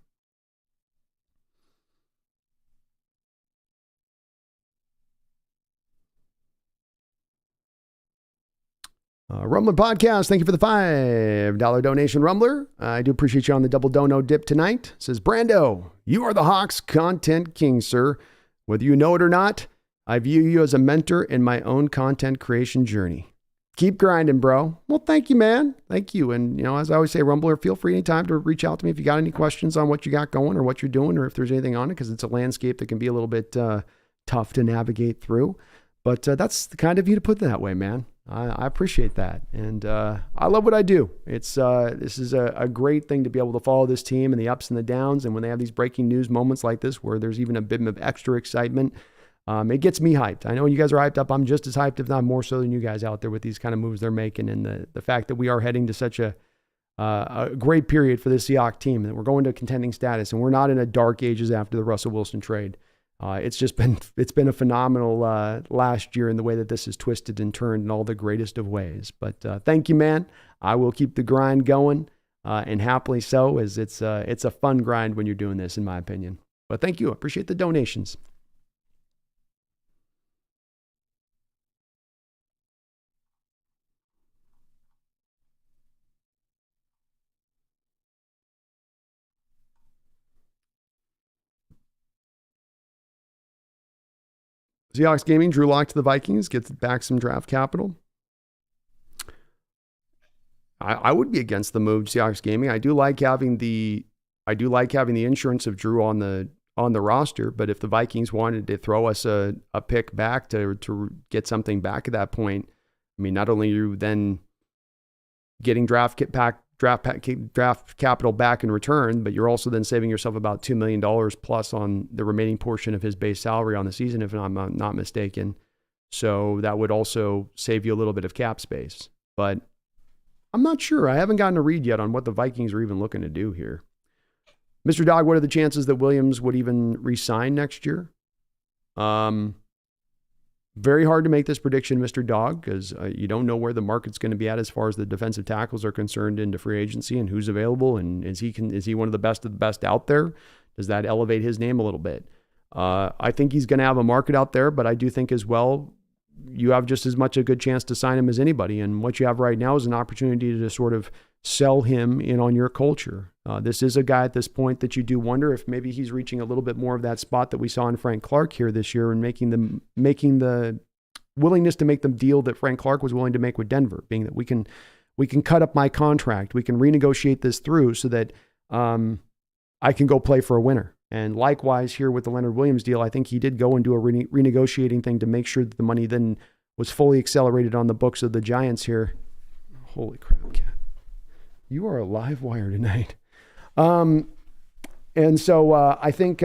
Rumbler Podcast, thank you for the $5 donation, Rumbler. I do appreciate you on the double dono dip tonight. It says, Brando, you are the Hawks content king, sir. Whether you know it or not, I view you as a mentor in my own content creation journey. Keep grinding, bro. Well, thank you, man. Thank you. And, as I always say, Rumbler, feel free anytime to reach out to me if you got any questions on what you got going or what you're doing or if there's anything on it, because it's a landscape that can be a little bit tough to navigate through. But that's the kind of you to put it that way, man. I appreciate that. And I love what I do. This is a great thing to be able to follow this team and the ups and the downs. And when they have these breaking news moments like this, where there's even a bit of extra excitement, it gets me hyped. I know when you guys are hyped up, I'm just as hyped, if not more so than you guys out there with these kind of moves they're making. And the fact that we are heading to such a great period for the Seahawks team, that we're going to contending status and we're not in a dark ages after the Russell Wilson trade. It's been a phenomenal last year in the way that this has twisted and turned in all the greatest of ways. But thank you, man. I will keep the grind going, and happily so, as it's a fun grind when you're doing this, in my opinion. But thank you. I appreciate the donations. Seahawks gaming, Drew Lock to the Vikings, gets back some draft capital. I would be against the move, Seahawks gaming. I do like having the insurance of Drew on the roster, but if the Vikings wanted to throw us a pick back to get something back at that point, I mean, not only are you then getting draft capital back in return, but you're also then saving yourself about $2 million plus on the remaining portion of his base salary on the season, if I'm not mistaken. So that would also save you a little bit of cap space. But I'm not sure. I haven't gotten a read yet on what the Vikings are even looking to do here. Mr. Dog, what are the chances that Williams would even re-sign next year? Very hard to make this prediction, Mr. Dog, because you don't know where the market's going to be at as far as the defensive tackles are concerned into free agency and who's available, and is he one of the best out there? Does that elevate his name a little bit? I think he's going to have a market out there, but I do think as well you have just as much a good chance to sign him as anybody. And what you have right now is an opportunity to sort of sell him in on your culture. This is a guy at this point that you do wonder if maybe he's reaching a little bit more of that spot that we saw in Frank Clark here this year and making the willingness to make the deal that Frank Clark was willing to make with Denver, being that we can cut up my contract. We can renegotiate this through so that I can go play for a winner. And likewise here with the Leonard Williams deal, I think he did go and do a renegotiating thing to make sure that the money then was fully accelerated on the books of the Giants here. Holy crap, Cat. You are a live wire tonight. And so I think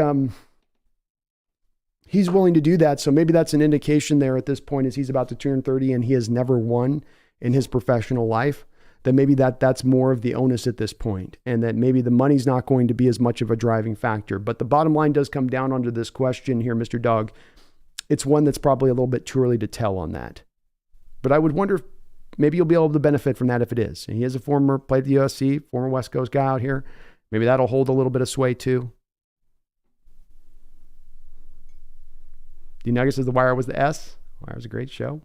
he's willing to do that. So maybe that's an indication there at this point as he's about to turn 30 and he has never won in his professional life, that maybe that's more of the onus at this point, and that maybe the money's not going to be as much of a driving factor. But the bottom line does come down onto this question here, Mr. Dog. It's one that's probably a little bit too early to tell on that. But I would wonder if maybe you'll be able to benefit from that if it is. And he is a played the USC, former West Coast guy out here. Maybe that'll hold a little bit of sway too. D Nuggets says The Wire was the S. Wire was a great show.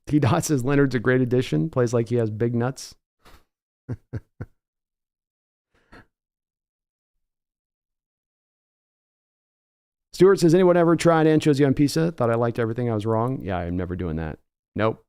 T-Dot says Leonard's a great addition. Plays like he has big nuts. Stuart says, anyone ever tried anchovies on pizza? Thought I liked everything. I was wrong. Yeah, I'm never doing that. Nope.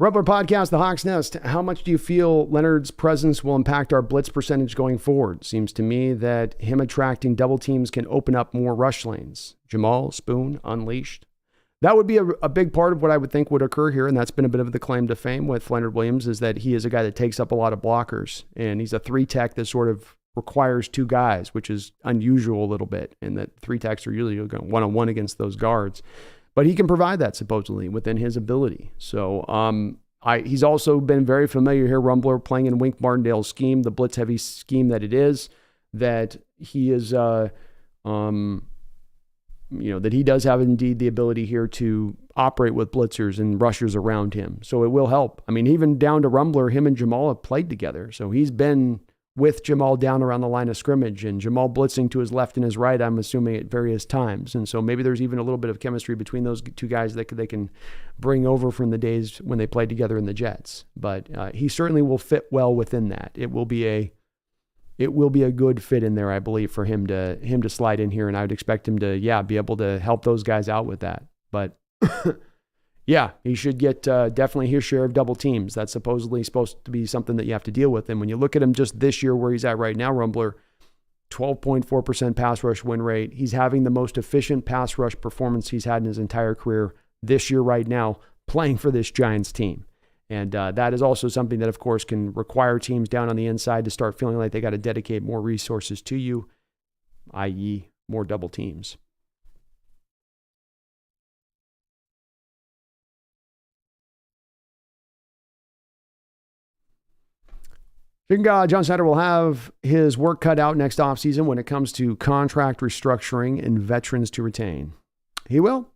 Rumbler Podcast, the Hawks Nest. How much do you feel Leonard's presence will impact our blitz percentage going forward? Seems to me that him attracting double teams can open up more rush lanes. Jamal, Spoon, Unleashed. That would be a big part of what I would think would occur here, and that's been a bit of the claim to fame with Leonard Williams, is that he is a guy that takes up a lot of blockers, and he's a 3-tech that sort of requires 2 guys, which is unusual a little bit, and that 3-techs are usually going one-on-one against those guards. But he can provide that supposedly within his ability. So he's also been very familiar here, Rumbler, playing in Wink Martindale's scheme, the blitz-heavy scheme that it is, that he is... that he does have indeed the ability here to operate with blitzers and rushers around him. So it will help. I mean, even down to Rumbler, him and Jamal have played together. So he's been with Jamal down around the line of scrimmage, and Jamal blitzing to his left and his right, I'm assuming, at various times. And so maybe there's even a little bit of chemistry between those 2 guys that they can bring over from the days when they played together in the Jets. But he certainly will fit well within that. It will be a good fit in there, I believe, for him to slide in here, and I would expect him to, be able to help those guys out with that. But yeah, he should get definitely his share of double teams. That's supposedly supposed to be something that you have to deal with. And when you look at him just this year, where he's at right now, Rumbler, 12.4% pass rush win rate. He's having the most efficient pass rush performance he's had in his entire career this year right now, playing for this Giants team. And that is also something that, of course, can require teams down on the inside to start feeling like they got to dedicate more resources to you, i.e. more double teams. John Snyder will have his work cut out next offseason when it comes to contract restructuring and veterans to retain. He will.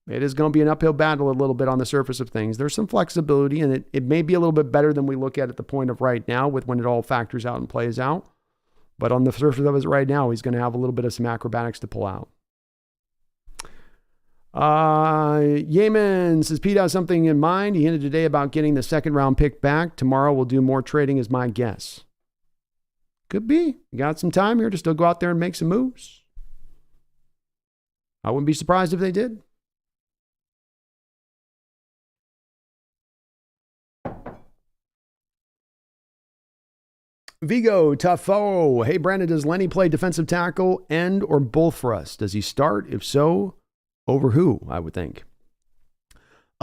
It is going to be an uphill battle a little bit on the surface of things. There's some flexibility, and it may be a little bit better than we look at the point of right now with when it all factors out and plays out. But on the surface of it right now, he's going to have a little bit of some acrobatics to pull out. Yemen says, Pete has something in mind. He hinted today about getting the second round pick back. Tomorrow we'll do more trading is my guess. Could be. You got some time here to still go out there and make some moves. I wouldn't be surprised if they did. Vigo Tuffo. Hey, Brandon, does Lenny play defensive tackle, end, or both for us? Does he start? If so, over who, I would think.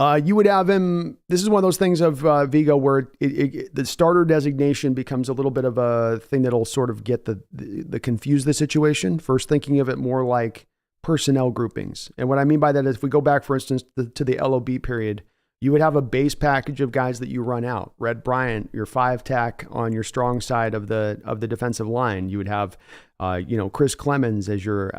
You would have him. This is one of those things of Vigo where the starter designation becomes a little bit of a thing that'll sort of get the confuse the situation. First, thinking of it more like personnel groupings. And what I mean by that is if we go back, for instance, to the LOB period, you would have a base package of guys that you run out. Red Bryant, your 5-tack on your strong side of the defensive line. You would have, Chris Clemens as your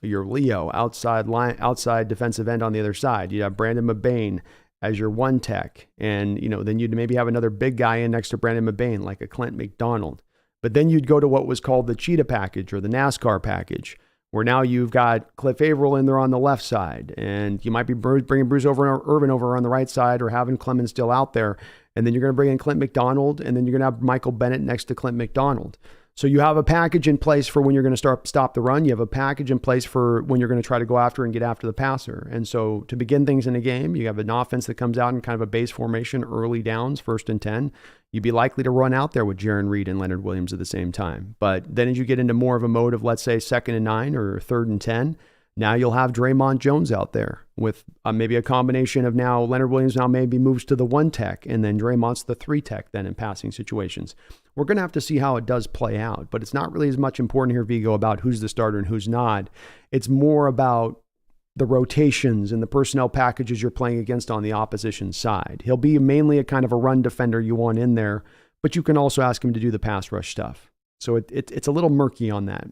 Leo outside defensive end on the other side. You have Brandon McBain as your 1-tech, and then you'd maybe have another big guy in next to Brandon McBain, like a Clint McDonald. But then you'd go to what was called the Cheetah package or the NASCAR package, where now you've got Cliff Averill in there on the left side, and you might be bringing Bruce Irvin over on the right side, or having Clemens still out there, and then you're going to bring in Clint McDonald, and then you're going to have Michael Bennett next to Clint McDonald. So you have a package in place for when you're going to stop the run. You have a package in place for when you're going to try to go after and get after the passer. And so to begin things in a game, you have an offense that comes out in kind of a base formation, early downs, 1st and 10. You'd be likely to run out there with Jaron Reed and Leonard Williams at the same time. But then as you get into more of a mode of, let's say, 2nd and 9 or 3rd and 10, now you'll have Draymond Jones out there with maybe a combination of now Leonard Williams now maybe moves to the 1-tech, and then Draymond's the 3-tech then in passing situations. We're going to have to see how it does play out, but it's not really as much important here, Vigo, about who's the starter and who's not. It's more about the rotations and the personnel packages you're playing against on the opposition side. He'll be mainly a kind of a run defender you want in there, but you can also ask him to do the pass rush stuff. So it's a little murky on that.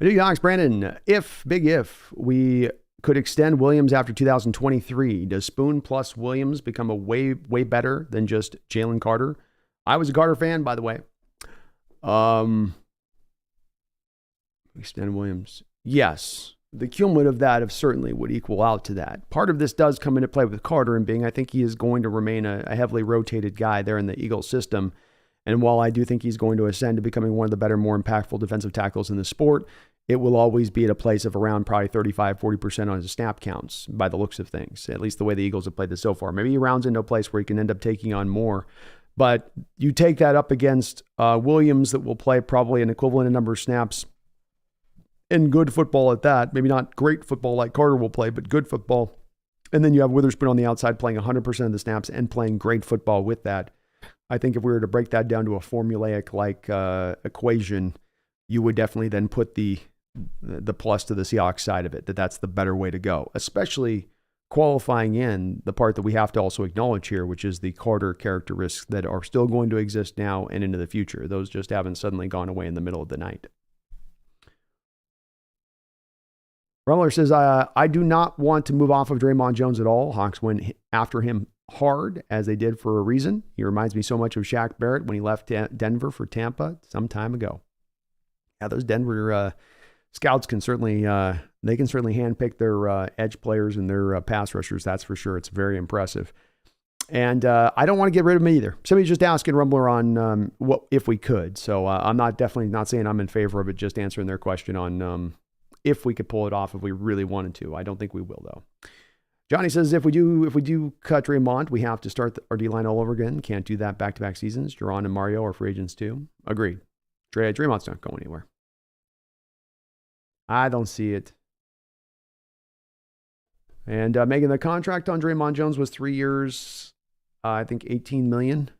Seahawks, Brandon, big if we could extend Williams after 2023, does Spoon plus Williams become a way better than just Jalen Carter? I was a Carter fan, by the way. Extend Williams. Yes. The cumulative of that certainly would equal out to that. Part of this does come into play with Carter and being, I think he is going to remain a heavily rotated guy there in the Eagles system. And while I do think he's going to ascend to becoming one of the better, more impactful defensive tackles in the sport, it will always be at a place of around probably 35-40% on his snap counts by the looks of things, at least the way the Eagles have played this so far. Maybe he rounds into a place where he can end up taking on more. But you take that up against Williams that will play probably an equivalent number of snaps and good football at that. Maybe not great football like Carter will play, but good football. And then you have Witherspoon on the outside playing 100% of the snaps and playing great football with that. I think if we were to break that down to a formulaic equation, you would definitely then put the plus to the Seahawks side of it, that's the better way to go, especially qualifying in the part that we have to also acknowledge here, which is the Carter characteristics that are still going to exist now and into the future. Those just haven't suddenly gone away in the middle of the night. Rummler says, I do not want to move off of Draymond Jones at all. Hawks went after him hard, as they did for a reason. He reminds me so much of Shaq Barrett when he left Denver for Tampa some time ago. Yeah, those Denver scouts can certainly handpick their edge players and their pass rushers. That's for sure. It's very impressive. And I don't want to get rid of him either. Somebody's just asking Rumbler on what if we could. So I'm definitely not saying I'm in favor of it. Just answering their question on if we could pull it off if we really wanted to. I don't think we will though. Johnny says if we do cut Draymond, we have to start our D-line all over again. Can't do that back-to-back seasons. Jaron and Mario are free agents too. Agreed. Draymond's not going anywhere. I don't see it. And Megan, the contract on Draymond Jones was 3 years. I think $18 million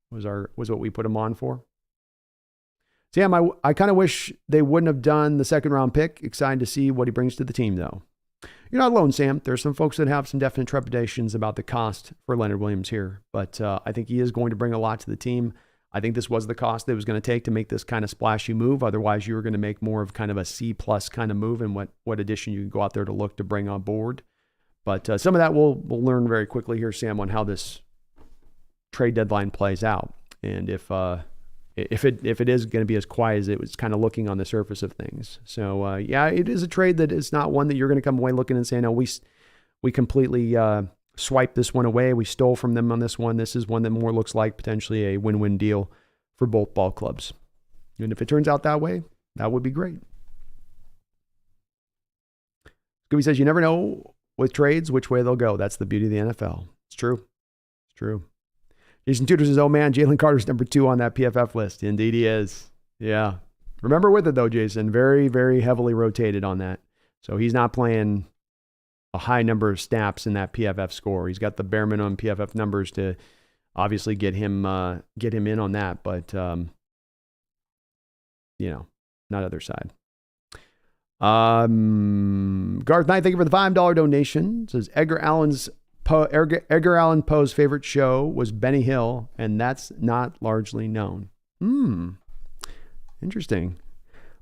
was what we put him on for. Sam, I kind of wish they wouldn't have done the second round pick. Excited to see what he brings to the team, though. You're not alone, Sam. There's some folks that have some definite trepidations about the cost for Leonard Williams here, but I think he is going to bring a lot to the team. I think this was the cost that it was going to take to make this kind of splashy move. Otherwise, you were going to make more of kind of a C+ kind of move, and what addition you can go out there to look to bring on board. But some of that we'll learn very quickly here, Sam, on how this trade deadline plays out, and if it is going to be as quiet as it was kind of looking on the surface of things. So yeah, it is a trade that is not one that you're going to come away looking and saying, no, we completely swiped this one away. We stole from them on this one. This is one that more looks like potentially a win-win deal for both ball clubs. And if it turns out that way, that would be great. Scooby says, you never know with trades which way they'll go. That's the beauty of the NFL. It's true. It's true. Jason Tudor says, oh man, Jalen Carter's number 2 on that PFF list. Indeed he is. Yeah. Remember with it though, Jason, very, very heavily rotated on that. So he's not playing a high number of snaps in that PFF score. He's got the bare minimum PFF numbers to obviously get him in on that, but not other side. Garth Knight, thank you for the $5 donation. It says Edgar Allan Poe's favorite show was Benny Hill, and that's not largely known. Interesting.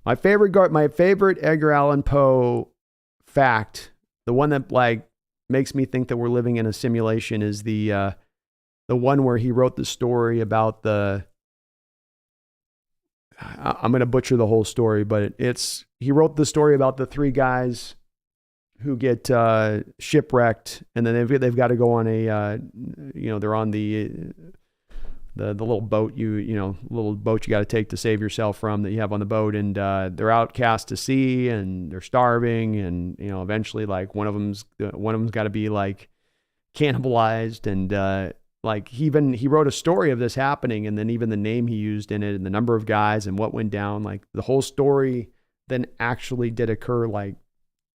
My favorite Edgar Allan Poe fact, the one that like makes me think that we're living in a simulation, is the one where he wrote the story about I'm going to butcher the whole story, but he wrote the story about the 3 guys who get shipwrecked, and then they've got to go on they're on the little boat little boat you got to take to save yourself from that you have on the boat, and they're outcast to sea and they're starving, and eventually like one of them's got to be like cannibalized, and like he wrote a story of this happening, and then even the name he used in it and the number of guys and what went down, like the whole story then actually did occur like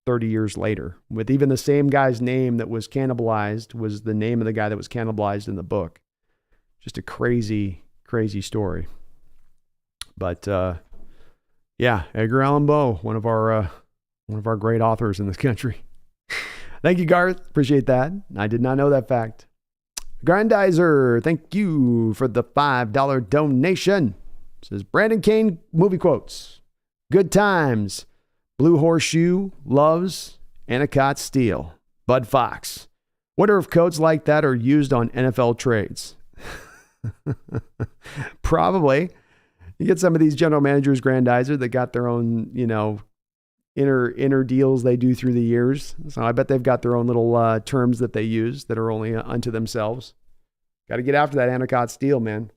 30 years later, with even the same guy's name that was cannibalized was the name of the guy that was cannibalized in the book. Just a crazy, crazy story. But yeah, Edgar Allan Poe, one of our great authors in this country. Thank you, Garth. Appreciate that. I did not know that fact. Grandizer, thank you for the $5 donation. It says Brandon Kane movie quotes. Good times. Blue Horseshoe, Loves, Anacott Steel. Bud Fox. Wonder if codes like that are used on NFL trades. Probably. You get some of these general managers, Grandizer, that got their own, inner deals they do through the years. So I bet they've got their own little terms that they use that are only unto themselves. Got to get after that Anacott Steel, man.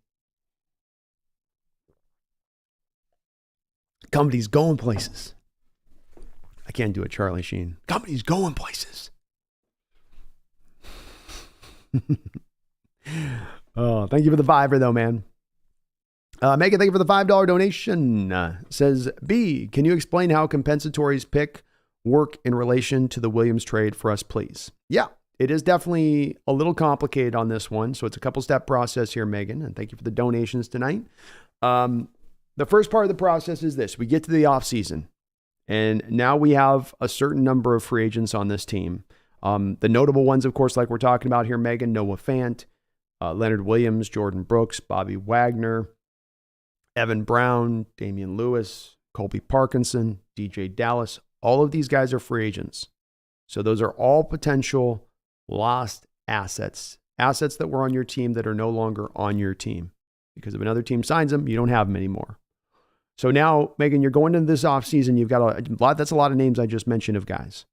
Company's going places. I can't do it, Charlie Sheen. Company's going places. Oh, thank you for the $5 though, man. Megan, thank you for the $5 donation. Says, B, can you explain how Compensatory's pick work in relation to the Williams trade for us, please? Yeah, it is definitely a little complicated on this one. So it's a couple step process here, Megan. And thank you for the donations tonight. The first part of the process is this. We get to the off season, and now we have a certain number of free agents on this team. The notable ones, of course, like we're talking about here, Megan, Noah Fant, Leonard Williams, Jordan Brooks, Bobby Wagner, Evan Brown, Damian Lewis, Colby Parkinson, DJ Dallas. All of these guys are free agents. So those are all potential lost assets. Assets that were on your team that are no longer on your team. Because if another team signs them, you don't have them anymore. So now, Megan, you're going into this offseason. You've got a lot. That's a lot of names I just mentioned of guys.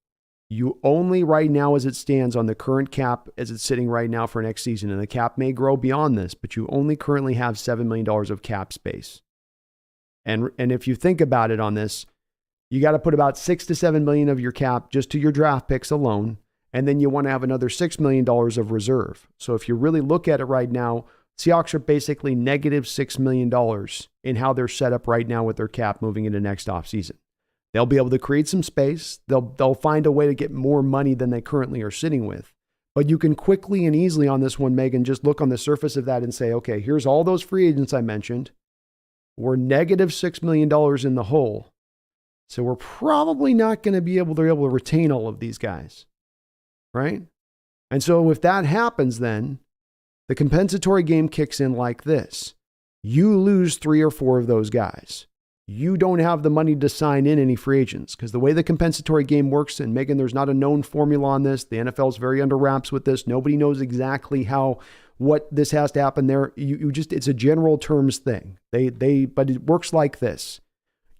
You only right now, as it stands on the current cap, as it's sitting right now for next season, and the cap may grow beyond this, but you only currently have $7 million of cap space. And if you think about it on this, you got to put about $6 to $7 million of your cap just to your draft picks alone. And then you want to have another $6 million of reserve. So if you really look at it right now, Seahawks are basically negative $6 million in how they're set up right now with their cap moving into next offseason. They'll be able to create some space. They'll find a way to get more money than they currently are sitting with. But you can quickly and easily on this one, Megan, just look on the surface of that and say, okay, here's all those free agents I mentioned. We're negative $6 million in the hole. So we're probably not going to be able to retain all of these guys, right? And so if that happens, then the compensatory game kicks in like this. You lose 3 or 4 of those guys. You don't have the money to sign in any free agents because the way the compensatory game works, and Megan, there's not a known formula on this. The NFL is very under wraps with this. Nobody knows exactly what this has to happen there. It's a general terms thing. But it works like this.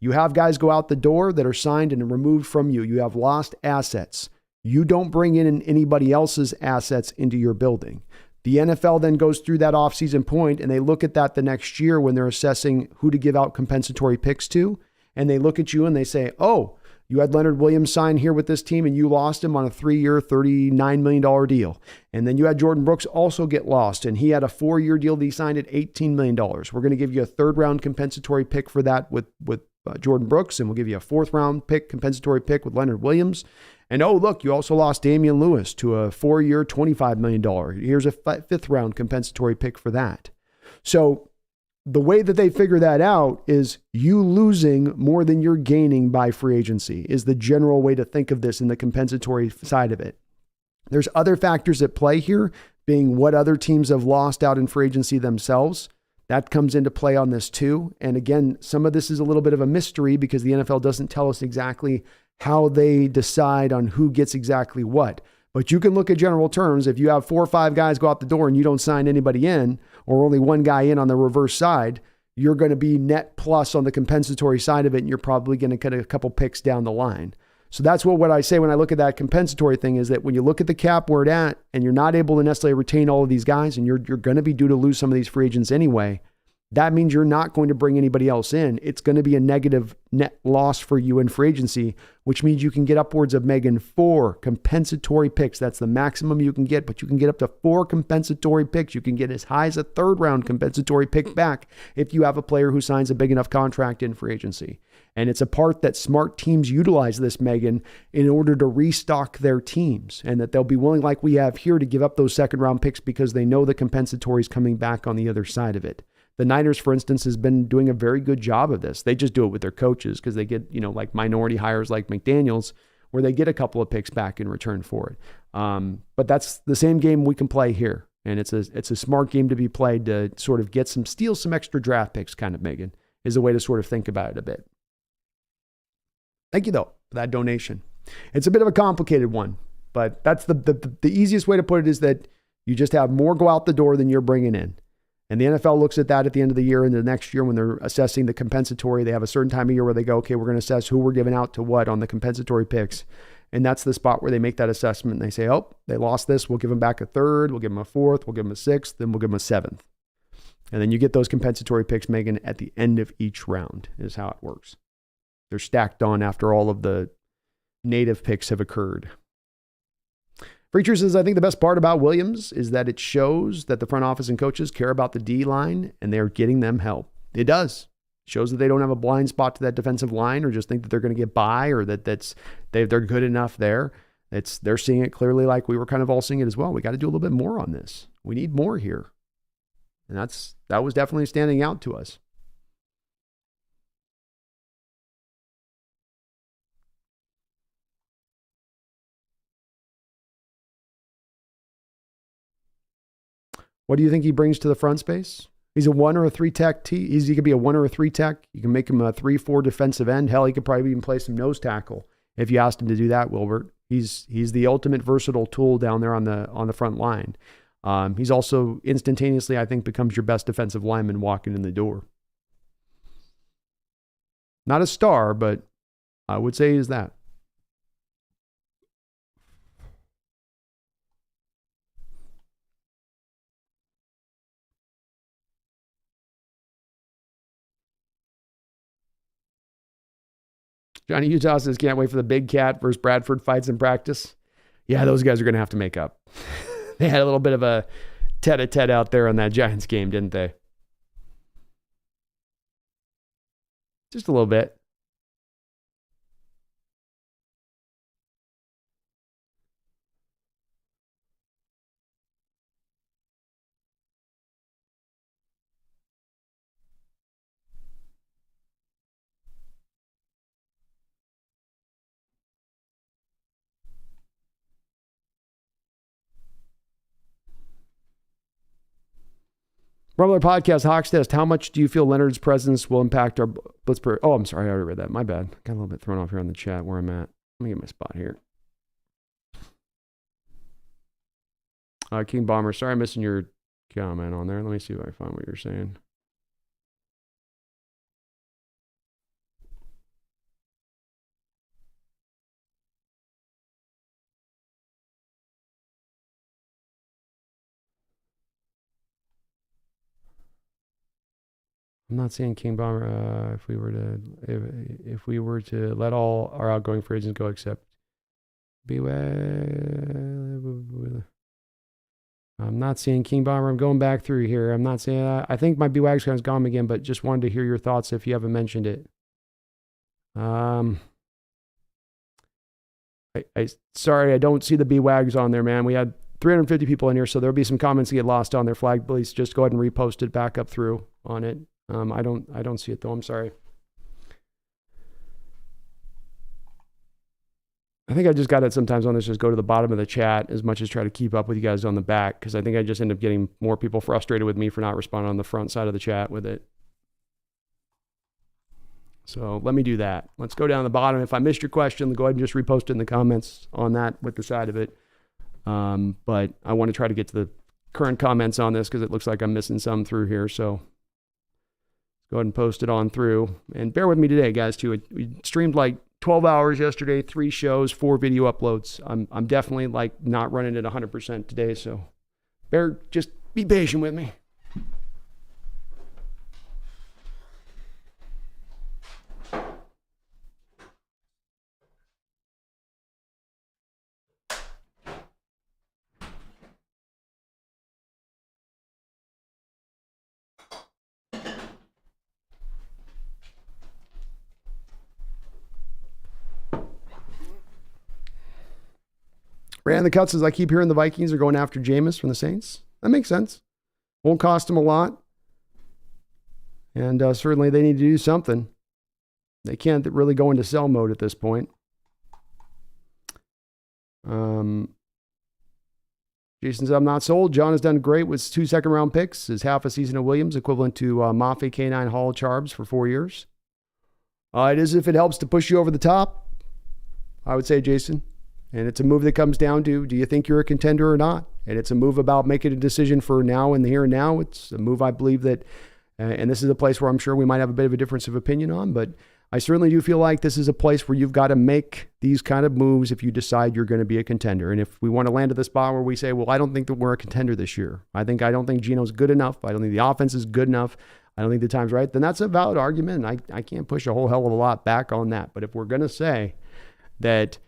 You have guys go out the door that are signed and removed from you. You have lost assets. You don't bring in anybody else's assets into your building. The NFL then goes through that offseason point and they look at that the next year when they're assessing who to give out compensatory picks to. And they look at you and they say, oh, you had Leonard Williams sign here with this team and you lost him on a 3-year, $39 million deal. And then you had Jordan Brooks also get lost and he had a 4-year deal that he signed at $18 million. We're going to give you a 3rd round compensatory pick for that with Jordan Brooks, and we'll give you a 4th round pick, compensatory pick with Leonard Williams. And oh, look, you also lost Damian Lewis to a 4-year, $25 million. Here's a 5th round compensatory pick for that. So the way that they figure that out is you losing more than you're gaining by free agency is the general way to think of this in the compensatory side of it. There's other factors at play here, being what other teams have lost out in free agency themselves. That comes into play on this too. And again, some of this is a little bit of a mystery because the NFL doesn't tell us exactly how they decide on who gets exactly what. But you can look at general terms. If you have 4 or 5 guys go out the door and you don't sign anybody in, or only 1 guy in on the reverse side, you're going to be net plus on the compensatory side of it. And you're probably going to get a couple picks down the line. So that's what I say when I look at that compensatory thing is that when you look at the cap where it's at and you're not able to necessarily retain all of these guys and you're going to be due to lose some of these free agents anyway, that means you're not going to bring anybody else in. It's going to be a negative net loss for you in free agency, which means you can get upwards of, Megan, 4 compensatory picks. That's the maximum you can get, but you can get up to 4 compensatory picks. You can get as high as a 3rd round compensatory pick back if you have a player who signs a big enough contract in free agency. And it's a part that smart teams utilize this, Megan, in order to restock their teams, and that they'll be willing, like we have here, to give up those 2nd round picks because they know the compensatory is coming back on the other side of it. The Niners, for instance, has been doing a very good job of this. They just do it with their coaches because they get, like minority hires like McDaniels, where they get a couple of picks back in return for it. But that's the same game we can play here. And it's a smart game to be played to sort of steal some extra draft picks, kind of, Megan, is a way to sort of think about it a bit. Thank you, though, for that donation. It's a bit of a complicated one, but that's the easiest way to put it is that you just have more go out the door than you're bringing in. And the NFL looks at that at the end of the year and the next year when they're assessing the compensatory. They have a certain time of year where they go, okay, we're going to assess who we're giving out to what on the compensatory picks. And that's the spot where they make that assessment. And they say, oh, they lost this. We'll give them back a 3rd. We'll give them a 4th. We'll give them a 6th. Then we'll give them a 7th. And then you get those compensatory picks, Megan, at the end of each round is how it works. They're stacked on after all of the native picks have occurred. Preacher says, I think the best part about Williams is that it shows that the front office and coaches care about the D-line and they're getting them help. It does. It shows that they don't have a blind spot to that defensive line or just think that they're going to get by or that they're good enough there. They're seeing it clearly like we were kind of all seeing it as well. We got to do a little bit more on this. We need more here. And that was definitely standing out to us. What do you think he brings to the front space? He's a 1 or a 3 tech. He could be a 1 or a 3 tech. You can make him a 3-4 defensive end. Hell, he could probably even play some nose tackle if you asked him to do that, Wilbert. He's the ultimate versatile tool down there on the front line. He's also instantaneously, I think, becomes your best defensive lineman walking in the door. Not a star, but I would say he's that. Johnny Utah says, can't wait for the Big Cat versus Bradford fights in practice. Yeah, those guys are going to have to make up. They had a little bit of a tete-a-tete out there on that Giants game, didn't they? Just a little bit. Rumbler Podcast, Hawks Nest. How much do you feel Leonard's presence will impact our blitz per? Oh, I'm sorry. I already read that. My bad. Got a little bit thrown off here on the chat where I'm at. Let me get my spot here. King Bomber. Sorry I'm missing your comment on there. Let me see if I find what you're saying. I'm not saying King Bomber. If we were to let all our outgoing free agents go except BWAG. I'm not saying King Bomber. I'm going back through here. I'm not saying I think my BWAG's kind of gone again, but just wanted to hear your thoughts if you haven't mentioned it. Sorry, I don't see the BWAGs on there, man. We had 350 people in here, so there'll be some comments that get lost on their flag. Please just go ahead and repost it back up through on it. I don't see it though. I'm sorry. I think I just got it sometimes on this. Just go to the bottom of the chat as much as try to keep up with you guys on the back, because I think I just end up getting more people frustrated with me for not responding on the front side of the chat with it. So let me do that. Let's go down the bottom. If I missed your question, go ahead and just repost it in the comments on that with the side of it. But I want to try to get to the current comments on this because it looks like I'm missing some through here. So go ahead and post it on through. And bear with me today, guys, too. We streamed like 12 hours yesterday, 3 shows, 4 video uploads. I'm definitely like not running at 100% today. So just be patient with me. Ran the cuts as I keep hearing the Vikings are going after Jameis from the Saints. That makes sense. Won't cost them a lot. And certainly they need to do something. They can't really go into sell mode at this point. Jason says, I'm not sold. John has done great with 2 second-round picks. His half a season of Williams, equivalent to Mafe K9 Hall Charbs for 4 years. It is if it helps to push you over the top, I would say, Jason. And it's a move that comes down to, do you think you're a contender or not? And it's a move about making a decision for now and the here and now. It's a move I believe that, and this is a place where I'm sure we might have a bit of a difference of opinion on, but I certainly do feel like this is a place where you've got to make these kind of moves if you decide you're going to be a contender. And if we want to land at the spot where we say, well, I don't think that we're a contender this year. I don't think Geno's good enough. I don't think the offense is good enough. I don't think the time's right. Then that's a valid argument. And I can't push a whole hell of a lot back on that. But if we're going to say that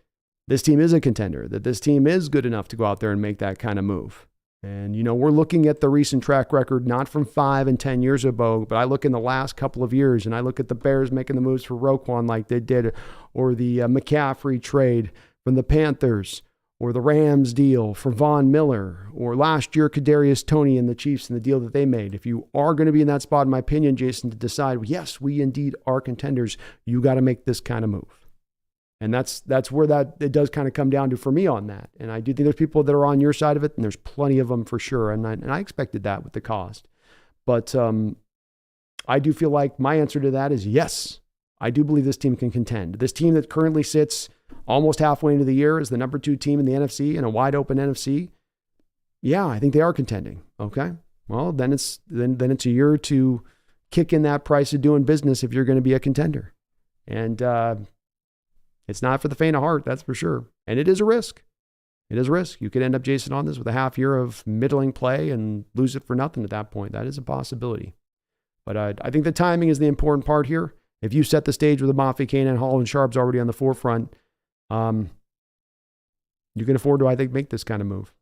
this team is a contender, that this team is good enough to go out there and make that kind of move. And, we're looking at the recent track record, not from 5 and 10 years ago, but I look in the last couple of years and I look at the Bears making the moves for Roquan like they did, or the McCaffrey trade from the Panthers, or the Rams deal for Von Miller, or last year, Kadarius Toney and the Chiefs and the deal that they made. If you are going to be in that spot, in my opinion, Jason, to decide, yes, we indeed are contenders, you got to make this kind of move. And that's where it does kind of come down to for me on that. And I do think there's people that are on your side of it, and there's plenty of them for sure. And I expected that with the cost. But I do feel like my answer to that is yes, I do believe this team can contend. This team that currently sits almost halfway into the year is the number 2 team in the NFC in a wide open NFC. Yeah, I think they are contending. Okay. Well, then it's a year to kick in that price of doing business if you're going to be a contender. And it's not for the faint of heart, that's for sure. And it is a risk. It is a risk. You could end up, Jason, on this with a half year of middling play and lose it for nothing at that point. That is a possibility. But I think the timing is the important part here. If you set the stage with a Mafe, Kane, and Hall and Sharps already on the forefront, you can afford to, I think, make this kind of move.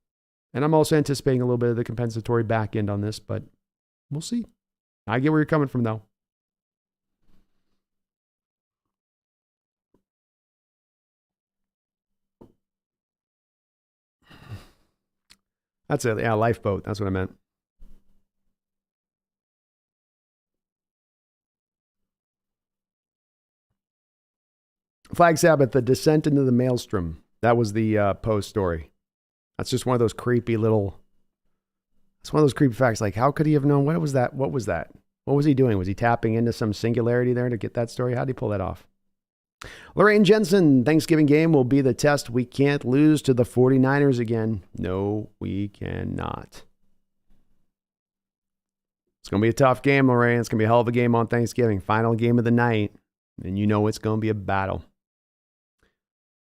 And I'm also anticipating a little bit of the compensatory back end on this, but we'll see. I get where you're coming from, though. That's it. Yeah, lifeboat. That's what I meant. Flag Sabbath, the descent into the maelstrom. That was the post story. That's just one of those creepy little It's one of those creepy facts. Like, how could he have known? What was that? What was that? What was he doing? Was he tapping into some singularity there to get that story? How did he pull that off? Lorraine Jensen, Thanksgiving game will be the test. We can't lose to the 49ers again. No, we cannot. It's going to be a tough game, Lorraine. It's going to be a hell of a game on Thanksgiving. Final game of the night. And you know it's going to be a battle.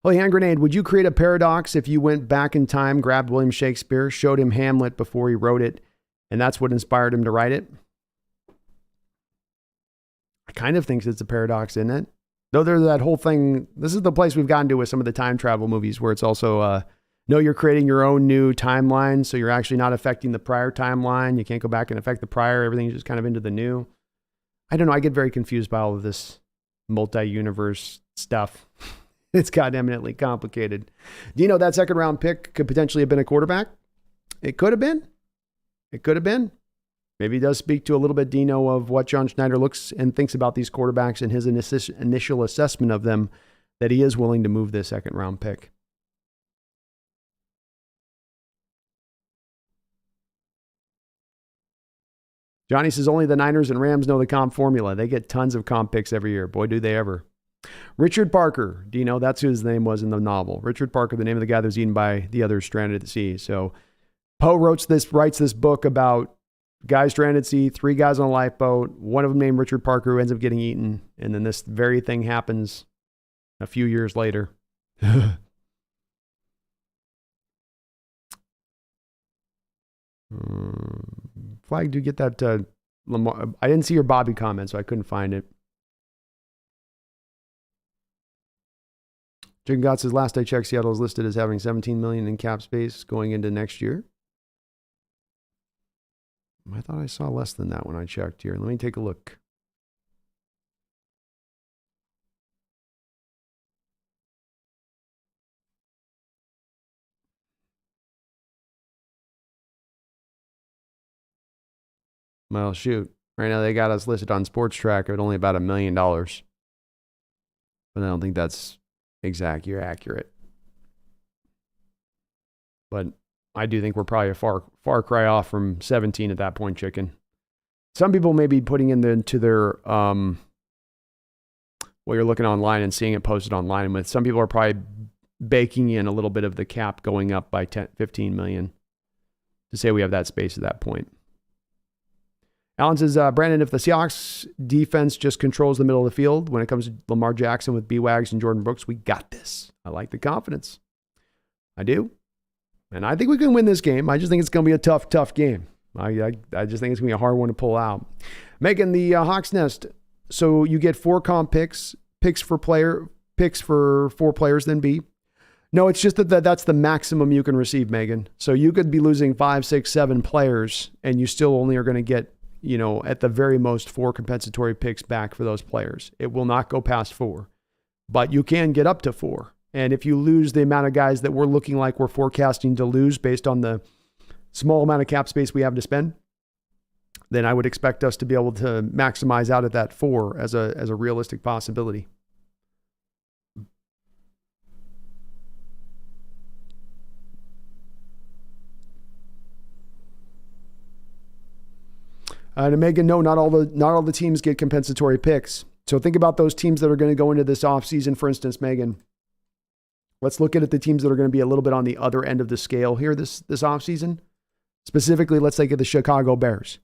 Holy Hand Grenade, would you create a paradox if you went back in time, grabbed William Shakespeare, showed him Hamlet before he wrote it, and that's what inspired him to write it? I kind of think it's a paradox, isn't it? Though there's that whole thing, this is the place we've gotten to with some of the time travel movies where it's also, no, you're creating your own new timeline, so you're actually not affecting the prior timeline. You can't go back and affect the prior. Everything's just kind of into the new. I don't know. I get very confused by all of this multi-universe stuff. It's gotten eminently complicated. Do you know that second round pick could potentially have been a quarterback? It could have been. It could have been. Maybe it does speak to a little bit, Dino, of what John Schneider looks and thinks about these quarterbacks and his initial assessment of them, that he is willing to move this second round pick. Johnny says only the Niners and Rams know the comp formula. They get tons of comp picks every year. Boy, do they ever. Richard Parker, do you know that's who his name was in the novel? Richard Parker, the name of the guy that was eaten by the others stranded at the sea. So Poe writes this book about guys stranded at sea, 3 guys on a lifeboat, one of them named Richard Parker who ends up getting eaten. And then this very thing happens a few years later. Flag, do you get that? Lamar? I didn't see your Bobby comment, so I couldn't find it. Chicken God says, last I checked, Seattle is listed as having $17 million in cap space going into next year. I thought I saw less than that when I checked here. Let me take a look. Well, shoot. Right now they got us listed on Sports Track at only about $1 million. But I don't think that's exactly accurate. But I do think we're probably a far cry off from 17 at that point, Chicken. Some people may be putting into their well, you're looking online and seeing it posted online with. Some people are probably baking in a little bit of the cap going up by 15 million to say we have that space at that point. Alan says, Brandon, if the Seahawks defense just controls the middle of the field when it comes to Lamar Jackson with B-Wags and Jordan Brooks, we got this. I like the confidence. I do. And I think we can win this game. I just think it's going to be a tough game. I just think it's going to be a hard one to pull out. Megan, the Hawks Nest. So you get 4 comp picks for 4 players, then B. No, it's just that's the maximum you can receive, Megan. So you could be losing 5, 6, 7 players, and you still only are going to get, at the very most 4 compensatory picks back for those players. It will not go past 4, but you can get up to 4. And if you lose the amount of guys that we're looking like we're forecasting to lose based on the small amount of cap space we have to spend, then I would expect us to be able to maximize out at that 4 as a realistic possibility. And Megan, no, not all the teams get compensatory picks. So think about those teams that are going to go into this offseason. For instance, Megan, let's look at the teams that are going to be a little bit on the other end of the scale here this offseason. Specifically, let's take the Chicago Bears.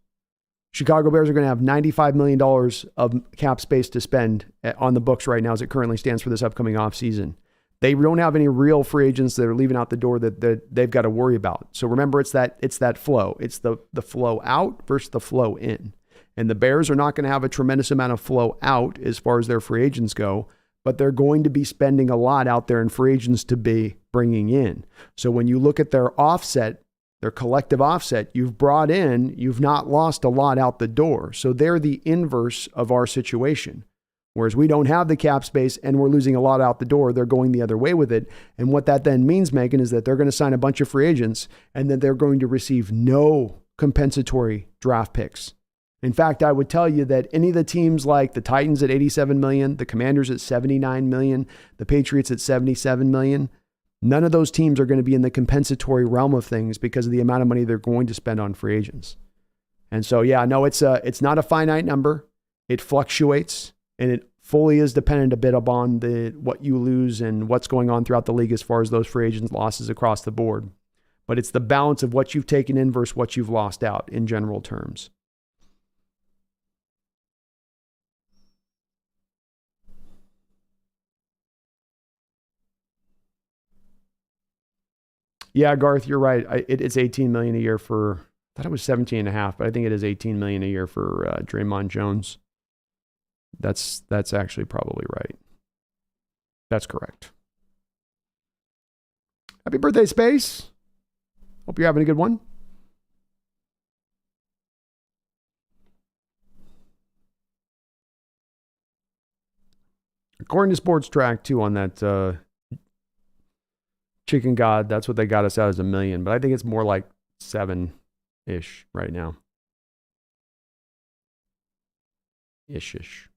Chicago Bears are going to have $95 million of cap space to spend on the books right now as it currently stands for this upcoming offseason. They don't have any real free agents that are leaving out the door that they've got to worry about. So remember, it's that flow. It's the flow out versus the flow in. And the Bears are not going to have a tremendous amount of flow out as far as their free agents go, but they're going to be spending a lot out there in free agents to be bringing in. So when you look at their offset, their collective offset, you've not lost a lot out the door. So they're the inverse of our situation. Whereas we don't have the cap space and we're losing a lot out the door, they're going the other way with it. And what that then means, Megan, is that they're going to sign a bunch of free agents and then they're going to receive no compensatory draft picks. In fact, I would tell you that any of the teams like the Titans at $87 million, the Commanders at $79 million, the Patriots at $77 million, None of those teams are going to be in the compensatory realm of things because of the amount of money they're going to spend on free agents. And so, yeah, no, it's not a finite number. It fluctuates, and it fully is dependent a bit upon what you lose and what's going on throughout the league as far as those free agent losses across the board. But it's the balance of what you've taken in versus what you've lost out in general terms. Yeah, Garth, you're right. It's $18 million a year for, I thought it was 17 and a half, but I think it is $18 million a year for Draymond Jones. That's actually probably right. That's correct. Happy birthday, Space. Hope you're having a good one. According to Sports Track, too, on that Chicken God, that's what they got us out as $1 million, but I think it's more like 7-ish right now. Ish.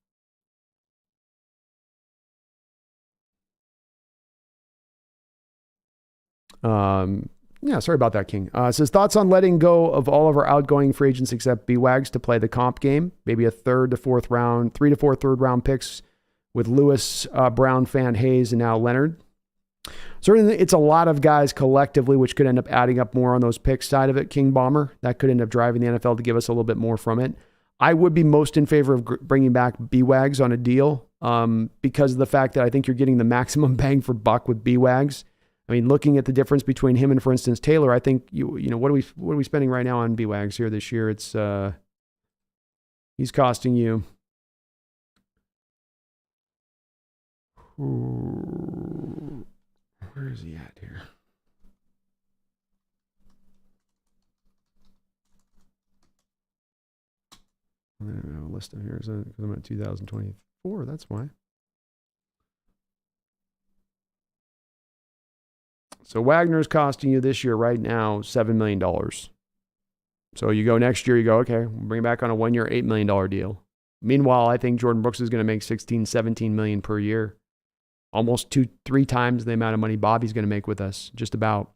Yeah, sorry about that, King. Says, thoughts on letting go of all of our outgoing free agents except B-Wags to play the comp game, maybe a 3 to 4 third round picks with Lewis, Brown, Fan, Hayes, and now Leonard. Certainly, it's a lot of guys collectively, which could end up adding up more on those picks side of it. King Bomber, that could end up driving the NFL to give us a little bit more from it. I would be most in favor of bringing back B-Wags on a deal because of the fact that I think you're getting the maximum bang for buck with B-Wags. I mean, looking at the difference between him and, for instance, Taylor, I think you know what are we spending right now on B-Wags here this year? It's he's costing you. Where is he at here? I don't have a list of here because I'm at 2024. That's why. So Wagner's costing you this year right now $7 million. So you go next year, you go, okay, we'll bring it back on a 1-year, $8 million deal. Meanwhile, I think Jordan Brooks is going to make 16, 17 million per year. Almost 2-3 times the amount of money Bobby's going to make with us, just about.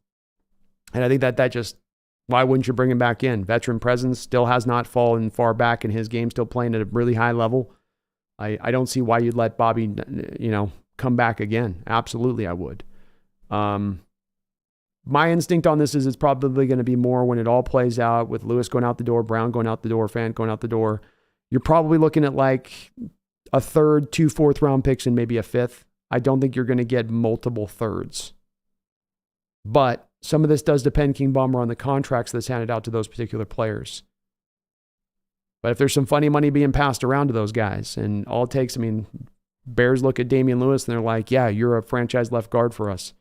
And I think that just, why wouldn't you bring him back in? Veteran presence still has not fallen far back in his game, still playing at a really high level. I don't see why you'd let Bobby, come back again. Absolutely, I would. My instinct on this is it's probably going to be more when it all plays out with Lewis going out the door, Brown going out the door, Fant going out the door. You're probably looking at like a third, 2 fourth-round picks, and maybe a fifth. I don't think you're going to get multiple thirds. But some of this does depend, King Bomber, on the contracts that's handed out to those particular players. But if there's some funny money being passed around to those guys, and all it takes, Bears look at Damian Lewis and they're like, yeah, you're a franchise left guard for us.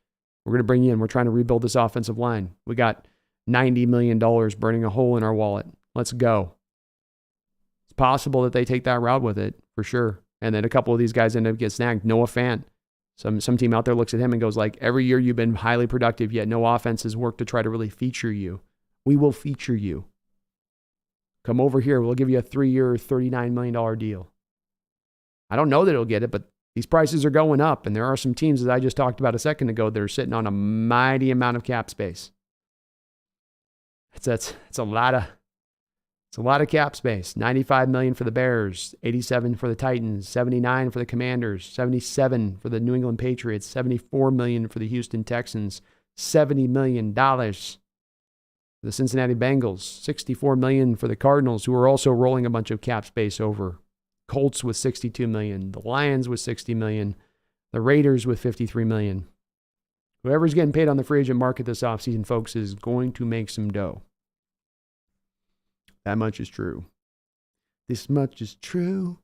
We're going to bring you in. We're trying to rebuild this offensive line. We got $90 million burning a hole in our wallet. Let's go. It's possible that they take that route with it, for sure. And then a couple of these guys end up getting snagged. Noah Fant. Some team out there looks at him and goes like, every year you've been highly productive, yet no offense has worked to try to really feature you. We will feature you. Come over here. We'll give you a 3-year, $39 million deal. I don't know that it'll get it, but these prices are going up, and there are some teams, as I just talked about a second ago, that are sitting on a mighty amount of cap space. It's a lot of cap space. $95 million for the Bears, $87 for the Titans, $79 for the Commanders, $77 for the New England Patriots, $74 million for the Houston Texans, $70 million for the Cincinnati Bengals, $64 million for the Cardinals, who are also rolling a bunch of cap space over. Colts with $62 million, the Lions with $60 million, the Raiders with $53 million. Whoever's getting paid on the free agent market this offseason, folks, is going to make some dough. That much is true. This much is true.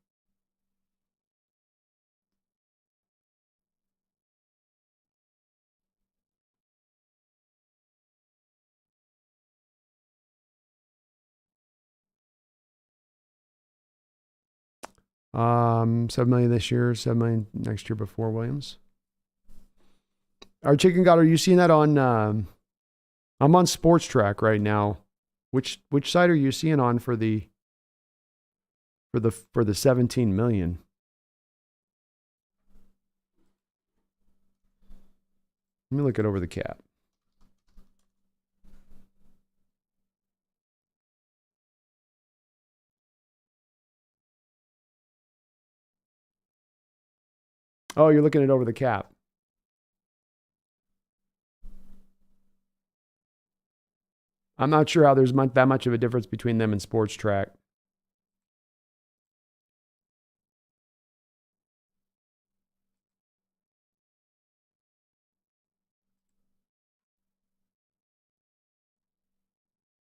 $7 million this year, $7 million next year before Williams. Our Chicken God, are you seeing that on? I'm on Sports Track right now. Which side are you seeing on for the 17 million? Let me look it over the cap. Oh, you're looking at over the cap. I'm not sure how there's that much of a difference between them and Sports Track.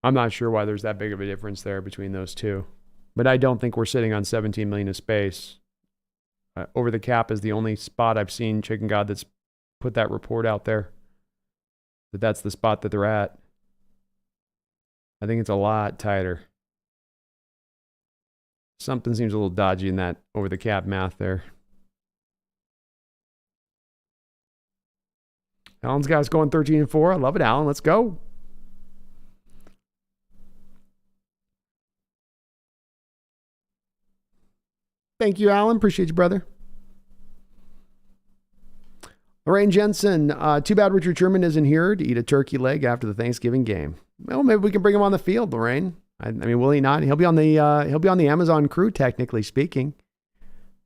I'm not sure why there's that big of a difference there between those two. But I don't think we're sitting on 17 million of space. Over the cap is the only spot I've seen, Chicken God, that's put that report out there. That's the spot that they're at. I think it's a lot tighter. Something seems a little dodgy in that over the cap math there. Alan's got us going 13-4. I love it, Alan. Let's go. Thank you, Alan. Appreciate you, brother. Lorraine Jensen, too bad Richard Sherman isn't here to eat a turkey leg after the Thanksgiving game. Well, maybe we can bring him on the field, Lorraine. I mean, will he not? He'll be on the Amazon crew, technically speaking.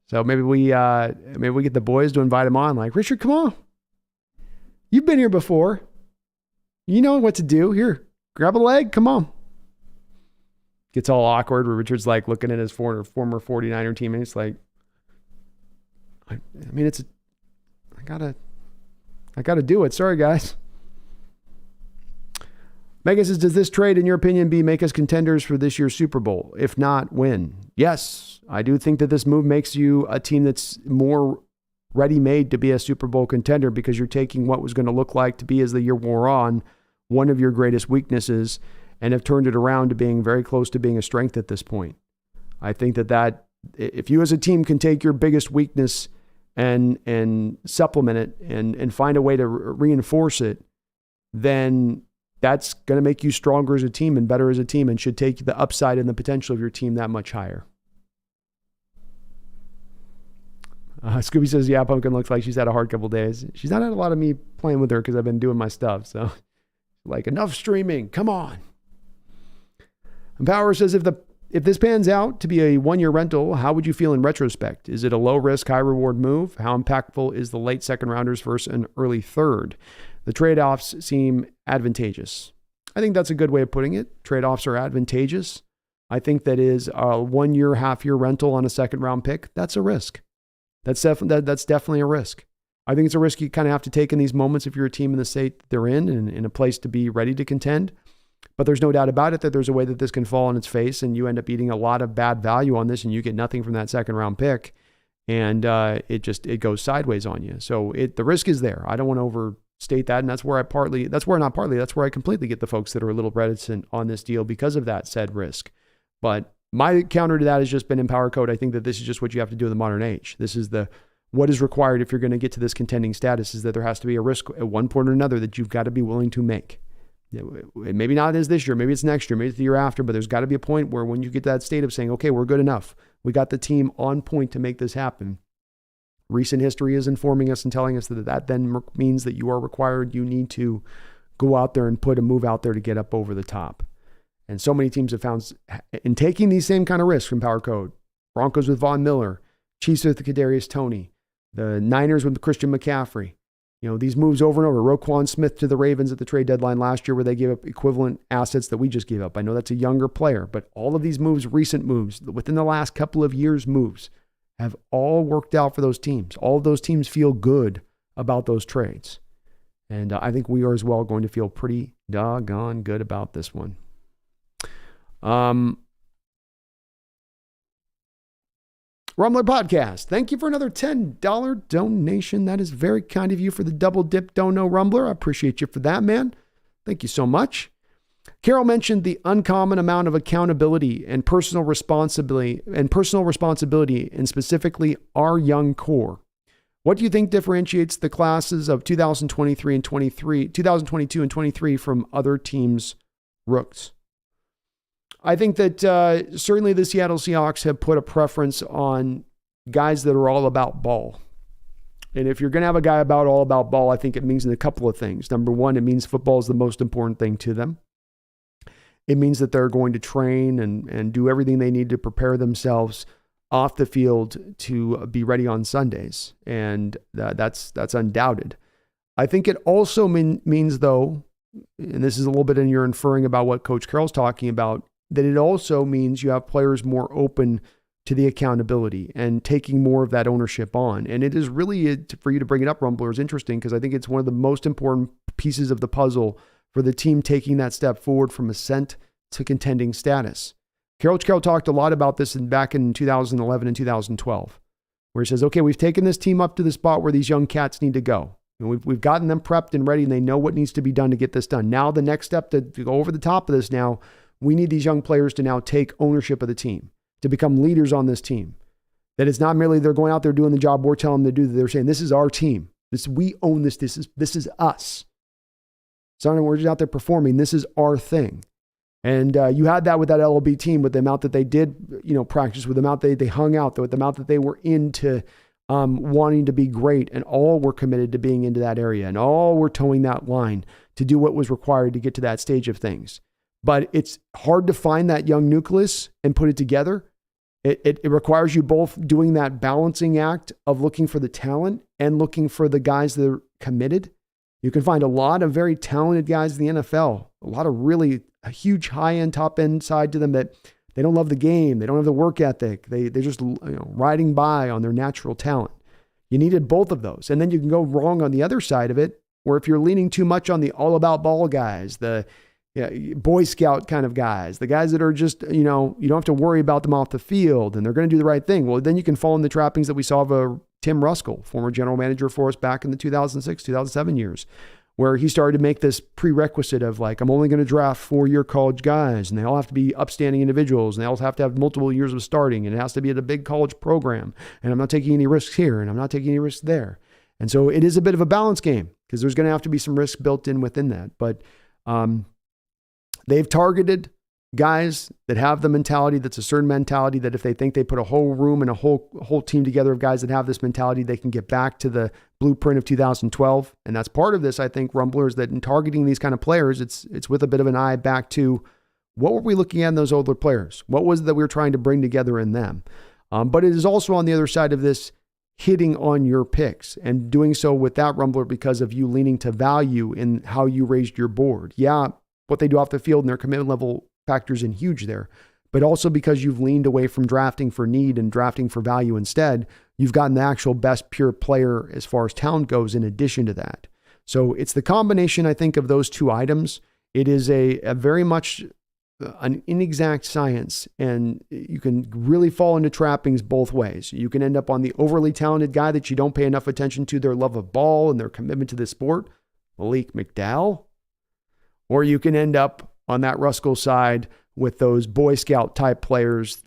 So maybe we get the boys to invite him on. Like, Richard, come on. You've been here before. You know what to do. Here, grab a leg. Come on. Gets all awkward where Richard's like looking at his former 49er teammates like, I mean, I gotta do it. Sorry, guys. Megan says, does this trade, in your opinion, make us contenders for this year's Super Bowl? If not, win? Yes, I do think that this move makes you a team that's more ready-made to be a Super Bowl contender because you're taking what was going to look like to be, as the year wore on, one of your greatest weaknesses and have turned it around to being very close to being a strength at this point. I think that if you as a team can take your biggest weakness and supplement it and find a way to reinforce it, then that's going to make you stronger as a team and better as a team and should take the upside and the potential of your team that much higher. Scooby says, yeah, Pumpkin looks like she's had a hard couple days. She's not had a lot of me playing with her because I've been doing my stuff. So, like, enough streaming. Come on. And Power says, if this pans out to be a one-year rental, how would you feel in retrospect? Is it a low-risk, high-reward move? How impactful is the late second-rounders versus an early third? The trade-offs seem advantageous. I think that's a good way of putting it. Trade-offs are advantageous. I think that is a one-year, half-year rental on a second-round pick. That's a risk. That's definitely a risk. I think it's a risk you kind of have to take in these moments if you're a team in the state they're in and in a place to be ready to contend. But there's no doubt about it that there's a way that this can fall on its face and you end up eating a lot of bad value on this and you get nothing from that second round pick. And it goes sideways on you. So the risk is there. I don't want to overstate that. And that's where I completely get the folks that are a little reticent on this deal because of that said risk. But my counter to that has just been in Power Code. I think that this is just what you have to do in the modern age. This is what is required if you're going to get to this contending status, is that there has to be a risk at one point or another that you've got to be willing to make. Maybe not as this year, maybe it's next year, maybe it's the year after, but there's got to be a point where when you get to that state of saying, okay, we're good enough. We got the team on point to make this happen. Recent history is informing us and telling us that then means that you are required, you need to go out there and put a move out there to get up over the top. And so many teams have found in taking these same kind of risks from Power Code, Broncos with Von Miller, Chiefs with Kadarius Toney, the Niners with Christian McCaffrey. You know, these moves over and over. Roquan Smith to the Ravens at the trade deadline last year where they gave up equivalent assets that we just gave up. I know that's a younger player, but all of these moves, recent moves, within the last couple of years moves, have all worked out for those teams. All of those teams feel good about those trades. And I think we are as well going to feel pretty doggone good about this one. Rumbler Podcast, thank you for another $10 donation. That is very kind of you for the double dip dono, Rumbler. I appreciate you for that, man. Thank you so much. Carol mentioned the uncommon amount of accountability and personal responsibility, and specifically our young core. What do you think differentiates the classes of 2022 and 23 from other teams' rooks? I think that certainly the Seattle Seahawks have put a preference on guys that are all about ball. And if you're going to have a guy all about ball, I think it means a couple of things. Number one, it means football is the most important thing to them. It means that they're going to train and do everything they need to prepare themselves off the field to be ready on Sundays. And that's undoubted. I think it also means, though, and this is a little bit in you're inferring about what Coach Carroll's talking about, that it also means you have players more open to the accountability and taking more of that ownership on. And it is really, for you to bring it up, Rumbler, is interesting because I think it's one of the most important pieces of the puzzle for the team taking that step forward from ascent to contending status. Coach Carroll talked a lot about this back in 2011 and 2012, where he says, okay, we've taken this team up to the spot where these young cats need to go. And we've gotten them prepped and ready, and they know what needs to be done to get this done. Now the next step to go over the top of this now, we need these young players to now take ownership of the team, to become leaders on this team. That it's not merely they're going out there doing the job we're telling them to do, that they're saying, this is our team. We own this. This is us. So we're just out there performing. This is our thing. And you had that with that LOB team, with the amount that they did, practice, with the amount they hung out, with the amount that they were into wanting to be great, and all were committed to being into that area, and all were towing that line to do what was required to get to that stage of things. But it's hard to find that young nucleus and put it together. It requires you both doing that balancing act of looking for the talent and looking for the guys that are committed. You can find a lot of very talented guys in the NFL, a lot of really huge high-end, top-end side to them that they don't love the game. They don't have the work ethic. They're just riding by on their natural talent. You needed both of those. And then you can go wrong on the other side of it, where if you're leaning too much on the all-about ball guys, the Boy Scout kind of guys, the guys that are just, you don't have to worry about them off the field and they're going to do the right thing. Well, then you can fall in the trappings that we saw of Tim Ruskell, former general manager for us back in the 2006, 2007 years, where he started to make this prerequisite of like, I'm only going to draft 4-year college guys, and they all have to be upstanding individuals, and they all have to have multiple years of starting, and it has to be at a big college program, and I'm not taking any risks here, and I'm not taking any risks there. And so it is a bit of a balance game because there's going to have to be some risk built in within that. But they've targeted guys that have the mentality, that's a certain mentality that if they think they put a whole room and a whole team together of guys that have this mentality, they can get back to the blueprint of 2012. And that's part of this, I think, Rumbler, is that in targeting these kind of players, it's with a bit of an eye back to what were we looking at in those older players? What was it that we were trying to bring together in them? But it is also on the other side of this, hitting on your picks and doing so with that, Rumbler, because of you leaning to value in how you raised your board. Yeah, what they do off the field and their commitment level factors in huge there, but also because you've leaned away from drafting for need and drafting for value instead, you've gotten the actual best pure player as far as talent goes in addition to that. So it's the combination, I think, of those two items. It is a very much an inexact science, and you can really fall into trappings both ways. You can end up on the overly talented guy that you don't pay enough attention to their love of ball and their commitment to the sport, Malik McDowell, or you can end up on that Ruskell side with those Boy Scout type players,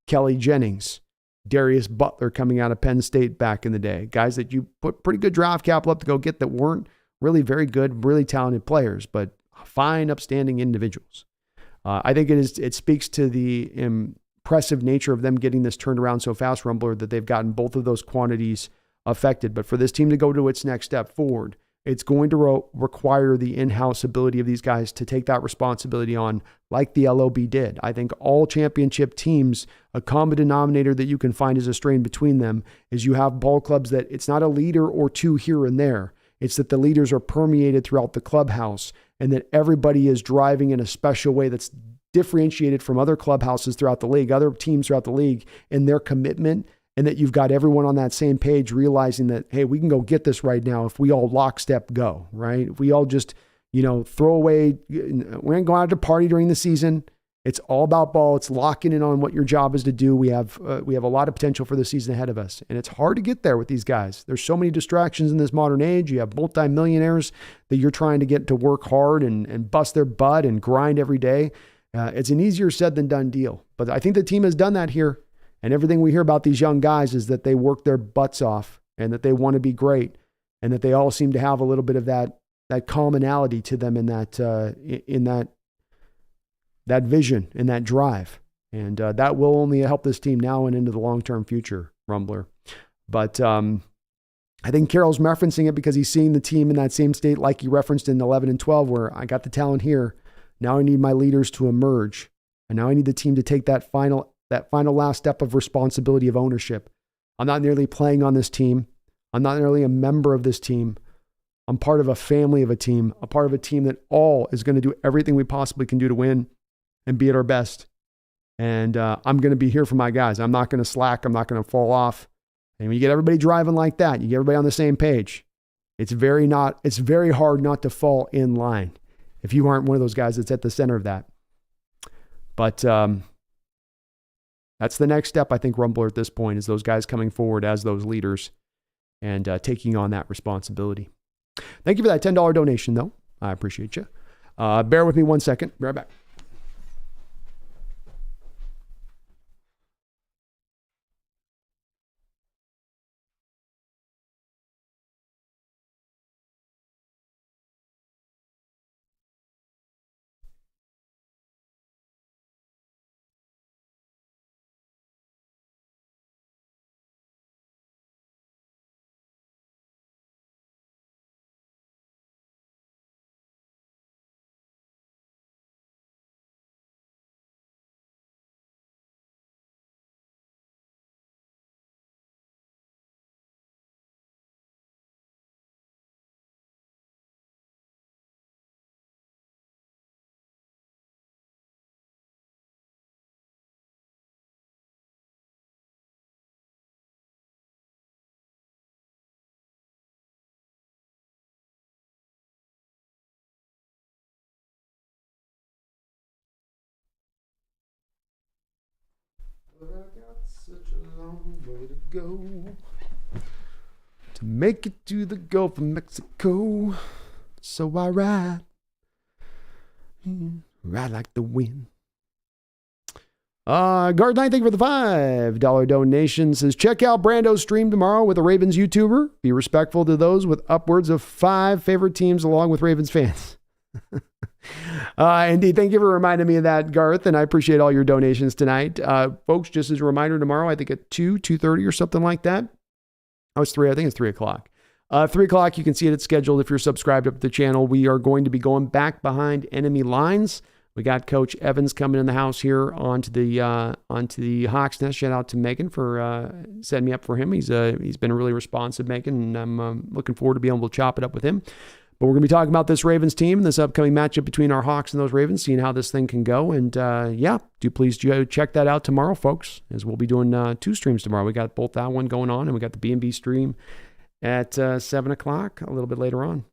Kelly Jennings, Darius Butler coming out of Penn State back in the day, guys that you put pretty good draft capital up to go get that weren't really very good, really talented players, but fine, upstanding individuals. I think it speaks to the impressive nature of them getting this turned around so fast, Rumbler, that they've gotten both of those quantities affected. But for this team to go to its next step forward, it's going to require the in-house ability of these guys to take that responsibility on, like the LOB did. I think all championship teams, a common denominator that you can find as a strain between them is you have ball clubs that it's not a leader or two here and there. It's that the leaders are permeated throughout the clubhouse and that everybody is driving in a special way that's differentiated from other clubhouses throughout the league, other teams throughout the league, in their commitment, and that you've got everyone on that same page realizing that, hey, we can go get this right now if we all lockstep go, right? If we all just, throw away, we ain't going out to party during the season. It's all about ball. It's locking in on what your job is to do. We have a lot of potential for the season ahead of us. And it's hard to get there with these guys. There's so many distractions in this modern age. You have multi-millionaires that you're trying to get to work hard and bust their butt and grind every day. It's an easier said than done deal. But I think the team has done that here. And everything we hear about these young guys is that they work their butts off and that they want to be great and that they all seem to have a little bit of that commonality to them in that vision and that drive. And that will only help this team now and into the long-term future, Rumbler. But I think Carroll's referencing it because he's seeing the team in that same state like he referenced in 11 and 12, where I got the talent here. Now I need my leaders to emerge. And now I need the team to take that final last step of responsibility of ownership. I'm not merely playing on this team. I'm not merely a member of this team. I'm part of a family of a team, a part of a team that all is going to do everything we possibly can do to win and be at our best. And I'm going to be here for my guys. I'm not going to slack. I'm not going to fall off. And when you get everybody driving like that, you get everybody on the same page. It's very hard not to fall in line if you aren't one of those guys that's at the center of that. But that's the next step, I think, Rumbler at this point, is those guys coming forward as those leaders and taking on that responsibility. Thank you for that $10 donation, though. I appreciate you. Bear with me 1 second. Be right back. But I got such a long way to go to make it to the Gulf of Mexico. So I ride like the wind. Guard Knight, thank you for the $5 donation. Says, check out Brando's stream tomorrow with a Ravens YouTuber. Be respectful to those with upwards of 5 favorite teams along with Ravens fans. Indeed. Thank you for reminding me of that, Garth, and I appreciate all your donations tonight. Folks, just as a reminder, tomorrow, I think at 2:30 or something like that. Oh, it's 3. I think it's 3 o'clock. 3 o'clock, you can see it. It's scheduled if you're subscribed up to the channel. We are going to be going back behind enemy lines. We got Coach Evans coming in the house here onto the Hawks Nest. Shout out to Megan for setting me up for him. He's been really responsive, Megan, and I'm looking forward to being able to chop it up with him. But we're going to be talking about this Ravens team and this upcoming matchup between our Hawks and those Ravens, seeing how this thing can go. And do please check that out tomorrow, folks, as we'll be doing 2 streams tomorrow. We got both that one going on, and we got the B&B stream at 7 o'clock a little bit later on.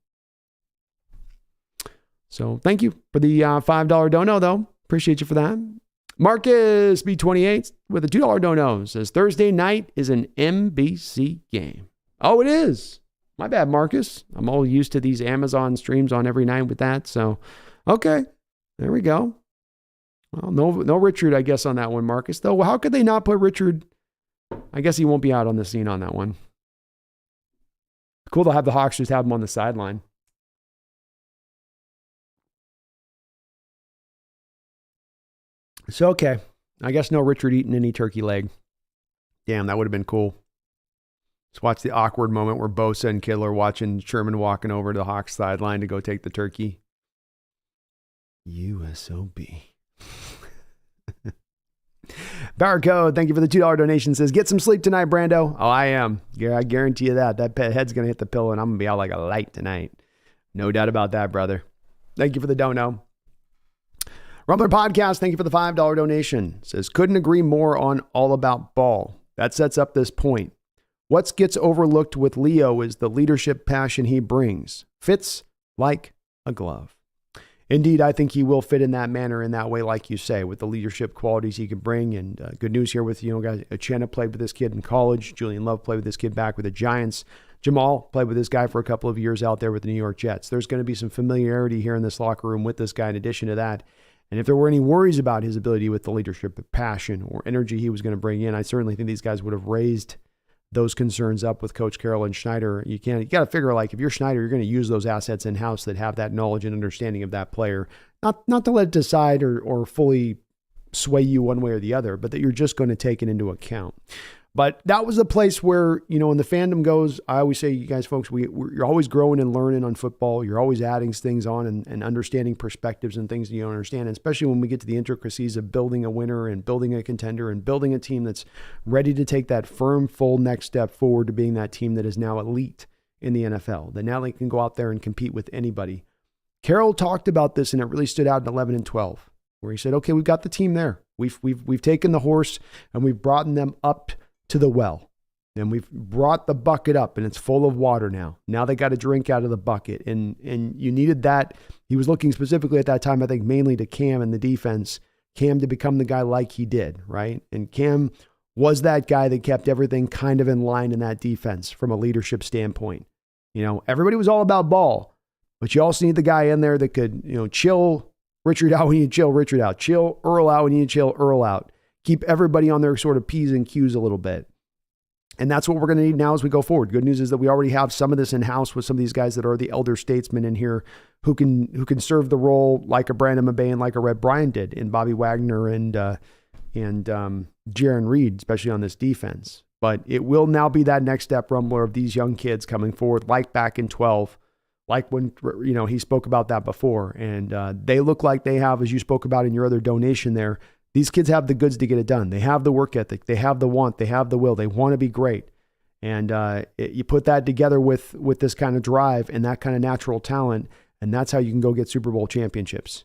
So thank you for the $5 dono, though. Appreciate you for that. Marcus B28 with a $2 dono says, Thursday night is an NBC game. Oh, it is. My bad, Marcus. I'm all used to these Amazon streams on every night with that. So, okay, there we go. Well, no Richard, I guess, on that one, Marcus. Though, how could they not put Richard? I guess he won't be out on the scene on that one. Cool to have the Hawks just have him on the sideline. So, okay. I guess no Richard eating any turkey leg. Damn, that would have been cool. Just watch the awkward moment where Bosa and Kittle are watching Sherman walking over to the Hawks sideline to go take the turkey. USOB. Barcode, thank you for the $2 donation. Says, get some sleep tonight, Brando. Oh, I am. Yeah, I guarantee you that. That head's going to hit the pillow and I'm going to be out like a light tonight. No doubt about that, brother. Thank you for the dono. Rumbler Podcast, thank you for the $5 donation. Says, couldn't agree more on All About Ball. That sets up this point. What gets overlooked with Leo is the leadership passion he brings. Fits like a glove. Indeed, I think he will fit in that manner, in that way, like you say, with the leadership qualities he can bring. And good news here with, guys, Uchenna played with this kid in college. Julian Love played with this kid back with the Giants. Jamal played with this guy for a couple of years out there with the New York Jets. There's going to be some familiarity here in this locker room with this guy in addition to that. And if there were any worries about his ability with the leadership, passion, or energy he was going to bring in, I certainly think these guys would have raised those concerns up with Coach Carroll and Schneider. You got to figure, like, if you're Schneider, you're going to use those assets in-house that have that knowledge and understanding of that player. Not to let it decide or fully sway you one way or the other, but that you're just going to take it into account. But that was a place where, when the fandom goes, I always say, you guys folks, you're always growing and learning on football. You're always adding things on and understanding perspectives and things that you don't understand. And especially when we get to the intricacies of building a winner and building a contender and building a team that's ready to take that firm, full next step forward to being that team that is now elite in the NFL, that now they can go out there and compete with anybody. Carroll talked about this, and it really stood out in 11 and 12, where he said, okay, we've got the team there. We've taken the horse and we've brought them up to the well. And we've brought the bucket up and it's full of water now. Now they got to drink out of the bucket. And you needed that. He was looking specifically at that time, I think, mainly to Cam and the defense. Cam to become the guy like he did, right? And Cam was that guy that kept everything kind of in line in that defense from a leadership standpoint. Everybody was all about ball, but you also need the guy in there that could, chill Richard out when you chill Richard out, chill Earl out when you chill Earl out. Keep everybody on their sort of P's and Q's a little bit. And that's what we're going to need now as we go forward. Good news is that we already have some of this in-house with some of theyese guys that are the elder statesmen in here who can serve the role like a Brandon Mabay and like a Red Bryant did in Bobby Wagner and Jaron Reed, especially on this defense. But it will now be that next step, Rumbler, of these young kids coming forward, like back in 12, like when, he spoke about that before. And they look like they have, as you spoke about in your other donation there, these kids have the goods to get it done. They have the work ethic. They have the want. They have the will. They want to be great. And you put that together with this kind of drive and that kind of natural talent, and that's how you can go get Super Bowl championships.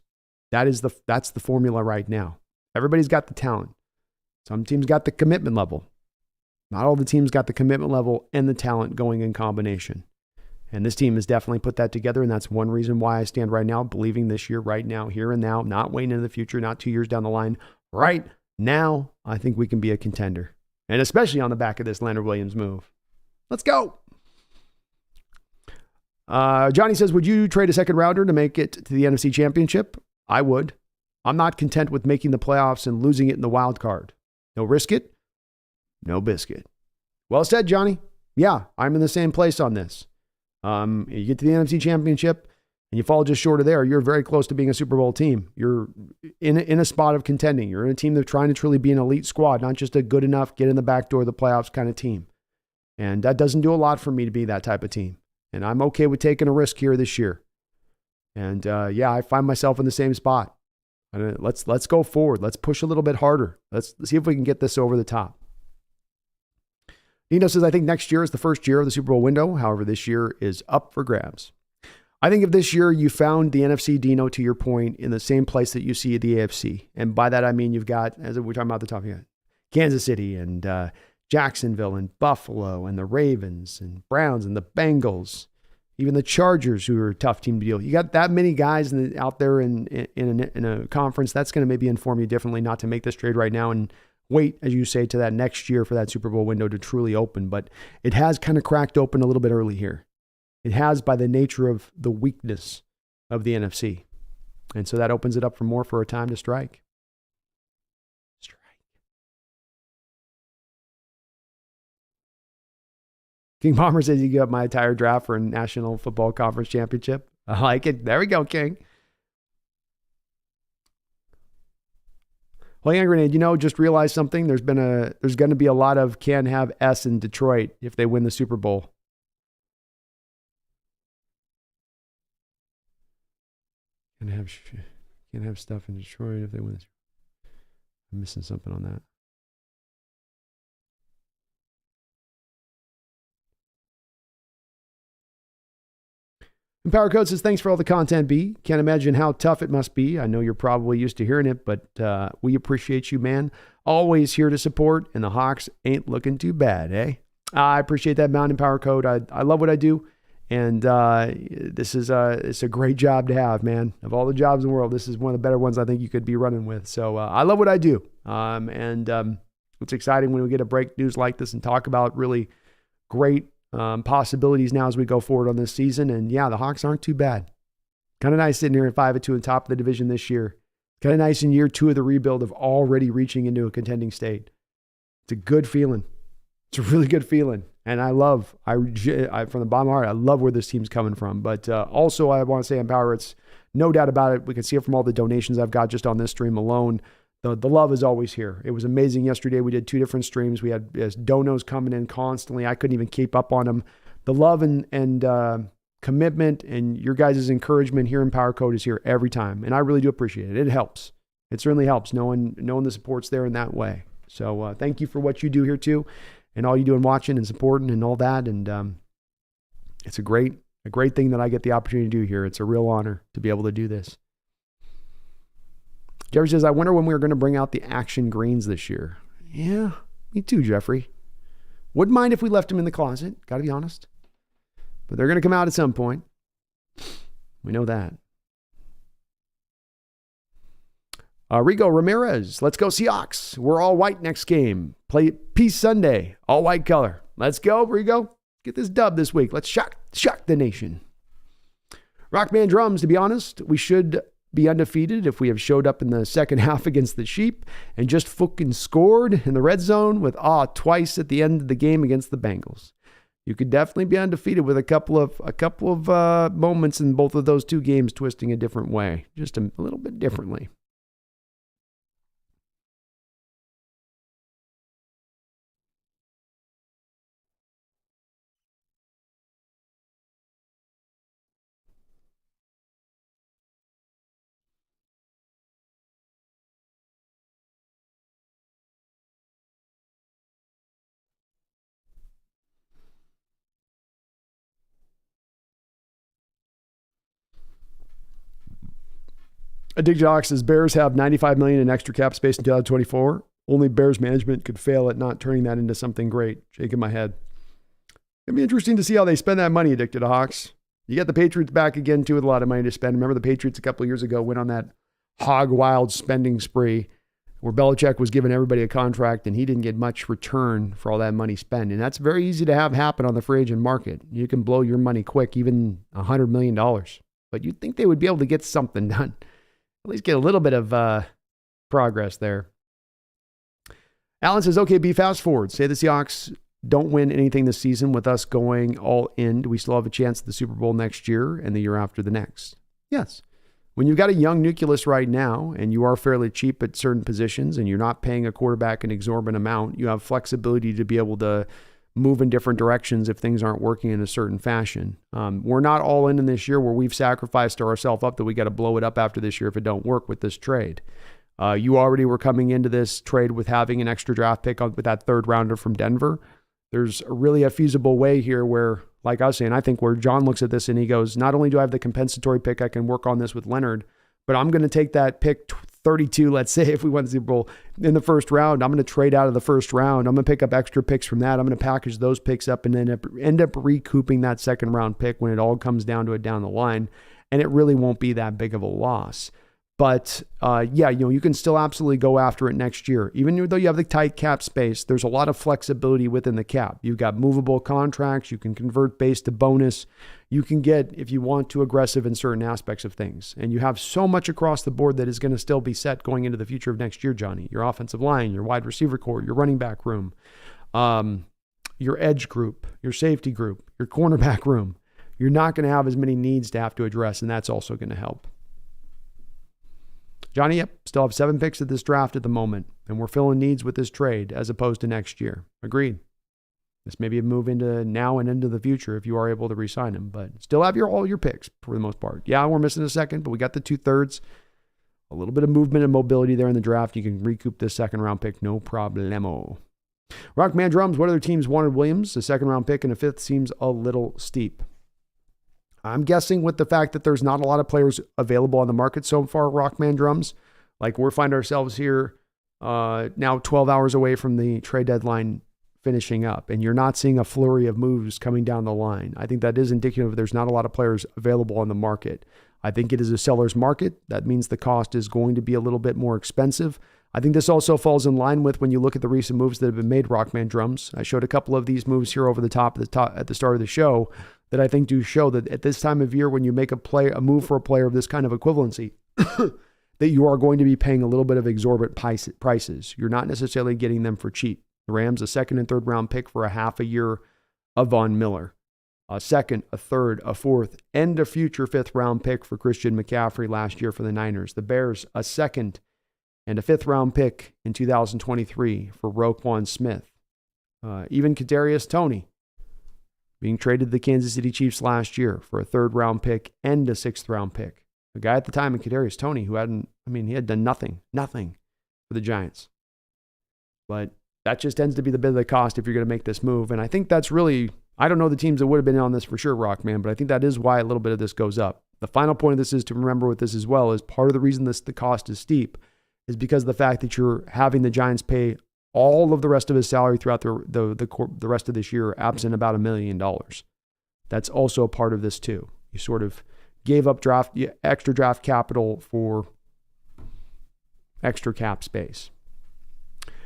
That's the formula right now. Everybody's got the talent. Some teams got the commitment level. Not all the teams got the commitment level and the talent going in combination. And this team has definitely put that together, and that's one reason why I stand right now believing this year, right now, here and now, not waiting into the future, not 2 years down the line. Right now, I think we can be a contender. And especially on the back of this Leonard Williams move. Let's go. Johnny says, would you trade a second rounder to make it to the NFC Championship? I would. I'm not content with making the playoffs and losing it in the wild card. No risk it, no biscuit. Well said, Johnny. Yeah, I'm in the same place on this. You get to the NFC Championship and you fall just short of there, you're very close to being a Super Bowl team. You're in a spot of contending. You're in a team that's trying to truly be an elite squad, not just a good enough, get in the back door of the playoffs kind of team. And that doesn't do a lot for me to be that type of team. And I'm okay with taking a risk here this year. And I find myself in the same spot. Let's go forward. Let's push a little bit harder. Let's see if we can get this over the top. Nino says, I think next year is the first year of the Super Bowl window. However, this year is up for grabs. I think if this year you found the NFC, Dino, to your point, in the same place that you see the AFC. And by that, I mean, you've got, as we're talking about the top, you got Kansas City and Jacksonville and Buffalo and the Ravens and Browns and the Bengals, even the Chargers, who are a tough team to deal with. You got that many guys out there in a conference. That's going to maybe inform you differently not to make this trade right now and wait, as you say, to that next year for that Super Bowl window to truly open. But it has kind of cracked open a little bit early here. It has, by the nature of the weakness of the NFC. And so that opens it up for a time to strike. King Bomber says you got my entire draft for a National Football Conference championship. I like it. There we go, King. Well, Hand Grenade, just realize something. There's going to be a lot of can have S in Detroit if they win the Super Bowl. Can't have stuff in Detroit if they win. I'm missing something on that. And Power Code says, thanks for all the content, B. Can't imagine how tough it must be. I know you're probably used to hearing it, but we appreciate you, man. Always here to support, and the Hawks ain't looking too bad, eh? I appreciate that, Mountain Power Code. I love what I do, and it's a great job to have, man. Of all the jobs in the world, this is one of the better ones I think you could be running with. So I love what I do, and it's exciting when we get to break news like this and talk about really great possibilities now as we go forward on this season. And yeah, the Hawks aren't too bad. Kind of nice sitting here at 5-2 and top of the division this year. Kind of nice in year 2 of the rebuild of already reaching into a contending state. It's a good feeling. It's a really good feeling. And I from the bottom of my heart, I love where this team's coming from. But also I want to say, Empower, it's no doubt about it. We can see it from all the donations I've got just on this stream alone. the love is always here. It was amazing yesterday. We did 2 different streams. We had donos coming in constantly. I couldn't even keep up on them. The love and commitment and your guys' encouragement here in Power Code is here every time. And I really do appreciate it. It helps. It certainly helps knowing the support's there in that way. So thank you for what you do here too, and all you do in watching and supporting and all that. And it's a great thing that I get the opportunity to do here. It's a real honor to be able to do this. Jeffrey says, I wonder when we're going to bring out the action greens this year. Yeah, me too, Jeffrey. Wouldn't mind if we left them in the closet, got to be honest. But they're going to come out at some point. We know that. Rigo Ramirez, let's go Seahawks. We're all white next game. Play Peace Sunday, all white color. Let's go, Rigo. Get this dub this week. Let's shock the nation. Rockman Drums, to be honest, we should be undefeated if we have showed up in the second half against the Sheep and just fucking scored in the red zone with twice at the end of the game against the Bengals. You could definitely be undefeated with a couple of moments in both of those 2 games twisting a different way, just a little bit differently. Digitox says Bears have $95 million in extra cap space in 2024. Only Bears management could fail at not turning that into something great. Shaking my head. It'd be interesting to see how they spend that money, Addicted Hawks. You get the Patriots back again, too, with a lot of money to spend. Remember the Patriots a couple of years ago went on that hog wild spending spree where Belichick was giving everybody a contract and he didn't get much return for all that money spent. And that's very easy to have happen on the free agent market. You can blow your money quick, even $100 million. But you'd think they would be able to get something done. At least get a little bit of progress there. Alan says, okay, be fast forward. Say the Seahawks don't win anything this season with us going all in. Do we still have a chance at the Super Bowl next year and the year after the next? Yes. When you've got a young nucleus right now and you are fairly cheap at certain positions and you're not paying a quarterback an exorbitant amount, you have flexibility to be able to move in different directions if things aren't working in a certain fashion. We're not all in this year where we've sacrificed ourselves up that we got to blow it up after this year if it don't work with this trade. You already were coming into this trade with having an extra draft pick with that 3rd rounder from Denver. There's really a feasible way here where, like I was saying, I think where John looks at this and he goes, not only do I have the compensatory pick, I can work on this with Leonard, but I'm going to take that pick 32, let's say, if we win the Super Bowl in the 1st round, I'm going to trade out of the 1st round. I'm going to pick up extra picks from that. I'm going to package those picks up and then end up recouping that 2nd round pick when it all comes down to it down the line. And it really won't be that big of a loss. But you can still absolutely go after it next year. Even though you have the tight cap space, there's a lot of flexibility within the cap. You've got movable contracts. You can convert base to bonus. You can get, if you want to, aggressive in certain aspects of things. And you have so much across the board that is going to still be set going into the future of next year, Johnny. Your offensive line, your wide receiver core, your running back room, your edge group, your safety group, your cornerback room. You're not going to have as many needs to have to address, and that's also going to help. Johnny, yep, still have 7 picks at this draft at the moment, and we're filling needs with this trade as opposed to next year. Agreed. This may be a move into now and into the future if you are able to re-sign him, but still have all your picks for the most part. Yeah, we're missing a 2nd, but we got the 2/3. A little bit of movement and mobility there in the draft. You can recoup this 2nd round pick, no problemo. Rockman Drums, what other teams wanted Williams? A 2nd round pick and a 5th seems a little steep. I'm guessing with the fact that there's not a lot of players available on the market so far, Rockman Drums, like we find ourselves here now 12 hours away from the trade deadline finishing up, and you're not seeing a flurry of moves coming down the line. I think that is indicative of there's not a lot of players available on the market. I think it is a seller's market. That means the cost is going to be a little bit more expensive. I think this also falls in line with when you look at the recent moves that have been made, Rockman Drums. I showed a couple of these moves here over the top at the start of the show that I think do show that at this time of year, when you make a move for a player of this kind of equivalency, that you are going to be paying a little bit of exorbitant prices. You're not necessarily getting them for cheap. The Rams, a 2nd and 3rd round pick for a half a year of Von Miller. A 2nd, a 3rd, a 4th, and a future 5th round pick for Christian McCaffrey last year for the Niners. The Bears, a 2nd and a 5th-round pick in 2023 for Roquan Smith. Even Kadarius Toney being traded to the Kansas City Chiefs last year for a 3rd-round pick and a 6th-round pick. A guy at the time in Kadarius Toney who he had done nothing for the Giants. But that just tends to be the bit of the cost if you're going to make this move. And I think that's really, I don't know the teams that would have been on this for sure, Rockman, but I think that is why a little bit of this goes up. The final point of this is to remember with this as well is part of the reason the cost is steep is because of the fact that you're having the Giants pay all of the rest of his salary throughout the rest of this year, absent about $1 million. That's also a part of this too. You sort of gave up extra draft capital for extra cap space.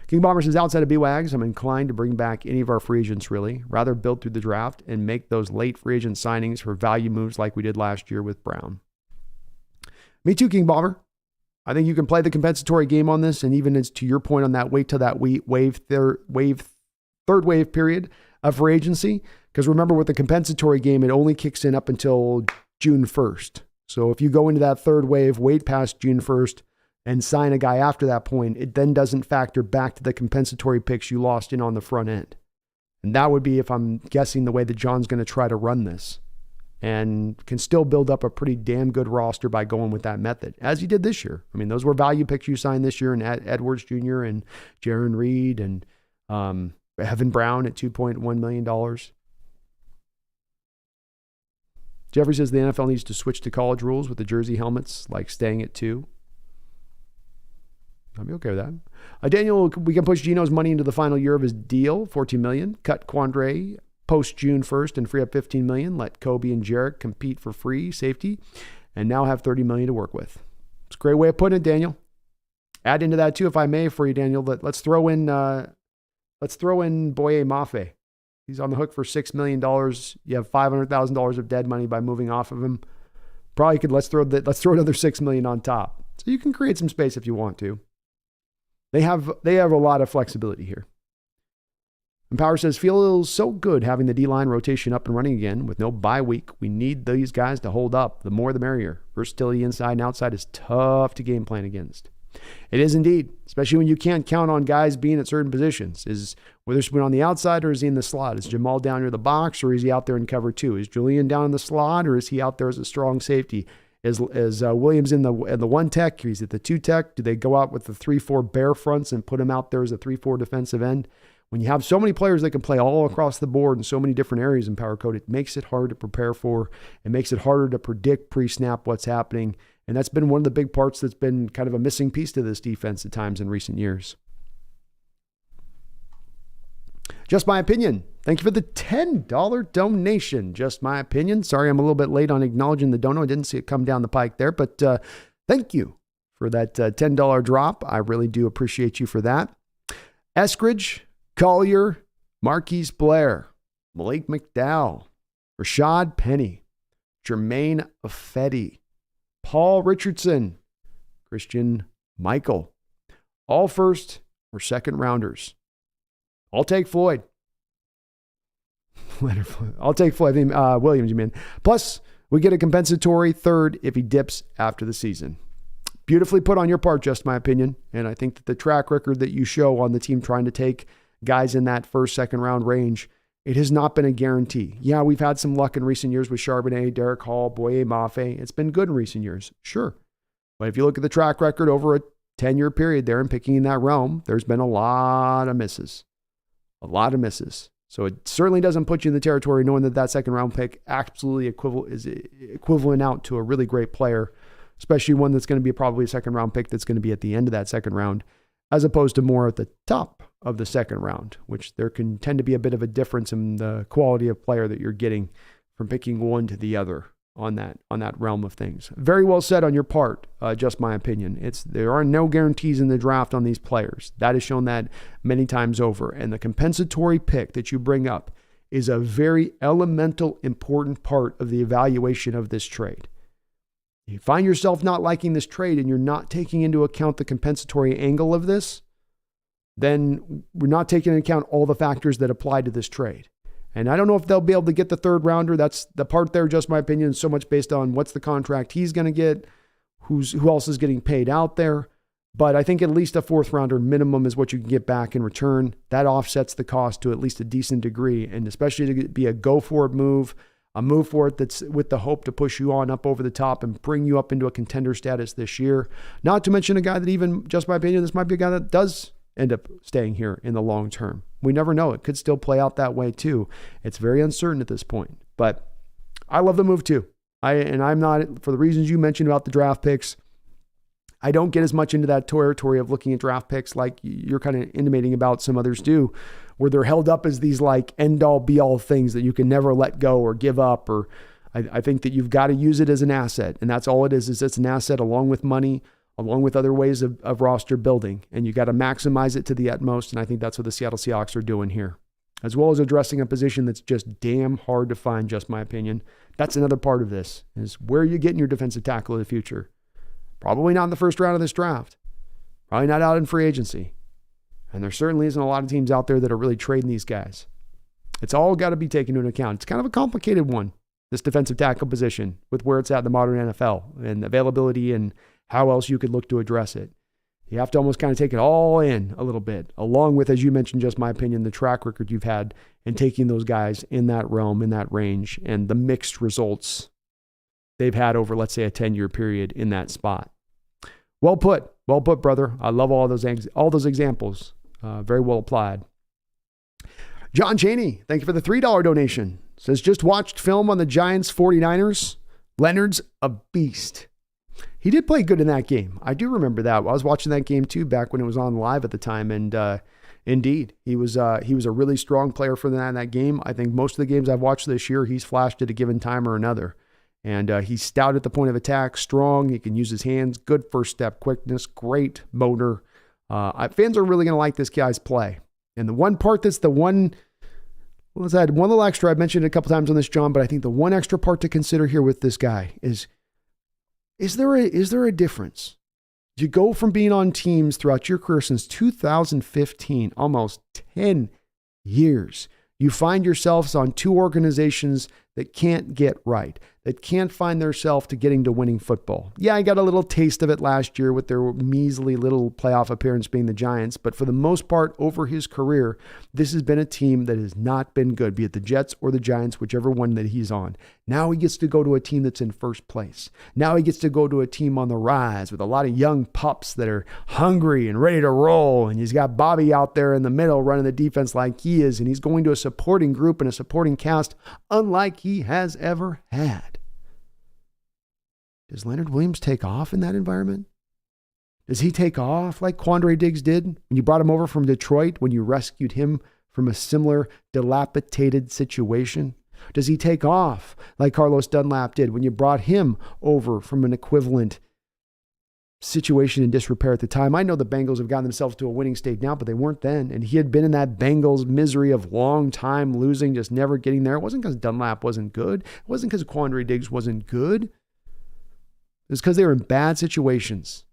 King Bomber says, outside of B-Wags, I'm inclined to bring back any of our free agents, really. Rather build through the draft and make those late free agent signings for value moves like we did last year with Brown. Me too, King Bomber. I think you can play the compensatory game on this, and even as to your point on that, wait till that third wave period of free agency. Because remember, with the compensatory game, it only kicks in up until June 1st. So if you go into that third wave, wait past June 1st, and sign a guy after that point, it then doesn't factor back to the compensatory picks you lost in on the front end. And that would be, if I'm guessing, the way that John's going to try to run this, and can still build up a pretty damn good roster by going with that method, as he did this year. I mean, those were value picks you signed this year, and Edwards Jr. and Jaron Reed and Evan Brown at $2.1 million. Jeffrey says the NFL needs to switch to college rules with the jersey helmets, like staying at 2. I'll be okay with that. Daniel, we can push Gino's money into the final year of his deal, $14 million. Cut Quandre post June 1st and free up $15 million. Let Kobe and Jarek compete for free safety, and now have $30 million to work with. It's a great way of putting it, Daniel. Add into that too, if I may, for you, Daniel. Let's throw in Boye Mafe. He's on the hook for $6 million. You have $500,000 of dead money by moving off of him. Probably could let's throw another $6 million on top. So you can create some space if you want to. They have a lot of flexibility here. And Power says, feels so good having the D-line rotation up and running again with no bye week. We need these guys to hold up. The more the merrier. Versatility inside and outside is tough to game plan against. It is indeed, especially when you can't count on guys being at certain positions. Is Witherspoon on the outside, or is he in the slot? Is Jamal down near the box, or is he out there in cover 2? Is Julian down in the slot, or is he out there as a strong safety? Is Williams in the 1 tech? He's at the 2 tech. Do they go out with the 3-4 bear fronts and put him out there as a 3-4 defensive end? When you have so many players that can play all across the board in so many different areas in Power Code, it makes it hard to prepare for. It makes it harder to predict pre-snap what's happening. And that's been one of the big parts that's been kind of a missing piece to this defense at times in recent years. Just my opinion. Thank you for the $10 donation. Just my opinion. Sorry, I'm a little bit late on acknowledging the dono. I didn't see it come down the pike there, but thank you for that $10 drop. I really do appreciate you for that. Eskridge, Collier, Marquise Blair, Malik McDowell, Rashad Penny, Jermaine Offetti, Paul Richardson, Christian Michael, all first or second rounders. I'll take Floyd. I'll take Floyd. Williams, you mean. Plus, we get a compensatory third if he dips after the season. Beautifully put on your part, just my opinion. And I think that the track record that you show on the team trying to take guys in that first, second round range, it has not been a guarantee. Yeah, we've had some luck in recent years with Charbonnet, Derek Hall, Boye Mafe. It's been good in recent years, sure. But if you look at the track record over a 10-year period there and picking in that realm, there's been a lot of misses. A lot of misses. So it certainly doesn't put you in the territory knowing that that second round pick absolutely is equivalent out to a really great player, especially one that's going to be probably a second round pick that's going to be at the end of that second round, as opposed to more at the top of the second round, which there can tend to be a bit of a difference in the quality of player that you're getting from picking one to the other on that realm of things. Very well said on your part, just my opinion. There are no guarantees in the draft on these players. That has shown that many times over. And the compensatory pick that you bring up is a very elemental, important part of the evaluation of this trade. You find yourself not liking this trade and you're not taking into account the compensatory angle of this, then we're not taking into account all the factors that apply to this trade. And I don't know if they'll be able to get the third rounder. That's the part there, just my opinion, so much based on what's the contract he's going to get, who else is getting paid out there. But I think at least a 4th rounder minimum is what you can get back in return. That offsets the cost to at least a decent degree. And especially to be a go for it move, a move for it that's with the hope to push you on up over the top and bring you up into a contender status this year. Not to mention a guy that, even just my opinion, this might be a guy that does end up staying here in the long term. We never know. It could still play out that way too. It's very uncertain at this point. But I love the move too. I'm not, for the reasons you mentioned about the draft picks, I don't get as much into that territory of looking at draft picks like you're kind of intimating about some others do, where they're held up as these like end all be all things that you can never let go or give up. Or I think that you've got to use it as an asset. And that's all it is it's an asset along with money, along with other ways of roster building. And you got to maximize it to the utmost. And I think that's what the Seattle Seahawks are doing here, as well as addressing a position that's just damn hard to find, just my opinion. That's another part of this, is where you're getting your defensive tackle of the future. Probably not in the first round of this draft. Probably not out in free agency. And there certainly isn't a lot of teams out there that are really trading these guys. It's all got to be taken into account. It's kind of a complicated one, this defensive tackle position, with where it's at in the modern NFL and availability and how else you could look to address it. You have to almost kind of take it all in a little bit, along with, as you mentioned, just my opinion, the track record you've had in taking those guys in that realm, in that range, and the mixed results they've had over, let's say, a 10-year period in that spot. Well put, brother. I love all those examples. Very well applied. John Cheney, thank you for the $3 donation. Says, just watched film on the Giants 49ers. Leonard's a beast. He did play good in that game. I do remember that. I was watching that game too back when it was on live at the time, and indeed, he was a really strong player for that in that game. I think most of the games I've watched this year, he's flashed at a given time or another. And he's stout at the point of attack, strong. He can use his hands, good first step quickness, great motor. Fans are really going to like this guy's play. And the one part that's one little extra, I've mentioned it a couple times on this, John, but I think the one extra part to consider here with this guy is there a difference? You go from being on teams throughout your career since 2015, almost 10 years. You find yourselves on two organizations that can't get right, that can't find themselves to getting to winning football. Yeah, I got a little taste of it last year with their measly little playoff appearance being the Giants, but for the most part over his career, this has been a team that has not been good, be it the Jets or the Giants, whichever one that he's on. Now he gets to go to a team that's in first place. Now he gets to go to a team on the rise with a lot of young pups that are hungry and ready to roll, and he's got Bobby out there in the middle running the defense like he is, and he's going to a supporting group and a supporting cast unlike he has ever had. Does Leonard Williams take off in that environment? Does he take off like Quandre Diggs did when you brought him over from Detroit, when you rescued him from a similar dilapidated situation? Does he take off like Carlos Dunlap did when you brought him over from an equivalent situation in disrepair at the time? I know the Bengals have gotten themselves to a winning state now, but they weren't then. And he had been in that Bengals misery of long time losing, just never getting there. It wasn't because Dunlap wasn't good. It wasn't because Quandre Diggs wasn't good. It's because they were in bad situations.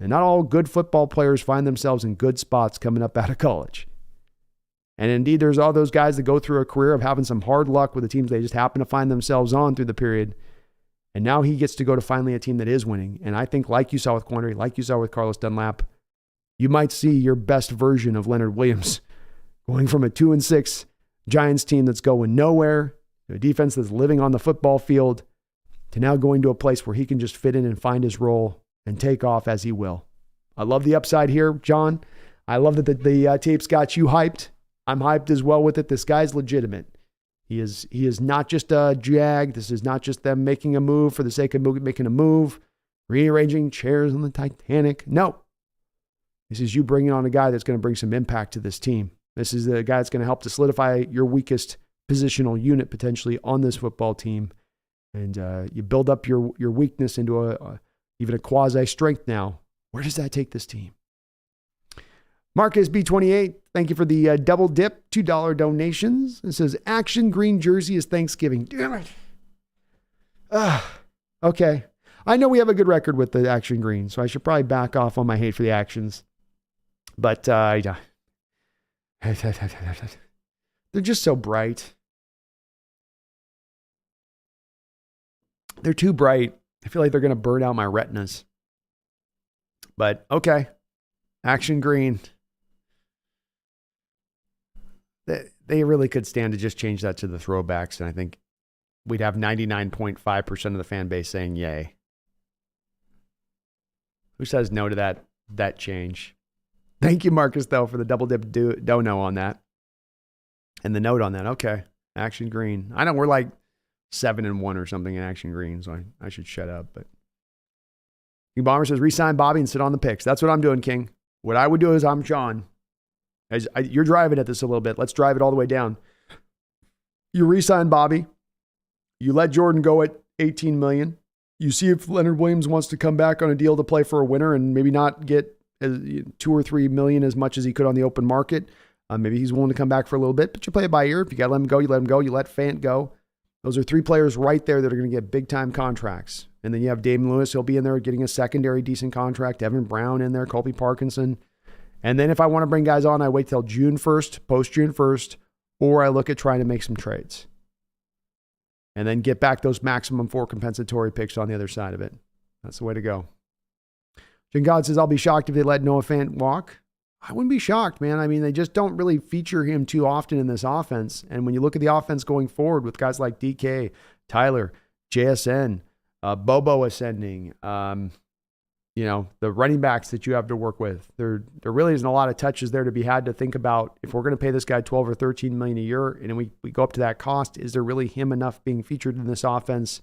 And not all good football players find themselves in good spots coming up out of college. And indeed, there's all those guys that go through a career of having some hard luck with the teams they just happen to find themselves on through the period. And now he gets to go to finally a team that is winning. And I think like you saw with Quandre, like you saw with Carlos Dunlap, you might see your best version of Leonard Williams going from a 2-6 Giants team that's going nowhere to a defense that's living on the football field to now going to a place where he can just fit in and find his role and take off as he will. I love the upside here, John. I love that the tapes got you hyped. I'm hyped as well with it. This guy's legitimate. He is not just a jag. This is not just them making a move for the sake of making a move, rearranging chairs on the Titanic. No. This is you bringing on a guy that's going to bring some impact to this team. This is the guy that's going to help to solidify your weakest positional unit potentially on this football team. And you build up your weakness into even a quasi-strength now. Where does that take this team? Marcus B28, thank you for the double dip, $2 donations. It says, Action Green Jersey is Thanksgiving. Damn it. Okay. I know we have a good record with the Action Green, so I should probably back off on my hate for the Actions. But they're just so bright. They're too bright. I feel like they're going to burn out my retinas. But okay. Action green. They really could stand to just change that to the throwbacks, and I think we'd have 99.5% of the fan base saying yay. Who says no to that change? Thank you, Marcus, though, for the double dip dono on that. And the note on that. Okay. Action green. I know we're like 7-1 or something in action green, so I should shut up. But King Bomber says, re-sign Bobby and sit on the picks. That's what I'm doing, King. What I would do is I'm Sean. You're driving at this a little bit. Let's drive it all the way down. You re-sign Bobby. You let Jordan go at $18 million. You see if Leonard Williams wants to come back on a deal to play for a winner and maybe not get $2 or $3 million as much as he could on the open market. Maybe he's willing to come back for a little bit, but you play it by ear. If you got to let him go, you let him go. You let Fant go. Those are 3 players right there that are going to get big-time contracts. And then you have Damon Lewis. He'll be in there getting a secondary decent contract. Evan Brown in there. Colby Parkinson. And then if I want to bring guys on, I wait till June 1st, post-June 1st, or I look at trying to make some trades. And then get back those maximum 4 compensatory picks on the other side of it. That's the way to go. Jim God says, I'll be shocked if they let Noah Fant walk. I wouldn't be shocked, man. I mean, they just don't really feature him too often in this offense. And when you look at the offense going forward with guys like DK, Tyler, JSN, Bobo ascending, the running backs that you have to work with, there really isn't a lot of touches there to be had to think about. If we're going to pay this guy $12 or $13 million a year and we go up to that cost, is there really him enough being featured in this offense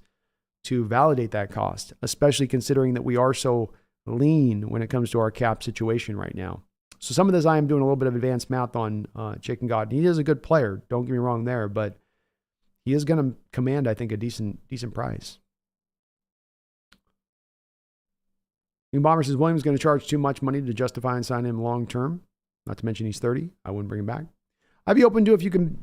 to validate that cost, especially considering that we are so lean when it comes to our cap situation right now? So some of this I am doing a little bit of advanced math on Chicken God. He is a good player. Don't get me wrong there, but he is going to command, I think, a decent price. King Bomber says Williams is going to charge too much money to justify and sign him long term. Not to mention he's 30. I wouldn't bring him back. I'd be open to if you can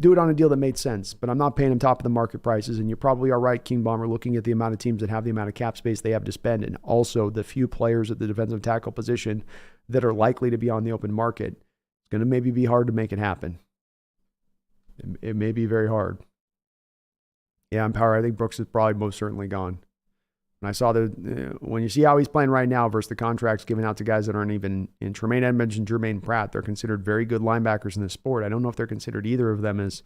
do it on a deal that made sense, but I'm not paying him top of the market prices. And you probably are right, King Bomber, looking at the amount of teams that have the amount of cap space they have to spend, and also the few players at the defensive tackle position that are likely to be on the open market. It's going to maybe be hard to make it happen. It may be very hard. Yeah, in power, I think Brooks is probably most certainly gone. And I saw when you see how he's playing right now versus the contracts given out to guys that aren't even in Tremaine Edmonds and Jermaine Pratt, they're considered very good linebackers in this sport. I don't know if they're considered either of them as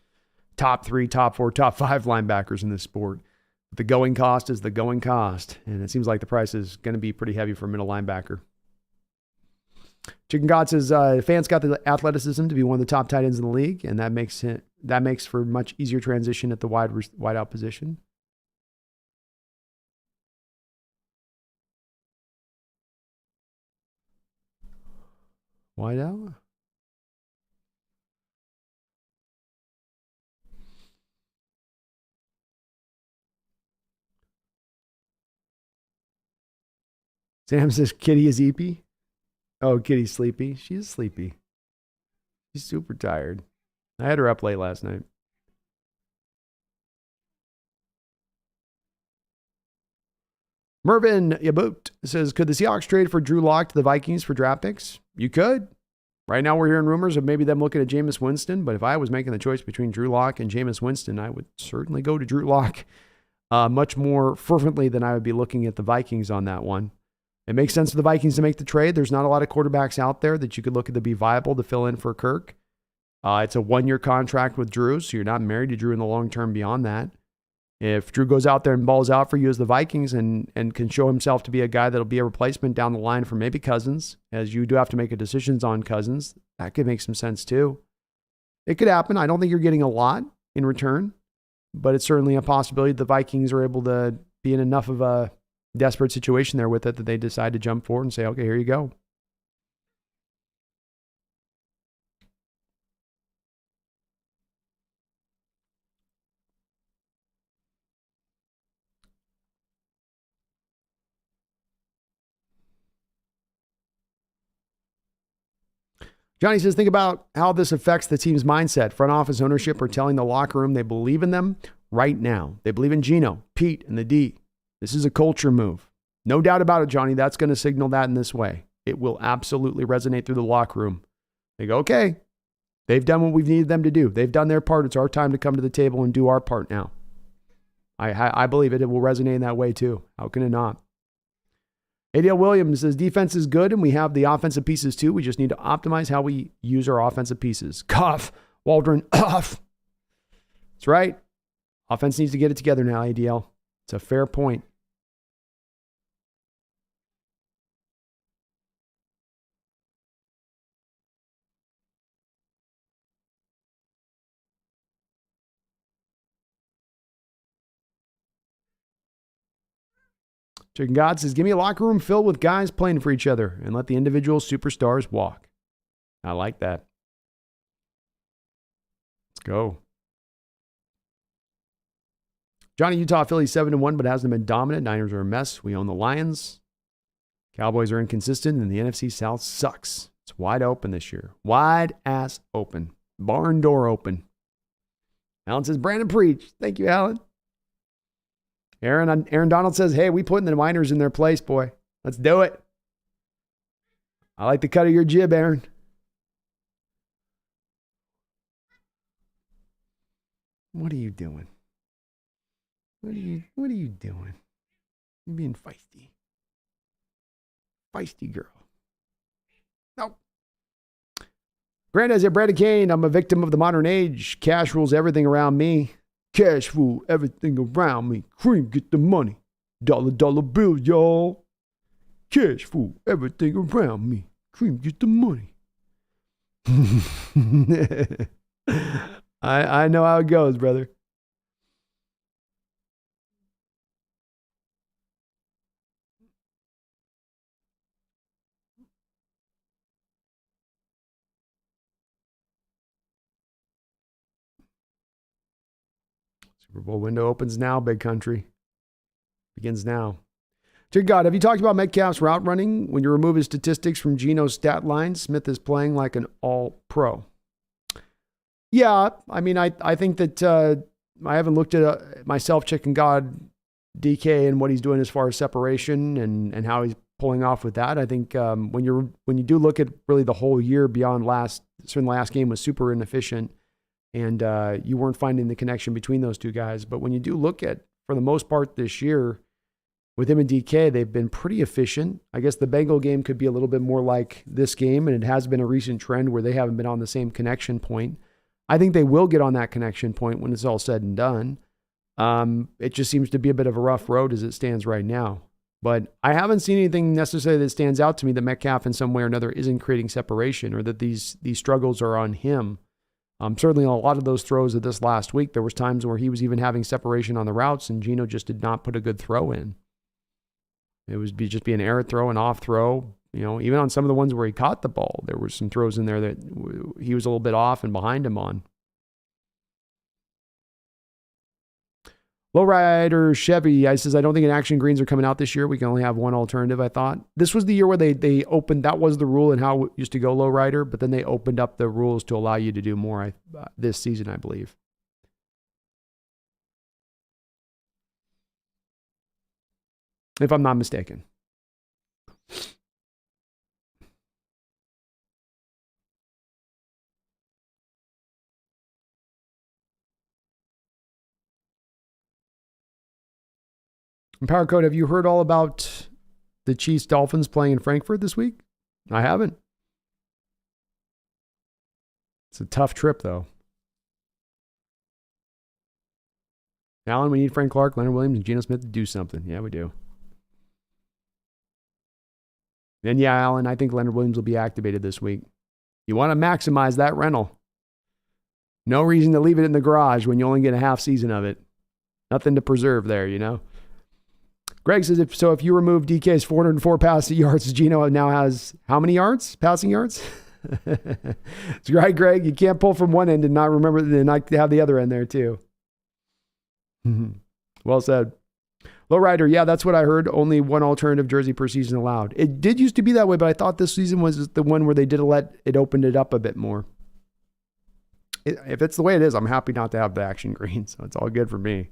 top 3, top 4, top 5 linebackers in this sport. But the going cost is the going cost. And it seems like the price is going to be pretty heavy for a middle linebacker. Chicken God says, Fant's got the athleticism to be one of the top tight ends in the league, and that makes for much easier transition at the wide out position. Wide out? Sam says Kitty is eepy. Oh, Kitty's sleepy. She is sleepy. She's super tired. I had her up late last night. Mervin Yaboot says, could the Seahawks trade for Drew Lock to the Vikings for draft picks? You could. Right now we're hearing rumors of maybe them looking at Jameis Winston, but if I was making the choice between Drew Lock and Jameis Winston, I would certainly go to Drew Lock much more fervently than I would be looking at the Vikings on that one. It makes sense for the Vikings to make the trade. There's not a lot of quarterbacks out there that you could look at to be viable to fill in for Kirk. It's a 1-year contract with Drew, so you're not married to Drew in the long term beyond that. If Drew goes out there and balls out for you as the Vikings and can show himself to be a guy that'll be a replacement down the line for maybe Cousins, as you do have to make a decisions on Cousins, that could make some sense too. It could happen. I don't think you're getting a lot in return, but it's certainly a possibility the Vikings are able to be in enough of a desperate situation there with it that they decide to jump forward and say, okay, here you go. Johnny says, think about how this affects the team's mindset. Front office ownership are telling the locker room they believe in them right now. They believe in Gino, Pete, and the D. This is a culture move. No doubt about it, Johnny. That's going to signal that in this way. It will absolutely resonate through the locker room. They go, okay, they've done what we've needed them to do. They've done their part. It's our time to come to the table and do our part now. I believe it. It will resonate in that way too. How can it not? ADL Williams says defense is good and we have the offensive pieces too. We just need to optimize how we use our offensive pieces. Cough. Waldron, off. That's right. Offense needs to get it together now, ADL. It's a fair point. Chicken God says, give me a locker room filled with guys playing for each other and let the individual superstars walk. I like that. Let's go. Johnny Utah, Philly 7-1, but hasn't been dominant. Niners are a mess. We own the Lions. Cowboys are inconsistent, and the NFC South sucks. It's wide open this year. Wide ass open. Barn door open. Alan says, Brandon preach. Thank you, Alan. Aaron Donald says, hey, we putting the Niners in their place, boy. Let's do it. I like the cut of your jib, Aaron. What are you doing? What are you doing? You're being feisty. Feisty girl. Nope. Grant has Brandon Kane. I'm a victim of the modern age. Cash rules everything around me. Cash rule everything around me. Cream, get the money. Dollar bill, y'all. Cash fool everything around me. Cream, get the money. I know how it goes, brother. Super Bowl window opens now, big country. Begins now. Dear God, have you talked about Metcalf's route running? When you remove his statistics from Geno's stat line, Smith is playing like an all-pro. Yeah, I mean, I think that I haven't looked at myself, Chicken God, DK, and what he's doing as far as separation and how he's pulling off with that. I think when you do look at really the whole year beyond certainly last game was super inefficient, and you weren't finding the connection between those two guys. But when you do look at, for the most part this year, with him and DK, they've been pretty efficient. I guess the Bengal game could be a little bit more like this game, and it has been a recent trend where they haven't been on the same connection point. I think they will get on that connection point when it's all said and done. It just seems to be a bit of a rough road as it stands right now. But I haven't seen anything necessarily that stands out to me that Metcalf in some way or another isn't creating separation, or that these struggles are on him. Certainly a lot of those throws of this last week, there was times where he was even having separation on the routes and Geno just did not put a good throw in. It would just be an error throw, an off throw. You know, even on some of the ones where he caught the ball, there were some throws in there that he was a little bit off and behind him on. Lowrider Chevy, I says, I don't think action greens are coming out this year. We can only have one alternative, I thought. This was the year where they opened, that was the rule and how it used to go, Lowrider, but then they opened up the rules to allow you to do more this season, I believe. If I'm not mistaken. And Power Code, have you heard all about the Chiefs Dolphins playing in Frankfurt this week? I haven't. It's a tough trip, though. Alan, we need Frank Clark, Leonard Williams, and Geno Smith to do something. Yeah, we do. And yeah, Alan, I think Leonard Williams will be activated this week. You want to maximize that rental. No reason to leave it in the garage when you only get a half season of it. Nothing to preserve there, you know? Greg says, if you remove DK's 404 passing yards, Geno now has how many yards? Passing yards? It's right, Greg. You can't pull from one end and not remember and not have the other end there too. Well said. Lowrider, yeah, that's what I heard. Only one alternative jersey per season allowed. It did used to be that way, but I thought this season was the one where they did opened it up a bit more. If it's the way it is, I'm happy not to have the action green, so it's all good for me.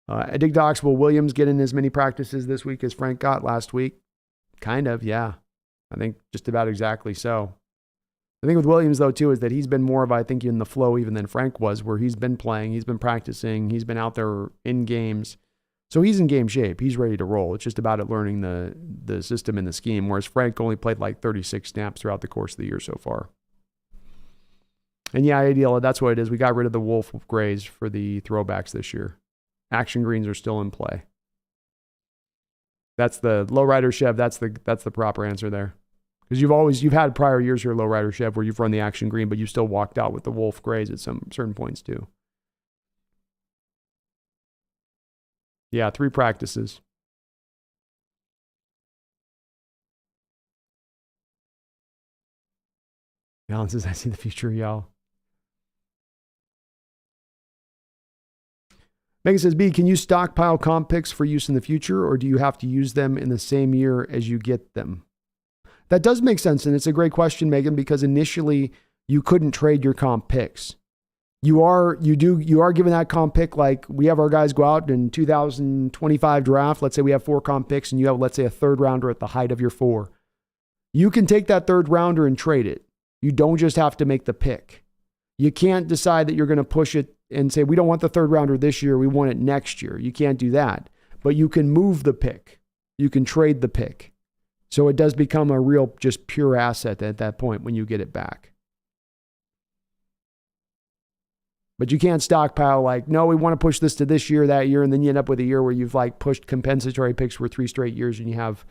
I dig docs. Will Williams get in as many practices this week as Frank got last week? Kind of, yeah. I think just about exactly so. The thing with Williams, though, too, is that he's been more of, I think, in the flow even than Frank was, where he's been playing, he's been practicing, he's been out there in games. So he's in game shape. He's ready to roll. It's just about it learning the system and the scheme, whereas Frank only played like 36 snaps throughout the course of the year so far. And yeah, ideal. That's what it is. We got rid of the Wolf Grays for the throwbacks this year. Action greens are still in play. That's the lowrider Chev. That's the proper answer there. Because you've had prior years here, lowrider Chev, where you've run the action green, but you still walked out with the Wolf Grays at some certain points too. Yeah, 3 practices. Alan says, I see the future, y'all. Megan says, B, can you stockpile comp picks for use in the future, or do you have to use them in the same year as you get them? That does make sense, and it's a great question, Megan, because initially you couldn't trade your comp picks. You are given that comp pick, like we have our guys go out in 2025 draft. Let's say we have 4 comp picks and you have, let's say, a 3rd rounder at the height of your 4. You can take that 3rd rounder and trade it. You don't just have to make the pick. You can't decide that you're going to push it and say, we don't want the 3rd rounder this year. We want it next year. You can't do that, but you can move the pick. You can trade the pick. So it does become a real, just pure asset at that point when you get it back. But you can't stockpile like, no, we want to push this to this year, that year, and then you end up with a year where you've like pushed compensatory picks for 3 straight years and you have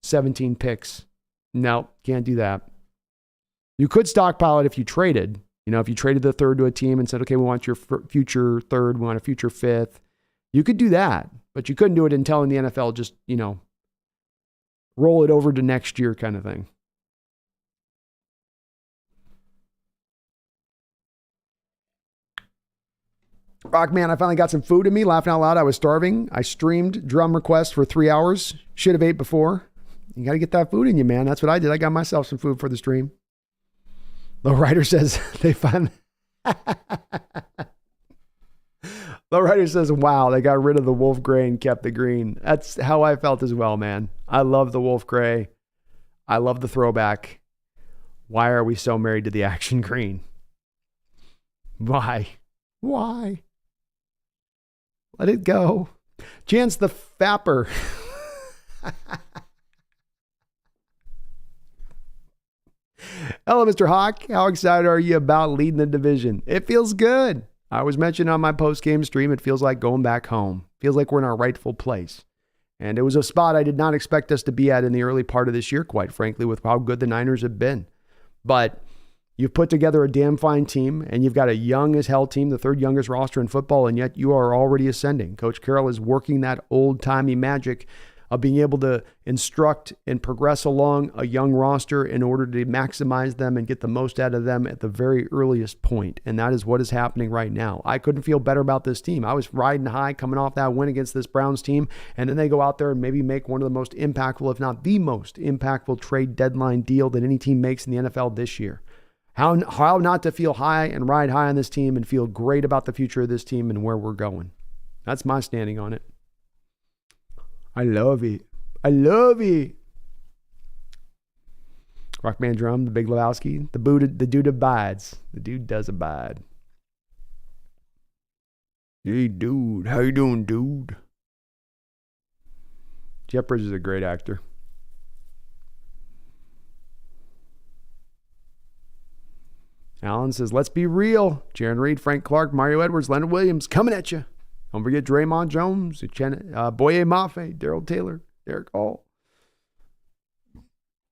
17 picks. No, can't do that. You could stockpile it if you traded. If you traded the 3rd to a team and said, okay, we want your future 3rd, we want a future 5th. You could do that, but you couldn't do it and telling the NFL just, roll it over to next year kind of thing. Rockman, I finally got some food in me. Laughing out loud, I was starving. I streamed drum requests for 3 hours. Should have ate before. You got to get that food in you, man. That's what I did. I got myself some food for the stream. Lowrider says they find. Lowrider says, wow, they got rid of the Wolf Gray and kept the green. That's how I felt as well, man. I love the Wolf Gray. I love the throwback. Why are we so married to the action green? Why? Let it go. Chance the Fapper. Hello, Mr. Hawk. How excited are you about leading the division? It feels good. I was mentioning on my post-game stream, it feels like going back home. Feels like we're in our rightful place. And it was a spot I did not expect us to be at in the early part of this year, quite frankly, with how good the Niners have been. But you've put together a damn fine team, and you've got a young as hell team, the 3rd youngest roster in football, and yet you are already ascending. Coach Carroll is working that old-timey magic of being able to instruct and progress along a young roster in order to maximize them and get the most out of them at the very earliest point. And that is what is happening right now. I couldn't feel better about this team. I was riding high coming off that win against this Browns team, and then they go out there and maybe make one of the most impactful, if not the most impactful trade deadline deal that any team makes in the NFL this year. How not to feel high and ride high on this team and feel great about the future of this team and where we're going. That's my standing on it. I love it. Rockman Drum, the Big Lebowski, the dude abides. The dude does abide. Hey, dude. How you doing, dude? Jeff Bridges is a great actor. Alan says, let's be real. Jaron Reed, Frank Clark, Mario Edwards, Leonard Williams coming at you. Don't forget Draymond Jones, Boye Mafe, Daryl Taylor, Derek Hall.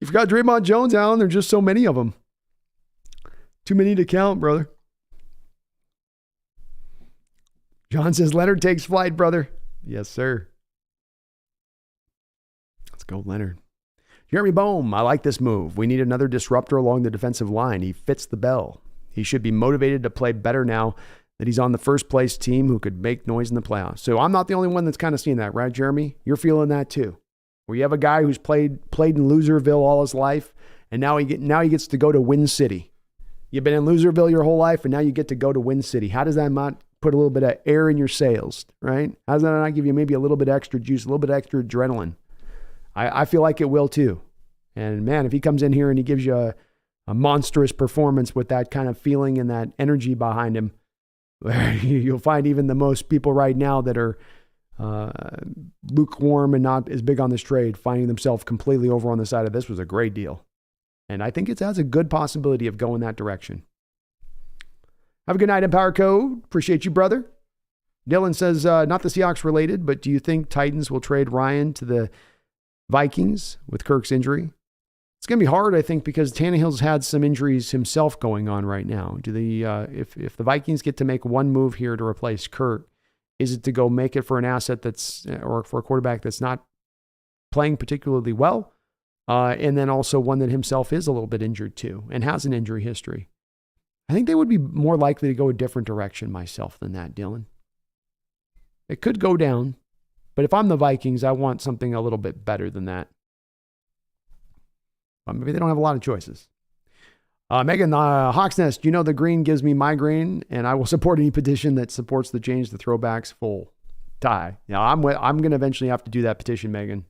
You forgot Draymond Jones, Alan. There's just so many of them. Too many to count, brother. John says, Leonard takes flight, brother. Yes, sir. Let's go, Leonard. Jeremy Bohm, I like this move. We need another disruptor along the defensive line. He fits the bill. He should be motivated to play better now that he's on the first place team who could make noise in the playoffs. So I'm not the only one that's kind of seeing that, right, Jeremy? You're feeling that too. Where you have a guy who's played in Loserville all his life, and now he gets to go to Win City. You've been in Loserville your whole life, and now you get to go to Win City. How does that not put a little bit of air in your sails, right? How does that not give you maybe a little bit extra juice, a little bit extra adrenaline? I feel like it will too. And man, if he comes in here and he gives you a monstrous performance with that kind of feeling and that energy behind him, you'll find even the most people right now that are lukewarm and not as big on this trade, finding themselves completely over on the side of this was a great deal. And I think it has a good possibility of going that direction. Have a good night, Empower Code. Appreciate you, brother. Dylan says, not the Seahawks related, but do you think Titans will trade Ryan to the Vikings with Kirk's injury? It's going to be hard, I think, because Tannehill's had some injuries himself going on right now. If the Vikings get to make one move here to replace Kirk, is it to go make it for an asset or for a quarterback that's not playing particularly well, and then also one that himself is a little bit injured too and has an injury history? I think they would be more likely to go a different direction myself than that, Dylan. It could go down, but if I'm the Vikings, I want something a little bit better than that. But maybe they don't have a lot of choices. Megan, Hawks Nest, the green gives me migraine, and I will support any petition that supports the change the throwbacks full tie. Now, I'm going to eventually have to do that petition, Megan,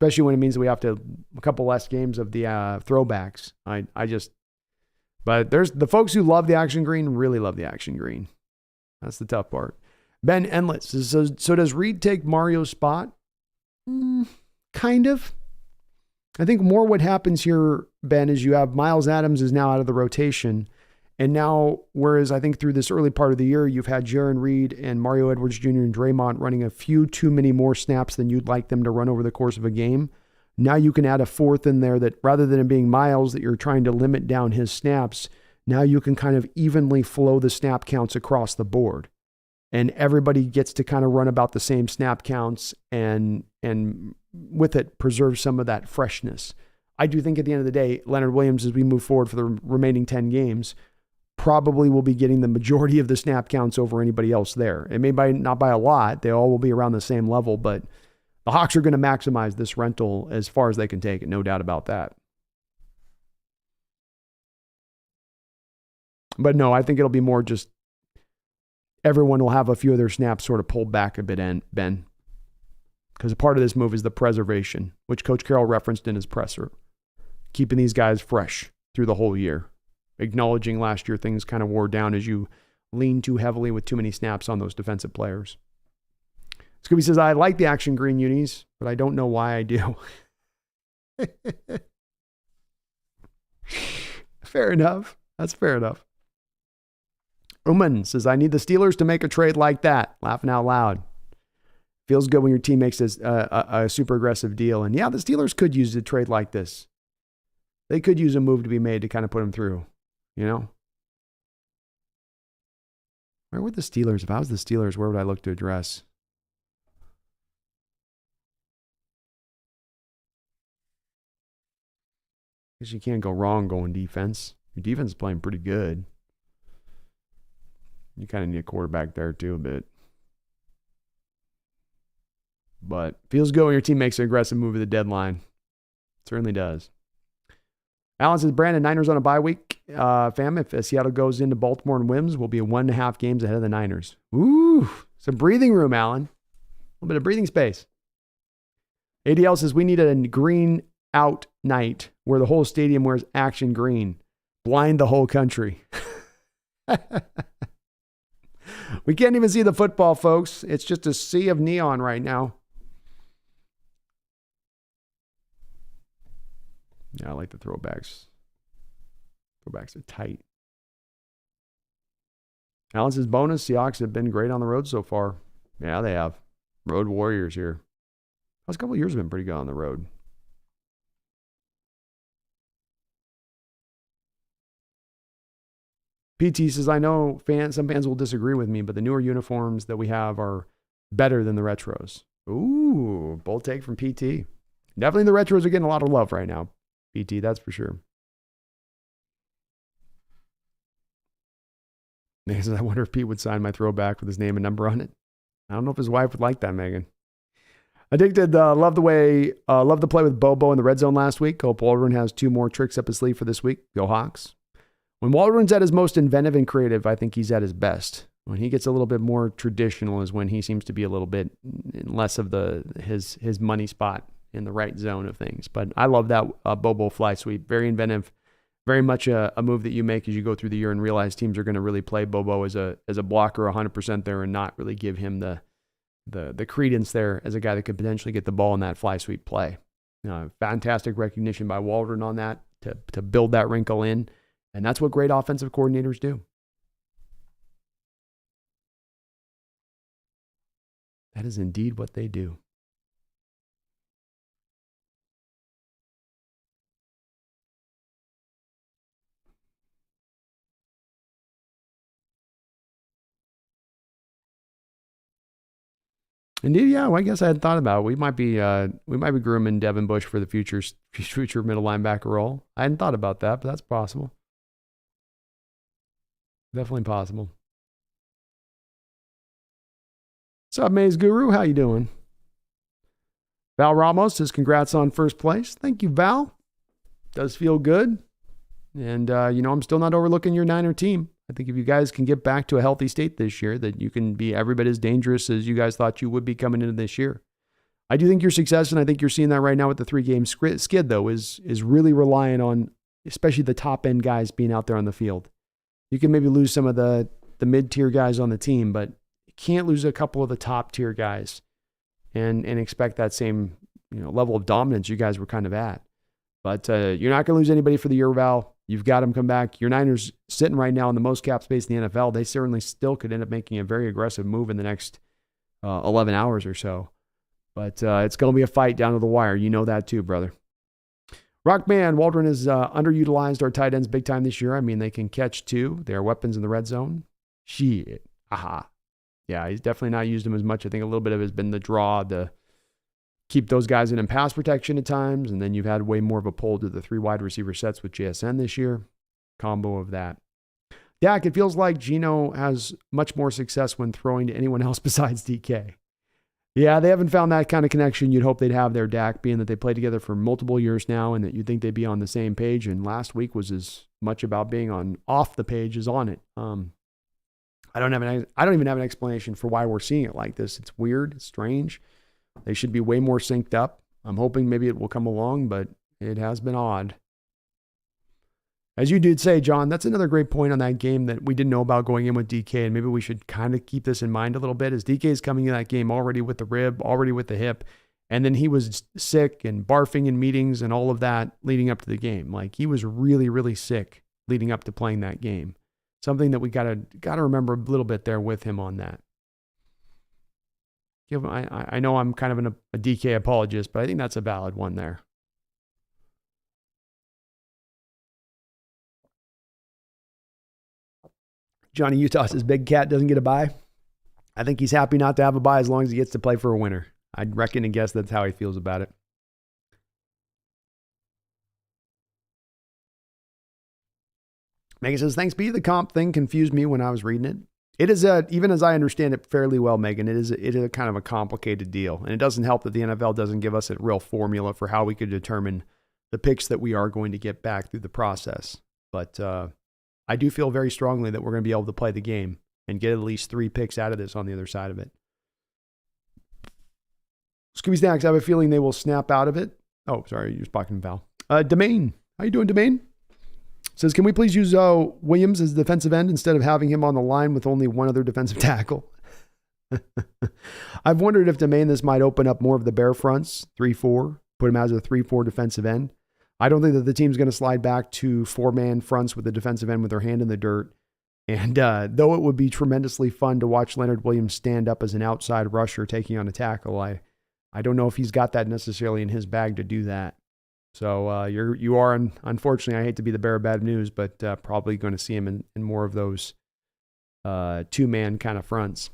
especially when it means that we have to a couple less games of the throwbacks. But there's the folks who love the action green really love the action green. That's the tough part. Ben Endless says, so does Reed take Mario's spot? Kind of. I think more what happens here, Ben, is you have Miles Adams is now out of the rotation. And now, whereas I think through this early part of the year, you've had Jaron Reed and Mario Edwards Jr. and Draymond running a few too many more snaps than you'd like them to run over the course of a game. Now you can add a fourth in there that rather than it being Miles that you're trying to limit down his snaps, now you can kind of evenly flow the snap counts across the board. And everybody gets to kind of run about the same snap counts and with it preserve some of that freshness. I do think at the end of the day, Leonard Williams, as we move forward for the remaining 10 games, probably will be getting the majority of the snap counts over anybody else there. It may not by a lot. They all will be around the same level, but the Hawks are going to maximize this rental as far as they can take it. No doubt about that. But no, I think it'll be more just everyone will have a few of their snaps sort of pulled back a bit, Ben. Because a part of this move is the preservation, which Coach Carroll referenced in his presser. Keeping these guys fresh through the whole year. Acknowledging last year things kind of wore down as you lean too heavily with too many snaps on those defensive players. Scooby says, I like the action green unis, but I don't know why I do. Fair enough. That's fair enough. Uman says, I need the Steelers to make a trade like that. Laughing out loud. Feels good when your team makes a super aggressive deal. And yeah, the Steelers could use a trade like this. They could use a move to be made to kind of put them through, Where would the Steelers, if I was the Steelers, where would I look to address? I guess you can't go wrong going defense. Your defense is playing pretty good. You kind of need a quarterback there too a bit. But feels good when your team makes an aggressive move at the deadline. Certainly does. Alan says, Brandon, Niners on a bye week. Fam, if Seattle goes into Baltimore and wins, we'll be 1.5 games ahead of the Niners. Ooh, some breathing room, Alan. A little bit of breathing space. ADL says, we need a green out night where the whole stadium wears action green. Blind the whole country. We can't even see the football, folks. It's just a sea of neon right now. Yeah, I like the throwbacks. Throwbacks are tight. Alan says, bonus, Seahawks have been great on the road so far. Yeah, they have. Road warriors here. Last couple of years have been pretty good on the road. PT says, I know some fans will disagree with me, but the newer uniforms that we have are better than the retros. Ooh, bold take from PT. Definitely the retros are getting a lot of love right now. PT, that's for sure. Megan says, I wonder if Pete would sign my throwback with his name and number on it. I don't know if his wife would like that, Megan. Addicted, love the play with Bobo in the red zone last week. Hope Waldron has 2 more tricks up his sleeve for this week. Go Hawks. When Waldron's at his most inventive and creative, I think he's at his best. When he gets a little bit more traditional is when he seems to be a little bit less of his money spot in the right zone of things. But I love that Bobo fly sweep. Very inventive, very much a move that you make as you go through the year and realize teams are going to really play Bobo as a blocker 100% there and not really give him the the credence there as a guy that could potentially get the ball in that fly sweep play. Fantastic recognition by Waldron on that to build that wrinkle in. And that's what great offensive coordinators do. That is indeed what they do. Indeed, yeah. Well, I guess I hadn't thought about it. We might be grooming Devin Bush for the future middle linebacker role. I hadn't thought about that, but that's possible. Definitely possible. What's up, Maze Guru? How you doing? Val Ramos says congrats on first place. Thank you, Val. Does feel good. And, I'm still not overlooking your Niner team. I think if you guys can get back to a healthy state this year, that you can be every bit as dangerous as you guys thought you would be coming into this year. I do think your success, and I think you're seeing that right now with the 3-game skid, though, is really relying on especially the top-end guys being out there on the field. You can maybe lose some of the mid-tier guys on the team, but you can't lose a couple of the top-tier guys and expect that same level of dominance you guys were kind of at. But you're not going to lose anybody for the year, Val. You've got them come back. Your Niners sitting right now in the most cap space in the NFL. They certainly still could end up making a very aggressive move in the next 11 hours or so. But it's going to be a fight down to the wire. You know that too, brother. Rockman, Waldron has underutilized our tight ends big time this year. I mean, they can catch too. They are weapons in the red zone. Shit. Aha. Yeah, he's definitely not used them as much. I think a little bit of it has been the draw, the keep those guys in pass protection at times, and then you've had way more of a pull to the 3 wide receiver sets with JSN this year. Combo of that. Dak, it feels like Geno has much more success when throwing to anyone else besides DK. Yeah, they haven't found that kind of connection you'd hope they'd have there, Dak, being that they played together for multiple years now and that you'd think they'd be on the same page, and last week was as much about being off the page as on it. I don't even have an explanation for why we're seeing it like this. It's weird, it's strange. They should be way more synced up. I'm hoping maybe it will come along, but it has been odd. As you did say, John, that's another great point on that game that we didn't know about going in with DK, and maybe we should kind of keep this in mind a little bit, as DK is coming in that game already with the rib, already with the hip, and then he was sick and barfing in meetings and all of that leading up to the game. Like, he was really, really sick leading up to playing that game. Something that we gotta remember a little bit there with him on that. I know I'm kind of a DK apologist, but I think that's a valid one there. Johnny Utah says Big Cat doesn't get a bye. I think he's happy not to have a bye as long as he gets to play for a winner. I'd reckon and guess that's how he feels about it. Megan says, thanks, B. The comp thing confused me when I was reading it. It is even as I understand it fairly well, Megan, it is a kind of a complicated deal. And it doesn't help that the NFL doesn't give us a real formula for how we could determine the picks that we are going to get back through the process. But I do feel very strongly that we're going to be able to play the game and get at least 3 picks out of this on the other side of it. Scooby Snacks, I have a feeling they will snap out of it. Oh, sorry, you're talking to Val. Domain, how you doing, Domain? Says, can we please use Williams as defensive end instead of having him on the line with only one other defensive tackle? I've wondered if Domain this might open up more of the bare fronts, 3-4, put him as a 3-4 defensive end. I don't think that the team's going to slide back to 4-man fronts with the defensive end with their hand in the dirt. And though it would be tremendously fun to watch Leonard Williams stand up as an outside rusher taking on a tackle, I don't know if he's got that necessarily in his bag to do that. So you are, unfortunately, I hate to be the bearer of bad news, but probably going to see him in more of those 2-man kind of fronts.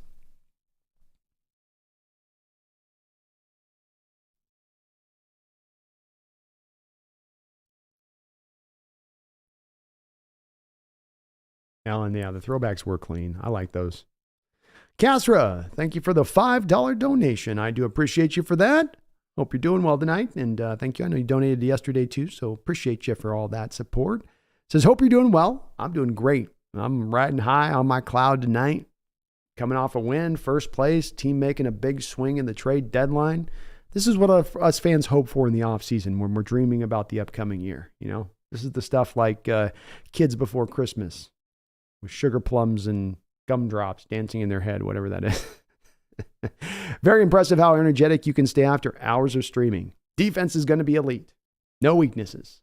Alan, yeah, the throwbacks were clean. I like those. Casra, thank you for the $5 donation. I do appreciate you for that. Hope you're doing well tonight, and thank you. I know you donated yesterday too, so appreciate you for all that support. Says, hope you're doing well. I'm doing great. I'm riding high on my cloud tonight. Coming off a win, first place, team making a big swing in the trade deadline. This is what us fans hope for in the offseason when we're dreaming about the upcoming year. You know, this is the stuff like kids before Christmas with sugar plums and gumdrops dancing in their head, whatever that is. Very impressive how energetic you can stay after hours of streaming. Defense is going to be elite. No weaknesses.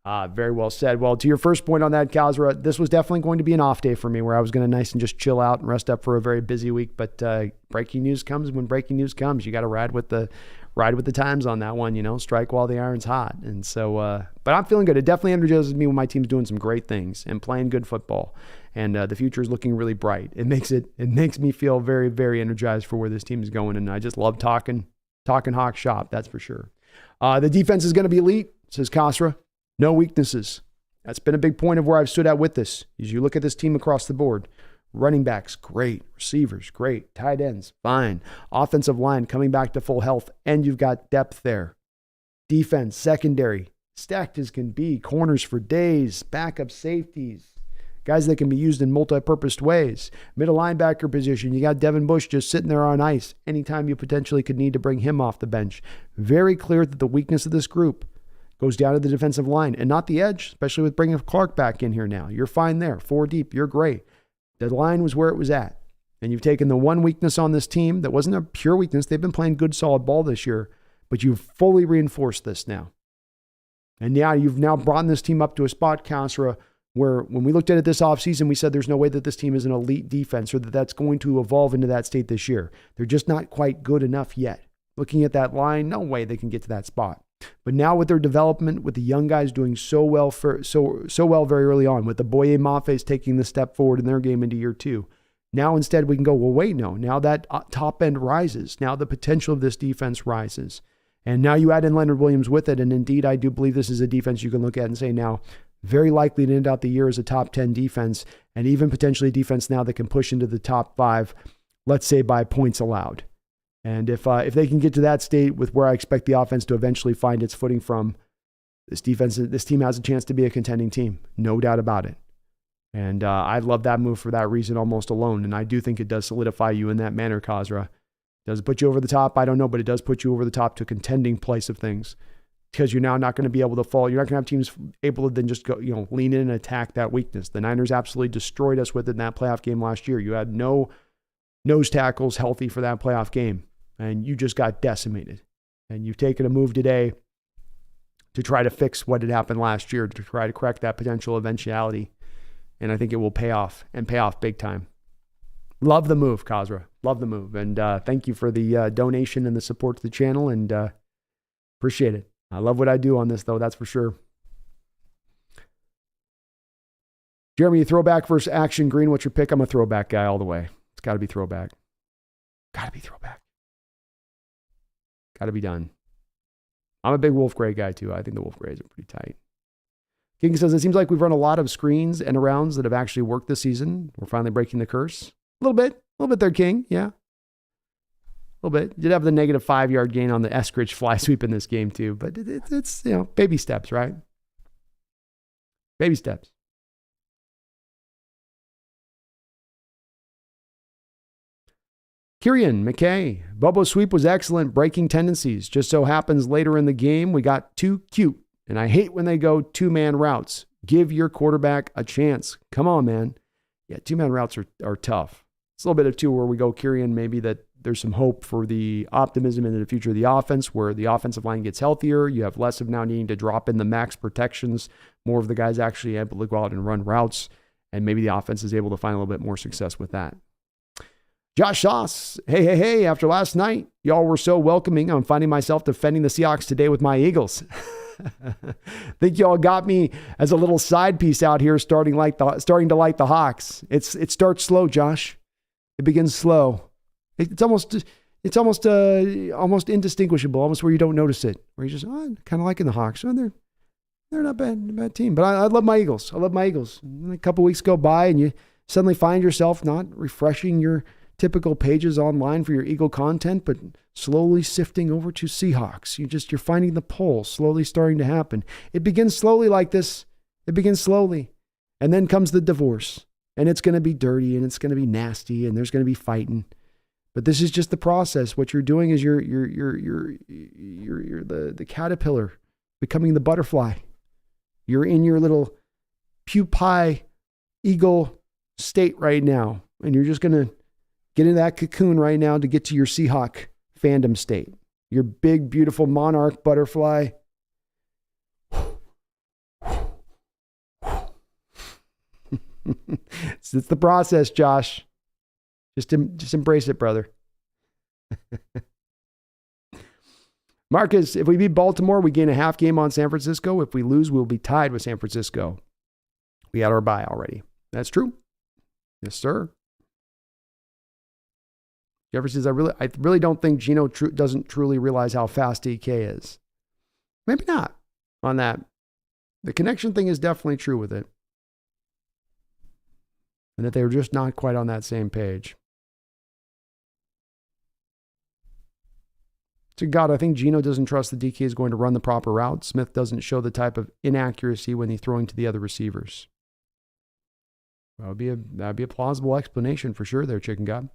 Very well said. Well, to your first point on that, Kazra, this was definitely going to be an off day for me where I was going to nice and just chill out and rest up for a very busy week. But breaking news comes when breaking news comes. You got to ride with the times on that one, strike while the iron's hot. And so, but I'm feeling good. It definitely energizes me when my team's doing some great things and playing good football. And the future is looking really bright. It makes me feel very, very energized for where this team is going. And I just love talking Hawk shop. That's for sure. The defense is going to be elite, says Kasra. No weaknesses. That's been a big point of where I've stood out with this. As you look at this team across the board, running backs, great. Receivers, great. Tight ends, fine. Offensive line coming back to full health, and you've got depth there. Defense, secondary, stacked as can be. Corners for days, backup safeties, guys that can be used in multi-purposed ways. Middle linebacker position, you got Devin Bush just sitting there on ice anytime you potentially could need to bring him off the bench. Very clear that the weakness of this group goes down to the defensive line and not the edge, especially with bringing Clark back in here now. You're fine there. 4 deep. You're great. The line was where it was at. And you've taken the one weakness on this team that wasn't a pure weakness. They've been playing good, solid ball this year, but you've fully reinforced this now. And yeah, you've now brought this team up to a spot, Kasra, where when we looked at it this offseason, we said there's no way that this team is an elite defense or that that's going to evolve into that state this year. They're just not quite good enough yet. Looking at that line, no way they can get to that spot. But now with their development, with the young guys doing so well very early on, with the Boye Mafes taking the step forward in their game into year 2, now instead we can go, well, wait, no. Now that top end rises. Now the potential of this defense rises. And now you add in Leonard Williams with it. And indeed, I do believe this is a defense you can look at and say now, very likely to end out the year as a top 10 defense, and even potentially a defense now that can push into the top 5, let's say by points allowed. And if they can get to that state with where I expect the offense to eventually find its footing from, this team has a chance to be a contending team, no doubt about it. And I love that move for that reason almost alone. And I do think it does solidify you in that manner, Kasra. Does it put you over the top? I don't know, but it does put you over the top to a contending place of things, because you're now not going to be able to fall. You're not going to have teams able to then just go, lean in and attack that weakness. The Niners absolutely destroyed us with it in that playoff game last year. You had no nose tackles healthy for that playoff game, and you just got decimated. And you've taken a move today to try to fix what had happened last year, to try to correct that potential eventuality. And I think it will pay off, and pay off big time. Love the move, Kasra. Love the move. And thank you for the donation and the support to the channel, and appreciate it. I love what I do on this, though, that's for sure. Jeremy, throwback versus action green. What's your pick? I'm a throwback guy all the way. It's got to be throwback. Got to be throwback. Got to be done. I'm a big Wolf Gray guy, too. I think the Wolf Grays are pretty tight. King says, it seems like we've run a lot of screens and arounds that have actually worked this season. We're finally breaking the curse. A little bit there, King. Yeah. A little bit. You did have the negative 5-yard gain on the Eskridge fly sweep in this game too, but it's baby steps, right? Baby steps. Kieran McKay, Bobo's sweep was excellent, breaking tendencies. Just so happens later in the game, we got too cute, and I hate when they go 2-man routes. Give your quarterback a chance. Come on, man. Yeah, 2-man routes are tough. It's a little bit of 2 where we go, Kieran, maybe that there's some hope for the optimism into the future of the offense, where the offensive line gets healthier. You have less of now needing to drop in the max protections, more of the guys actually able to go out and run routes, and maybe the offense is able to find a little bit more success with that. Josh Sauce, hey, after last night, y'all were so welcoming. I'm finding myself defending the Seahawks today with my Eagles. Think y'all got me as a little side piece out here starting to like the Hawks. It starts slow, Josh. It begins slow. It's almost indistinguishable, almost where you don't notice it. Where you just, kind of liking the Hawks. Oh, they're not bad team. But I love my Eagles. And a couple weeks go by and you suddenly find yourself not refreshing your typical pages online for your Eagle content, but slowly sifting over to Seahawks. You're finding the pull slowly starting to happen. It begins slowly like this. It begins slowly. And then comes the divorce. And it's going to be dirty and it's going to be nasty and there's going to be fighting. But this is just the process. What you're doing is you're the caterpillar becoming the butterfly. You're in your little pupae eagle state right now. And you're just going to Get into that cocoon right now to get to your Seahawk fandom state. Your big, beautiful monarch butterfly. It's the process, Josh. Just embrace it, brother. Marcus, if we beat Baltimore, we gain a half game on San Francisco. If we lose, we'll be tied with San Francisco. We had our bye already. That's true. Yes, sir. Jeffrey says, I really don't think Gino doesn't truly realize how fast DK is. Maybe not on that. The connection thing is definitely true with it. And that they were just not quite on that same page. To God, I think Gino doesn't trust the DK is going to run the proper route. Smith doesn't show the type of inaccuracy when he's throwing to the other receivers. That would be a plausible explanation for sure there, Chicken God.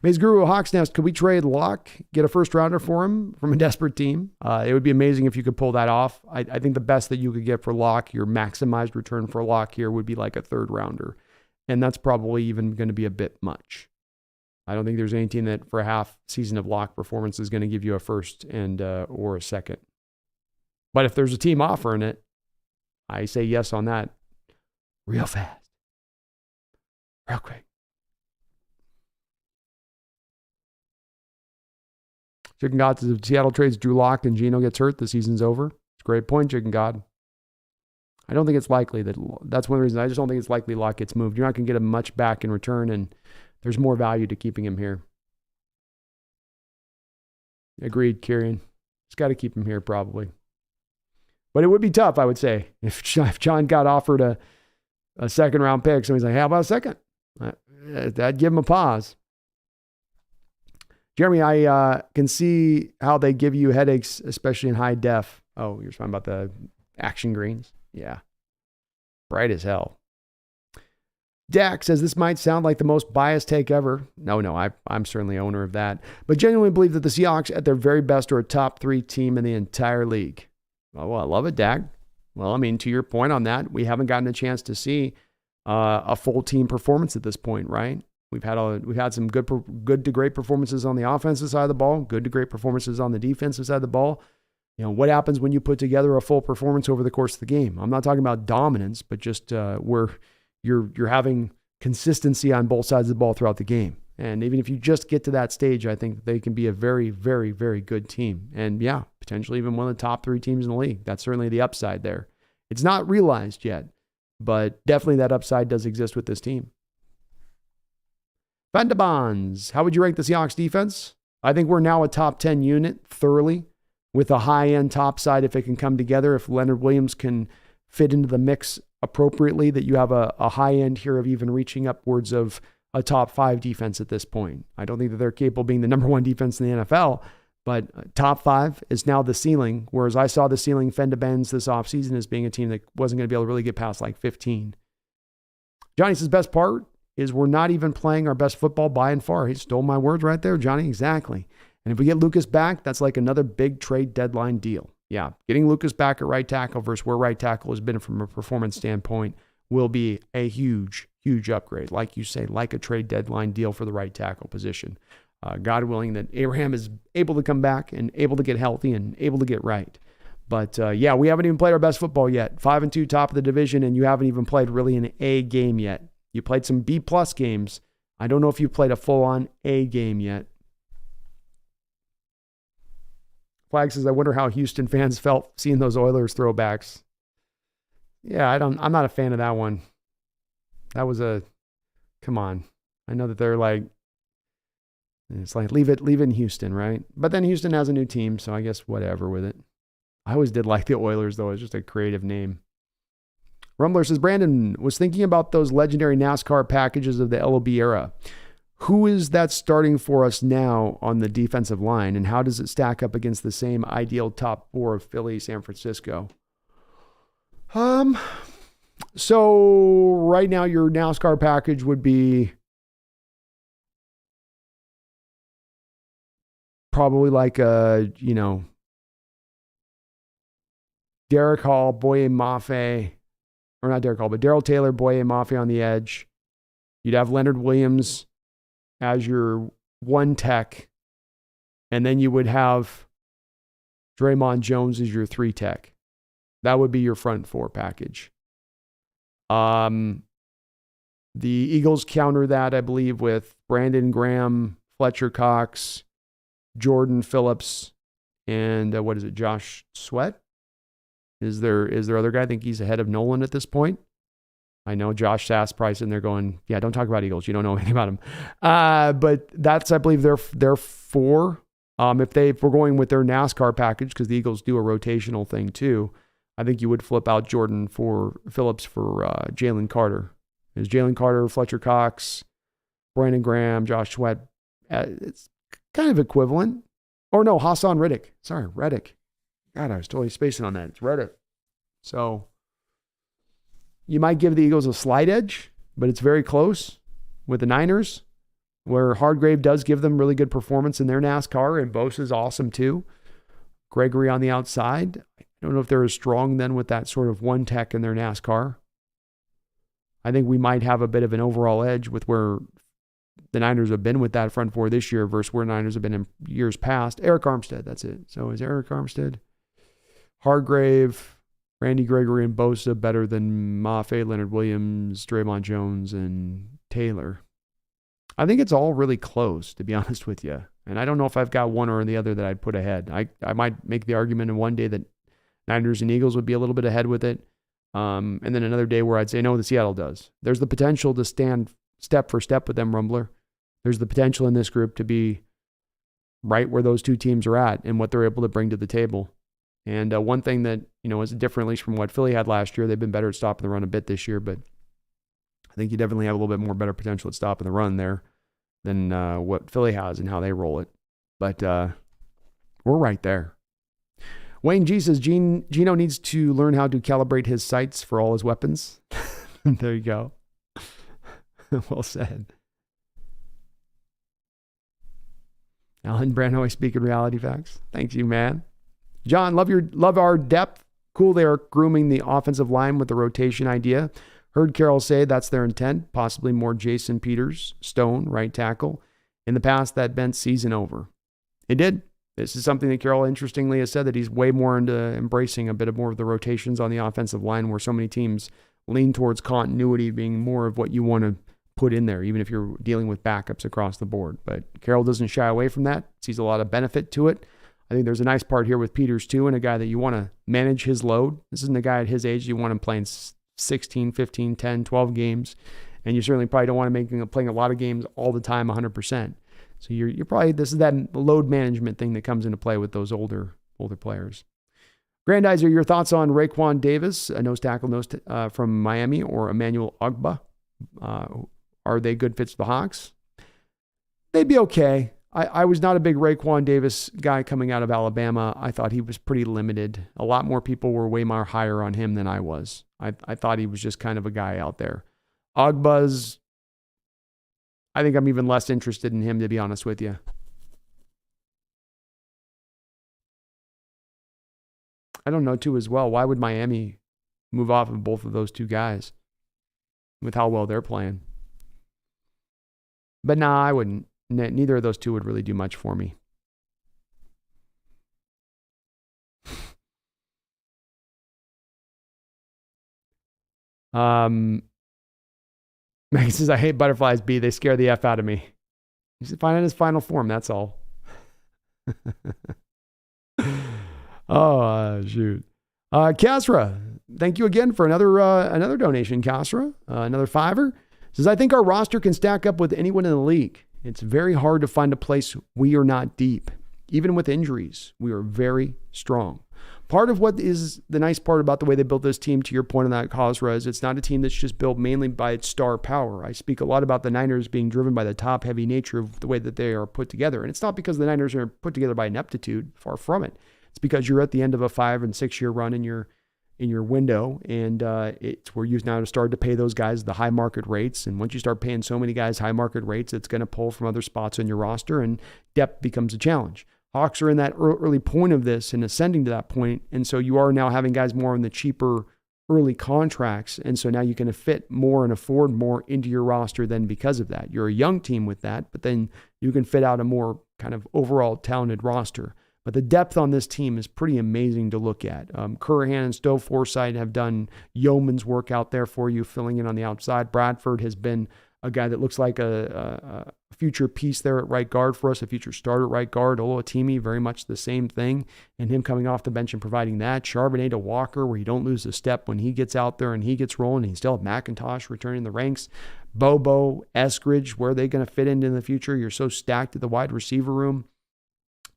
Maze Guru, Hawks Nest, could we trade Locke, get a first rounder for him from a desperate team? It would be amazing if you could pull that off. I think the best that you could get for Locke, your maximized return for Locke here would be like a third rounder. And that's probably even going to be a bit much. I don't think there's any team that for a half season of Locke performance is going to give you a first and or a second. But if there's a team offering it, I say yes on that real fast. Real quick. Chicken God says if Seattle trades Drew Lock and Gino gets hurt, the season's over. It's a great point, Chicken God. I don't think it's likely that's one of the reasons. I just don't think it's likely Lock gets moved. You're not going to get him much back in return, and there's more value to keeping him here. Agreed, Kieran. Just got to keep him here probably. But it would be tough, I would say, if John got offered a second round pick. Somebody's like, how about a second? That'd give him a pause. Jeremy, I can see how they give you headaches, especially in high def. Oh, you're talking about the action greens? Yeah. Bright as hell. Dak says this might sound like the most biased take ever. No, I'm certainly owner of that. But genuinely believe that the Seahawks at their very best are a top 3 team in the entire league. Oh, well, I love it, Dak. Well, I mean, to your point on that, we haven't gotten a chance to see a full team performance at this point, right? We've had some good to great performances on the offensive side of the ball, good to great performances on the defensive side of the ball. You know, what happens when you put together a full performance over the course of the game? I'm not talking about dominance, but just where you're having consistency on both sides of the ball throughout the game. And even if you just get to that stage, I think they can be a very, very, very good team. And yeah, potentially even one of the top 3 teams in the league. That's certainly the upside there. It's not realized yet, but definitely that upside does exist with this team. Vandabons, how would you rank the Seahawks defense? I think we're now a top 10 unit thoroughly with a high-end top side if it can come together. If Leonard Williams can fit into the mix appropriately, that you have a high end here of even reaching upwards of a top 5 defense at this point. I don't think that they're capable of being the number 1 defense in the NFL, but top 5 is now the ceiling, whereas I saw the ceiling fend to bends this offseason as being a team that wasn't going to be able to really get past like 15. Johnny says best part is we're not even playing our best football by and far. He stole my words right there, Johnny. Exactly. And if we get Lucas back, that's like another big trade deadline deal. Yeah, getting Lucas back at right tackle versus where right tackle has been from a performance standpoint will be a huge, huge upgrade. Like you say, like a trade deadline deal for the right tackle position. God willing that Abraham is able to come back and able to get healthy and able to get right. But yeah, we haven't even played our best football yet. 5-2 top of the division, and you haven't even played really an A game yet. You played some B+ games. I don't know if you played a full-on A game yet. Flag says, I wonder how Houston fans felt seeing those Oilers throwbacks. Yeah, I'm not a fan of that one. That was come on. I know that they're like, it's like, leave it in Houston, right? But then Houston has a new team, so I guess whatever with it. I always did like the Oilers, though. It's just a creative name. Rumbler says, Brandon was thinking about those legendary NASCAR packages of the LOB era. Who is that starting for us now on the defensive line, and how does it stack up against the same ideal top 4 of Philly, San Francisco? So right now your NASCAR package would be probably like Derek Hall, Boye Mafe, or not Derek Hall, but Darrell Taylor, Boye Mafe on the edge. You'd have Leonard Williams as your one tech, and then you would have Draymond Jones as your 3 tech. That would be your front 4 package. The Eagles counter that, I believe, with Brandon Graham, Fletcher Cox, Jordan Phillips, and Josh Sweat? Is there other guy? I think he's ahead of Nolan at this point. I know Josh Sass Price, and they're going, yeah, don't talk about Eagles. You don't know anything about them. But that's, I believe, their 4. If we're going with their NASCAR package, because the Eagles do a rotational thing too, I think you would flip out Jordan for Phillips for Jalen Carter. Is Jalen Carter, Fletcher Cox, Brandon Graham, Josh Sweat? It's kind of equivalent. Or no, Hassan Reddick. Sorry, Reddick. God, I was totally spacing on that. It's Reddick. So you might give the Eagles a slight edge, but it's very close with the Niners, where Hargrave does give them really good performance in their NASCAR, and Bosa's awesome too. Gregory on the outside. I don't know if they're as strong then with that sort of one tech in their NASCAR. I think we might have a bit of an overall edge with where the Niners have been with that front 4 this year versus where Niners have been in years past. Eric Armstead, that's it. So is Eric Armstead, Hargrave, Randy Gregory, and Bosa better than Mafe, Leonard Williams, Draymond Jones, and Taylor? I think it's all really close, to be honest with you. And I don't know if I've got one or the other that I'd put ahead. I might make the argument in one day that Niners and Eagles would be a little bit ahead with it. And then another day where I'd say, no, the Seattle does. There's the potential to stand step for step with them, Rumbler. There's the potential in this group to be right where those 2 teams are at and what they're able to bring to the table. And one thing that, is different, at least from what Philly had last year, they've been better at stopping the run a bit this year, but I think you definitely have a little bit more better potential at stopping the run there than what Philly has and how they roll it. But we're right there. Wayne G says, Gino needs to learn how to calibrate his sights for all his weapons. There you go. Well said. Alan Branoy speaking reality facts. Thanks you, man. John, love our depth. Cool they are grooming the offensive line with the rotation idea. Heard Carroll say that's their intent, possibly more Jason Peters, Stone, right tackle. In the past, that bent season over. It did. This is something that Carroll interestingly has said, that he's way more into embracing a bit of more of the rotations on the offensive line, where so many teams lean towards continuity being more of what you want to put in there, even if you're dealing with backups across the board. But Carroll doesn't shy away from that. Sees a lot of benefit to it. I think there's a nice part here with Peters too, and a guy that you want to manage his load. This isn't a guy at his age you want him playing 16, 15, 10, 12 games. And you certainly probably don't want him playing a lot of games all the time 100%. So you're probably, this is that load management thing that comes into play with those older players. Grandizer, your thoughts on Raekwon Davis, a nose tackle from Miami, or Emmanuel Ogbah? Are they good fits for the Hawks? They'd be okay. I was not a big Raekwon Davis guy coming out of Alabama. I thought he was pretty limited. A lot more people were way more higher on him than I was. I thought he was just kind of a guy out there. Ogbah's, I think I'm even less interested in him, to be honest with you. I don't know, too, as well. Why would Miami move off of both of those 2 guys with how well they're playing? But nah, I wouldn't. Neither of those 2 would really do much for me. Meg says, I hate butterflies, B. They scare the F out of me. He's finding his final form, that's all. Shoot. Kasra, thank you again for another donation, Kasra. Another $5. Says, I think our roster can stack up with anyone in the league. It's very hard to find a place we are not deep. Even with injuries, we are very strong. Part of what is the nice part about the way they built this team, to your point on that, Kasra, is it's not a team that's just built mainly by its star power. I speak a lot about the Niners being driven by the top-heavy nature of the way that they are put together. And it's not because the Niners are put together by ineptitude, far from it. It's because you're at the end of a 5 and 6 year run in your window, and it's where you now start to pay those guys the high market rates. And once you start paying so many guys high market rates, it's going to pull from other spots on your roster, and depth becomes a challenge. Hawks are in that early point of this and ascending to that point, and so you are now having guys more in the cheaper early contracts. And so now you can fit more and afford more into your roster then because of that. You're a young team with that, but then you can fit out a more kind of overall talented roster. But the depth on this team is pretty amazing to look at. Currahan and Stowe Forsythe have done yeoman's work out there for you, filling in on the outside. Bradford has been a guy that looks like a future piece there at right guard for us, a future starter at right guard. Oluwatimi, very much the same thing, and him coming off the bench and providing that. Charbonnet to Walker, where you don't lose a step when he gets out there and he gets rolling. And you still have McIntosh returning the ranks. Bobo, Eskridge, where are they going to fit into in the future? You're so stacked at the wide receiver room.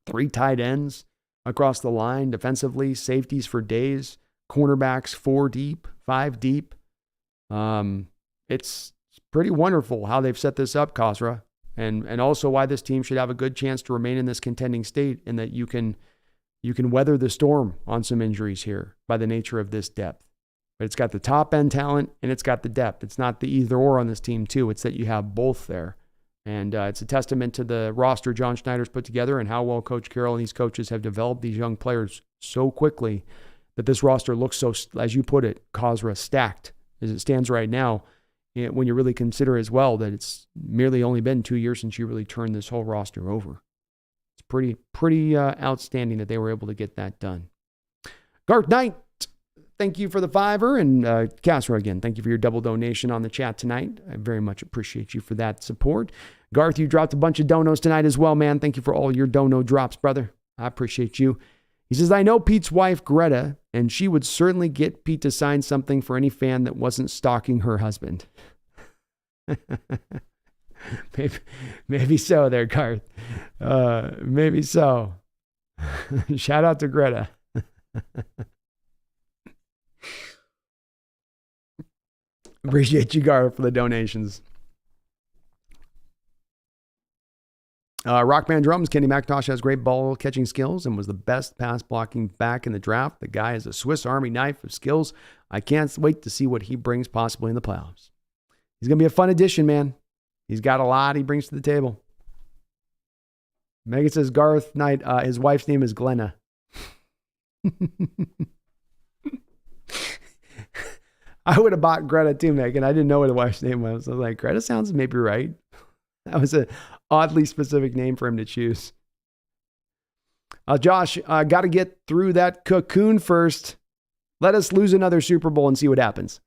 3 tight ends across the line defensively, safeties for days, cornerbacks 4 deep, 5 deep. It's pretty wonderful how they've set this up, Khosra, and also why this team should have a good chance to remain in this contending state, and that you can weather the storm on some injuries here by the nature of this depth. But it's got the top end talent and it's got the depth. It's not the either or on this team too. It's that you have both there. And it's a testament to the roster John Schneider's put together and how well Coach Carroll and these coaches have developed these young players so quickly that this roster looks so, as you put it, Khosra, stacked as it stands right now. When you really consider as well that it's merely only been 2 years since you really turned this whole roster over. It's pretty outstanding that they were able to get that done. Garth Knight, thank you for the $5, and Castro again, thank you for your double donation on the chat tonight. I very much appreciate you for that support. Garth, you dropped a bunch of donos tonight as well, man. Thank you for all your dono drops, brother. I appreciate you. He says, I know Pete's wife, Greta, and she would certainly get Pete to sign something for any fan that wasn't stalking her husband. maybe so there, Garth. Maybe so. Shout out to Greta. Appreciate you, Garth, for the donations. Rockman Drums, Kenny McIntosh has great ball catching skills and was the best pass blocking back in the draft. The guy is a Swiss Army knife of skills. I can't wait to see what he brings possibly in the playoffs. He's going to be a fun addition, man. He's got a lot he brings to the table. Megan says Garth Knight, his wife's name is Glenna. I would have bought Greta too, Megan. I didn't know what the wife's name was. I was like, Greta sounds maybe right. That was an oddly specific name for him to choose. Josh, got to get through that cocoon first. Let us lose another Super Bowl and see what happens.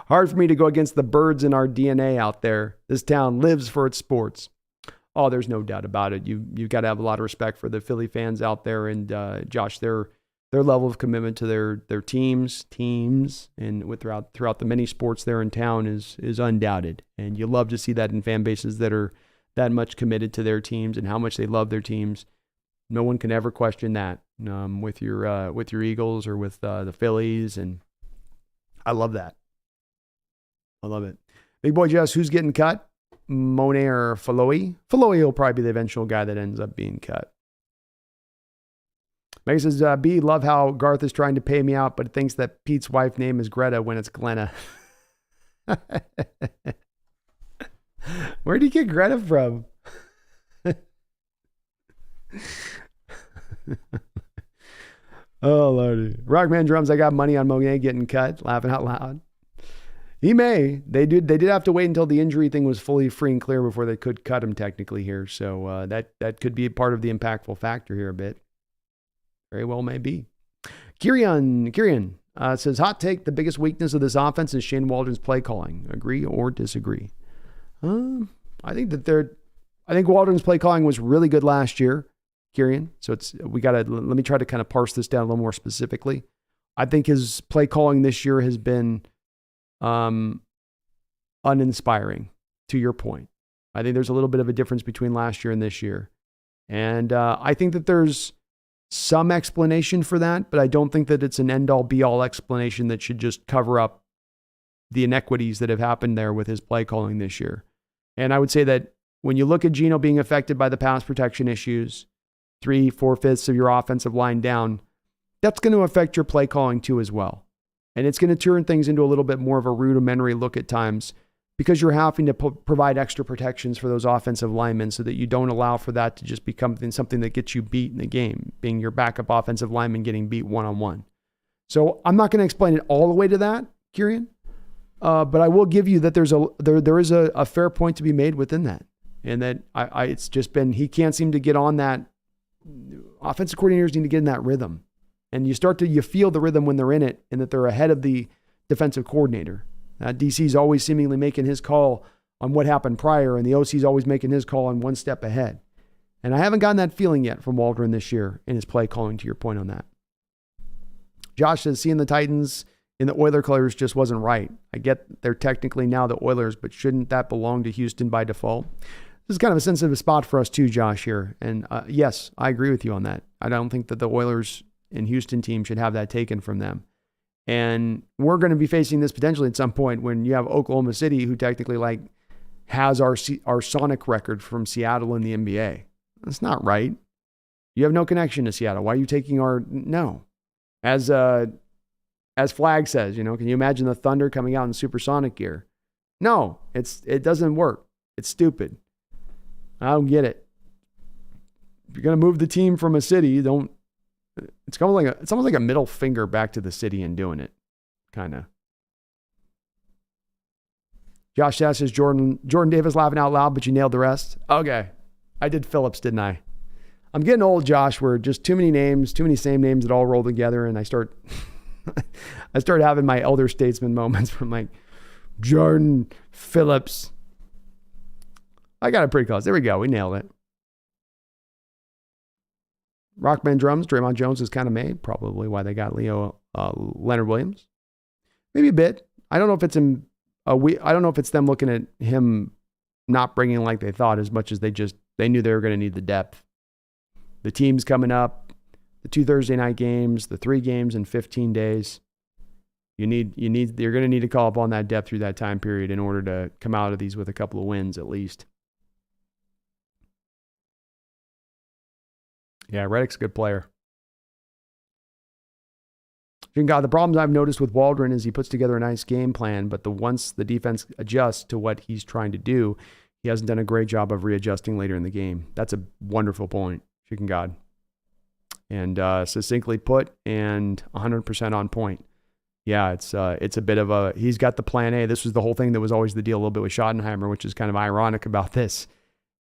Hard for me to go against the birds in our DNA out there. This town lives for its sports. Oh, there's no doubt about it. You've got to have a lot of respect for the Philly fans out there. And Josh, their level of commitment to their teams, and throughout the many sports there in town is undoubted. And you love to see that in fan bases that are that much committed to their teams and how much they love their teams. No one can ever question that with your Eagles or with the Phillies, and I love that. I love it. Big boy Jess, who's getting cut? Monet or Faloi? Faloi will probably be the eventual guy that ends up being cut. Meg says, B, love how Garth is trying to pay me out, but thinks that Pete's wife name is Greta when it's Glenna. Where did you get Greta from? Oh, Lordy. Rockman Drums, I got money on Monet getting cut. Laughing out loud. He may. They did have to wait until the injury thing was fully free and clear before they could cut him technically here. So that could be part of the impactful factor here a bit. Very well may be. Kirian says, hot take, the biggest weakness of this offense is Shane Waldron's play calling. Agree or disagree? I think Waldron's play calling was really good last year, Kirian. So let me try to kind of parse this down a little more specifically. I think his play calling this year has been uninspiring, to your point. I think there's a little bit of a difference between last year and this year. And I think that there's some explanation for that, but I don't think that it's an end-all be-all explanation that should just cover up the inequities that have happened there with his play calling this year. And I would say that when you look at Geno being affected by the pass protection issues, 3/4 of your offensive line down, that's going to affect your play calling too as well. And it's going to turn things into a little bit more of a rudimentary look at times because you're having to provide extra protections for those offensive linemen so that you don't allow for that to just become something that gets you beat in the game, being your backup offensive lineman getting beat one-on-one. So I'm not going to explain it all the way to that, Kieran, but I will give you that there is a fair point to be made within that, and that it's just been he can't seem to get on that. Offensive coordinators need to get in that rhythm, and you feel the rhythm when they're in it, and that they're ahead of the defensive coordinator. DC's always seemingly making his call on what happened prior, and the OC's always making his call on one step ahead. And I haven't gotten that feeling yet from Waldron this year in his play calling, to your point on that. Josh says, seeing the Titans in the Oilers colors just wasn't right. I get they're technically now the Oilers, but shouldn't that belong to Houston by default? This is kind of a sensitive spot for us too, Josh, here. And yes, I agree with you on that. I don't think that the Oilers and Houston team should have that taken from them. And we're going to be facing this potentially at some point when you have Oklahoma City, who technically has our Sonic record from Seattle in the NBA. That's not right. You have no connection to Seattle. Why are you taking no? As Flag says, can you imagine the Thunder coming out in supersonic gear? No, it doesn't work. It's stupid. I don't get it. If you're going to move the team from a city, it's almost like a middle finger back to the city in doing it. Kind of. Josh Sass says, Jordan Davis laughing out loud, but you nailed the rest. Okay. I did Phillips, didn't I? I'm getting old, Josh, where just too many names, too many same names that all roll together, and I start having my elder statesman moments from Jordan Phillips. I got it pretty close. There we go. We nailed it. Rockman drums, Draymond Jones is kind of made. Probably why they got Leonard Williams. Maybe a bit. I don't know if it's I don't know if it's them looking at him not bringing like they thought as much as they knew they were going to need the depth. The team's coming up, the 2 Thursday night games, the 3 games in 15 days. You're going to need to call upon that depth through that time period in order to come out of these with a couple of wins at least. Yeah, Reddick's a good player. God, the problems I've noticed with Waldron is he puts together a nice game plan, but once the defense adjusts to what he's trying to do, he hasn't done a great job of readjusting later in the game. That's a wonderful point, Chicken God. And succinctly put and 100% on point. Yeah, it's a bit of he's got the plan A. This was the whole thing that was always the deal a little bit with Schottenheimer, which is kind of ironic about this,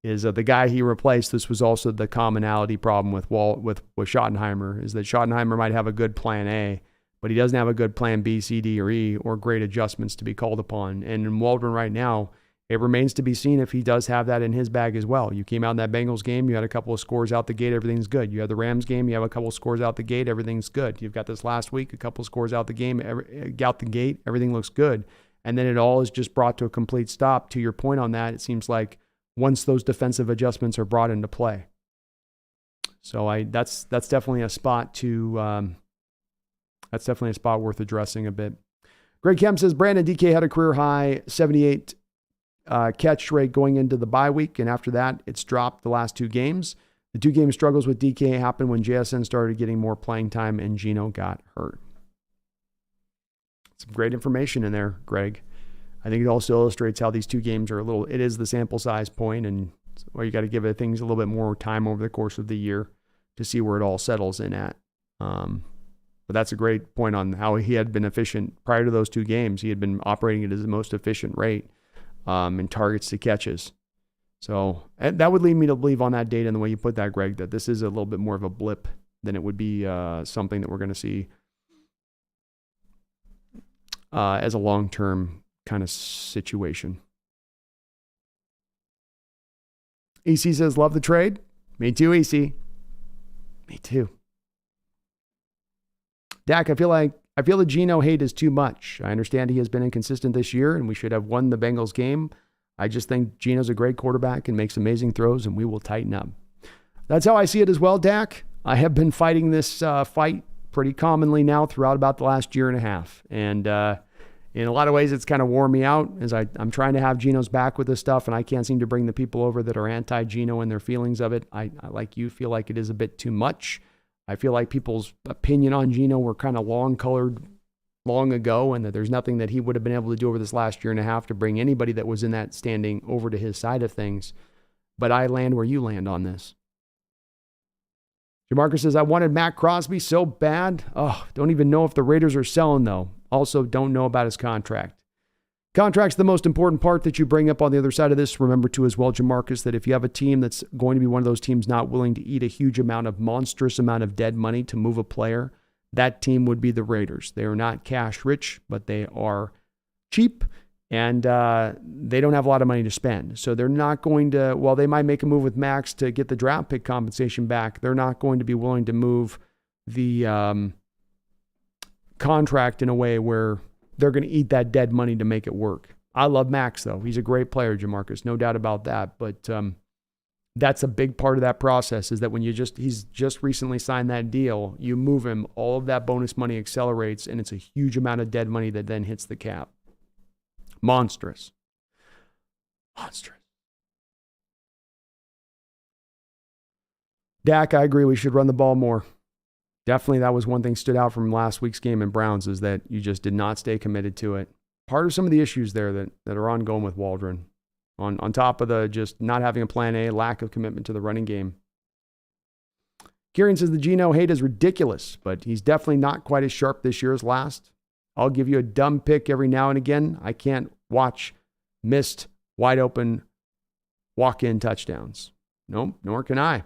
is the guy he replaced, this was also the commonality problem with Schottenheimer, is that Schottenheimer might have a good plan A, but he doesn't have a good plan B, C, D, or E, or great adjustments to be called upon. And in Waldron right now, it remains to be seen if he does have that in his bag as well. You came out in that Bengals game, you had a couple of scores out the gate, everything's good. You had the Rams game, you have a couple of scores out the gate, everything's good. You've got this last week, a couple of scores out the gate, everything looks good. And then it all is just brought to a complete stop. To your point on that, it seems like once those defensive adjustments are brought into play. So that's definitely a spot that's definitely a spot worth addressing a bit. Greg Kemp says, Brandon DK had a career high 78 catch rate going into the bye week, and after that, it's dropped the last 2 games. The 2-game struggles with DK happened when JSN started getting more playing time and Geno got hurt. Some great information in there, Greg. I think it also illustrates how these 2 games are it is the sample size point, and you got to give things a little bit more time over the course of the year to see where it all settles in at. But that's a great point on how he had been efficient prior to those 2 games. He had been operating at his most efficient rate in targets to catches. So that would lead me to believe on that data and the way you put that, Greg, that this is a little bit more of a blip than it would be something that we're going to see as a long-term kind of situation. EC says, love the trade. Me too, EC. Me too. Dak, I feel the Geno hate is too much. I understand he has been inconsistent this year, and we should have won the Bengals game. I just think Geno's a great quarterback and makes amazing throws, and we will tighten up. That's how I see it as well, Dak. I have been fighting this fight pretty commonly now throughout about the last year and a half. And in a lot of ways, it's kind of worn me out as I'm trying to have Geno's back with this stuff, and I can't seem to bring the people over that are anti-Geno and their feelings of it. I like you, feel like it is a bit too much. I feel like people's opinion on Geno were kind of long-colored long ago, and that there's nothing that he would have been able to do over this last year and a half to bring anybody that was in that standing over to his side of things. But I land where you land on this. Jamarcus says, I wanted Matt Crosby so bad. Oh, don't even know if the Raiders are selling, though. Also, don't know about his contract. Contract's the most important part that you bring up on the other side of this. Remember, too, as well, Jamarcus, that if you have a team that's going to be one of those teams not willing to eat a huge amount of monstrous amount of dead money to move a player, that team would be the Raiders. They are not cash rich, but they are cheap, and they don't have a lot of money to spend. So they're not going to, while they might make a move with Max to get the draft pick compensation back, they're not going to be willing to move the contract in a way where they're going to eat that dead money to make it work. I love Max, though. He's a great player, Jamarcus, no doubt about that. But that's a big part of that process, is that when he's just recently signed that deal, you move him, all of that bonus money accelerates, and it's a huge amount of dead money that then hits the cap. Monstrous. Dak, I agree. We should run the ball more. Definitely, that was one thing stood out from last week's game in Browns, is that you just did not stay committed to it. Part of some of the issues there that are ongoing with Waldron, on top of the just not having a plan A, lack of commitment to the running game. Kieran says the Geno hate is ridiculous, but he's definitely not quite as sharp this year as last. I'll give you a dumb pick every now and again. I can't watch missed, wide open, walk-in touchdowns. Nope, nor can I.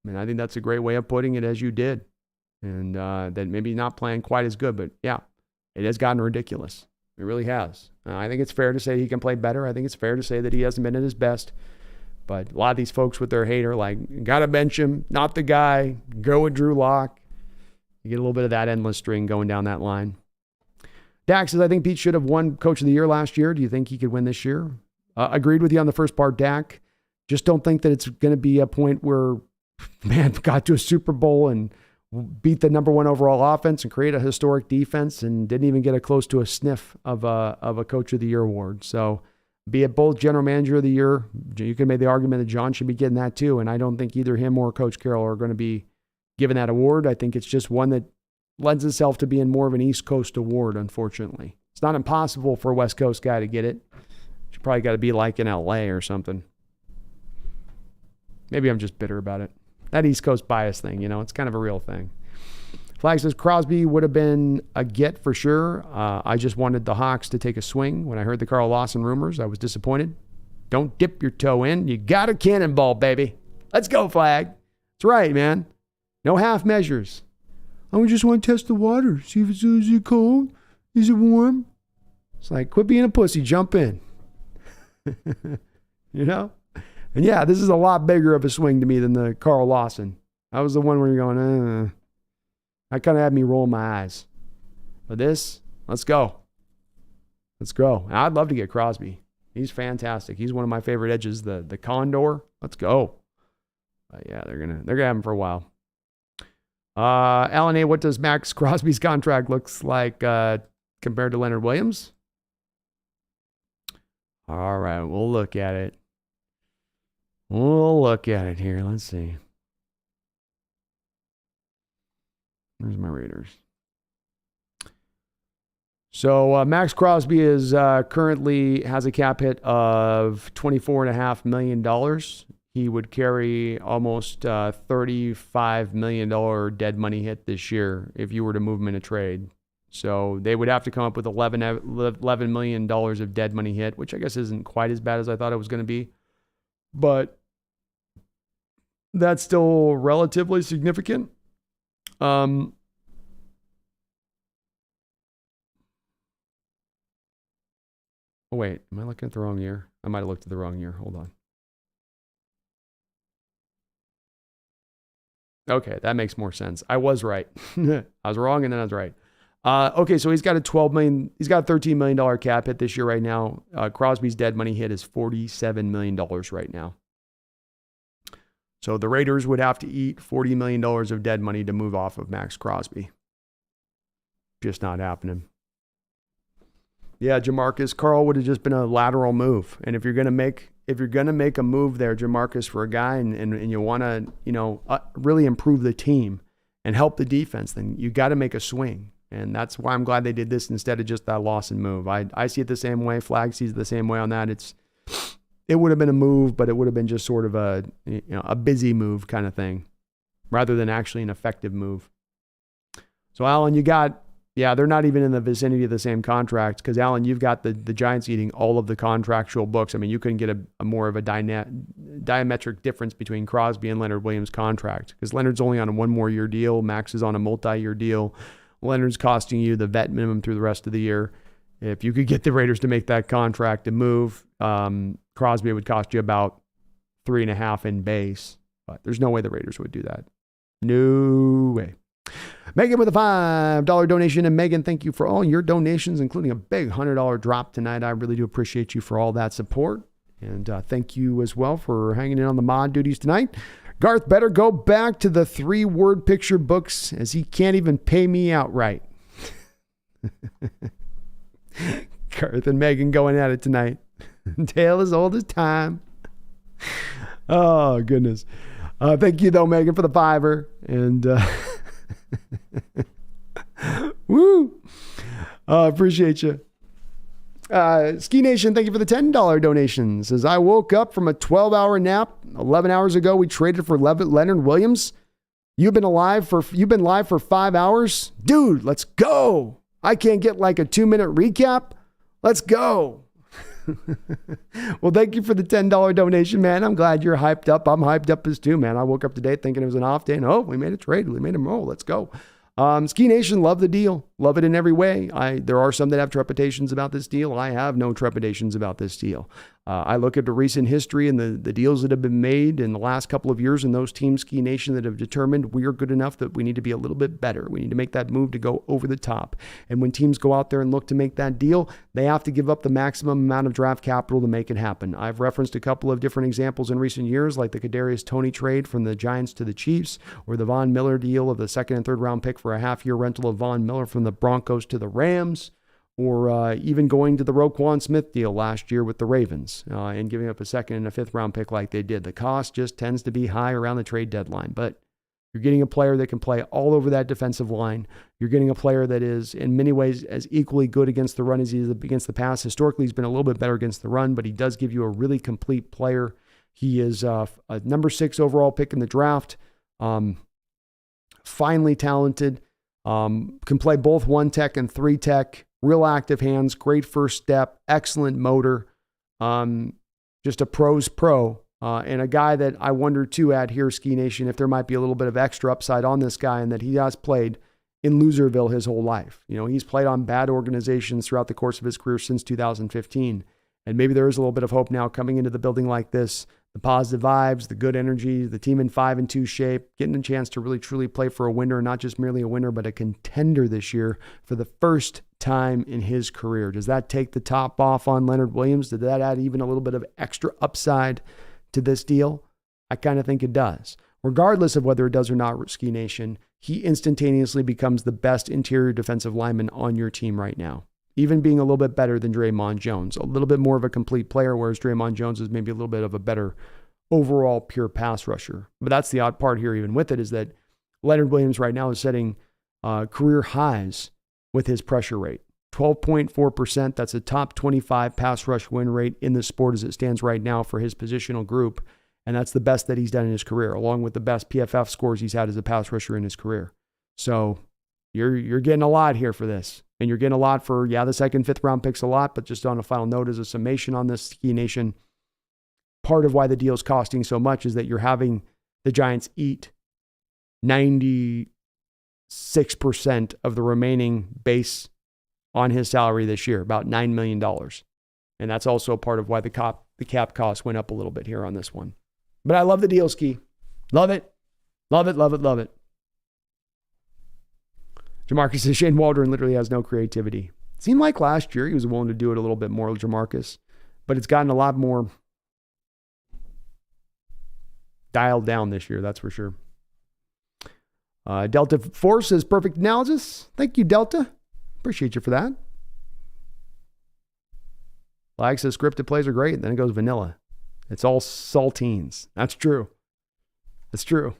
I think that's a great way of putting it, as you did. And that maybe not playing quite as good, but yeah, it has gotten ridiculous. It really has. I think it's fair to say he can play better. I think it's fair to say that he hasn't been at his best. But a lot of these folks with their hate are like, got to bench him, not the guy, go with Drew Lock. You get a little bit of that endless string going down that line. Dak says, I think Pete should have won Coach of the Year last year. Do you think he could win this year? Agreed with you on the first part, Dak. Just don't think that it's going to be a point where, man, got to a Super Bowl and beat the number one overall offense and create a historic defense and didn't even get close to a sniff of a Coach of the Year award. So be it both General Manager of the Year, you can make the argument that John should be getting that too. And I don't think either him or Coach Carroll are going to be given that award. I think it's just one that lends itself to being more of an East Coast award, unfortunately. It's not impossible for a West Coast guy to get it. You probably got to be like in LA or something. Maybe I'm just bitter about it. That East Coast bias thing, it's kind of a real thing. Flag says Crosby would have been a get for sure. I just wanted the Hawks to take a swing. When I heard the Carl Lawson rumors, I was disappointed. Don't dip your toe in. You got a cannonball, baby. Let's go, Flag. That's right, man. No half measures. I just want to test the water. See if is it cold? Is it warm? It's like, quit being a pussy. Jump in. And yeah, this is a lot bigger of a swing to me than the Carl Lawson. That was the one where you're going, that kind of had me rolling my eyes. But this, let's go. Let's go. And I'd love to get Crosby. He's fantastic. He's one of my favorite edges, the Condor. Let's go. But yeah, they're gonna have him for a while. Alan A., what does Max Crosby's contract looks like compared to Leonard Williams? All right, we'll look at it. We'll look at it here. Let's see. Where's my Raiders? So Max Crosby is currently has a cap hit of $24.5 million. He would carry almost $35 million dead money hit this year if you were to move him in a trade. So they would have to come up with $11 million of dead money hit, which I guess isn't quite as bad as I thought it was going to be. But that's still relatively significant. Oh, wait, am I looking at the wrong year? I might have looked at the wrong year. Hold on. Okay, that makes more sense. I was right. I was wrong, and then I was right. Okay, so he's got a $13 million cap hit this year right now. Crosby's dead money hit is $47 million right now. So the Raiders would have to eat $40 million of dead money to move off of Max Crosby. Just not happening. Yeah, Jamarcus, Carl would have just been a lateral move. And if you're gonna make a move there, Jamarcus, for a guy, and you want to really improve the team and help the defense, then you got to make a swing. And that's why I'm glad they did this instead of just that Lawson move. I see it the same way. Flag sees it the same way on that. It would have been a move, but it would have been just sort of a busy move kind of thing, rather than actually an effective move. So, Alan, they're not even in the vicinity of the same contracts because, Alan, you've got the Giants eating all of the contractual books. I mean, you couldn't get a more of a diametric difference between Crosby and Leonard Williams' contract because Leonard's only on a 1 more year deal. Max is on a multi-year deal. Leonard's costing you the vet minimum through the rest of the year. If you could get the Raiders to make that contract and move, Crosby would cost you about 3.5 in base. But there's no way the Raiders would do that. No way. Megan with a $5 donation. And Megan, thank you for all your donations, including a big $100 drop tonight. I really do appreciate you for all that support. And thank you as well for hanging in on the mod duties tonight. Garth better go back to the 3-word picture books as he can't even pay me outright. Garth and Megan going at it tonight. Tale as old as time. Oh, goodness. Thank you, though, Megan, for the $5. And woo! Appreciate you. Ski Nation, thank you for the $10 donation. Says, I woke up from a 12-hour nap 11 hours ago. We traded for Leonard Williams. You've been live for 5 hours? Dude, let's go. I can't get like a 2-minute recap. Let's go. Well, thank you for the $10 donation, man. I'm glad you're hyped up. I'm hyped up as too, man. I woke up today thinking it was an off day, and we made a trade. We made a roll. Let's go. Ski Nation, love the deal. Love it in every way. There are some that have trepidations about this deal. I have no trepidations about this deal. I look at the recent history and the deals that have been made in the last couple of years and those teams, Ski Nation, that have determined we are good enough that we need to be a little bit better. We need to make that move to go over the top. And when teams go out there and look to make that deal, they have to give up the maximum amount of draft capital to make it happen. I've referenced a couple of different examples in recent years, like the Kadarius Toney trade from the Giants to the Chiefs, or the Von Miller deal of the 2nd and 3rd round pick for a half-year rental of Von Miller from the Broncos to the Rams, or even going to the Roquan Smith deal last year with the Ravens and giving up a 2nd and a 5th round pick like they did. The cost just tends to be high around the trade deadline, but you're getting a player that can play all over that defensive line. You're getting a player that is in many ways as equally good against the run as he is against the pass. Historically, he's been a little bit better against the run, but he does give you a really complete player. He is a number 6 overall pick in the draft. Finely talented. Can play both 1-tech and 3-tech. Real active hands, great first step, excellent motor, just a pro's pro, and a guy that I wonder too at here, Ski Nation, if there might be a little bit of extra upside on this guy and that he has played in Loserville his whole life. You know, he's played on bad organizations throughout the course of his career since 2015, and maybe there is a little bit of hope now coming into the building like this. The positive vibes, the good energy, the team in 5-2 shape, getting a chance to really truly play for a winner, not just merely a winner, but a contender this year for the first time in his career. Does that take the top off on Leonard Williams? Did that add even a little bit of extra upside to this deal? I kind of think it does. Regardless of whether it does or not, Ski Nation, he instantaneously becomes the best interior defensive lineman on your team right now. Even being a little bit better than Draymond Jones, a little bit more of a complete player, whereas Draymond Jones is maybe a little bit of a better overall pure pass rusher. But that's the odd part here, even with it, is that Leonard Williams right now is setting career highs with his pressure rate. 12.4%, that's a top 25 pass rush win rate in the sport as it stands right now for his positional group. And that's the best that he's done in his career, along with the best PFF scores he's had as a pass rusher in his career. So you're getting a lot here for this. And you're getting a lot for, the 2nd, 5th round picks a lot, but just on a final note as a summation on this, Ski Nation, part of why the deal is costing so much is that you're having the Giants eat 96% of the remaining base on his salary this year, about $9 million. And that's also part of why the cap cost went up a little bit here on this one. But I love the deal, Ski. Love it. Love it, love it, love it. Jamarcus says Shane Waldron literally has no creativity. Seemed like last year he was willing to do it a little bit more, Jamarcus, but it's gotten a lot more dialed down this year, that's for sure. Delta Force says perfect analysis. Thank you, Delta. Appreciate you for that. Lag says scripted plays are great. Then it goes vanilla. It's all saltines. That's true. That's true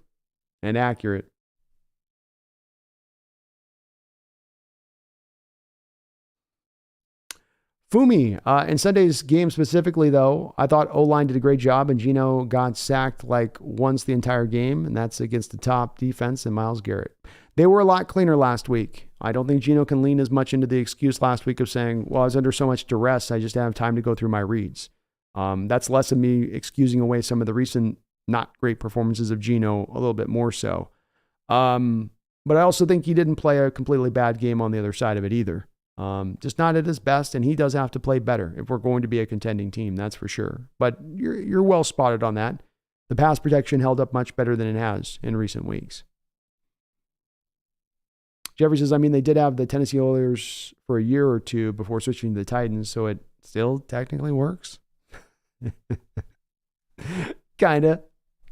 and accurate. Fumi, in Sunday's game specifically, though, I thought O-line did a great job, and Gino got sacked like once the entire game, and that's against the top defense and Myles Garrett. They were a lot cleaner last week. I don't think Gino can lean as much into the excuse last week of saying, well, I was under so much duress, I just didn't have time to go through my reads. That's less of me excusing away some of the recent not great performances of Gino, a little bit more so. But I also think he didn't play a completely bad game on the other side of it either. Just not at his best, and he does have to play better if we're going to be a contending team, that's for sure. But you're well spotted on that. The pass protection held up much better than it has in recent weeks. Jeffrey says, I mean, they did have the Tennessee Oilers for a year or two before switching to the Titans, so it still technically works. Kinda,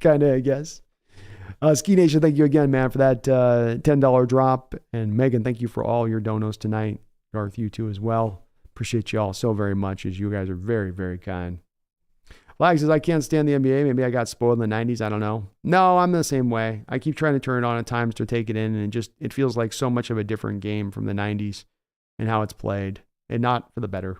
I guess. Ski Nation, thank you again, man, for that $10 drop. And Megan, thank you for all your donos tonight. Garth, you too as well. Appreciate you all so very much, as you guys are very, very kind. Lag says, I can't stand the NBA. Maybe I got spoiled in the 90s. I don't know. No, I'm the same way. I keep trying to turn it on at times to take it in, and it feels like so much of a different game from the 90s and how it's played, and not for the better.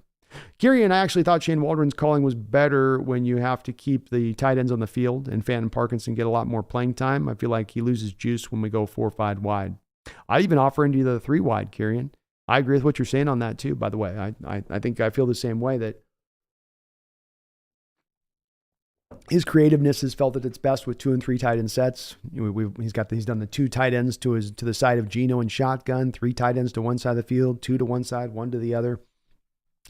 Kieran, I actually thought Shane Waldron's calling was better when you have to keep the tight ends on the field, and Fant and Parkinson get a lot more playing time. I feel like he loses juice when we go 4 or 5 wide. I even offer into the 3 wide, Kieran. I agree with what you're saying on that too, by the way. I think I feel the same way, that his creativeness is felt at its best with 2 and 3 tight end sets. He's done the 2 tight ends to the side of Gino and shotgun, 3 tight ends to one side of the field, 2 to one side, 1 to the other.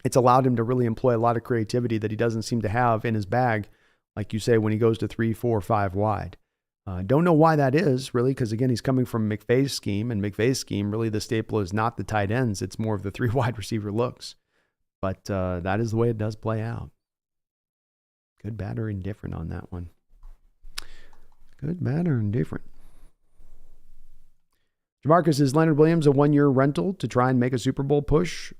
It's allowed him to really employ a lot of creativity that he doesn't seem to have in his bag, like you say, when he goes to 3, 4, 5 wide. Don't know why that is, really, because, again, he's coming from McVay's scheme, and McVay's scheme, really the staple is not the tight ends. It's more of the 3 wide receiver looks. But that is the way it does play out. Good, bad, or indifferent on that one. Good, bad, or indifferent. Jamarcus, is Leonard Williams a 1-year rental to try and make a Super Bowl push?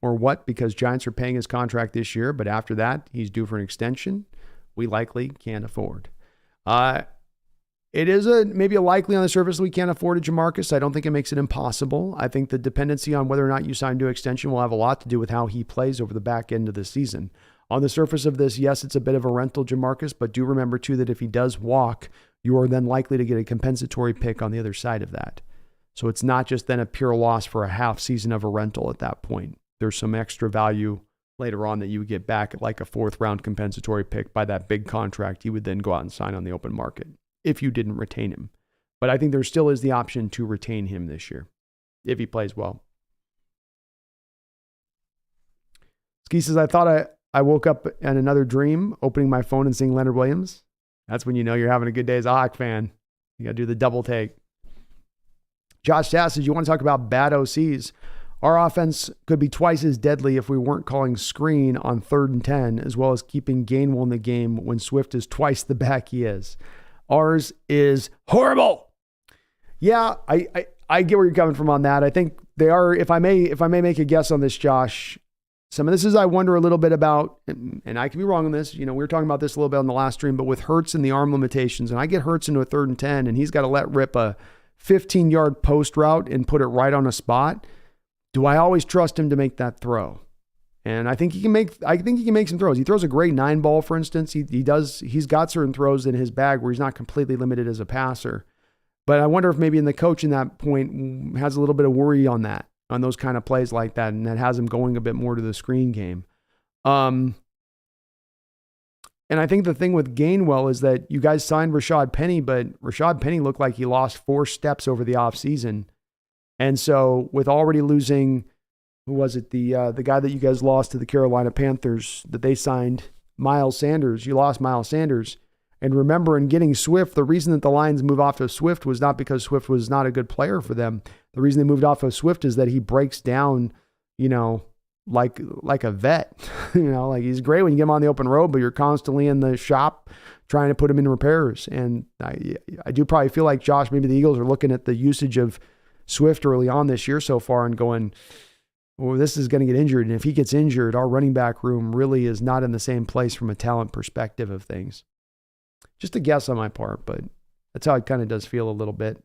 Or what? Because Giants are paying his contract this year, but after that, he's due for an extension we likely can't afford. It is maybe a likely on the surface we can't afford it, Jamarcus. I don't think it makes it impossible. I think the dependency on whether or not you sign to extension will have a lot to do with how he plays over the back end of the season. On the surface of this, yes, it's a bit of a rental, Jamarcus, but do remember too that if he does walk, you are then likely to get a compensatory pick on the other side of that. So it's not just then a pure loss for a half season of a rental at that point. There's some extra value later on that you would get back at like a 4th round compensatory pick by that big contract you would then go out and sign on the open market if you didn't retain him. But I think there still is the option to retain him this year if he plays well. Ski says, I thought I woke up in another dream, opening my phone and seeing Leonard Williams. That's when you know you're having a good day as a Hawk fan. You got to do the double take. Josh Sass says, you want to talk about bad OCs? Our offense could be twice as deadly if we weren't calling screen on 3rd and 10, as well as keeping Gainwell in the game when Swift is twice the back he is. Ours is horrible. Yeah, I get where you're coming from on that. I think they are, if I may make a guess on this, Josh, some of this is I wonder a little bit about, and I can be wrong on this. You know, we were talking about this a little bit on the last stream, but with Hurts and the arm limitations, and I get Hurts into a 3rd and 10, and he's got to let rip a 15-yard post route and put it right on a spot. Do I always trust him to make that throw? And I think he can make some throws. He throws a great 9 ball, for instance. He's got certain throws in his bag where he's not completely limited as a passer. But I wonder if maybe in the coach in that point has a little bit of worry on those kind of plays like that, and that has him going a bit more to the screen game. And I think the thing with Gainwell is that you guys signed Rashad Penny, but Rashad Penny looked like he lost 4 steps over the offseason. And so with already losing, who was it? The guy that you guys lost to the Carolina Panthers that they signed, Miles Sanders. You lost Miles Sanders. And remember, in getting Swift, the reason that the Lions moved off of Swift was not because Swift was not a good player for them. The reason they moved off of Swift is that he breaks down, like a vet. Like he's great when you get him on the open road, but you're constantly in the shop trying to put him in repairs. And I do probably feel like, Josh, maybe the Eagles are looking at the usage of Swift early on this year so far and going, well, this is going to get injured. And if he gets injured, our running back room really is not in the same place from a talent perspective of things. Just a guess on my part, but that's how it kind of does feel a little bit.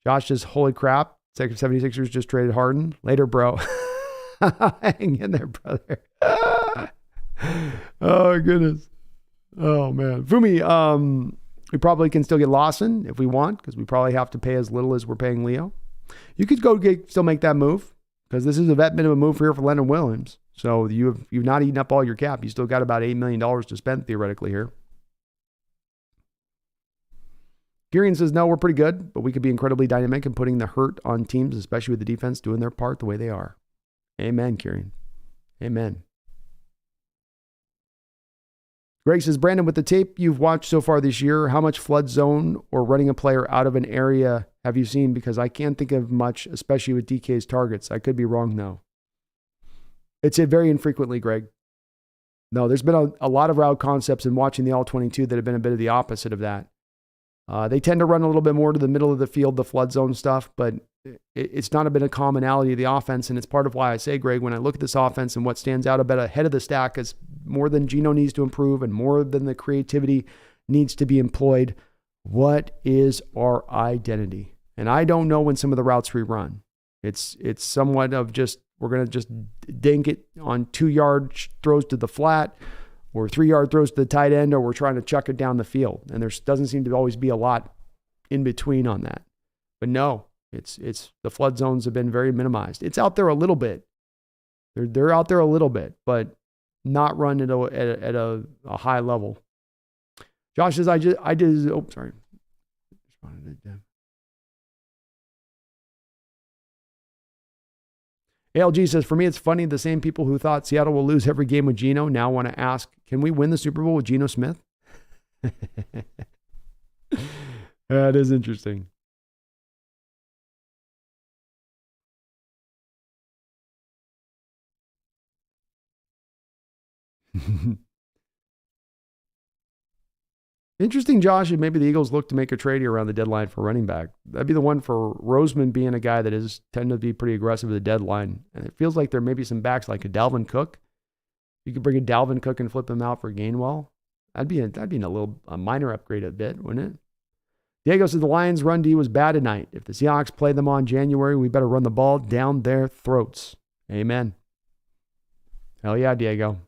Josh says, holy crap, 76ers just traded Harden. Later, bro. Hang in there, brother. Oh, goodness. Oh, man. Fumi, we probably can still get Lawson if we want, because we probably have to pay as little as we're paying Leo. You could still make that move, because this is a vet minimum move here for Leonard Williams. So you've not eaten up all your cap. You still got about $8 million to spend theoretically here. Kieran says, no, we're pretty good, but we could be incredibly dynamic in putting the hurt on teams, especially with the defense doing their part the way they are. Amen, Kieran. Amen. Greg says, Brandon, with the tape you've watched so far this year, how much flood zone or running a player out of an area have you seen? Because I can't think of much, especially with DK's targets. I could be wrong, though. It's very infrequently, Greg. No, there's been a lot of route concepts in watching the All-22 that have been a bit of the opposite of that. They tend to run a little bit more to the middle of the field, the flood zone stuff, but it's not been a commonality of the offense, and it's part of why I say, Greg, when I look at this offense and what stands out a bit ahead of the stack is more than Geno needs to improve and more than the creativity needs to be employed. What is our identity? And I don't know when some of the routes we run. It's somewhat of just, we're going to just dink it on 2-yard throws to the flat, or 3-yard throws to the tight end, or we're trying to chuck it down the field. And there doesn't seem to always be a lot in between on that. But no, it's the flood zones have been very minimized. It's out there a little bit. They're out there a little bit, but not run at a high level. Josh says, oh, sorry. ALG says, for me, it's funny. The same people who thought Seattle will lose every game with Geno now want to ask, can we win the Super Bowl with Geno Smith? That is interesting. Interesting, Josh, if maybe the Eagles look to make a trade here around the deadline for running back. That'd be the one for Roseman, being a guy that is tend to be pretty aggressive at the deadline. And it feels like there may be some backs like a Dalvin Cook. You could bring a Dalvin Cook and flip him out for Gainwell. That'd be a minor upgrade a bit, wouldn't it? Diego says the Lions' run D was bad tonight. If the Seahawks play them on January, we better run the ball down their throats. Amen. Hell yeah, Diego.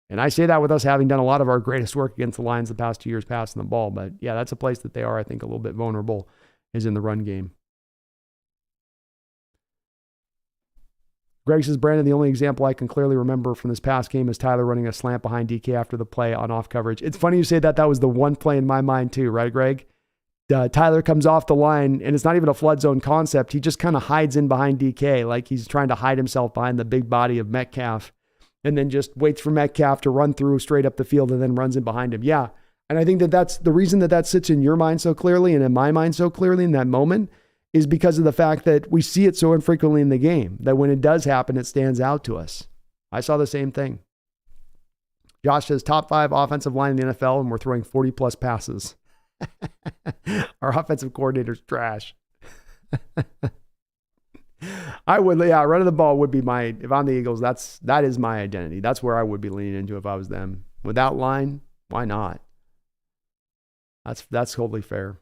And I say that with us having done a lot of our greatest work against the Lions the past 2 years passing the ball. But yeah, that's a place that they are, I think, a little bit vulnerable, is in the run game. Greg says, Brandon, the only example I can clearly remember from this past game is Tyler running a slant behind DK after the play on off coverage. It's funny you say that. That was the one play in my mind too, right, Greg? Tyler comes off the line, and it's not even a flood zone concept. He just kind of hides in behind DK, like he's trying to hide himself behind the big body of Metcalf, and then just waits for Metcalf to run through straight up the field and then runs in behind him. Yeah, and I think that's the reason that sits in your mind so clearly and in my mind so clearly in that moment is because of the fact that we see it so infrequently in the game that when it does happen, it stands out to us. I saw the same thing. Josh says, top 5 offensive line in the NFL, and we're throwing 40-plus passes. Our offensive coordinator's trash. I would, running the ball would be if I'm the Eagles, that is my identity. That's where I would be leaning into if I was them. Without line, why not? That's totally fair.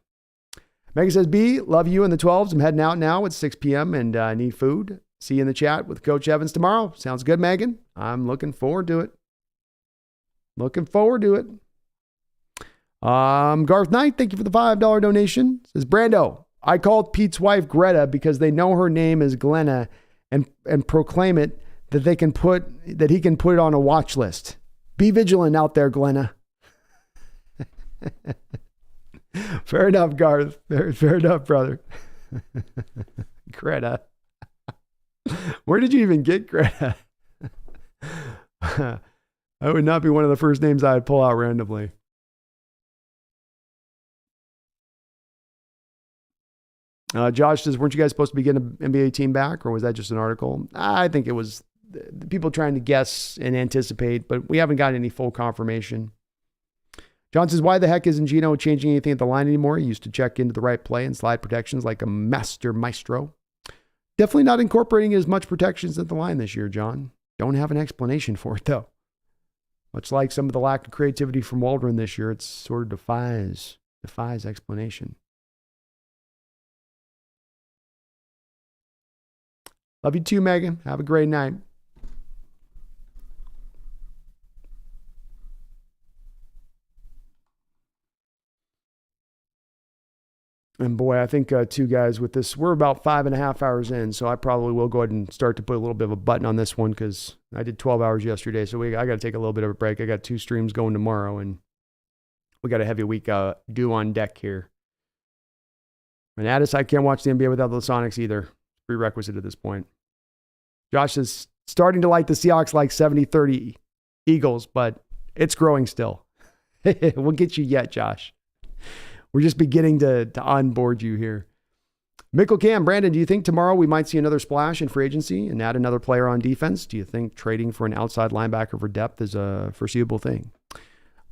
Megan says, B, love you in the 12s. I'm heading out now. It's 6 p.m. and I need food. See you in the chat with Coach Evans tomorrow. Sounds good, Megan. I'm looking forward to it. Garth Knight, thank you for the $5 donation. Says, Brando, I called Pete's wife Greta because they know her name is Glenna and proclaim it that he can put it on a watch list. Be vigilant out there, Glenna. Fair enough, Garth. Fair enough, brother. Greta. Where did you even get Greta? That would not be one of the first names I'd pull out randomly. Josh says, weren't you guys supposed to be getting an NBA team back, or was that just an article? I think it was people trying to guess and anticipate, but we haven't got any full confirmation. John says, why the heck isn't Geno changing anything at the line anymore? He used to check into the right play and slide protections like a maestro. Definitely not incorporating as much protections at the line this year, John. Don't have an explanation for it, though. Much like some of the lack of creativity from Waldron this year, it sort of defies explanation. Love you too, Megan. Have a great night. And boy, I think two guys with this, we're about 5.5 hours in, so I probably will go ahead and start to put a little bit of a button on this one because I did 12 hours yesterday, so I got to take a little bit of a break. I got 2 streams going tomorrow, and we got a heavy week due on deck here. And Addis, I can't watch the NBA without the Sonics either. Prerequisite at this point. Josh is starting to like the Seahawks like 70-30 Eagles, but it's growing still. We'll get you yet, Josh. We're just beginning to onboard you here. Mickle Cam, Brandon, do you think tomorrow we might see another splash in free agency and add another player on defense? Do you think trading for an outside linebacker for depth is a foreseeable thing?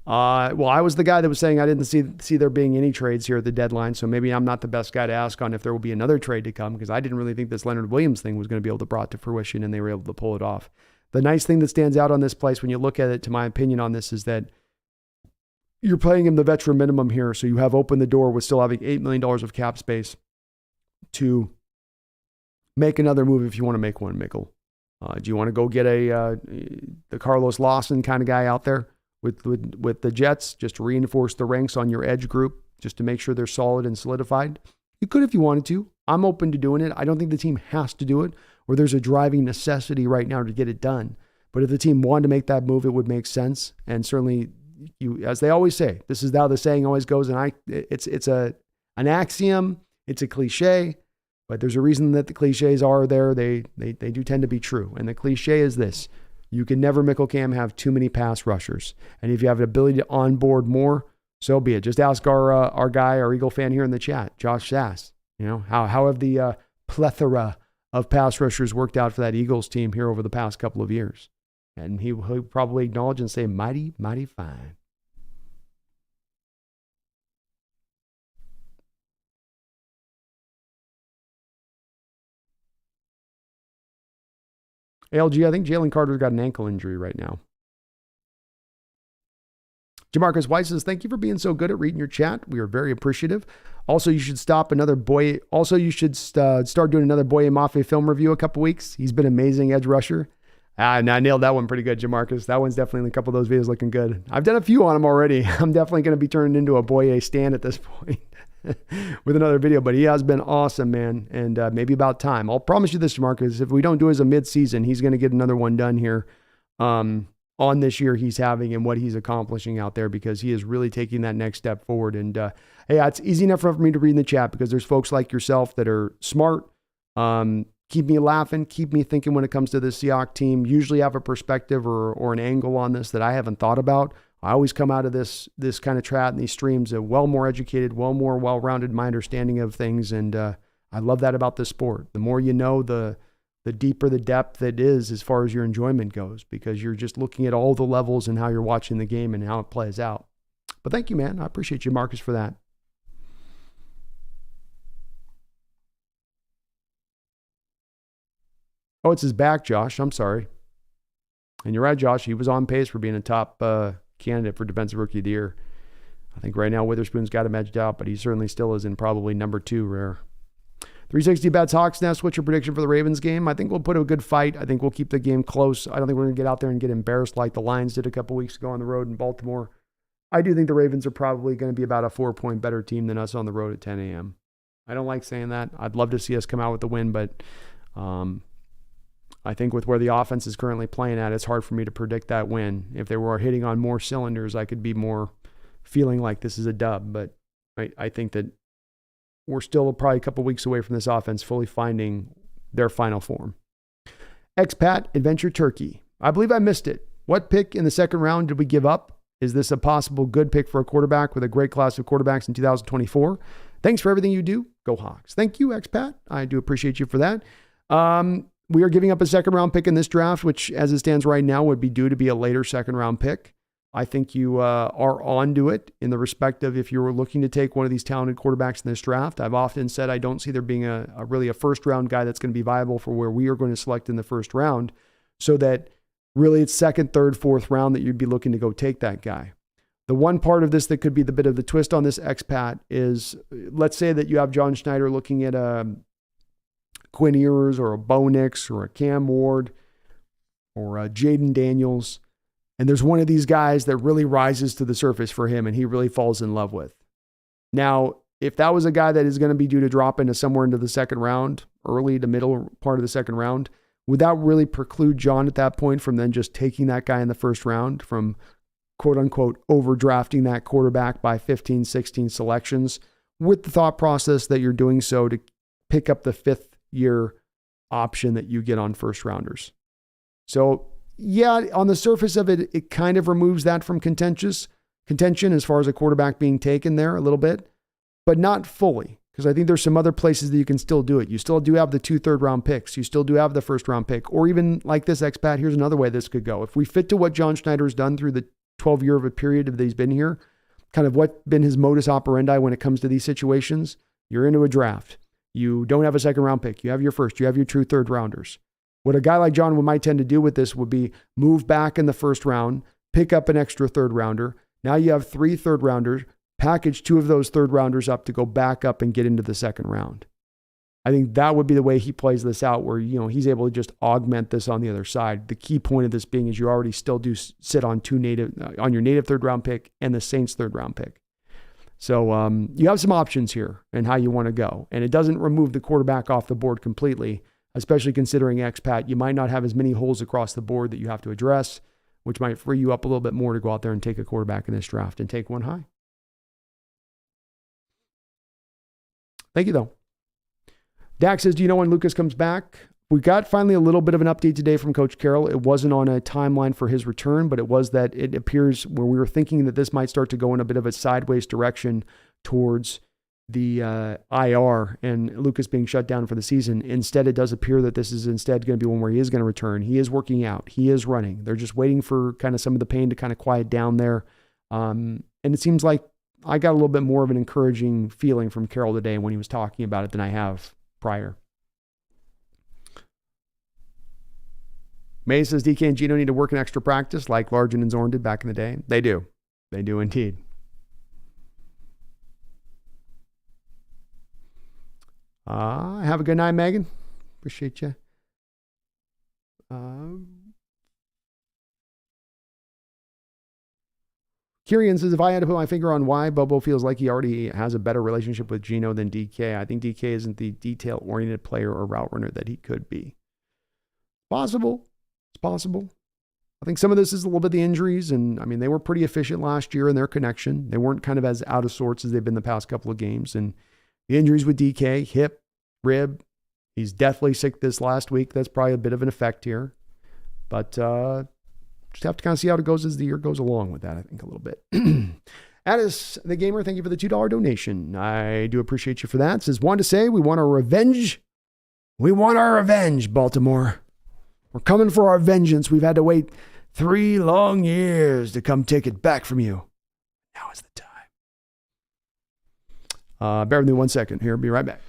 Well, I was the guy that was saying I didn't see there being any trades here at the deadline, so maybe I'm not the best guy to ask on if there will be another trade to come because I didn't really think this Leonard Williams thing was going to be able to brought to fruition and they were able to pull it off. The nice thing that stands out on this place when you look at it, to my opinion on this, is that you're paying him the veteran minimum here, so you have opened the door with still having $8 million of cap space to make another move if you want to make one, Mickle. Do you want to go get the Carlos Lawson kind of guy out there with the Jets, just to reinforce the ranks on your edge group, just to make sure they're solid and solidified? You could if you wanted to. I'm open to doing it. I don't think the team has to do it, or there's a driving necessity right now to get it done. But if the team wanted to make that move, it would make sense. And certainly, as they always say, this is how the saying always goes, and it's an axiom, it's a cliche, but there's a reason that the cliches are there. They do tend to be true. And the cliche is this: you can never, Mickle Cam, have too many pass rushers. And if you have an ability to onboard more, so be it. Just ask our guy, our Eagle fan here in the chat, Josh Sass. How have the plethora of pass rushers worked out for that Eagles team here over the past couple of years? And he'll probably acknowledge and say, mighty, mighty fine. ALG, I think Jalen Carter's got an ankle injury right now. Jamarcus White says, thank you for being so good at reading your chat. We are very appreciative. Also, you should start doing another Boye Mafia film review a couple weeks. He's been amazing edge rusher. And I nailed that one pretty good, Jamarcus. That one's definitely in a couple of those videos looking good. I've done a few on him already. I'm definitely going to be turning into a Boye stand at this point with another video, but he has been awesome, man. And maybe about time. I'll promise you this, Jamarcus, if we don't do it as a mid-season, he's going to get another one done here on this year he's having and what he's accomplishing out there, because he is really taking that next step forward. And hey, it's easy enough for me to read in the chat because there's folks like yourself that are smart, keep me laughing, keep me thinking when it comes to the Seahawks team, usually have a perspective or an angle on this that I haven't thought about. I always come out of this kind of chat and these streams well more educated, well-rounded in my understanding of things. And I love that about this sport. The more you know, the deeper the depth it is as far as your enjoyment goes, because you're just looking at all the levels and how you're watching the game and how it plays out. But thank you, man. I appreciate you, Marcus, for that. Oh, it's his back, Josh. I'm sorry. And you're right, Josh. He was on pace for being a top candidate for Defensive Rookie of the Year. I think right now Witherspoon's got him edged out, but he certainly still is in probably number 2 rare. 360 Bets Hawks Nest. What's your prediction for the Ravens game? I think we'll put a good fight. I think we'll keep the game close. I don't think we're going to get out there and get embarrassed like the Lions did a couple weeks ago on the road in Baltimore. I do think the Ravens are probably going to be about a 4-point better team than us on the road at 10 a.m. I don't like saying that. I'd love to see us come out with the win, but I think with where the offense is currently playing at, it's hard for me to predict that win. If they were hitting on more cylinders, I could be more feeling like this is a dub, but I think that we're still probably a couple weeks away from this offense fully finding their final form. Expat Adventure Turkey. I believe I missed it. What pick in the second round did we give up? Is this a possible good pick for a quarterback with a great class of quarterbacks in 2024? Thanks for everything you do. Go Hawks. Thank you, Expat. I do appreciate you for that. We are giving up a second round pick in this draft, which as it stands right now would be due to be a later second round pick. I think you are onto it in the respect of if you were looking to take one of these talented quarterbacks in this draft. I've often said I don't see there being really a first round guy that's going to be viable for where we are going to select in the first round, so that really it's second, third, fourth round that you'd be looking to go take that guy. The one part of this that could be the bit of the twist on this expat is, let's say that you have John Schneider looking at a Quinn Ewers or a Bo Nix or a Cam Ward or a Jaden Daniels. And there's one of these guys that really rises to the surface for him and he really falls in love with. Now, if that was a guy that is going to be due to drop into somewhere into the second round, early to middle part of the second round, would that really preclude John at that point from then just taking that guy in the first round, from quote unquote overdrafting that quarterback by 15, 16 selections, with the thought process that you're doing so to pick up the 5th year option that you get on first rounders? So yeah, on the surface of it, it kind of removes that from contention as far as a quarterback being taken there a little bit, but not fully, because I think there's some other places that you can still do it. You still do have the 2 third-round picks. You still do have the first-round pick, or even like this expat, here's another way this could go. If we fit to what John Schneider has done through the 12-year of a period that he's been here, kind of what's been his modus operandi when it comes to these situations, you're into a draft. You don't have a second-round pick. You have your first. You have your 2 third-rounders. What a guy like John might tend to do with this would be move back in the first round, pick up an extra third-rounder. Now you have 3 third-rounders, package 2 of those third-rounders up to go back up and get into the second round. I think that would be the way he plays this out, where, you know, he's able to just augment this on the other side. The key point of this being is you already still do sit on on your native third-round pick and the Saints third-round pick. So you have some options here in how you want to go. And it doesn't remove the quarterback off the board completely, especially considering expat. You might not have as many holes across the board that you have to address, which might free you up a little bit more to go out there and take a quarterback in this draft and take one high. Thank you, though. Dak says, do you know when Lucas comes back? We got finally a little bit of an update today from Coach Carroll. It wasn't on a timeline for his return, but it was that it appears where we were thinking that this might start to go in a bit of a sideways direction towards the IR and Lucas being shut down for the season. Instead, it does appear that this is instead going to be one where he is going to return. He is working out. He is running. They're just waiting for kind of some of the pain to kind of quiet down there. And it seems like I got a little bit more of an encouraging feeling from Carroll today when he was talking about it than I have prior. May says DK and Gino need to work in extra practice like Largent and Zorn did back in the day. They do. They do indeed. Have a good night, Megan. Appreciate you. Kieran says, if I had to put my finger on why Bobo feels like he already has a better relationship with Gino than DK, I think DK isn't the detail-oriented player or route runner that he could be. Possible. It's possible. I think some of this is a little bit the injuries, and I mean, they were pretty efficient last year in their connection. They weren't kind of as out of sorts as they've been the past couple of games, and the injuries with DK, hip, rib, he's deathly sick this last week. That's probably a bit of an effect here, but just have to kind of see how it goes as the year goes along with that, I think, a little bit. Addis, the gamer, thank you for the $2 donation. I do appreciate you for that. It says, wanted to say we want our revenge. We want our revenge, Baltimore. We're coming for our vengeance. We've had to wait 3 long years to come take it back from you. Now is the time. Bear with me 1 second here. Be right back.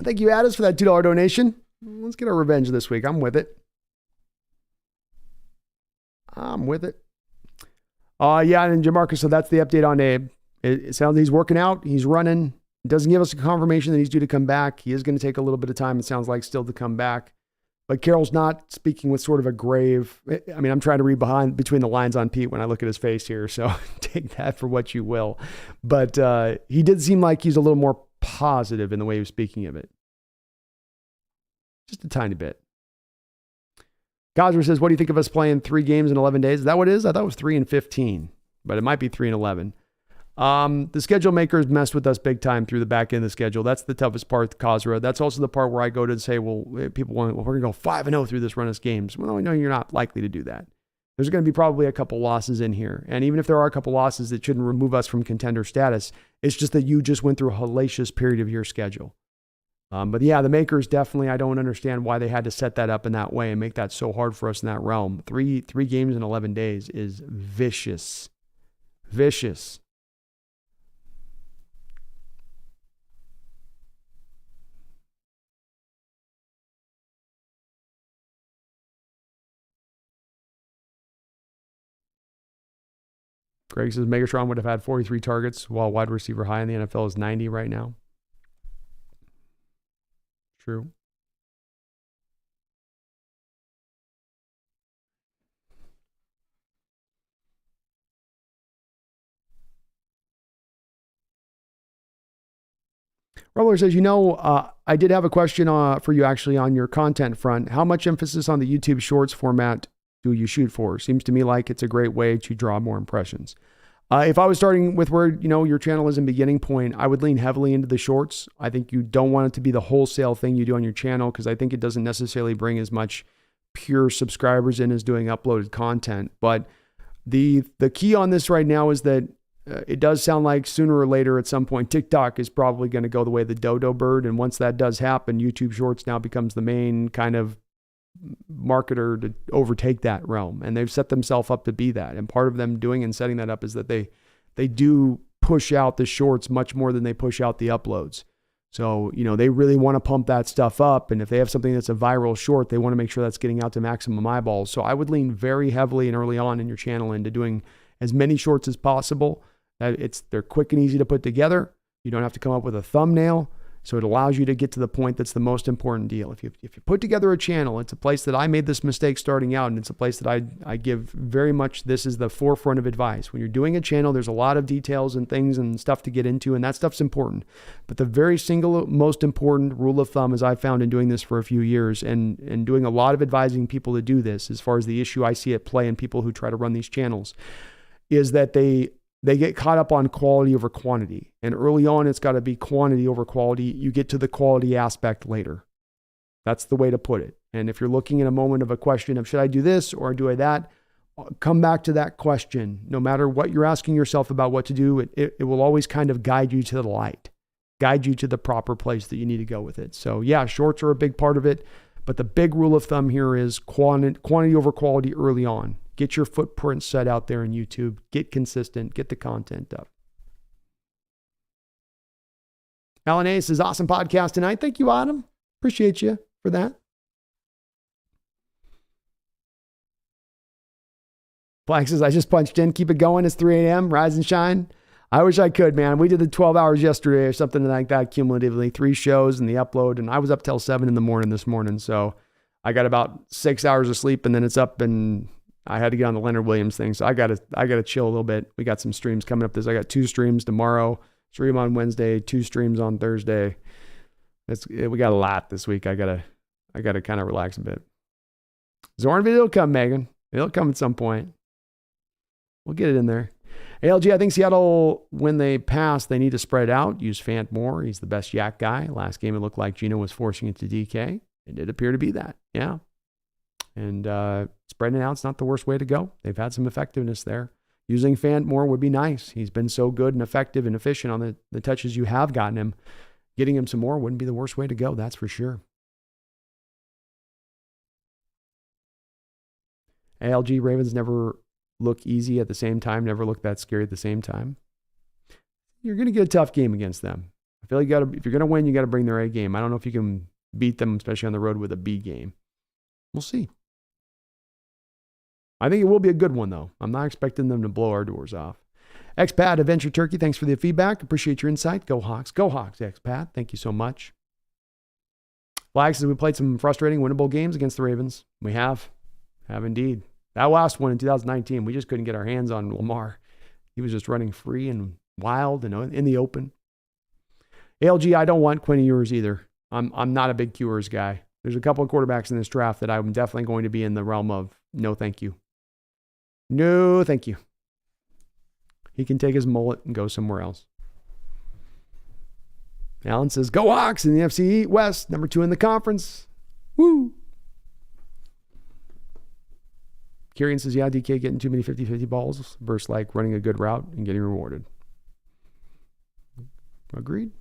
Thank you, Addis, for that $2 donation. Let's get our revenge this week. I'm with it. Yeah, and Jamarcus, so that's the update on Abe. It sounds like he's working out. He's running. It doesn't give us a confirmation that he's due to come back. He is going to take a little bit of time, it sounds like, still to come back. But Carroll's not speaking with sort of a grave. I mean, I'm trying to read between the lines on Pete when I look at his face here, so take that for what you will. But he did seem like he's a little more positive in the way he was speaking of it. Just a tiny bit. Gosler says, what do you think of us playing 3 games in 11 days? Is that what it is? I thought it was 3 and 15, but it might be 3 and 11. The schedule makers messed with us big time through the back end of the schedule. That's the toughest part, the Kazra. That's also the part where I go to say, well, people want, well, we're going to go 5-0 through this run of games. Well, no, you're not likely to do that. There's going to be probably a couple losses in here. And even if there are a couple losses that shouldn't remove us from contender status, it's just that you just went through a hellacious period of your schedule. But yeah, the makers definitely, I don't understand why they had to set that up in that way and make that so hard for us in that realm. Three games in 11 days is vicious. Vicious. Greg says Megatron would have had 43 targets while wide receiver high in the NFL is 90 right now. True. Rubbler says, I did have a question for you actually on your content front. How much emphasis on the YouTube Shorts format do you shoot for? Seems to me like it's a great way to draw more impressions. If I was starting with where, your channel is in beginning point, I would lean heavily into the shorts. I think you don't want it to be the wholesale thing you do on your channel because I think it doesn't necessarily bring as much pure subscribers in as doing uploaded content. But the key on this right now is that it does sound like sooner or later at some point, TikTok is probably going to go the way of the dodo bird. And once that does happen, YouTube Shorts now becomes the main kind of marketer to overtake that realm. And they've set themselves up to be that. And part of them doing and setting that up is that they do push out the shorts much more than they push out the uploads. So, they really want to pump that stuff up. And if they have something that's a viral short, they want to make sure that's getting out to maximum eyeballs. So I would lean very heavily and early on in your channel into doing as many shorts as possible. They're quick and easy to put together. You don't have to come up with a thumbnail. So it allows you to get to the point that's the most important deal. If you put together a channel, it's a place that I made this mistake starting out, and it's a place that I give very much, this is the forefront of advice. When you're doing a channel, there's a lot of details and things and stuff to get into, and that stuff's important. But the very single most important rule of thumb, as I found in doing this for a few years and doing a lot of advising people to do this, as far as the issue I see at play in people who try to run these channels, is that they get caught up on quality over quantity. And early on, it's got to be quantity over quality. You get to the quality aspect later. That's the way to put it. And if you're looking at a moment of a question of, should I do this or do I that? Come back to that question. No matter what you're asking yourself about what to do, it will always kind of guide you to the light, guide you to the proper place that you need to go with it. So yeah, shorts are a big part of it. But the big rule of thumb here is quantity over quality early on. Get your footprint set out there in YouTube. Get consistent. Get the content up. Alan A says, awesome podcast tonight. Thank you, Adam. Appreciate you for that. Black says, I just punched in. Keep it going. It's 3 a.m. Rise and shine. I wish I could, man. We did the 12 hours yesterday or something like that cumulatively. 3 shows and the upload. And I was up till 7 in the morning this morning. So I got about 6 hours of sleep and then it's up and I had to get on the Leonard Williams thing. So I got to chill a little bit. We got some streams coming up. I got 2 streams tomorrow, stream on Wednesday, 2 streams on Thursday. We got a lot this week. I gotta kind of relax a bit. Zorn video will come, Megan. It'll come at some point. We'll get it in there. ALG, I think Seattle, when they pass, they need to spread out. Use Fant more. He's the best yak guy. Last game, it looked like Gino was forcing it to DK. It did appear to be that. Yeah. And spreading it out's not the worst way to go. They've had some effectiveness there. Using Fant more would be nice. He's been so good and effective and efficient on the touches you have gotten him. Getting him some more wouldn't be the worst way to go. That's for sure. ALG, Ravens never look easy at the same time, never look that scary at the same time. You're going to get a tough game against them. I feel like if you're going to win, you got to bring their A game. I don't know if you can beat them, especially on the road, with a B game. We'll see. I think it will be a good one, though. I'm not expecting them to blow our doors off. Expat Adventure Turkey, thanks for the feedback. Appreciate your insight. Go Hawks. Go Hawks, Expat. Thank you so much. Flag says we played some frustrating winnable games against the Ravens. We have indeed. That last one in 2019, we just couldn't get our hands on Lamar. He was just running free and wild and in the open. ALG, I don't want Quinn Ewers either. I'm not a big Ewers guy. There's a couple of quarterbacks in this draft that I'm definitely going to be in the realm of no thank you. No thank you. He can take his mullet and go somewhere else. Alan says, go Hawks in the NFC West, number 2 in the conference. Woo! Kieran says, yeah, DK getting too many 50-50 balls versus like running a good route and getting rewarded. Agreed.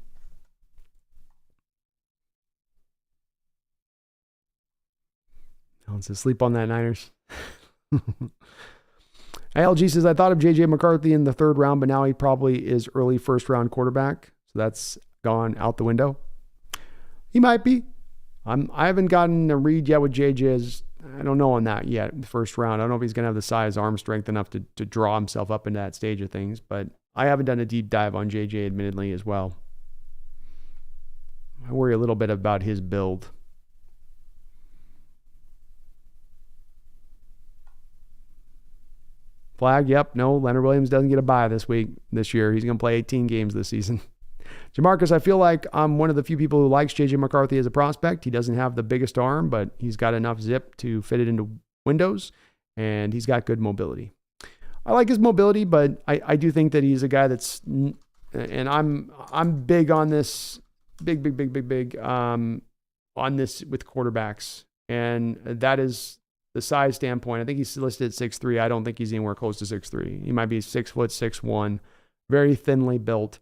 Alan says, sleep on that, Niners. ALG says, I thought of J.J. McCarthy in the 3rd round, but now he probably is early first-round quarterback. So that's gone out the window. He might be. I haven't gotten a read yet with J.J.'s. I don't know on that yet in the first round. I don't know if he's going to have the size, arm strength enough to draw himself up into that stage of things, but I haven't done a deep dive on J.J. admittedly as well. I worry a little bit about his build. Flag, yep, no, Leonard Williams doesn't get a bye this year. He's going to play 18 games this season. Jamarcus, I feel like I'm one of the few people who likes J.J. McCarthy as a prospect. He doesn't have the biggest arm, but he's got enough zip to fit it into windows, and he's got good mobility. I like his mobility, but I do think that he's a guy that's, and I'm big on this, big on this with quarterbacks, and that is the size standpoint. I think he's listed at 6'3". I don't think he's anywhere close to 6'3". He might be 6 foot, 6'1", very thinly built.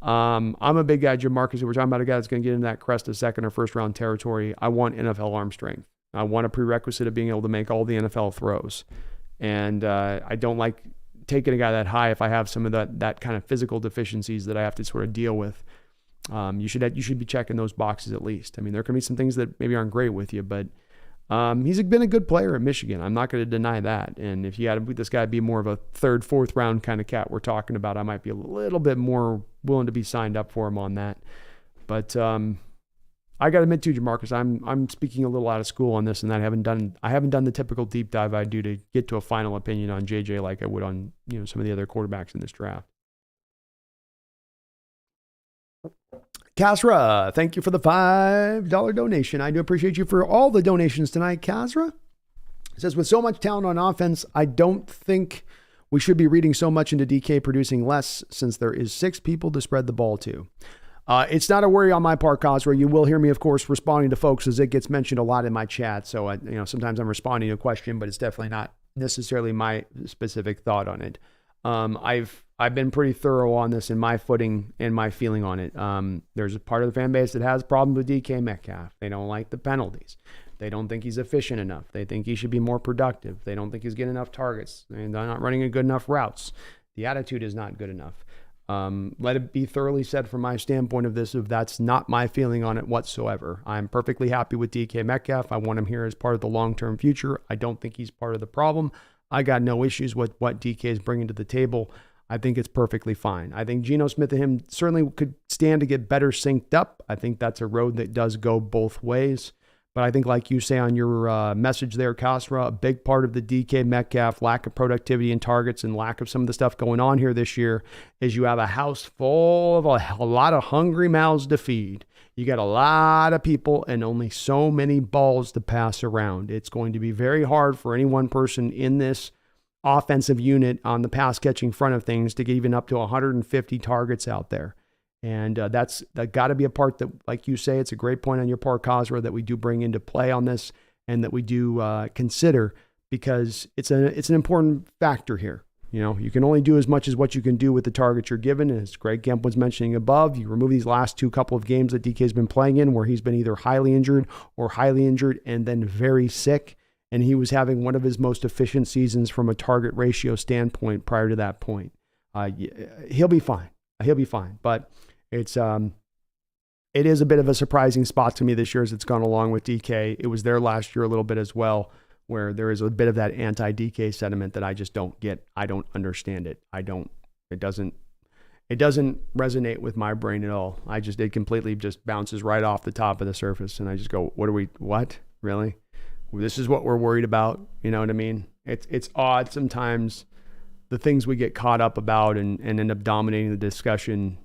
I'm a big guy, Jamarcus. We're talking about a guy that's going to get into that crest of 2nd or 1st round territory. I want NFL arm strength. I want a prerequisite of being able to make all the NFL throws. And I don't like taking a guy that high if I have some of that kind of physical deficiencies that I have to sort of deal with. You should be checking those boxes at least. I mean, there can be some things that maybe aren't great with you, but he's been a good player at Michigan. I'm not going to deny that. And if you had this guy be more of a 3rd, 4th round kind of cat we're talking about, I might be a little bit more willing to be signed up for him on that. But I got to admit too, Jamarcus, I'm speaking a little out of school on this, and I haven't done the typical deep dive I do to get to a final opinion on JJ like I would on some of the other quarterbacks in this draft. Kasra, thank you for the $5 donation. I do appreciate you for all the donations tonight, Kasra. It says, with so much talent on offense, I don't think we should be reading so much into DK producing less since there is 6 people to spread the ball to. It's not a worry on my part, Kasra. You will hear me, of course, responding to folks as it gets mentioned a lot in my chat. So, sometimes I'm responding to a question, but it's definitely not necessarily my specific thought on it. I've been pretty thorough on this in my footing and my feeling on it. There's a part of the fan base that has problems with DK Metcalf. They don't like the penalties. They don't think he's efficient enough. They think he should be more productive. They don't think he's getting enough targets. And they're not running good enough routes. The attitude is not good enough. Let it be thoroughly said from my standpoint of this, if that's not my feeling on it whatsoever. I'm perfectly happy with DK Metcalf. I want him here as part of the long-term future. I don't think he's part of the problem. I got no issues with what DK is bringing to the table. I think it's perfectly fine. I think Geno Smith and him certainly could stand to get better synced up. I think that's a road that does go both ways. But I think, like you say on your message there, Kasra, a big part of the DK Metcalf lack of productivity and targets and lack of some of the stuff going on here this year is you have a house full of a lot of hungry mouths to feed. You got a lot of people and only so many balls to pass around. It's going to be very hard for any one person in this offensive unit on the pass catching front of things to get even up to 150 targets out there. And that got to be a part that, like you say, it's a great point on your part, Kasra, that we do bring into play on this and that we do consider, because it's an important factor here. You can only do as much as what you can do with the targets you're given. And as Greg Kemp was mentioning above, you remove these last couple of games that DK's been playing in where he's been either highly injured and then very sick. And he was having one of his most efficient seasons from a target ratio standpoint prior to that point. He'll be fine. But it is a bit of a surprising spot to me this year as it's gone along with DK. It was there last year a little bit as well, where there is a bit of that anti-DK sentiment that I just don't get. I don't understand it. It doesn't resonate with my brain at all. It completely just bounces right off the top of the surface. And I just go, what? Really? This is what we're worried about. You know what I mean? It's odd sometimes the things we get caught up about and end up dominating the discussion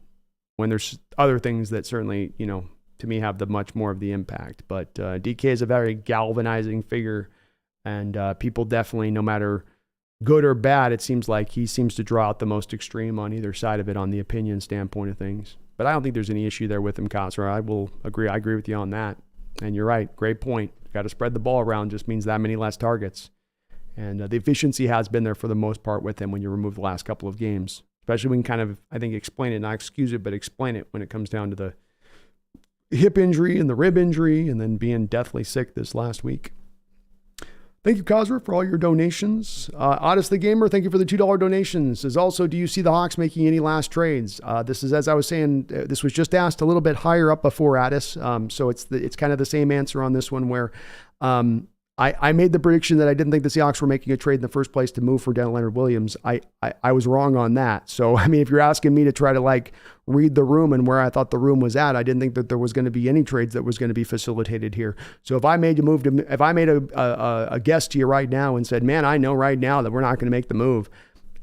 when there's other things that certainly, to me have the much more of the impact. But DK is a very galvanizing figure, and people definitely, no matter good or bad, it seems like he seems to draw out the most extreme on either side of it on the opinion standpoint of things. But I don't think there's any issue there with him, Kosser. I agree with you on that. And you're right. Great point. Got to spread the ball around, just means that many less targets. And the efficiency has been there for the most part with him when you remove the last couple of games. Especially when you kind of, I think, explain it, not excuse it, but explain it when it comes down to the hip injury and the rib injury and then being deathly sick this last week. Thank you, Kosser, for all your donations. Otis the Gamer, thank you for the $2 donations. Is also, do you see the Hawks making any last trades? This is, as I was saying, this was just asked a little bit higher up before Addis. So it's kind of the same answer on this one where I made the prediction that I didn't think the Seahawks were making a trade in the first place to move for Leonard Williams. I was wrong on that. So, I mean, if you're asking me to try to like read the room and where I thought the room was at, I didn't think that there was going to be any trades that was going to be facilitated here. So if I made a guess to you right now and said, man, I know right now that we're not going to make the move.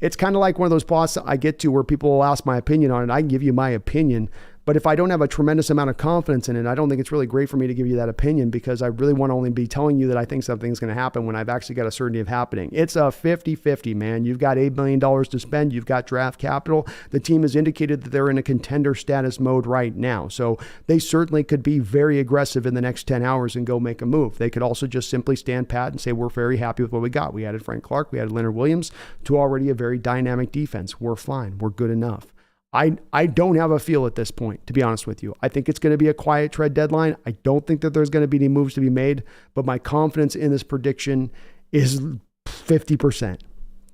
It's kind of like one of those plots I get to where people will ask my opinion on it. I can give you my opinion. But if I don't have a tremendous amount of confidence in it, I don't think it's really great for me to give you that opinion because I really want to only be telling you that I think something's going to happen when I've actually got a certainty of happening. It's a 50-50, man. You've got $8 million to spend. You've got draft capital. The team has indicated that they're in a contender status mode right now. So they certainly could be very aggressive in the next 10 hours and go make a move. They could also just simply stand pat and say, we're very happy with what we got. We added Frank Clark. We added Leonard Williams to already a very dynamic defense. We're fine. We're good enough. I don't have a feel at this point, to be honest with you. I think it's going to be a quiet trade deadline. I don't think that there's going to be any moves to be made, but my confidence in this prediction is 50%.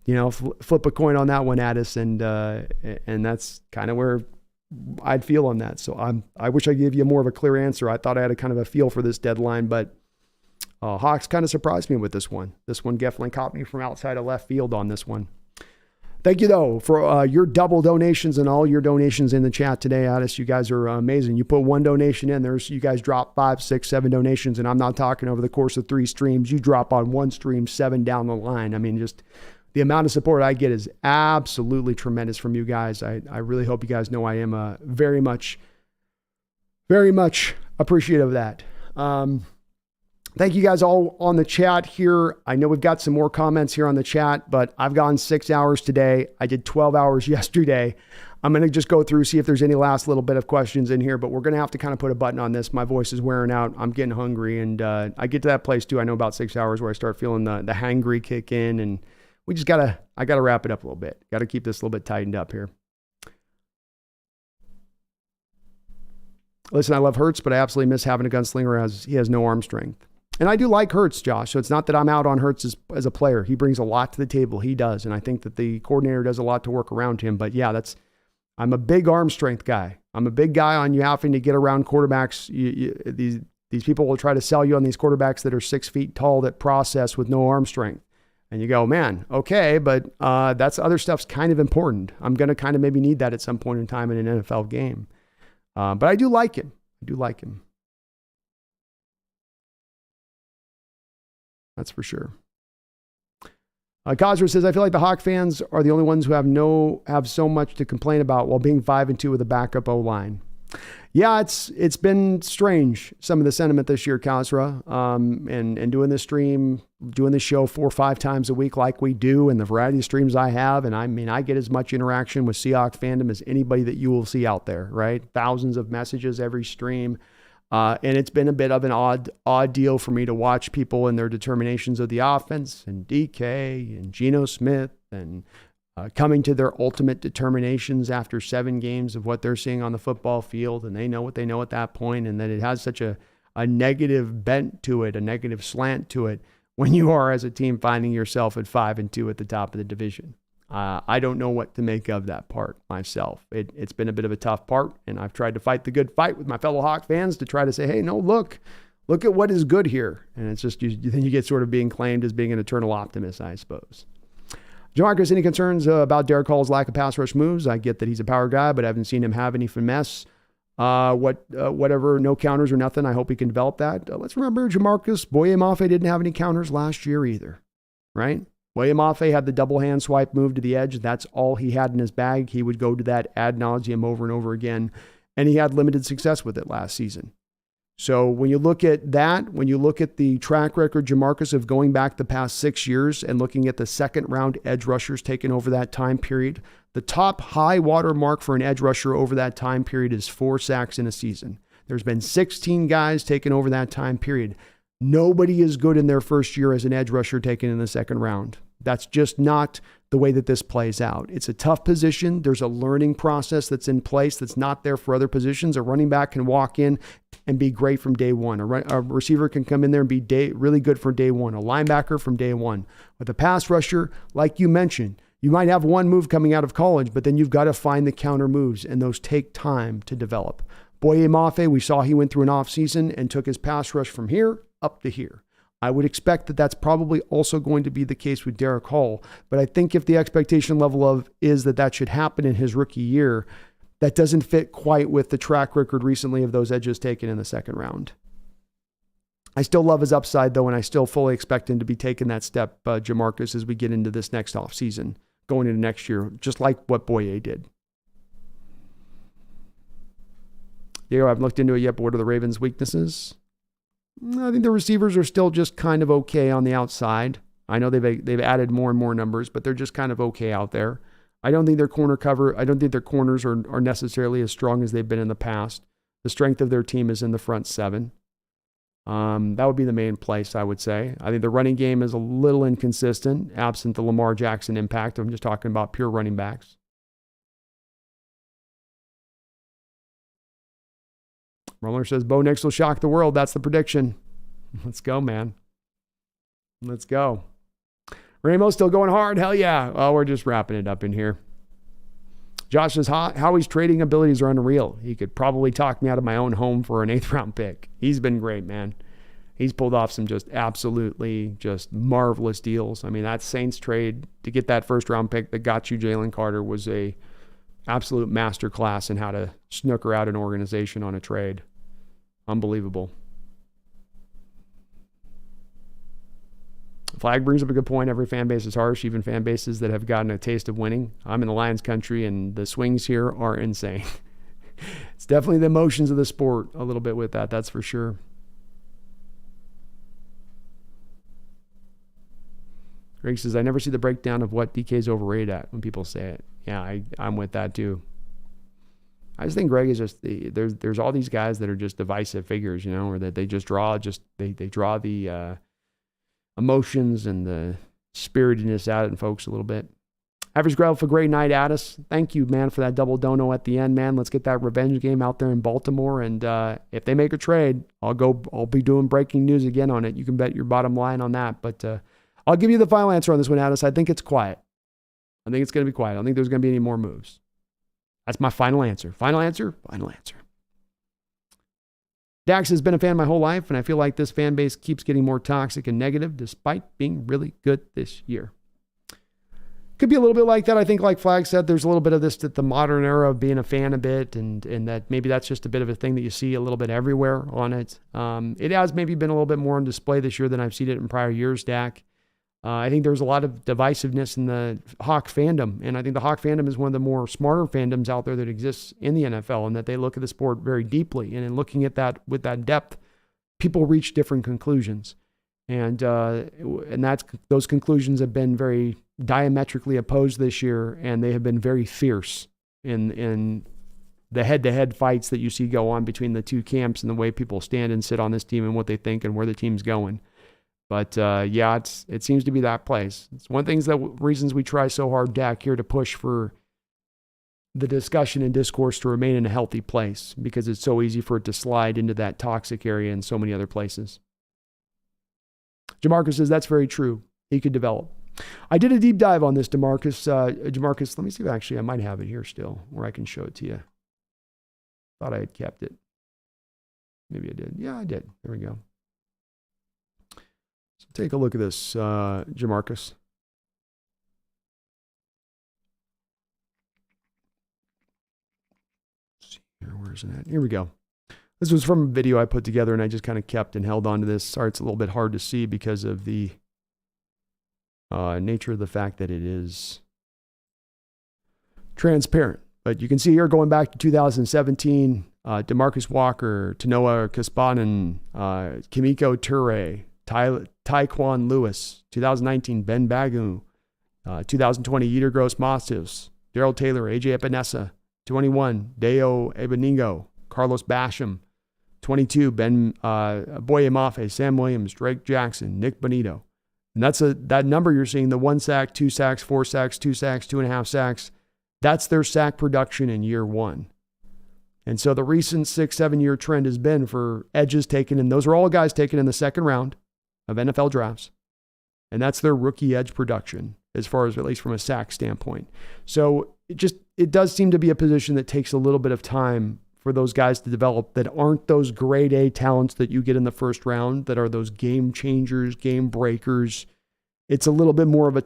You know, flip a coin on that one, Addis, and that's kind of where I'd feel on that. So I wish I gave you more of a clear answer. I thought I had a kind of a feel for this deadline, but Hawks kind of surprised me with this one. This one definitely caught me from outside of left field on this one. Thank you, though, for your double donations and all your donations in the chat today, Addis. You guys are amazing. You put one donation in, you guys drop 5, 6, 7 donations, and I'm not talking over the course of 3 streams. You drop on one stream, 7 down the line. I mean, just the amount of support I get is absolutely tremendous from you guys. I really hope you guys know I am very much appreciative of that. Thank you guys all on the chat here. I know we've got some more comments here on the chat, but I've gone 6 hours today. I did 12 hours yesterday. I'm going to just go through, see if there's any last little bit of questions in here, but we're going to have to kind of put a button on this. My voice is wearing out. I'm getting hungry, and I get to that place too. I know about 6 hours where I start feeling the hangry kick in, and I got to wrap it up a little bit. Got to keep this a little bit tightened up here. Listen, I love Hurts, but I absolutely miss having a gunslinger as he has no arm strength. And I do like Hurts, Josh. So it's not that I'm out on Hurts as a player. He brings a lot to the table. He does. And I think that the coordinator does a lot to work around him. But yeah, I'm a big arm strength guy. I'm a big guy on you having to get around quarterbacks. These people will try to sell you on these quarterbacks that are 6 feet tall that process with no arm strength. And you go, man, okay, but that's other stuff's kind of important. I'm going to kind of maybe need that at some point in time in an NFL game. But I do like him. That's for sure. Kosser says, I feel like the Hawk fans are the only ones who have so much to complain about while being 5-2 with a backup O-line. Yeah, it's been strange, some of the sentiment this year, Kosser, and doing this stream, doing this show 4 or 5 times a week like we do, and the variety of streams I have. And I mean, I get as much interaction with Seahawks fandom as anybody that you will see out there, right? Thousands of messages every stream. And it's been a bit of an odd deal for me to watch people and their determinations of the offense and DK and Geno Smith and coming to their ultimate determinations after 7 games of what they're seeing on the football field. And they know what they know at that point, and that it has such a negative bent to it, a negative slant to it when you are as a team finding yourself at 5-2 at the top of the division. I don't know what to make of that part myself. It's been a bit of a tough part, and I've tried to fight the good fight with my fellow Hawk fans to try to say, hey, no, look at what is good then you get sort of being claimed as being an eternal optimist, I suppose. Jamarcus, any concerns about Derek Hall's lack of pass rush moves? I get that he's a power guy, but I haven't seen him have any finesse. Whatever, no counters or nothing. I hope he can develop that. Let's remember Jamarcus Boye Mafe didn't have any counters last year either, right? William Mafe had the double hand swipe move to the edge. That's all he had in his bag. He would go to that ad nauseum over and over again, and he had limited success with it last season. So when you look at that, when you look at the track record, Jamarcus, of going back the past 6 years and looking at the second round edge rushers taken over that time period, the top high water mark for an edge rusher over that time period is 4 sacks in a season. There's been 16 guys taken over that time period. Nobody is good in their first year as an edge rusher taken in the second round. That's just not the way that this plays out. It's a tough position. There's a learning process that's in place that's not there for other positions. A running back can walk in and be great from day one. A receiver can come in there and be really good from day one. A linebacker from day one. With a pass rusher, like you mentioned, you might have one move coming out of college, but then you've got to find the counter moves, and those take time to develop. Boye Mafe, we saw he went through an offseason and took his pass rush from here up to here. I would expect that that's probably also going to be the case with Derek Hall. But I think if the expectation level is that should happen in his rookie year, that doesn't fit quite with the track record recently of those edges taken in the second round. I still love his upside, though, and I still fully expect him to be taking that step, Jamarcus, as we get into this next offseason, going into next year, just like what Boye did. Diego, I haven't looked into it yet, but what are the Ravens' weaknesses? I think the receivers are still just kind of okay on the outside. I know they've added more and more numbers, but they're just kind of okay out there. I don't think their corners are necessarily as strong as they've been in the past. The strength of their team is in the front seven. That would be the main place, I would say. I think the running game is a little inconsistent, absent the Lamar Jackson impact. I'm just talking about pure running backs. Roller says Bo Nix will shock the world. That's the prediction. Let's go, man. Let's go. Ramos still going hard. Hell yeah. Oh, we're just wrapping it up in here. Josh says Howie's trading abilities are unreal. He could probably talk me out of my own home for an 8th round pick. He's been great, man. He's pulled off some just absolutely just marvelous deals. I mean, that Saints trade to get that 1st round pick that got you Jalen Carter was a absolute masterclass in how to snooker out an organization on a trade. Unbelievable. Flag brings up a good point. Every fan base is harsh, even fan bases that have gotten a taste of winning. I'm in the Lions country, and the swings here are insane. It's definitely the emotions of the sport a little bit with that, that's for sure. Greg says, I never see the breakdown of what DK's overrated at when people say it. Yeah, I'm with that too. I just think Greg is just there's all these guys that are just divisive figures, or that they just draw they draw the emotions and the spiritedness out in folks a little bit. Average Grell for a great night, Addis. Thank you, man, for that double dono at the end, man. Let's get that revenge game out there in Baltimore, and if they make a trade, I'll be doing breaking news again on it. You can bet your bottom line on that. But I'll give you the final answer on this one, Addis. I think it's quiet. I think it's going to be quiet. I don't think there's going to be any more moves. That's my final answer. Final answer? Final answer. Dax has been a fan my whole life, and I feel like this fan base keeps getting more toxic and negative despite being really good this year. Could be a little bit like that. I think, like Flag said, there's a little bit of this, that the modern era of being a fan a bit, and that maybe that's just a bit of a thing that you see a little bit everywhere on it. It has maybe been a little bit more on display this year than I've seen it in prior years, Dak. I think there's a lot of divisiveness in the Hawk fandom, and I think the Hawk fandom is one of the more smarter fandoms out there that exists in the NFL, and that they look at the sport very deeply. And in looking at that with that depth, people reach different conclusions, and those conclusions have been very diametrically opposed this year, and they have been very fierce in the head-to-head fights that you see go on between the two camps, and the way people stand and sit on this team and what they think and where the team's going. But yeah, it seems to be that place. It's one of the reasons we try so hard, Dak, here to push for the discussion and discourse to remain in a healthy place, because it's so easy for it to slide into that toxic area in so many other places. Jamarcus says, that's very true. He could develop. I did a deep dive on this, Jamarcus. Jamarcus, let me see if I might have it here still, where I can show it to you. Thought I had kept it. Maybe I did. Yeah, I did. There we go. So take a look at this, Jamarcus. Let's see here, where's it at? Here we go. This was from a video I put together, and I just kind of kept and held on to this. Sorry, it's a little bit hard to see because of the nature of the fact that it is transparent. But you can see here, going back to 2017, DeMarcus Walker, Tanoa Kaspanen, Kimiko Ture, Taekwon Lewis, 2019 Ben Bagu, 2020 Yetur Gross-Matos, Daryl Taylor, AJ Epinesa, 21 Deo Ebenigo, Carlos Basham, 22 Ben Boye Mafe, Sam Williams, Drake Jackson, Nick Bonito. And that number you're seeing, the 1 sack, 2 sacks, 4 sacks, 2 sacks, 2.5 sacks, that's their sack production in year one. And so the recent 6-7 year trend has been for edges taken, and those are all guys taken in the second round of NFL drafts. And that's their rookie edge production, as far as at least from a sack standpoint. So it does seem to be a position that takes a little bit of time for those guys to develop that aren't those grade A talents that you get in the first round, that are those game changers, game breakers. It's a little bit more of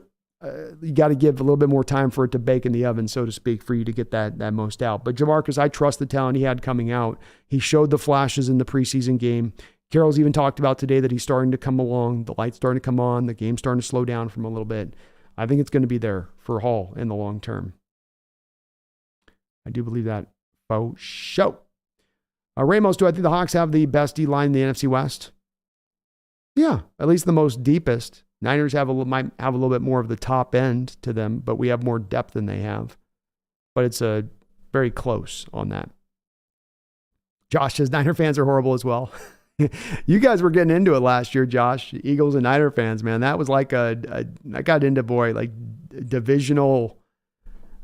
you got to give a little bit more time for it to bake in the oven, so to speak, for you to get that most out. But Jamarcus, I trust the talent he had coming out. He showed the flashes in the preseason game. Carroll's even talked about today that he's starting to come along. The light's starting to come on. The game's starting to slow down from a little bit. I think it's going to be there for Hall in the long term. I do believe that. Oh, show. Ramos, do I think the Hawks have the best D-line in the NFC West? Yeah, at least the most deepest. Niners might have a little bit more of the top end to them, but we have more depth than they have. But it's very close on that. Josh says Niner fans are horrible as well. You guys were getting into it last year, Josh. Eagles and Niner fans, man. That was like I got into, like divisional.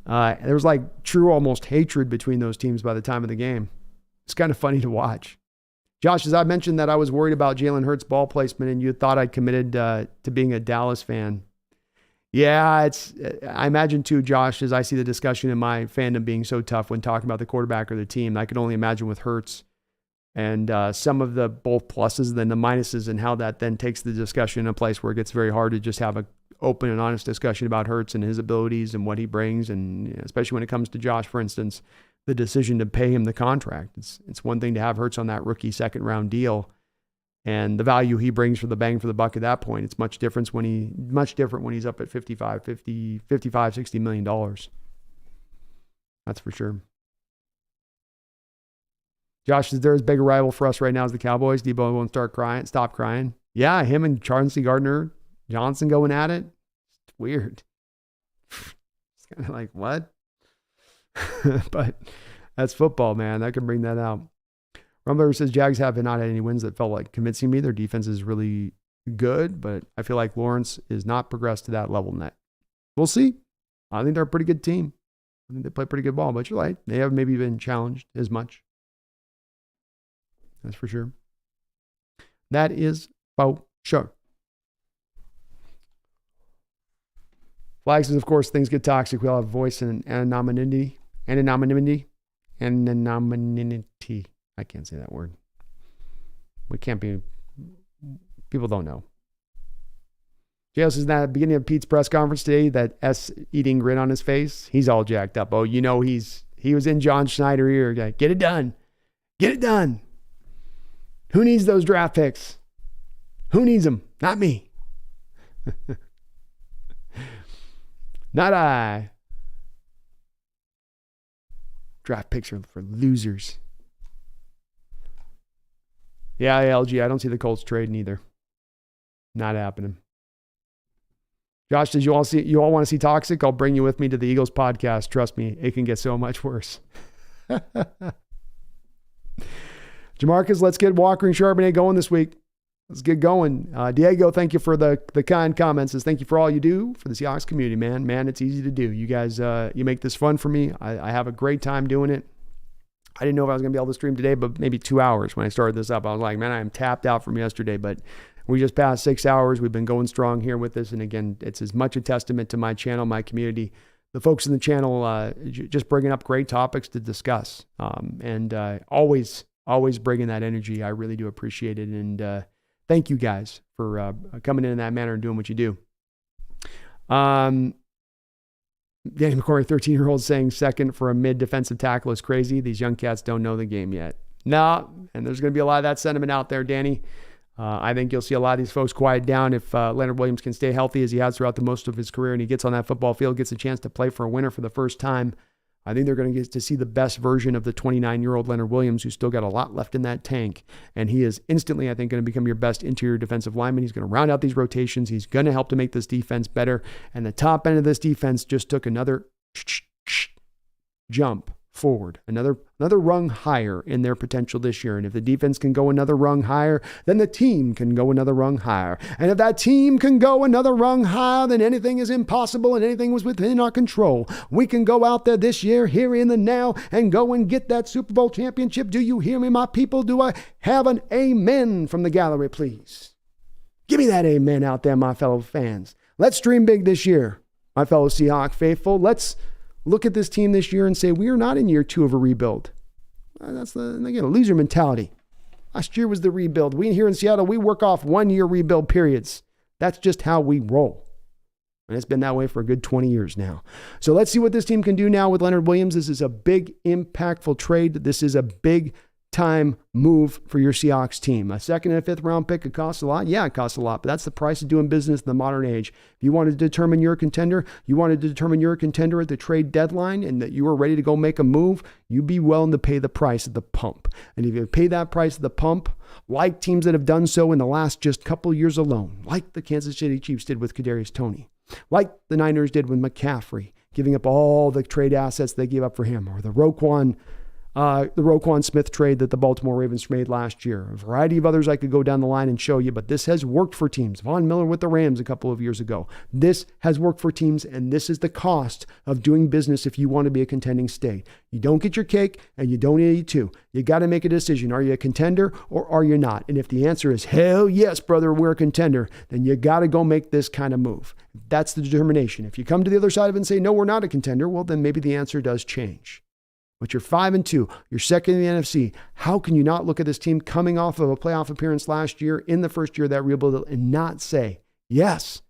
There was like true almost hatred between those teams by the time of the game. It's kind of funny to watch. Josh, as I mentioned that I was worried about Jalen Hurts' ball placement and you thought I'd committed to being a Dallas fan. Yeah, I imagine too, Josh, as I see the discussion in my fandom being so tough when talking about the quarterback or the team. I can only imagine with Hurts and some of the both pluses and then the minuses, and how that then takes the discussion in a place where it gets very hard to just have a open and honest discussion about Hurts and his abilities and what he brings. And especially when it comes to Josh, for instance, the decision to pay him the contract. It's one thing to have Hurts on that rookie second round deal and the value he brings for the bang for the buck at that point. It's much different when he's up at $55-60 million. That's for sure. Josh, is there as big a rival for us right now as the Cowboys? Debo won't stop crying. Yeah, him and Chauncey Gardner-Johnson going at it. It's weird. It's kind of like, what? But that's football, man. That can bring that out. Rumbler says Jags have not had any wins that felt like convincing me. Their defense is really good, but I feel like Lawrence is not progressed to that level yet. We'll see. I think they're a pretty good team. I think they play pretty good ball, but you're right. They haven't maybe been challenged as much. That's for sure. That is for sure. Flag says, of course, things get toxic. We all have voice and anonymity. Anonymity. I can't say that word. We can't be. People don't know. JL says, at the beginning of Pete's press conference today, that eating grin on his face, he's all jacked up. Oh, he was in John Schneider ear. Get it done. Get it done. Who needs those draft picks? Who needs them? Not me. Not I. Draft picks are for losers. Yeah, LG, I don't see the Colts trading either. Not happening. Josh, did you all want to see toxic? I'll bring you with me to the Eagles podcast. Trust me, it can get so much worse. Jamarcus, let's get Walker and Charbonnet going this week. Let's get going. Diego, thank you for the kind comments. Says, thank you for all you do for the Seahawks community, man. Man, it's easy to do. You guys, you make this fun for me. I have a great time doing it. I didn't know if I was going to be able to stream today, but maybe 2 hours when I started this up. I was like, man, I am tapped out from yesterday, but we just passed 6 hours. We've been going strong here with this. And again, it's as much a testament to my channel, my community, the folks in the channel, just bringing up great topics to discuss. And always bringing that energy. I really do appreciate it. And thank you guys for coming in that manner and doing what you do. Danny McCormick, 13-year-old, saying second for a mid-defensive tackle is crazy. These young cats don't know the game yet. No, and there's going to be a lot of that sentiment out there, Danny. I think you'll see a lot of these folks quiet down if Leonard Williams can stay healthy as he has throughout the most of his career, and he gets on that football field, gets a chance to play for a winner for the first time. I think they're going to get to see the best version of the 29-year-old Leonard Williams, who's still got a lot left in that tank. And he is instantly, I think, going to become your best interior defensive lineman. He's going to round out these rotations. He's going to help to make this defense better. And the top end of this defense just took another jump forward, another rung higher in their potential this year. And if the defense can go another rung higher, then the team can go another rung higher. And if that team can go another rung higher, then anything is impossible and anything was within our control. We can go out there this year, here in the now, and go and get that Super Bowl championship. Do you hear me, my people? Do I have an amen from the gallery, please? Give me that amen out there, my fellow fans. Let's dream big this year, my fellow Seahawk faithful. Let's look at this team this year and say, we are not in year 2 of a rebuild. That's a loser mentality. Last year was the rebuild. We here in Seattle, we work off 1-year rebuild periods. That's just how we roll. And it's been that way for a good 20 years now. So let's see what this team can do now with Leonard Williams. This is a big, impactful trade. This is a big time move for your Seahawks team. A 2nd and a 5th round pick, it costs a lot. Yeah, it costs a lot, but that's the price of doing business in the modern age. If you wanted to determine you're a contender, at the trade deadline and that you were ready to go make a move, you'd be willing to pay the price at the pump. And if you pay that price at the pump, like teams that have done so in the last just couple years alone, like the Kansas City Chiefs did with Kadarius Toney, like the Niners did with McCaffrey, giving up all the trade assets they gave up for him, or the Roquan Smith trade that the Baltimore Ravens made last year. A variety of others I could go down the line and show you, but this has worked for teams. Von Miller with the Rams a couple of years ago. This has worked for teams, and this is the cost of doing business if you want to be a contending state. You don't get your cake, and you don't eat it too. You got to make a decision. Are you a contender, or are you not? And if the answer is, hell yes, brother, we're a contender, then you got to go make this kind of move. That's the determination. If you come to the other side of it and say, no, we're not a contender, well, then maybe the answer does change. But you're 5-2, you're second in the NFC. How can you not look at this team coming off of a playoff appearance last year in the first year of that rebuild and not say, yes,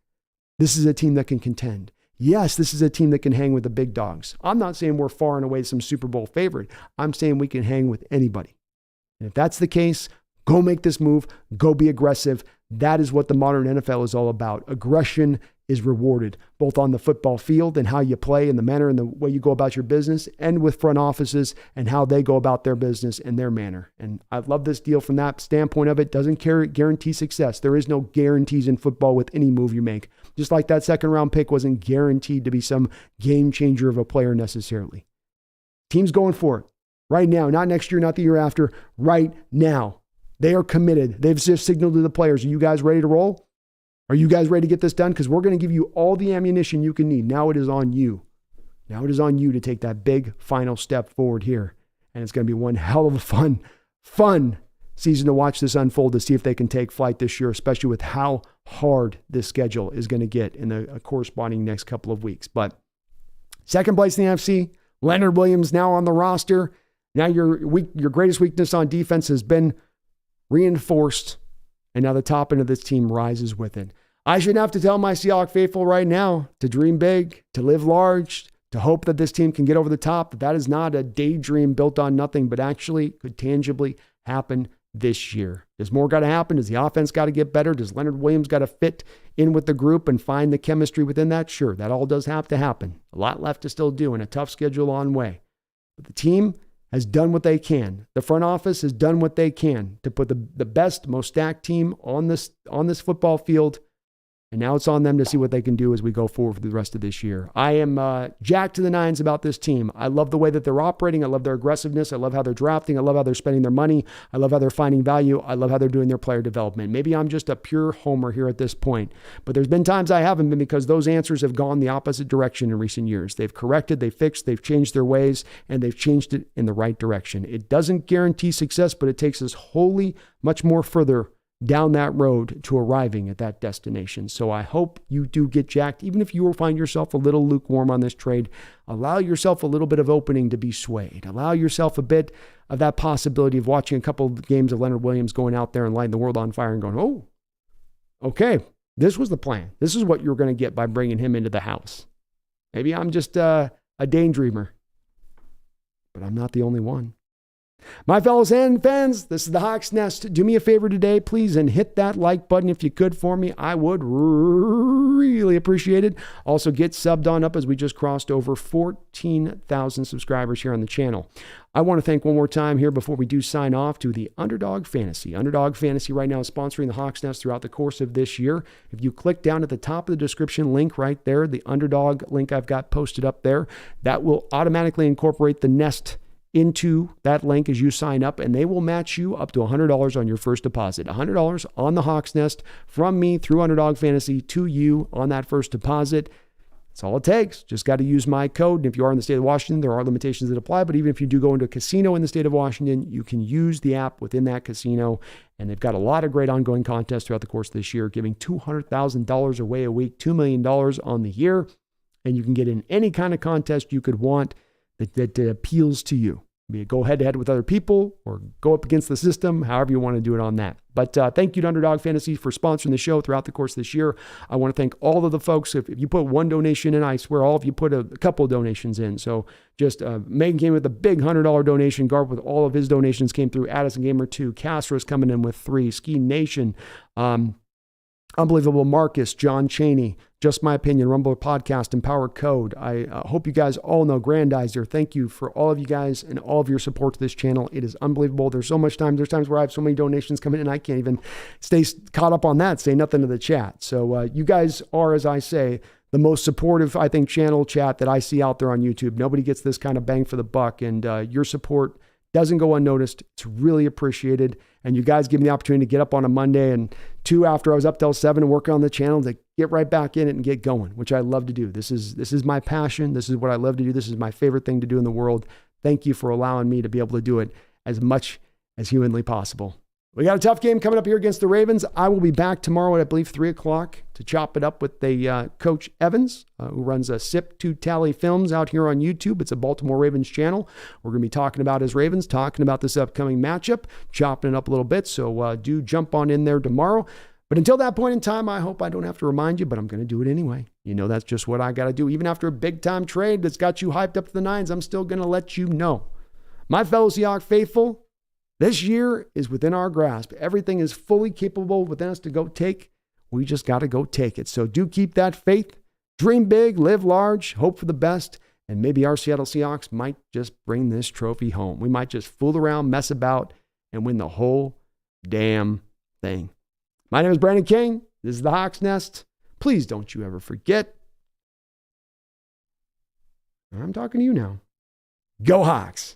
this is a team that can contend. Yes, this is a team that can hang with the big dogs. I'm not saying we're far and away some Super Bowl favorite. I'm saying we can hang with anybody. And if that's the case, go make this move. Go be aggressive. That is what the modern NFL is all about. Aggression is rewarded, both on the football field and how you play and the manner and the way you go about your business, and with front offices and how they go about their business and their manner. And I love this deal from that standpoint of it. Doesn't guarantee success. There is no guarantees in football with any move you make. Just like that 2nd round pick wasn't guaranteed to be some game changer of a player necessarily. Team's going for it right now, not next year, not the year after, right now. They are committed. They've just signaled to the players, are you guys ready to roll? Are you guys ready to get this done? Because we're going to give you all the ammunition you can need. Now it is on you. Now it is on you to take that big final step forward here. And it's going to be one hell of a fun season to watch this unfold, to see if they can take flight this year, especially with how hard this schedule is going to get in the corresponding next couple of weeks. But 2nd place in the NFC, Leonard Williams now on the roster. Now your greatest weakness on defense has been reinforced. And now the top end of this team rises with it. I shouldn't have to tell my Seahawk faithful right now to dream big, to live large, to hope that this team can get over the top. That is not a daydream built on nothing, but actually could tangibly happen this year. Does more got to happen? Does the offense got to get better? Does Leonard Williams got to fit in with the group and find the chemistry within that? Sure, that all does have to happen. A lot left to still do and a tough schedule on way. But the team has done what they can. The front office has done what they can to put the best, most stacked team on this football field. And now it's on them to see what they can do as we go forward for the rest of this year. I am jacked to the nines about this team. I love the way that they're operating. I love their aggressiveness. I love how they're drafting. I love how they're spending their money. I love how they're finding value. I love how they're doing their player development. Maybe I'm just a pure homer here at this point, but there's been times I haven't been, because those answers have gone the opposite direction in recent years. They've corrected, they've fixed, they've changed their ways, and they've changed it in the right direction. It doesn't guarantee success, but it takes us wholly much more further down that road to arriving at that destination. So I hope you do get jacked. Even if you will find yourself a little lukewarm on this trade, allow yourself a little bit of opening to be swayed. Allow yourself a bit of that possibility of watching a couple of games of Leonard Williams going out there and lighting the world on fire and going, oh, okay, this was the plan. This is what you're going to get by bringing him into the house. Maybe I'm just a daydreamer, but I'm not the only one. My fellows and fans, this is the Hawks Nest. Do me a favor today, please, and hit that like button if you could for me. I would really appreciate it. Also, get subbed on up as we just crossed over 14,000 subscribers here on the channel. I want to thank one more time here before we do sign off to the Underdog Fantasy. Underdog Fantasy right now is sponsoring the Hawks Nest throughout the course of this year. If you click down at the top of the description link right there, the Underdog link I've got posted up there, that will automatically incorporate the Nest into that link as you sign up, and they will match you up to $100 on your first deposit. $100 on the Hawks Nest from me through Underdog Fantasy to you on that first deposit. That's all it takes. Just got to use my code. And if you are in the state of Washington, there are limitations that apply. But even if you do go into a casino in the state of Washington, you can use the app within that casino. And they've got a lot of great ongoing contests throughout the course of this year, giving $200,000 away a week, $2 million on the year. And you can get in any kind of contest you could want that appeals to you. Be a go head-to-head with other people or go up against the system, however you want to do it on that. But thank you to Underdog Fantasy for sponsoring the show throughout the course of this year. I want to thank all of the folks. If you put one donation in, I swear all of you put a couple of donations in. So just Megan came with a big $100 donation. Garb with all of his donations came through. Addison Gamer 2. Castro's coming in with 3. Ski Nation. Unbelievable Marcus, John Cheney, Just My Opinion, Rumble Podcast, Empower Code. I hope you guys all know Grandizer. Thank you for all of you guys and all of your support to this channel. It is unbelievable. There's so much time. There's times where I have so many donations coming in and I can't even stay caught up on that, say nothing to the chat. So you guys are, as I say, the most supportive, I think, channel chat that I see out there on YouTube. Nobody gets this kind of bang for the buck, and your support doesn't go unnoticed. It's really appreciated. And you guys give me the opportunity to get up on a Monday and 2 after I was up till 7 and working on the channel to get right back in it and get going, which I love to do. This is my passion. This is what I love to do. This is my favorite thing to do in the world. Thank you for allowing me to be able to do it as much as humanly possible. We got a tough game coming up here against the Ravens. I will be back tomorrow at, I believe, 3 o'clock to chop it up with the Coach Evans, who runs a Sip to Tally Films out here on YouTube. It's a Baltimore Ravens channel. We're going to be talking about his Ravens, talking about this upcoming matchup, chopping it up a little bit. So do jump on in there tomorrow. But until that point in time, I hope I don't have to remind you, but I'm going to do it anyway. You know, that's just what I got to do. Even after a big-time trade that's got you hyped up to the nines, I'm still going to let you know. My fellow Seahawks faithful, this year is within our grasp. Everything is fully capable within us to go take. We just got to go take it. So do keep that faith. Dream big, live large, hope for the best, and maybe our Seattle Seahawks might just bring this trophy home. We might just fool around, mess about, and win the whole damn thing. My name is Brandon King. This is the Hawks Nest. Please don't you ever forget. I'm talking to you now. Go Hawks.